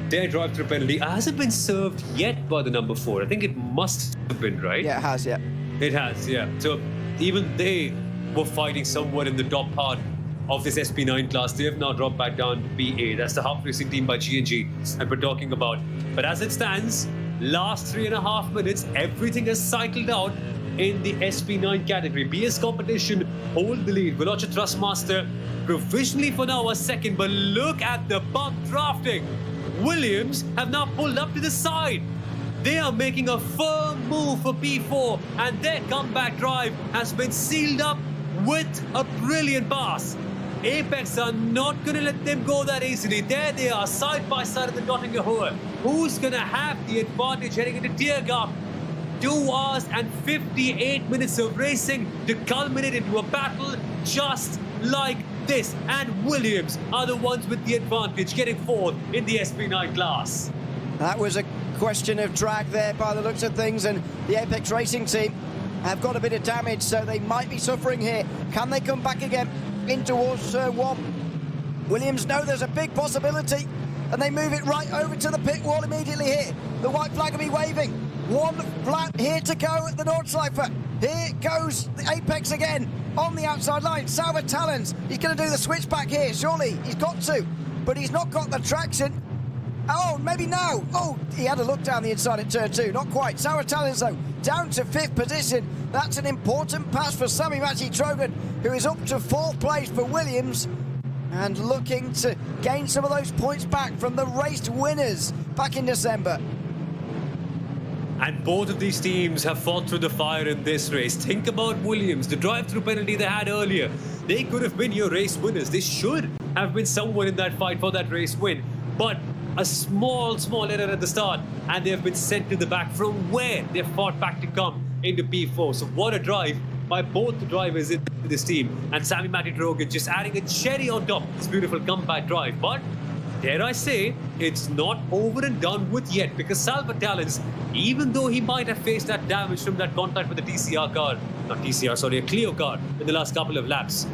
B: their drive-through penalty hasn't been served yet by the number 4. I think it must have been, right?
A: Yeah, it has, yeah.
B: It has, yeah. So even they were fighting somewhat in the top part of this SP9 class. They have now dropped back down to BA. That's the House Racing team by G&G and we're talking about. But as it stands, last 3.5 minutes, everything has cycled out in the SP9 category. BS Competition hold the lead. Veloci Thrustmaster provisionally for now a 2nd, but look at the bump drafting. Williams have now pulled up to the side. They are making a firm move for P4 and their comeback drive has been sealed up with a brilliant pass. Apex are not going to let them go that easily. There they are, side by side at the Nottingham Hoer. Who's going to have the advantage heading into Tiergarten? 2 hours and 58 minutes of racing to culminate into a battle just like this. And Williams are the ones with the advantage, getting 4th in the SP9 class.
A: That was a question of drag there by the looks of things, and the Apex Racing team have got a bit of damage, so they might be suffering here. Can they come back again in towards turn 1? Williams know there's a big possibility, and they move it right over to the pit wall immediately here. The white flag will be waving. 1 lap here to go at the Nordschleife. Here goes the Apex again on the outside line. Sauber Talons, he's going to do the switch back here, surely. He's got to, but he's not got the traction. Oh, maybe now. Oh, he had a look down the inside at turn 2. Not quite. Sauber Talons, though, down to 5th position. That's an important pass for Sami Machi-Trogan, who is up to 4th place for Williams and looking to gain some of those points back from the race winners back in December.
B: And both of these teams have fought through the fire in this race. Think about Williams, the drive-through penalty they had earlier. They could have been your race winners. They should have been someone in that fight for that race win. But a small error at the start, and they have been sent to the back from where they fought back to come into P4. So what a drive by both the drivers in this team. And Sami Machi-Trogan just adding a cherry on top of this beautiful comeback drive. But dare I say, it's not over and done with yet, because Sauber Talons, even though he might have faced that damage from that contact with the TCR car, a Clio car in the last couple of laps,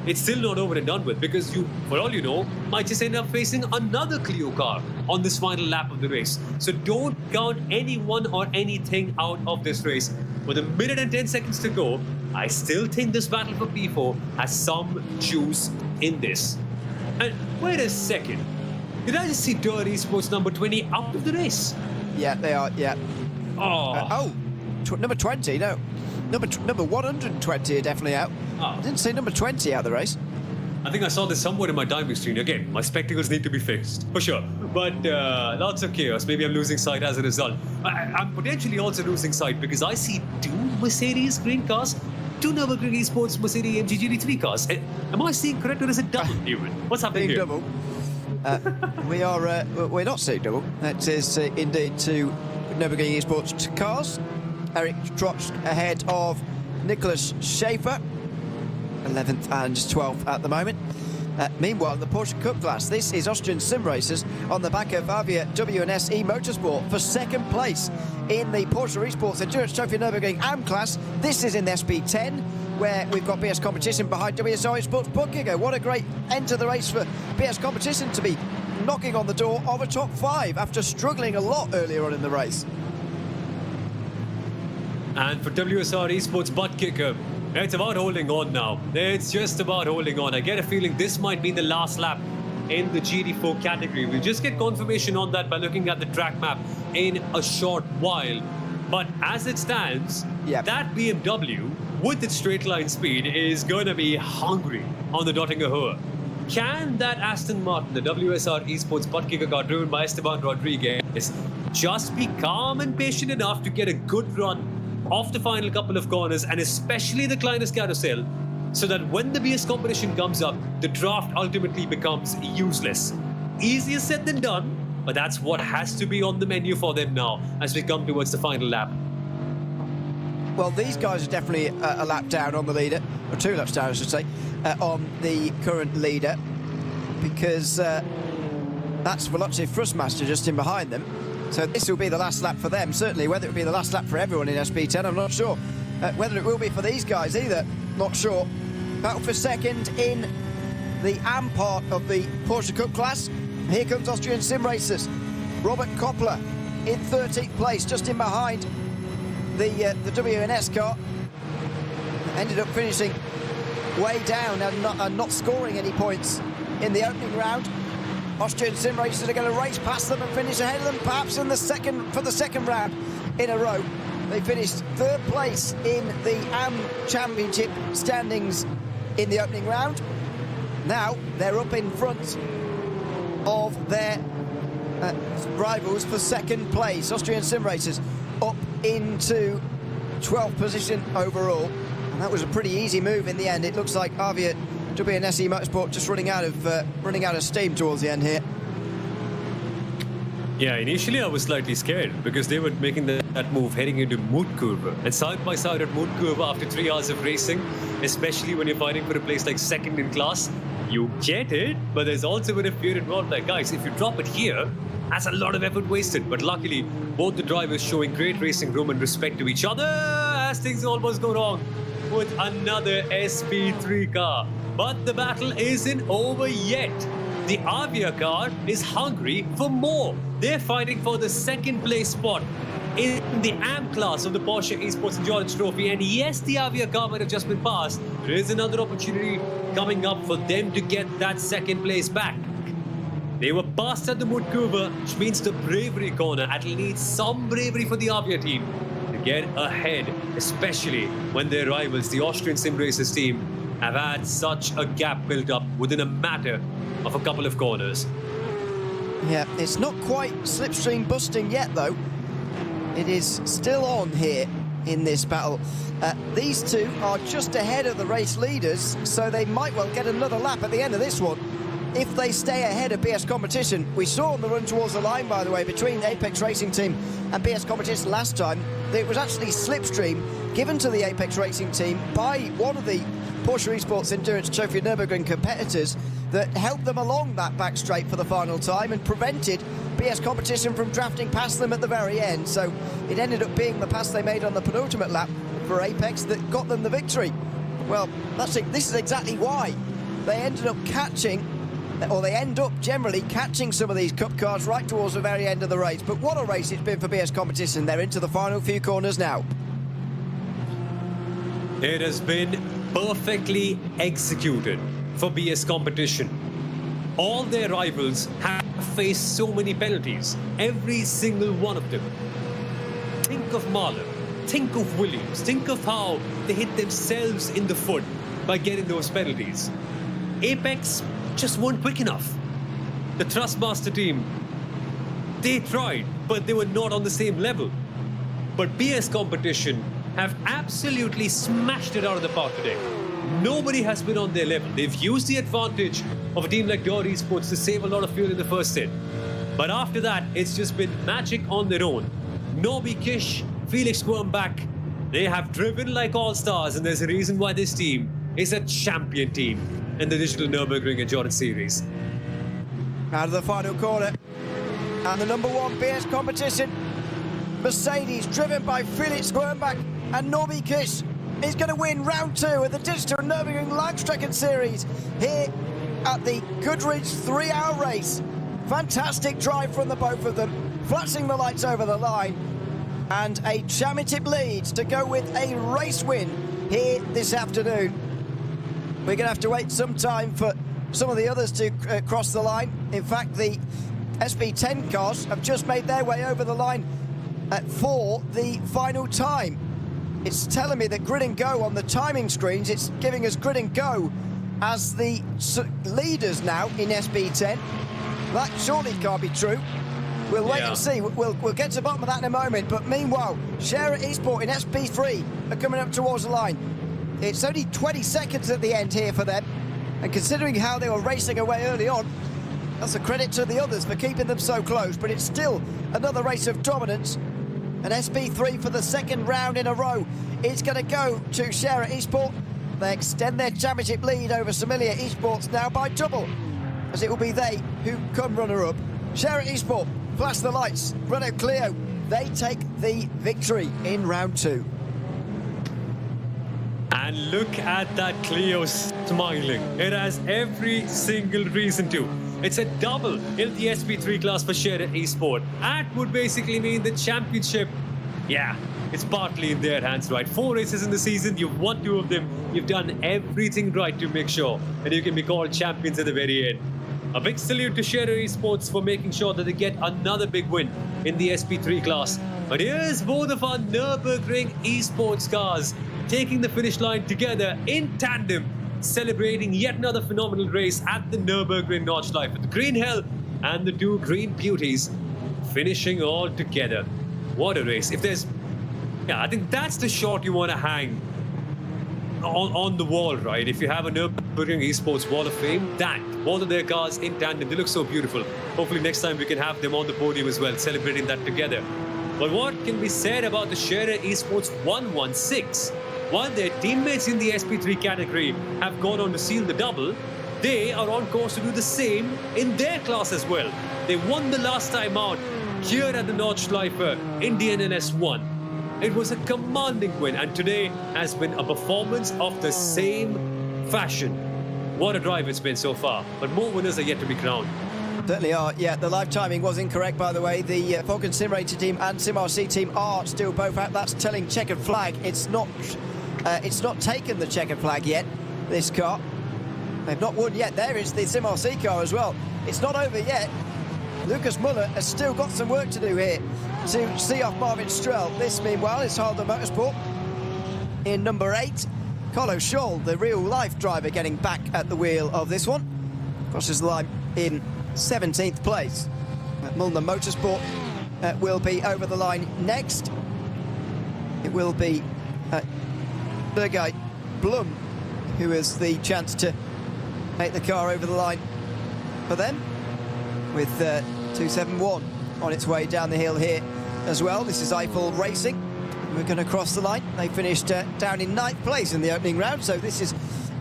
B: it's still not over and done with, because you, for all you know, might just end up facing another Clio car on this final lap of the race. So don't count anyone or anything out of this race. With 1 minute and 10 seconds to go, I still think this battle for P4 has some juice in this. And wait a second. Did I just see Dirt Esports number 20 out of the race?
A: Yeah, they are, yeah. Number 20, no. Number 120 are definitely out. I didn't see number 20 out of the race.
B: I think I saw this somewhere in my timing screen. Again, my spectacles need to be fixed, for sure. But lots of chaos. Maybe I'm losing sight as a result. I'm potentially also losing sight because I see 2 Mercedes green cars, 2 Nürburgring Esports Mercedes AMG GT3 cars. Am I seeing correct, or is it double even? What's happening here?
A: Double. We're not seeing double. That is indeed two Nürburgring Esports cars. Eric Trotsch ahead of Nicholas Schaefer, 11th and 12th at the moment. Meanwhile, the Porsche Cup class, this is Austrian sim racers on the back of Avia W&S eMotorsport for second place in the Porsche Esports Endurance Trophy Nürburgring AM class. This is in the SP10, where we've got BS Competition behind WSR Esports Buckinger. What a great end to the race for BS Competition to be knocking on the door of a top 5 after struggling a lot earlier on in the race.
B: And for WSR Esports Butt Kicker, it's about holding on now. It's just about holding on. I get a feeling this might be the last lap in the GT4 category. We'll just get confirmation on that by looking at the track map in a short while. But as it stands, that BMW, with its straight line speed, is going to be hungry on the Dottinger Hohe. Can that Aston Martin, the WSR Esports Butt Kicker car driven by Esteban Rodriguez, just be calm and patient enough to get a good run off the final couple of corners, and especially the Kleines Carousel, so that when the BS competition comes up, the draft ultimately becomes useless? Easier said than done, but that's what has to be on the menu for them now as we come towards the final lap.
A: Well, these guys are definitely a lap down on the leader, or 2 laps down, I should say, on the current leader, because that's Veloce Thrustmaster just in behind them. So this will be the last lap for them, certainly. Whether it will be the last lap for everyone in SP10, I'm not sure. Whether it will be for these guys either, not sure. Battle for second in the AM part of the Porsche Cup class. Here comes Austrian sim racers. Robert Koppler in 13th place, just in behind the W&S car. Ended up finishing way down and not scoring any points in the opening round. Austrian sim racers are going to race past them and finish ahead of them, perhaps in the second round in a row. They finished 3rd place in the AM Championship standings in the opening round. Now they're up in front of their rivals for 2nd place. Austrian sim racers up into 12th position overall, and that was a pretty easy move in the end. It looks like Avia W&S eMotorsport just running out of steam towards the end here.
B: Yeah, initially I was slightly scared because they were making that move heading into Mutkurve. And side by side at Mutkurve after 3 hours of racing, especially when you're fighting for a place like 2nd in class, you get it, but there's also been a fear involved. Like, guys, if you drop it here, that's a lot of effort wasted. But luckily, both the drivers showing great racing room and respect to each other as things almost go wrong with another SP3 car. But the battle isn't over yet. The Avia car is hungry for more. They're fighting for the 2nd place spot in the AM class of the Porsche Esports Endurance Trophy. And yes, the Avia car might have just been passed. There is another opportunity coming up for them to get that 2nd place back. They were passed at the Mutkurve, which means the bravery corner. It'll need some bravery for the Avia team to get ahead, especially when their rivals, the Austrian Sim Racers team, have had such a gap built up within a matter of a couple of corners.
A: Yeah, it's not quite slipstream busting yet, though. It is still on here in this battle. These two are just ahead of the race leaders, so they might well get another lap at the end of this one if they stay ahead of BS Competition. We saw on the run towards the line, by the way, between the Apex Racing Team and BS Competition last time, that it was actually slipstream given to the Apex Racing Team by one of the Porsche Esports Endurance Trophy Nürburgring competitors that helped them along that back straight for the final time and prevented BS Competition from drafting past them at the very end. So it ended up being the pass they made on the penultimate lap for Apex that got them the victory. Well, this is exactly why they ended up catching, or they end up generally catching some of these cup cars right towards the very end of the race. But what a race it's been for BS Competition. They're into the final few corners now.
B: It has been perfectly executed for BS Competition. All their rivals have faced so many penalties, every single one of them. Think of Mahler, think of Williams, think of how they hit themselves in the foot by getting those penalties. Apex just weren't quick enough. The Thrustmaster team, they tried, but they were not on the same level. But BS Competition have absolutely smashed it out of the park today. nobody has been on their level. They've used the advantage of a team like DNLS Esports to save a lot of fuel in the first hit. But after that, it's just been magic on their own. Norby Kish, Felix Quirmbach, they have driven like all-stars, and there's a reason why this team is a champion team in the Digital Nürburgring Endurance Series.
A: Out of the final corner, and the number one BS competition, Mercedes, driven by Felix Quirmbach and Norby Kish, is going to win round 2 of the Digital Nürburgring Langstrecken-Series here at the Goodridge 3-hour race. Fantastic drive from the both of them, flashing the lights over the line, and a championship lead to go with a race win here this afternoon. We're going to have to wait some time for some of the others to cross the line. In fact, the SB10 cars have just made their way over the line for the final time. It's telling me that Grid and Go on the timing screens, it's giving us Grid and Go as the leaders now in SB10. That surely can't be true. We'll wait and see. We'll get to the bottom of that in a moment. But meanwhile, Share Esport in SB3 are coming up towards the line. It's only 20 seconds at the end here for them. And considering how they were racing away early on, that's a credit to the others for keeping them so close. But it's still another race of dominance. And SB3 for the second round in a row is going to go to Share Esport. They extend their championship lead over Similia Esports now by double, as it will be they who come runner-up. Share Esport flash the lights. Renault Clio, they take the victory in round 2.
B: And look at that Clio smiling. It has every single reason to. It's a double in the SB3 class for Share Esport. That would basically mean the championship, it's partly in their hands, right? 4 races in the season, you've won 2 of them. You've done everything right to make sure that you can be called champions at the very end. A big salute to Share Esports for making sure that they get another big win in the SP3 class. But here's both of our Nürburgring Esports cars taking the finish line together in tandem, celebrating yet another phenomenal race at the Nürburgring Nordschleife with the Green Hell and the 2 Green Beauties finishing all together. What a race. If there's, I think that's the shot you want to hang on the wall, right? If you have a Nürburgring Esports Wall of Fame, that, both of their cars in tandem, they look so beautiful. Hopefully next time we can have them on the podium as well, celebrating that together. But what can be said about the Share Esports 116? While their teammates in the SP3 category have gone on to seal the double, they are on course to do the same in their class as well. They won the last time out here at the Nordschleife in DNLS 1. It was a commanding win, and today has been a performance of the same fashion. What a drive it's been so far, but more winners are yet to be crowned.
A: Certainly are. Yeah, the live timing was incorrect, by the way. The Falcon Simulator team and SimRC team are still both out. That's telling checkered flag. It's not taken the checkered flag yet, this car. They've not won yet. There is the SimRC car as well. It's not over yet. Lucas Muller has still got some work to do here to see off Marvin Strell. This, meanwhile, is Harder Motorsport in number 8. Carlo Scholl, the real-life driver, getting back at the wheel of this one. Crosses the line in 17th place. Mulner Motorsport will be over the line next. It will be Sergei Blum who has the chance to take the car over the line for them, with 271 on its way down the hill here as well. This is Eiffel Racing. We're going to cross the line. They finished down in 9th place in the opening round, so this is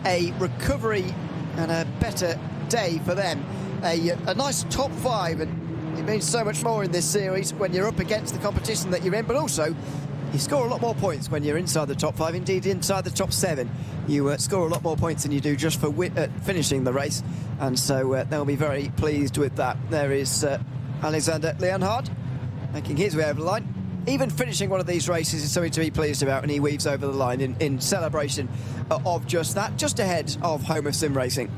A: a recovery and a better day for them. A nice top 5, and it means so much more in this series when you're up against the competition that you're in, but also you score a lot more points when you're inside the top 5, indeed inside the top 7. You score a lot more points than you do just for finishing the race, and so they'll be very pleased with that. There is Alexander Leonhard making his way over the line. Even finishing one of these races is something to be pleased about, and he weaves over the line in celebration of just that, just ahead of home of sim racing.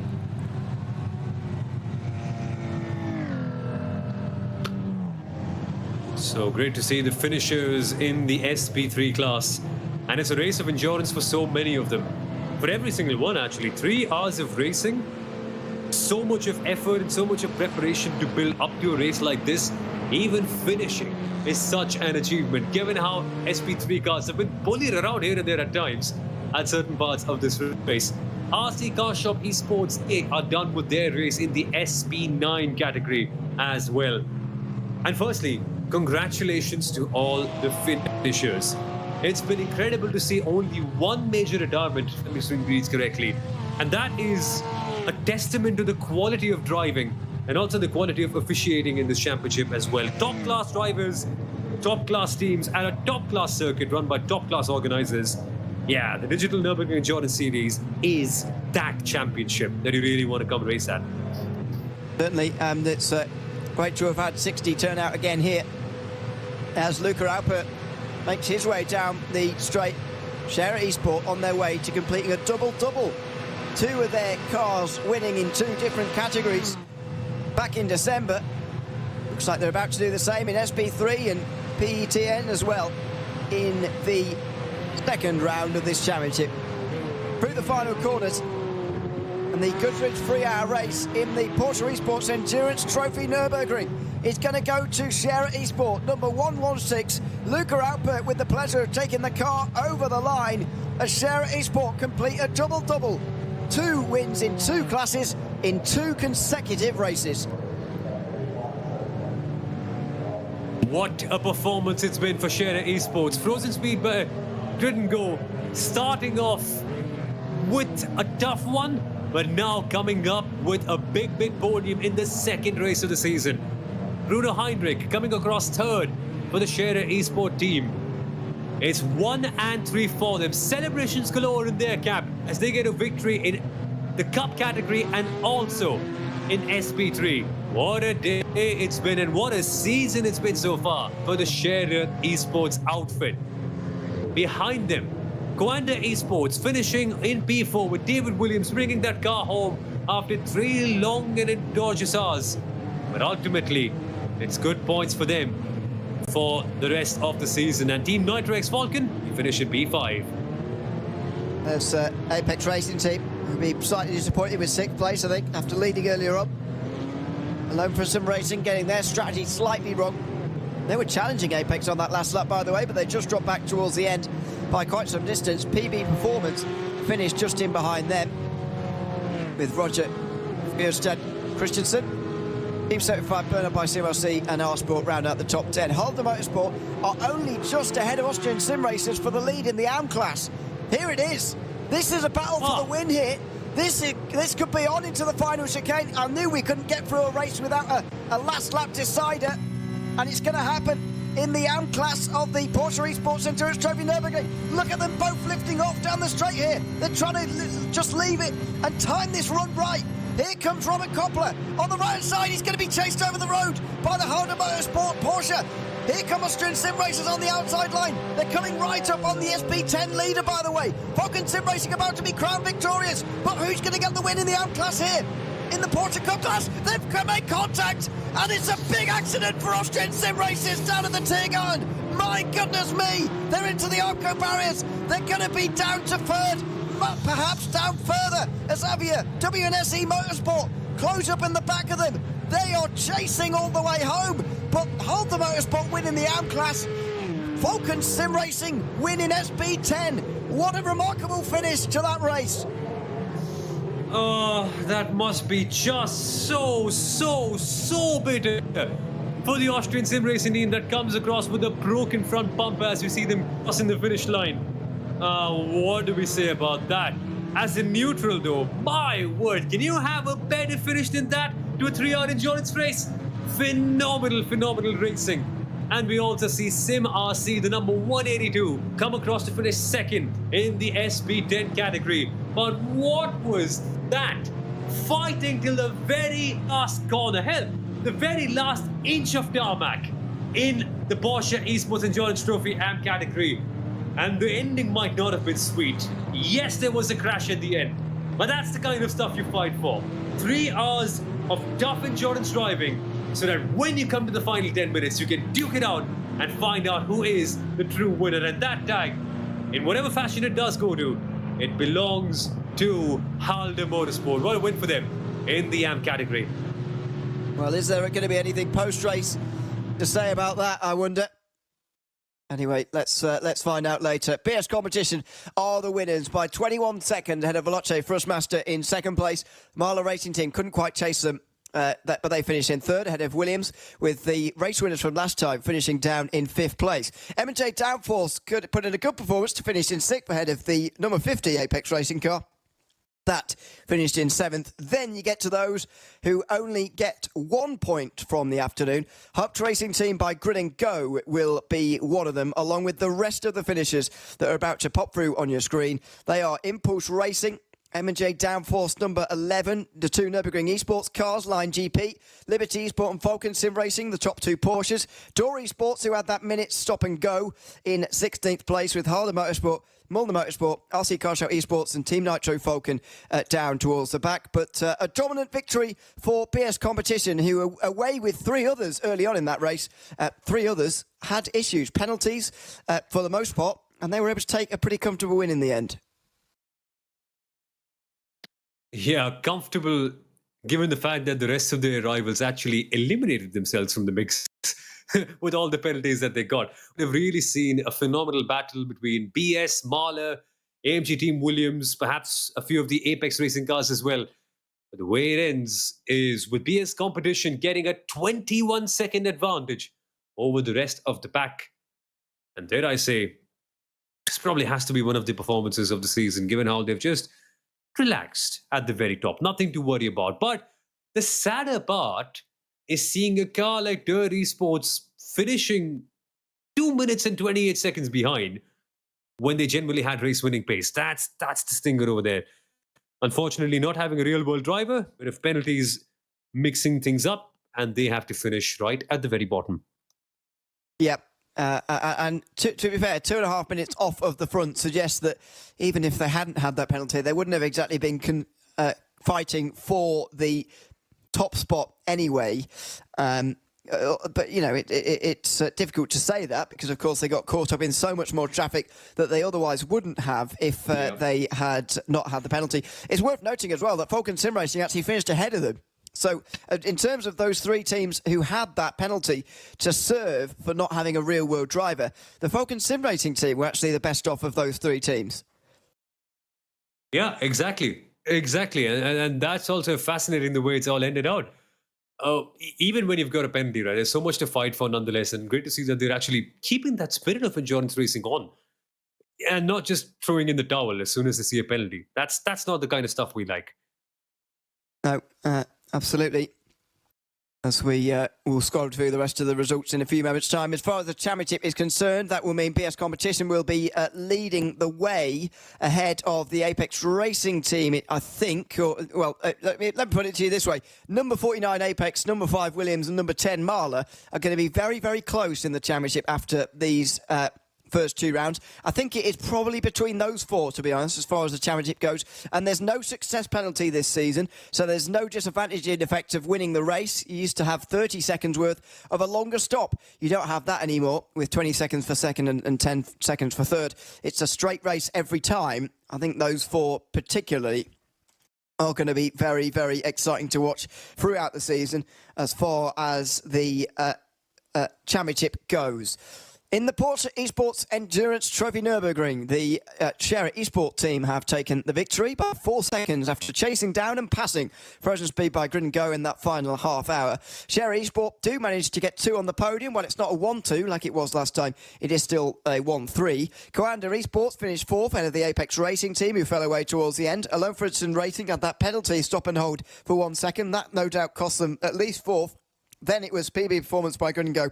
B: So great to see the finishers in the SP3 class. And it's a race of endurance for so many of them. For every single one, actually. 3 hours of racing. So much of effort and so much of preparation to build up to a race like this. Even finishing is such an achievement, given how SP3 cars have been bullied around here and there at times. at certain parts of this race. RC Car Shop Esports, they are done with their race in the SP9 category as well. And firstly, congratulations to all the finishers. It's been incredible to see only one major retirement, if I'm listening reads correctly. And that is a testament to the quality of driving and also the quality of officiating in this championship as well. Top-class drivers, top-class teams, and a top-class circuit run by top-class organizers. Yeah, the Digital Nürburgring Endurance Series is that championship that you really want to come race at.
A: Certainly, it's great to have had 60 turn out again here as Luca Alpert makes his way down the straight. Scherer Esport on their way to completing a double-double. Two of their cars winning in two different categories back in December. Looks like they're about to do the same in SP3 and PETN as well in the second round of this championship. Through the final corners, and the Goodrich 3-hour race in the Porsche Esports Endurance Trophy Nürburgring is going to go to Scherer Esport, number 116. Luca Alpert with the pleasure of taking the car over the line as Scherer Esport complete a double-double. 2 wins in 2 classes in 2 consecutive races.
B: What a performance it's been for Scherer Esports. Frozen Speedway didn't go starting off with a tough one, but now coming up with a big podium in the second race of the season. Bruno Heinrich coming across third for the Scherer Esport team. It's 1 and 3 for them. Celebrations galore in their cap as they get a victory in the Cup category and also in SP3. What a day it's been and what a season it's been so far for the Scherer Esports outfit. Behind them, Coanda Esports finishing in P4 with David Williams bringing that car home after 3 long and endurance hours. But ultimately, it's good points for them for the rest of the season. And Team Nitrox Falcon, we finish in P5.
A: There's Apex Racing Team. Will be slightly disappointed with 6th place, I think, after leading earlier on. Alone for some racing, getting their strategy slightly wrong. They were challenging Apex on that last lap, by the way, but they just dropped back towards the end by quite some distance. PB Performance finished just in behind them with Roger Fierstead Christensen. Team 75 Burner by CMRC and R Sport round out the top 10. Holder Motorsport are only just ahead of Austrian sim racers for the lead in the AM class. Here it is. This is a battle for the win here. This could be on into the final chicane. I knew we couldn't get through a race without a last lap decider, and it's going to happen in the AM class of the Porsche Esports Endurance Trophy Nürburgring. Look at them both lifting off down the straight here. They're trying to just leave it and time this run right. Here comes Robert Koppler. On the right side, he's going to be chased over the road by the Honda Motorsport Porsche. Here come Austrian sim racers on the outside line. They're coming right up on the SP10 leader, by the way. Falcon Sim Racing about to be crowned victorious. But who's going to get the win in the AM class here? In the Porsche Cup class, they've made contact. And it's a big accident for Austrian sim racers down at the Tiergarten. My goodness me. They're into the Arco barriers. They're going to be down to third. Perhaps down further as Avia, WNSE Motorsport close up in the back of them. They are chasing all the way home, but Holder Motorsport win in the AM class. Falcon Sim Racing win in SP10. What a remarkable finish to that race.
B: Oh, that must be just so bitter for the Austrian sim racing team that comes across with a broken front bumper as you see them crossing the finish line. What do we say about that? As a neutral though, my word, can you have a better finish than that to a 3-hour endurance race? Phenomenal racing. And we also see Sim RC, the number 182, come across to finish second in the SP10 category. But what was that? Fighting till the very last corner, hell, the very last inch of tarmac in the Porsche Esports Endurance Trophy AM category. And the ending might not have been sweet. Yes, there was a crash at the end, but that's the kind of stuff you fight for. 3 hours of tough endurance driving so that when you come to the final 10 minutes, you can duke it out and find out who is the true winner. And that tag, in whatever fashion it does go to, it belongs to Halder Motorsport. What a win for them in the AM category.
A: Well, is there going to be anything post-race to say about that, I wonder? Anyway, let's find out later. BS Competition are the winners by 21 seconds ahead of Veloce Thrustmaster in second place. Marla Racing Team couldn't quite chase them, but they finished in third ahead of Williams, with the race winners from last time finishing down in fifth place. M&J Downforce could put in a good performance to finish in sixth ahead of the number 50 Apex Racing car. That finished in seventh. Then you get to those who only get 1 point from the afternoon. Hupt Racing Team by Grid and Go will be one of them, along with the rest of the finishers that are about to pop through on your screen. They are Impulse Racing, M&J Downforce number 11, the two Nürburgring Esports cars, Line GP, Liberty Esport and Falcon Sim Racing, the top two Porsches. Door Esports, who had that minute stop and go in 16th place, with Harder Motorsport, Mulder Motorsport, RC Car Show Esports and Team Nitro Falcon down towards the back. But a dominant victory for BS Competition, who were away with three others early on in that race. Three others had issues, penalties for the most part, and they were able to take a pretty comfortable win in the end. Yeah,
B: comfortable, given the fact that the rest of their rivals actually eliminated themselves from the mix with all the penalties that they got. We've really seen a phenomenal battle between BS, Mahler, AMG Team Williams, perhaps a few of the Apex Racing cars as well. But the way it ends is with BS Competition getting a 21-second advantage over the rest of the pack. And dare I say, this probably has to be one of the performances of the season, given how they've just relaxed at the very top. Nothing to worry about. But the sadder part is seeing a car like Dirt Esports finishing 2 minutes and 28 seconds behind when they generally had race-winning pace. That's the stinger over there. Unfortunately, not having a real-world driver, but if penalties mixing things up, and they have to finish right at the very bottom.
A: Yep. And to be fair, 2.5 minutes off of the front suggests that even if they hadn't had that penalty, they wouldn't have exactly been fighting for the top spot anyway. But, you know, it's difficult to say that because, of course, they got caught up in so much more traffic that they otherwise wouldn't have if they had not had the penalty. It's worth noting as well that Falcon Sim Racing actually finished ahead of them. So in terms of those three teams who had that penalty to serve for not having a real-world driver, the Falcon Sim Racing team were actually the best off of those three teams.
B: Yeah, exactly. And that's also fascinating the way it's all ended out. Even when you've got a penalty, right, there's so much to fight for nonetheless, and great to see that they're actually keeping that spirit of endurance racing on and not just throwing in the towel as soon as they see a penalty. That's not the kind of stuff we like.
A: No, absolutely. As we will scroll through the rest of the results in a few moments' time. As far as the championship is concerned, that will mean BS Competition will be leading the way ahead of the Apex Racing Team, I think. Let me put it to you this way. Number 49 Apex, number 5 Williams and number 10 Mahler are going to be very, very close in the championship after these first two rounds. I think it is probably between those four, to be honest, as far as the championship goes. And there's no success penalty this season, so there's no disadvantage in effect of winning the race. You used to have 30 seconds worth of a longer stop. You don't have that anymore with 20 seconds for second and 10 seconds for third. It's a straight race every time. I think those four particularly are going to be very, very exciting to watch throughout the season as far as the championship goes. In the Porsche Esports Endurance Trophy Nürburgring, the Scherer Esport team have taken the victory by 4 seconds after chasing down and passing Frozen Speed by Grid and Go in that final half hour. Scherer Esport do manage to get 2 on the podium. While it's not a 1-2 like it was last time, it is still a 1-3. Coanda Esports finished 4th ahead of the Apex Racing team, who fell away towards the end. Alone Fridson Racing had that penalty stop and hold for 1 second. That no doubt cost them at least 4th. Then it was PB Performance by Grid and Go.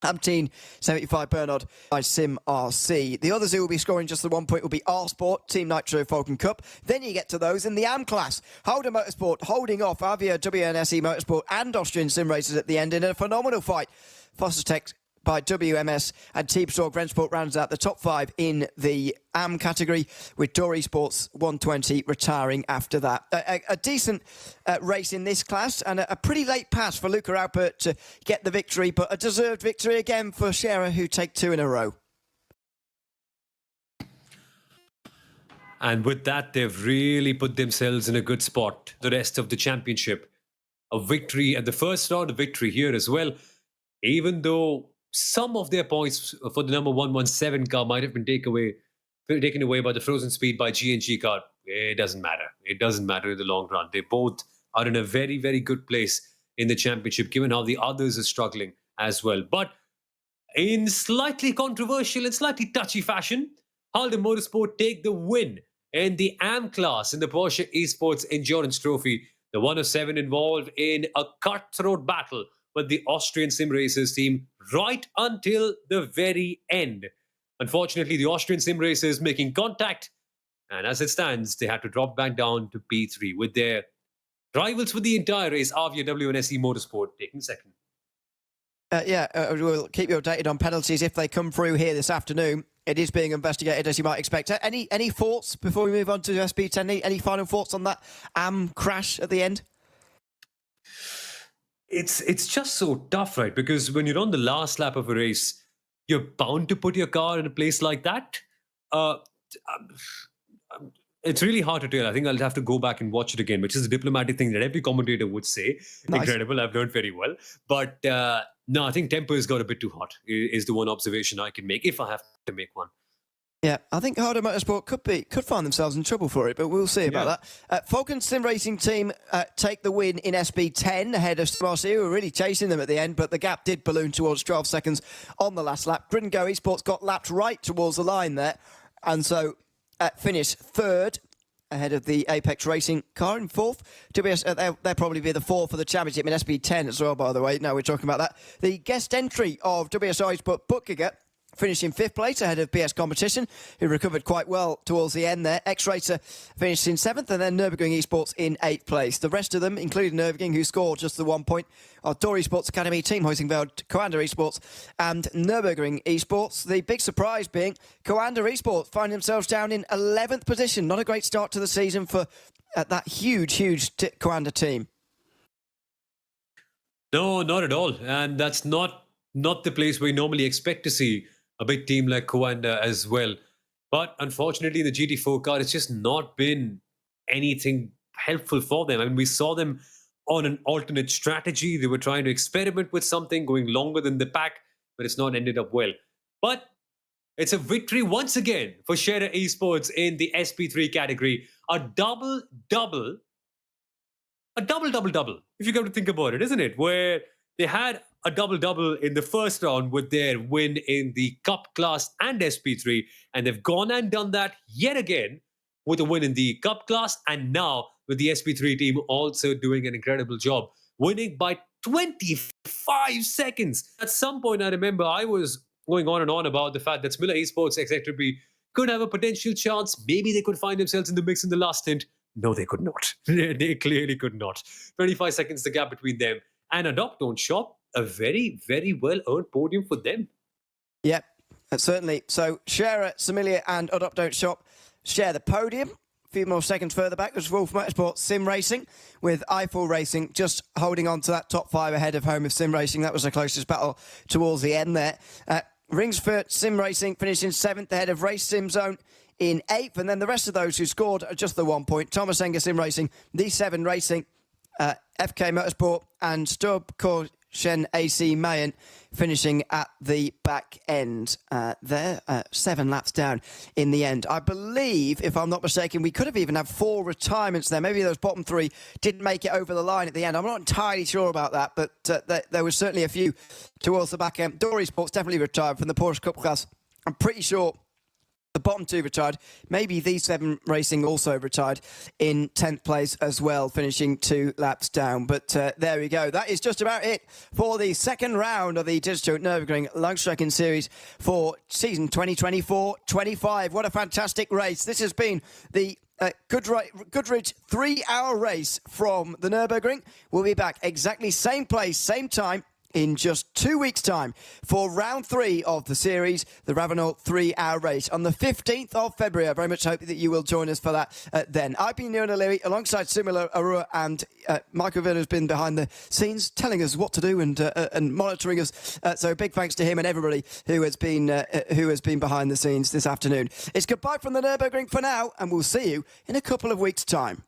A: Amteen 75 Bernard by Sim RC. The others who will be scoring just the 1 point will be R Sport, Team Nitro Falcon Cup. Then you get to those in the AM class. Holder Motorsport holding off Avia WNSE Motorsport and Austrian Sim Racers at the end in a phenomenal fight. Foster Tech by WMS and Team Stork Rensport rounds out the top 5 in the AM category, with Dory Sports 120 retiring after that. A decent race in this class and a pretty late pass for Luca Alpert to get the victory, but a deserved victory again for Scherer, who take 2 in a row.
B: And with that, they've really put themselves in a good spot the rest of the championship. A victory at the first round, a victory here as well. Even though some of their points for the number 117 car might have been taken away by the frozen speed by G&G car. It doesn't matter. It doesn't matter in the long run. They both are in a very, very good place in the championship, given how the others are struggling as well. But in slightly controversial and slightly touchy fashion, Halden Motorsport take the win in the AM class in the Porsche Esports Endurance Trophy. The 107 involved in a cutthroat battle with the Austrian sim racers team right until the very end. Unfortunately, the Austrian sim racers making contact, and as it stands, they had to drop back down to P3 with their rivals for the entire race, Avia WNSE Motorsport, taking second.
A: We'll keep you updated on penalties if they come through here this afternoon. It is being investigated, as you might expect. Any thoughts before we move on to SP10? Any final thoughts on that crash at the end?
B: It's just so tough, right? Because when you're on the last lap of a race, you're bound to put your car in a place like that. It's really hard to tell. I think I'll have to go back and watch it again, which is a diplomatic thing that every commentator would say. Nice. Incredible. I've learned very well. But no, I think tempo has got a bit too hot, is the one observation I can make, if I have to make one.
A: Yeah, I think Halden Motorsport could find themselves in trouble for it, but we'll see about that. Falcon Sim Racing team take the win in SB10 ahead of SmartC, who were really chasing them at the end, but the gap did balloon towards 12 seconds on the last lap. Grid and Go Esports got lapped right towards the line there, and so finished third ahead of the Apex Racing car in fourth. WS, they'll probably be the fourth for the championship in SB10 as well, by the way. Now we're talking about that. The guest entry of WSI's Butkiger finishing fifth place ahead of BS Competition, who recovered quite well towards the end there. X-Racer finished in seventh, and then Nürburgring Esports in eighth place. The rest of them, including Nürburgring, who scored just the 1 point, are Dory Sports Academy, Team Hoisingveld, Coanda Esports, and Nürburgring Esports. The big surprise being Coanda Esports find themselves down in 11th position. Not a great start to the season for that huge Coanda team.
B: No, not at all. And that's not the place where you normally expect to see a big team like Coanda as well. But unfortunately, the GT4 car, it's just not been anything helpful for them. I mean, we saw them on an alternate strategy. They were trying to experiment with something, going longer than the pack, but it's not ended up well. But it's a victory once again for Scherer Esports in the SP3 category. A double-double, if you come to think about it, isn't it? Where they had a double-double in the first round with their win in the Cup class and SP3, and they've gone and done that yet again with a win in the Cup class, and now with the SP3 team also doing an incredible job, winning by 25 seconds. At some point, I remember I was going on and on about the fact that Smiller Esports Executive B could have a potential chance. Maybe they could find themselves in the mix in the last stint. No, they could not. They clearly could not. 25 seconds the gap between them. And Adopt Don't Shop, a very, very well-earned podium for them.
A: Yep, certainly. So Scherer, Similia and Adopt Don't Shop share the podium. A few more seconds further back was Wolf Motorsport Sim Racing, with Eiffel Racing just holding on to that top five ahead of Home of Sim Racing. That was the closest battle towards the end there. Ringsford Sim Racing finishing seventh ahead of Race Sim Zone in eighth. And then the rest of those who scored just the 1 point. Thomas Enger Sim Racing, D7 Racing, FK Motorsport and Stub Shen AC Mayen finishing at the back end there, 7 laps down in the end. I believe, if I'm not mistaken, we could have even had 4 retirements there. Maybe those bottom 3 didn't make it over the line at the end. I'm not entirely sure about that, but there was certainly a few towards the back end. Dory Sports definitely retired from the Porsche Cup class. I'm pretty sure the bottom 2 retired. Maybe D7 Racing also retired in 10th place as well, finishing 2 laps down. But there we go. That is just about it for the second round of the Digital Nürburgring Langstrecken-Series for season 2024-25. What a fantastic race. This has been the Goodrich 3-hour race from the Nürburgring. We'll be back exactly same place, same time, in just 2 weeks' time for round 3 of the series, the Ravenel 3-hour race on the 15th of February. I very much hope that you will join us for that then. I've been Neil O'Leary alongside Simula Arua, and Michael Villa has been behind the scenes telling us what to do and monitoring us. So big thanks to him and everybody who has been behind the scenes this afternoon. It's goodbye from the Nürburgring for now, and we'll see you in a couple of weeks' time.